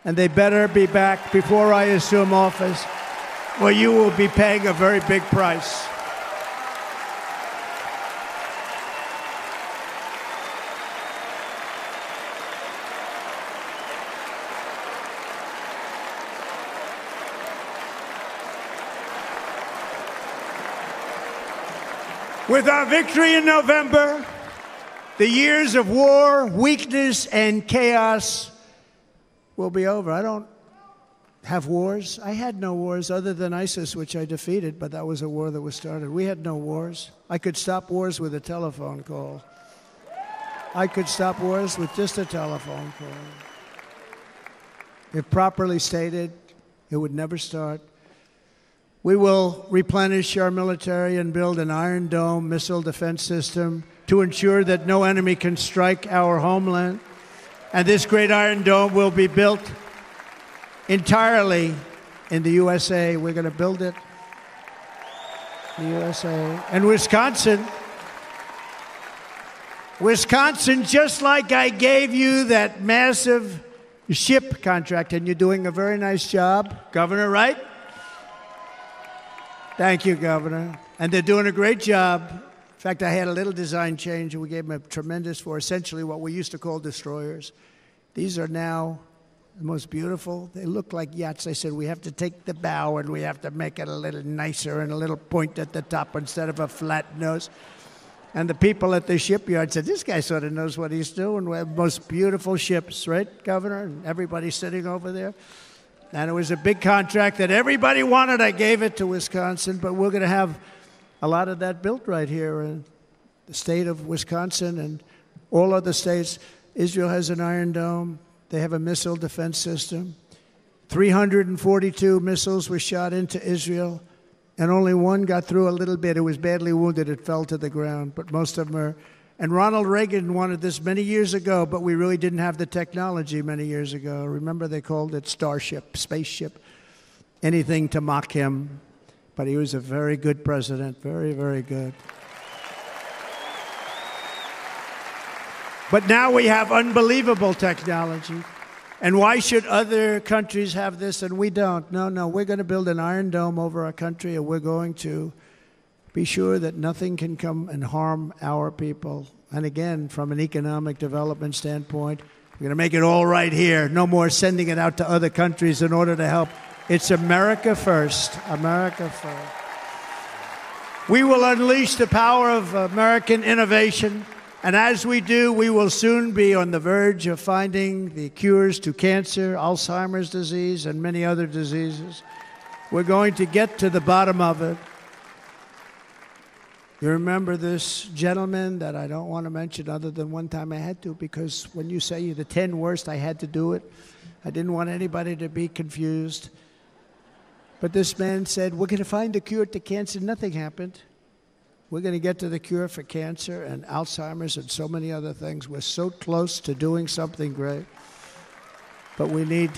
and they better be back before I assume office, or you will be paying a very big price. With our victory in November, the years of war, weakness, and chaos will be over. I don't have wars. I had no wars other than ISIS, which I defeated, but that was a war that was started. We had no wars. I could stop wars with a telephone call. I could stop wars with just a telephone call. If properly stated, it would never start. We will replenish our military and build an Iron Dome missile defense system to ensure that no enemy can strike our homeland. And this great Iron Dome will be built entirely in the USA. We're going to build it in the USA. And Wisconsin, just like I gave you that massive ship contract, and you're doing a very nice job, Governor, right? Thank you, Governor. And they're doing a great job. In fact, I had a little design change, and we gave them a tremendous for essentially what we used to call destroyers. These are now the most beautiful. They look like yachts. I said, we have to take the bow, and we have to make it a little nicer and a little point at the top instead of a flat nose. And the people at the shipyard said, this guy sort of knows what he's doing. We have the most beautiful ships, right, Governor? And everybody's sitting over there. And it was a big contract that everybody wanted. I gave it to Wisconsin, but we're going to have a lot of that built right here in the state of Wisconsin and all other states. Israel has an Iron Dome. They have a missile defense system. 342 missiles were shot into Israel, and only one got through a little bit. It was badly wounded. It fell to the ground, but most of them are. And Ronald Reagan wanted this many years ago, but we really didn't have the technology many years ago. Remember, they called it Starship, spaceship, anything to mock him. But he was a very good president, very, very good. But now we have unbelievable technology. And why should other countries have this and we don't? No, we're going to build an iron dome over our country, and we're going to be sure that nothing can come and harm our people. And again, from an economic development standpoint, we're going to make it all right here. No more sending it out to other countries in order to help. It's America first. America first. We will unleash the power of American innovation. And as we do, we will soon be on the verge of finding the cures to cancer, Alzheimer's disease, and many other diseases. We're going to get to the bottom of it. You remember this gentleman that I don't want to mention other than one time I had to, because when you say the 10 worst, I had to do it. I didn't want anybody to be confused. But this man said, we're going to find a cure to cancer. Nothing happened. We're going to get to the cure for cancer and Alzheimer's and so many other things. We're so close to doing something great. But we need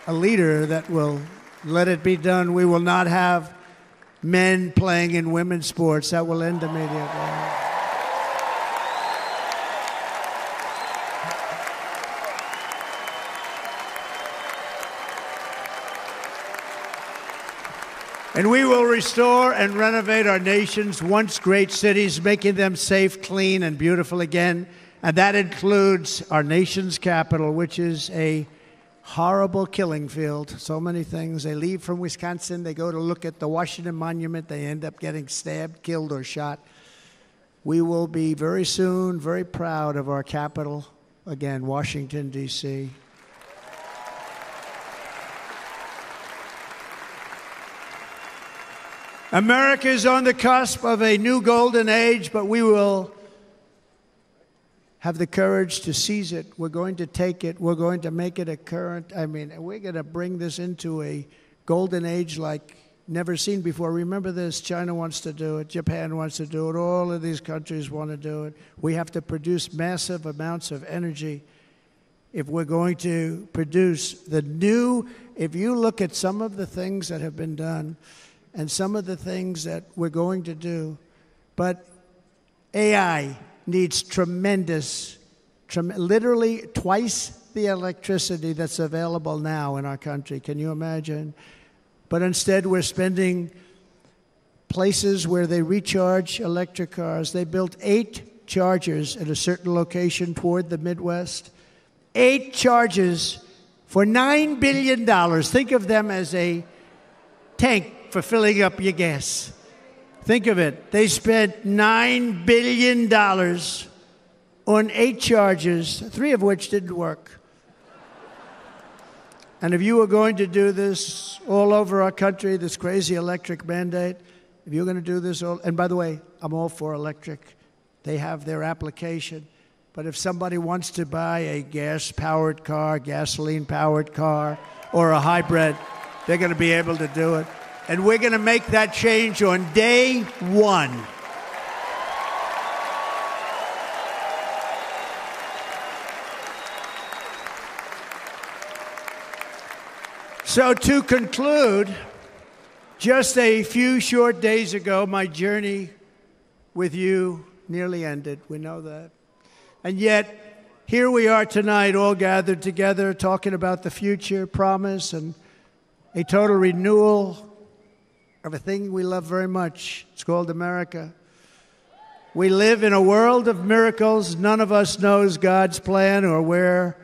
a leader that will let it be done. We will not have men playing in women's sports. That will end immediately. And we will restore and renovate our nation's once great cities, making them safe, clean, and beautiful again. And that includes our nation's capital, which is a horrible killing field. So many things. They leave from Wisconsin, they go to look at the Washington Monument, they end up getting stabbed, killed, or shot. We will be very soon very proud of our capital, again, Washington, D.C. America is on the cusp of a new golden age, but we will have the courage to seize it. We're going to take it. We're going to make it a current. We're going to bring this into a golden age like never seen before. Remember this, China wants to do it. Japan wants to do it. All of these countries want to do it. We have to produce massive amounts of energy if we're going to produce the new. If you look at some of the things that have been done, and some of the things that we're going to do. But AI needs literally twice the electricity that's available now in our country. Can you imagine? But instead, we're spending places where they recharge electric cars. They built 8 chargers at a certain location toward the Midwest. 8 chargers for $9 billion. Think of them as a tank for filling up your gas. Think of it. They spent $9 billion on 8 chargers, 3 of which didn't work. And if you were going to do this all over our country, this crazy electric mandate, if you're going to do this and by the way, I'm all for electric. They have their application. But if somebody wants to buy a gas-powered car, gasoline-powered car, or a hybrid, they're going to be able to do it. And we're going to make that change on day 1. So to conclude, just a few short days ago, my journey with you nearly ended. We know that. And yet, here we are tonight, all gathered together, talking about the future, promise, and a total renewal of a thing we love very much. It's called America. We live in a world of miracles. None of us knows God's plan or where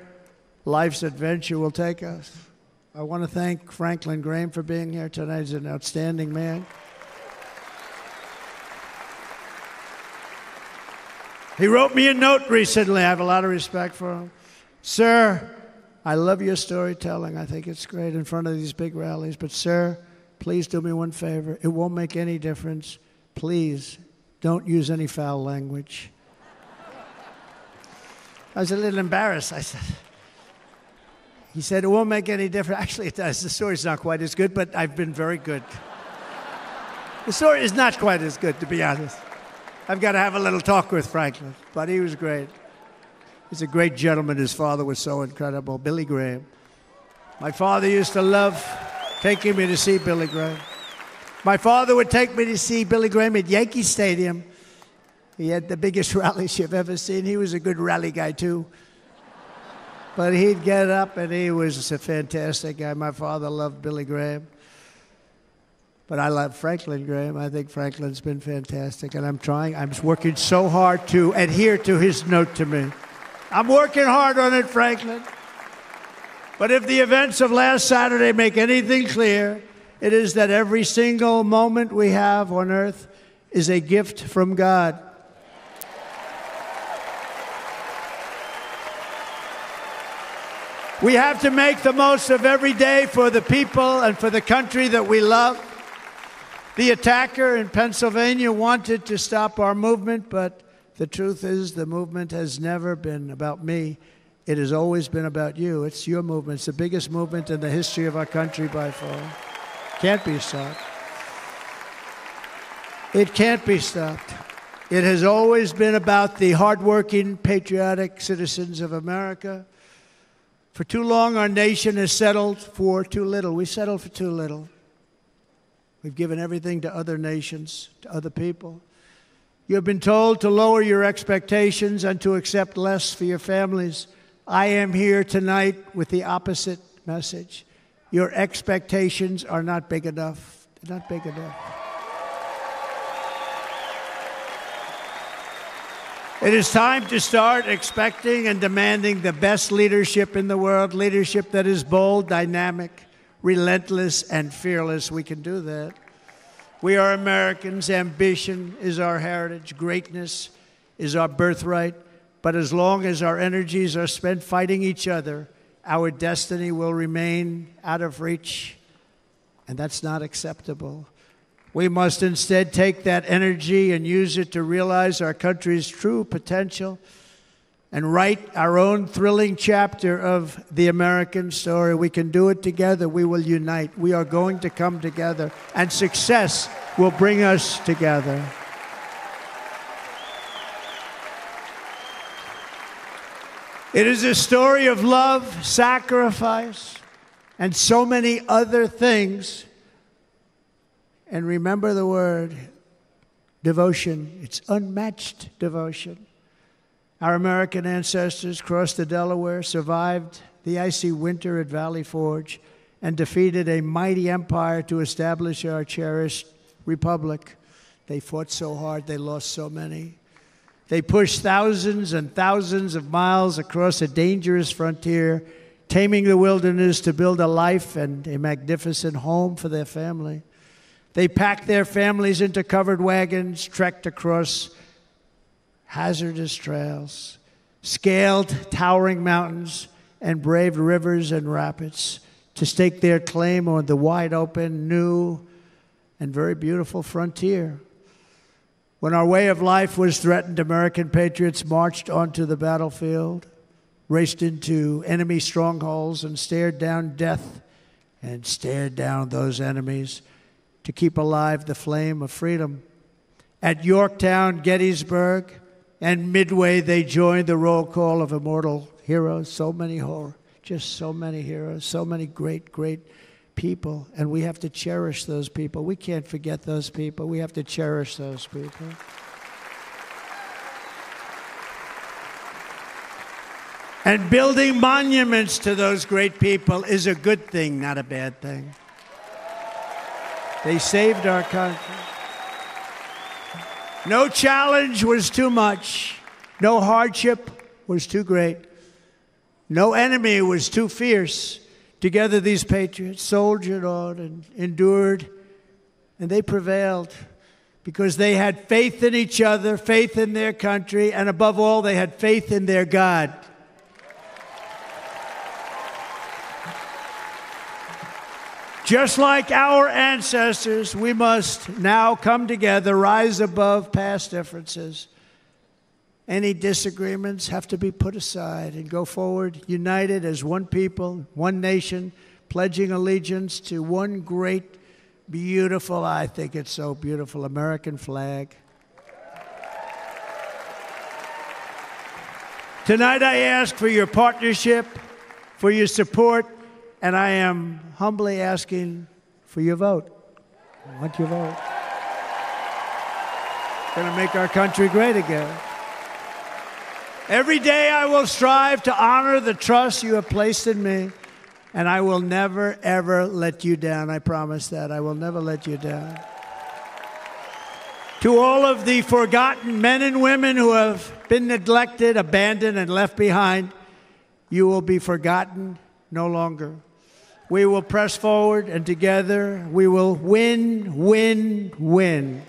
life's adventure will take us. I want to thank Franklin Graham for being here tonight. He's an outstanding man. He wrote me a note recently. I have a lot of respect for him. Sir, I love your storytelling. I think it's great in front of these big rallies. But, sir, please do me one favor. It won't make any difference. Please don't use any foul language. I was a little embarrassed. He said, it won't make any difference. Actually, it does. The story's not quite as good, but I've been very good. The story is not quite as good, to be honest. I've got to have a little talk with Franklin, but he was great. He's a great gentleman. His father was so incredible, Billy Graham. My father used to love taking me to see Billy Graham. My father would take me to see Billy Graham at Yankee Stadium. He had the biggest rallies you've ever seen. He was a good rally guy, too. But he'd get up, and he was a fantastic guy. My father loved Billy Graham. But I love Franklin Graham. I think Franklin's been fantastic, and I'm working so hard to adhere to his note to me. I'm working hard on it, Franklin. But if the events of last Saturday make anything clear, it is that every single moment we have on earth is a gift from God. We have to make the most of every day for the people and for the country that we love. The attacker in Pennsylvania wanted to stop our movement, but the truth is the movement has never been about me. It has always been about you. It's your movement. It's the biggest movement in the history of our country by far. Can't be stopped. It can't be stopped. It has always been about the hardworking, patriotic citizens of America. For too long, our nation has settled for too little. We settled for too little. We've given everything to other nations, to other people. You have been told to lower your expectations and to accept less for your families. I am here tonight with the opposite message. Your expectations are not big enough. They're not big enough. It is time to start expecting and demanding the best leadership in the world, leadership that is bold, dynamic, relentless, and fearless. We can do that. We are Americans. Ambition is our heritage. Greatness is our birthright. But as long as our energies are spent fighting each other, our destiny will remain out of reach, and that's not acceptable. We must instead take that energy and use it to realize our country's true potential and write our own thrilling chapter of the American story. We can do it together. We will unite. We are going to come together, and success will bring us together. It is a story of love, sacrifice, and so many other things. And remember the word, devotion. It's unmatched devotion. Our American ancestors crossed the Delaware, survived the icy winter at Valley Forge, and defeated a mighty empire to establish our cherished republic. They fought so hard, they lost so many. They pushed thousands and thousands of miles across a dangerous frontier, taming the wilderness to build a life and a magnificent home for their family. They packed their families into covered wagons, trekked across hazardous trails, scaled towering mountains, and braved rivers and rapids to stake their claim on the wide open, new, and very beautiful frontier. When our way of life was threatened, American patriots marched onto the battlefield, raced into enemy strongholds, and stared down death and stared down those enemies to keep alive the flame of freedom. At Yorktown, Gettysburg, and Midway, they joined the roll call of immortal heroes. So many just so many heroes, so many great, great people. And we have to cherish those people. We can't forget those people. We have to cherish those people. And building monuments to those great people is a good thing, not a bad thing. They saved our country. No challenge was too much. No hardship was too great. No enemy was too fierce. Together, these patriots soldiered on and endured, and they prevailed because they had faith in each other, faith in their country, and above all, they had faith in their God. Just like our ancestors, we must now come together, rise above past differences. Any disagreements have to be put aside and go forward, united as one people, one nation, pledging allegiance to one great, beautiful, I think it's so beautiful, American flag. Tonight I ask for your partnership, for your support, and I am humbly asking for your vote. I want your vote. Going to make our country great again. Every day I will strive to honor the trust you have placed in me, and I will never, ever let you down. I promise that. I will never let you down. To all of the forgotten men and women who have been neglected, abandoned, and left behind, you will be forgotten no longer. We will press forward, and together we will win, win, win.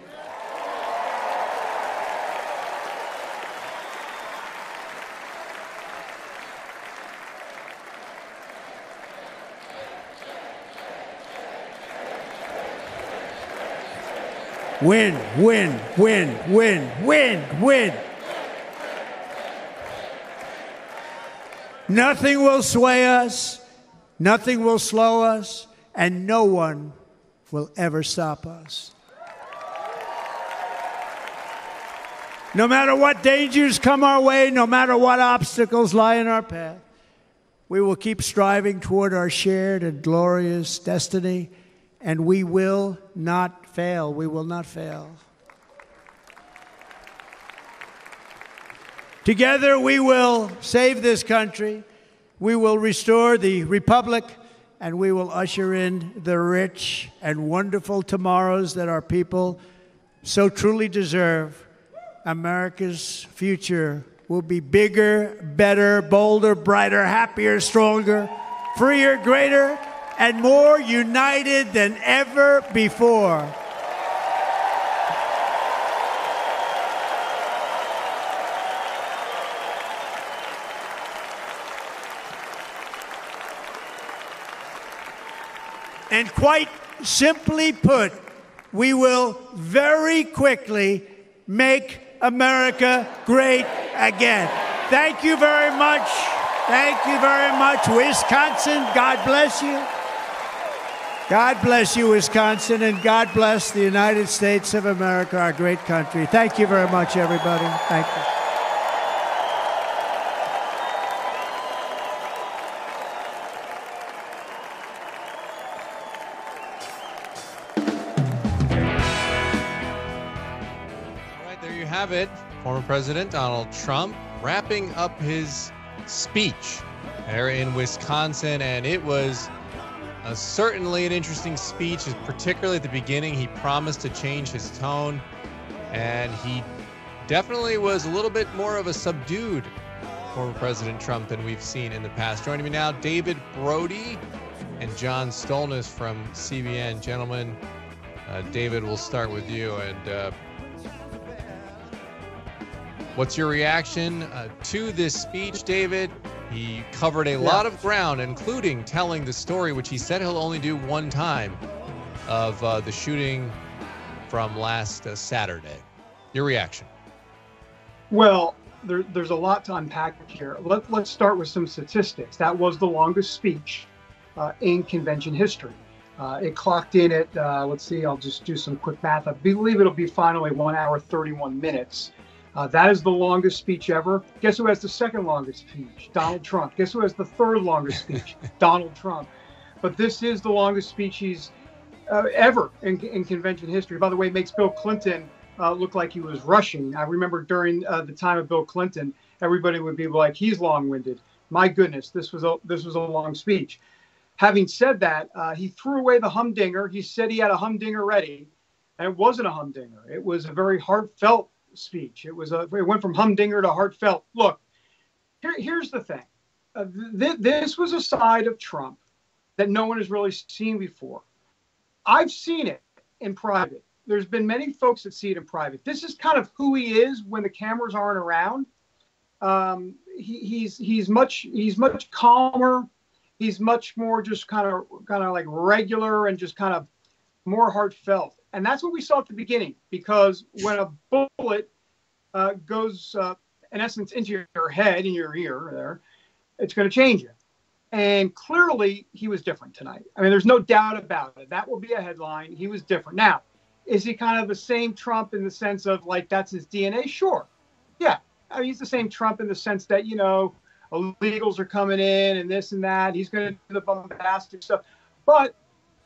Win, win, win, win, win, win. Nothing will sway us, nothing will slow us, and no one will ever stop us. No matter what dangers come our way, no matter what obstacles lie in our path, we will keep striving toward our shared and glorious destiny, and we will not fail. We will not fail. Together we will save this country, we will restore the republic, and we will usher in the rich and wonderful tomorrows that our people so truly deserve. America's future will be bigger, better, bolder, brighter, happier, stronger, freer, greater, and more united than ever before. And quite simply put, we will very quickly make America great again. Thank you very much. Thank you very much, Wisconsin. God bless you. God bless you, Wisconsin, and God bless the United States of America, our great country. Thank you very much, everybody. Thank you. Have it. Former President Donald Trump wrapping up his speech there in Wisconsin, and it was certainly an interesting speech, particularly at the beginning. He promised to change his tone, and he definitely was a little bit more of a subdued former President Trump than we've seen in the past. Joining me now, David Brody and John Stolnis from CBN. Gentlemen, David, we'll start with you, and what's your reaction to this speech, David? He covered a lot of ground, including telling the story, which he said he'll only do one time, of the shooting from last Saturday. Your reaction? Well, there's a lot to unpack here. Let's start with some statistics. That was the longest speech in convention history. It clocked in at, let's see, I'll just do some quick math. I believe it'll be finally 1 hour, 31 minutes. That is the longest speech ever. Guess who has the second longest speech? Donald Trump. Guess who has the third longest speech? Donald Trump. But this is the longest speech he's ever in convention history. By the way, it makes Bill Clinton look like he was rushing. I remember during the time of Bill Clinton, everybody would be like, he's long-winded. My goodness, this was a long speech. Having said that, he threw away the humdinger. He said he had a humdinger ready, and it wasn't a humdinger. It was a very heartfelt speech. It went from humdinger to heartfelt. Look, here's the thing. This was a side of Trump that no one has really seen before. I've seen it in private. There's been many folks that see it in private. This is kind of who he is when the cameras aren't around. He's much calmer. He's much more just kind of like regular and just kind of more heartfelt. And that's what we saw at the beginning, because when a bullet goes, in essence, into your head, in your ear there, it's going to change you. And clearly, he was different tonight. I mean, there's no doubt about it. That will be a headline. He was different. Now, is he kind of the same Trump in the sense of, like, that's his DNA? Sure. Yeah. I mean, he's the same Trump in the sense that, you know, illegals are coming in and this and that. He's going to do the bombastic stuff. But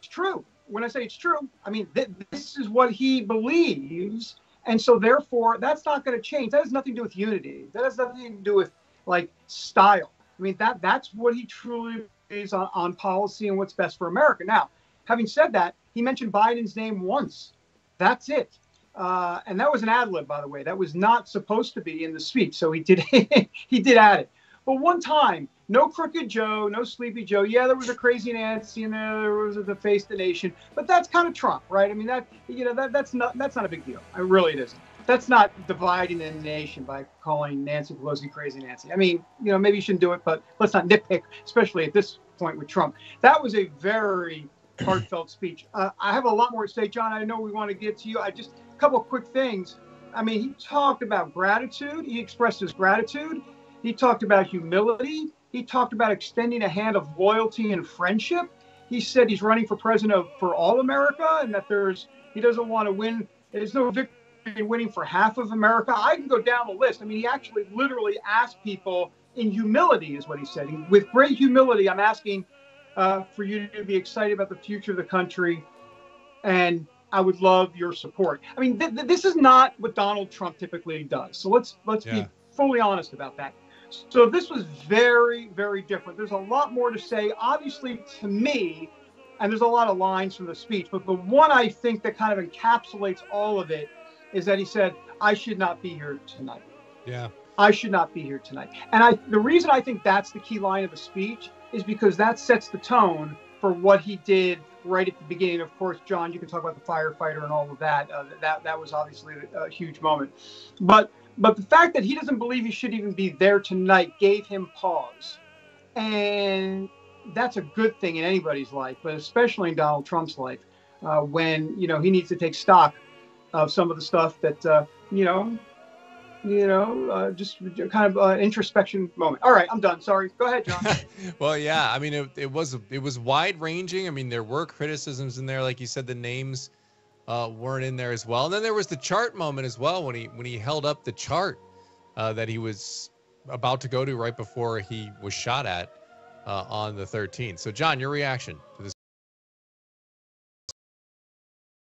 it's true. When I say it's true, I mean, this is what he believes, And so therefore, that's not going to change. That has nothing to do with unity. That has nothing to do with like style. I mean, that's what he truly is on policy and what's best for America. Now, having said that, he mentioned Biden's name once. That's it. And that was an ad lib, by the way. That was not supposed to be in the speech. So he did he did add it. But one time, no Crooked Joe, no Sleepy Joe. Yeah, there was a Crazy Nancy and there was a Face the Nation. But that's kind of Trump, right? I mean, that's not a big deal. Really, it isn't. That's not dividing the nation by calling Nancy Pelosi Crazy Nancy. I mean, maybe you shouldn't do it, but let's not nitpick, especially at this point with Trump. That was a very heartfelt speech. I have a lot more to say, John. I know we want to get to you. A couple of quick things. I mean, he talked about gratitude. He expressed his gratitude. He talked about humility. He talked about extending a hand of loyalty and friendship. He said he's running for president for all America and that he doesn't want to win. There's no victory in winning for half of America. I can go down the list. I mean, he actually literally asked people in humility is what he said. With great humility, I'm asking for you to be excited about the future of the country, and I would love your support. I mean, this is not what Donald Trump typically does. So let's be fully honest about that. So this was very, very different. There's a lot more to say, obviously, to me, and there's a lot of lines from the speech, but the one I think that kind of encapsulates all of it is that he said, I should not be here tonight. Yeah. I should not be here tonight. And the reason I think that's the key line of the speech is because that sets the tone for what he did right at the beginning. Of course, John, you can talk about the firefighter and all of that. That was obviously a huge moment. But the fact that he doesn't believe he should even be there tonight gave him pause. And that's a good thing in anybody's life, but especially in Donald Trump's life, when, he needs to take stock of some of the stuff that, just kind of introspection moment. All right, I'm done. Sorry. Go ahead, John. Well, yeah. I mean, it was wide ranging. I mean, there were criticisms in there, like you said. The names weren't in there as well. And then there was the chart moment as well when he held up the chart that he was about to go to right before he was shot at on the 13th. So, John, your reaction to this?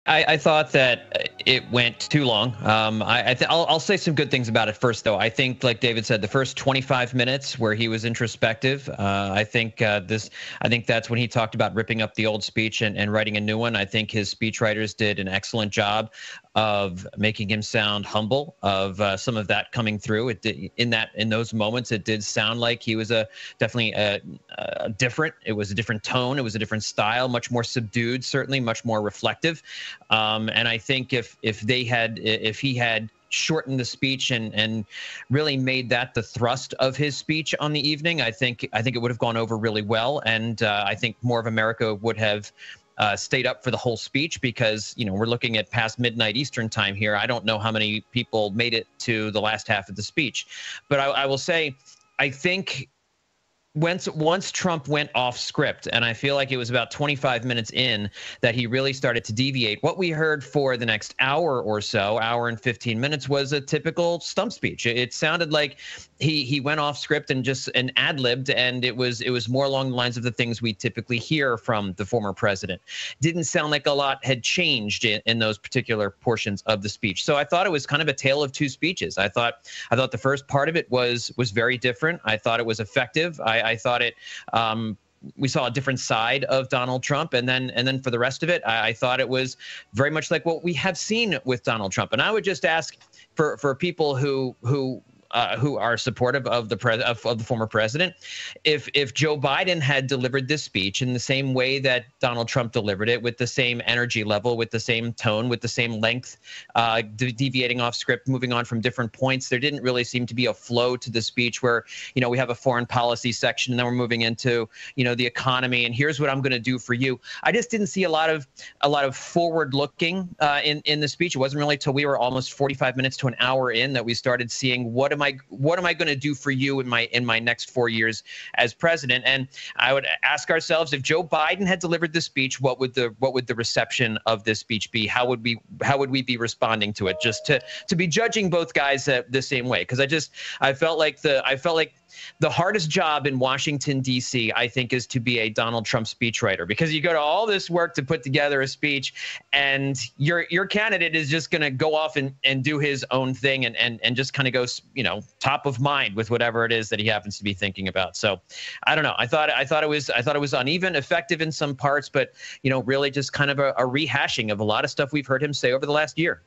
I thought that it went too long. I'll say some good things about it first, though. I think, like David said, the first 25 minutes where he was introspective, I think that's when he talked about ripping up the old speech and writing a new one. I think his speechwriters did an excellent job of making him sound humble, of some of that coming through. In those moments, it did sound like he was definitely different. It was a different tone. It was a different style, much more subdued, certainly much more reflective. And I think if he had shortened the speech and really made that the thrust of his speech on the evening, I think it would have gone over really well. And I think more of America would have stayed up for the whole speech, because we're looking at past midnight Eastern time here. I don't know how many people made it to the last half of the speech, but I will say, I think once Trump went off script, and I feel like it was about 25 minutes in that he really started to deviate, what we heard for the next hour or so, hour and 15 minutes, was a typical stump speech. It sounded like he went off script and just ad-libbed, and it was more along the lines of the things we typically hear from the former president. Didn't sound like a lot had changed in those particular portions of the speech. So I thought it was kind of a tale of two speeches. I thought the first part of it was very different. I thought it was effective. I thought we saw a different side of Donald Trump, and then for the rest of it, I thought it was very much like what we have seen with Donald Trump. And I would just ask for people who are supportive of the former president, if Joe Biden had delivered this speech in the same way that Donald Trump delivered it, with the same energy level, with the same tone, with the same length, deviating off script, moving on from different points, there didn't really seem to be a flow to the speech where, we have a foreign policy section and then we're moving into, the economy, and here's what I'm going to do for you. I just didn't see a lot of forward looking in the speech. It wasn't really till we were almost 45 minutes to an hour in that we started seeing what am I going to do for you in my next 4 years as president. And I would ask ourselves, if Joe Biden had delivered this speech, what would the reception of this speech be? How would we be responding to it? Just to be judging both guys the same way, because I felt like the hardest job in Washington, D.C., I think, is to be a Donald Trump speechwriter, because you go to all this work to put together a speech, and your candidate is just going to go off and do his own thing and just kind of go, top of mind with whatever it is that he happens to be thinking about. So I don't know. I thought it was uneven, effective in some parts, but really just kind of a rehashing of a lot of stuff we've heard him say over the last year.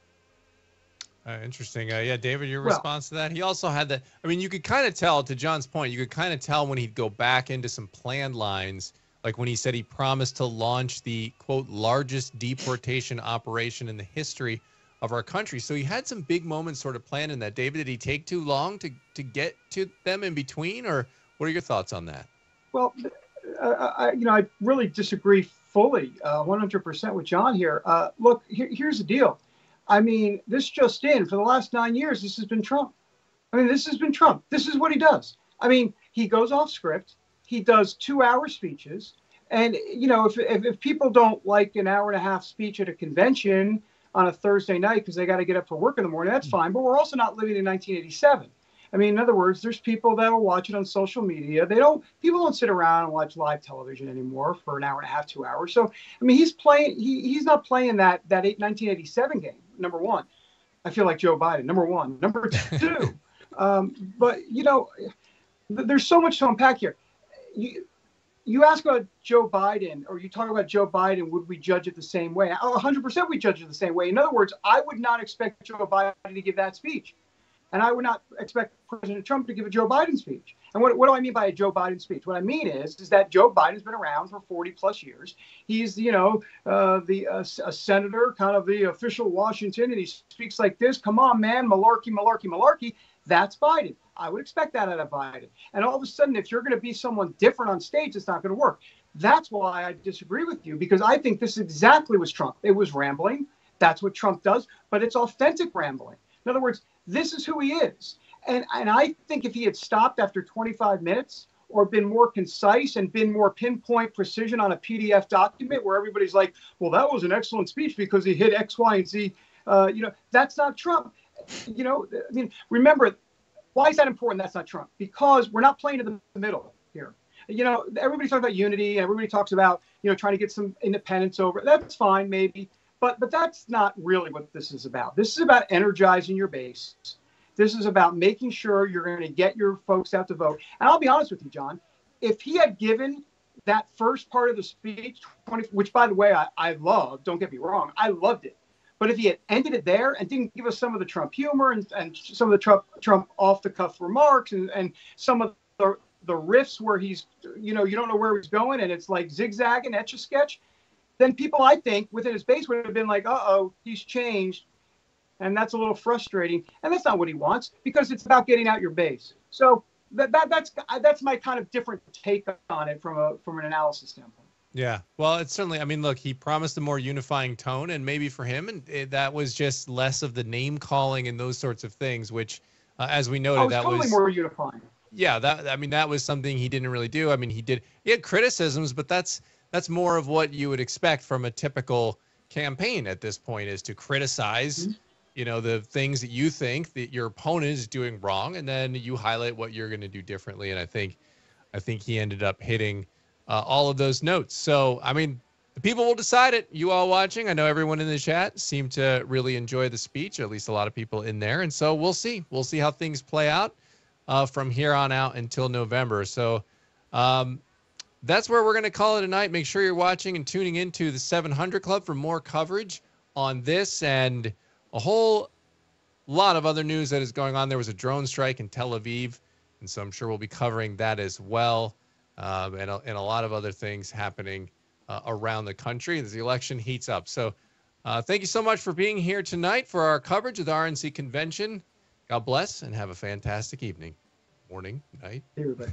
Interesting. Yeah, David, your response to that? He also had that. I mean, you could kind of tell, to John's point, you could kind of tell when he'd go back into some planned lines, like when he said he promised to launch the, quote, largest deportation operation in the history of our country. So he had some big moments sort of planned in that. David, did he take too long to get to them in between, or what are your thoughts on that? Well, I really disagree fully, 100% with John here. Look, here's the deal. I mean, this just in, for the last 9 years, this has been Trump. This has been Trump. This is what he does. He goes off script. He does 2-hour speeches. And, if people don't like an hour-and-a-half speech at a convention on a Thursday night because they got to get up for work in the morning, that's fine. But we're also not living in 1987. In other words, there's people that will watch it on social media. People don't sit around and watch live television anymore for an hour and a half, 2 hours. So, he's not playing that 1987 game. Number one, I feel like Joe Biden. Number one. Number two, but there's so much to unpack here. You ask about Joe Biden, or you talk about Joe Biden, would we judge it the same way? 100% we judge it the same way. In other words, I would not expect Joe Biden to give that speech. And I would not expect President Trump to give a Joe Biden speech. And what do I mean by a Joe Biden speech? What I mean is that Joe Biden's been around for 40 plus years. He's, a senator, kind of the official Washington, and he speaks like this. Come on, man, malarkey, malarkey, malarkey. That's Biden. I would expect that out of Biden. And all of a sudden, if you're going to be someone different on stage, it's not going to work. That's why I disagree with you, because I think this exactly was Trump. It was rambling. That's what Trump does, but it's authentic rambling. In other words, this is who he is. And I think if he had stopped after 25 minutes or been more concise and been more pinpoint precision on a PDF document where everybody's like, well, that was an excellent speech because he hit X, Y, and Z, that's not Trump. Remember, why is that important? That's not Trump. Because we're not playing in the middle here. Everybody talks about unity, and everybody talks about, trying to get some independence over. That's fine, maybe. But that's not really what this is about. This is about energizing your base. This is about making sure you're going to get your folks out to vote. And I'll be honest with you, John, if he had given that first part of the speech, which, by the way, I loved, don't get me wrong, I loved it. But if he had ended it there and didn't give us some of the Trump humor and some of the Trump off-the-cuff remarks and some of the riffs where he's, you don't know where he's going and it's like zigzagging, etch-a-sketch, then people, I think, within his base would have been like, uh-oh, he's changed. And that's a little frustrating. And that's not what he wants, because it's about getting out your base. So that's my kind of different take on it from an analysis standpoint. Yeah, well, it's certainly, look, he promised a more unifying tone, and maybe for him, and that was just less of the name calling and those sorts of things, which, as we noted, that totally was more unifying. Yeah, that was something he didn't really do. He had criticisms, but that's more of what you would expect from a typical campaign at this point, is to criticize, the things that you think that your opponent is doing wrong, and then you highlight what you're going to do differently. And I think he ended up hitting all of those notes. So, the people will decide it. You all watching, I know everyone in the chat seemed to really enjoy the speech, or at least a lot of people in there. And so we'll see. We'll see how things play out from here on out until November. So that's where we're going to call it a night. Make sure you're watching and tuning into the 700 Club for more coverage on this and a whole lot of other news that is going on. There was a drone strike in Tel Aviv, and so I'm sure we'll be covering that as well, and a lot of other things happening around the country as the election heats up. So thank you so much for being here tonight for our coverage of the RNC convention. God bless and have a fantastic evening, morning, night. Hey, everybody.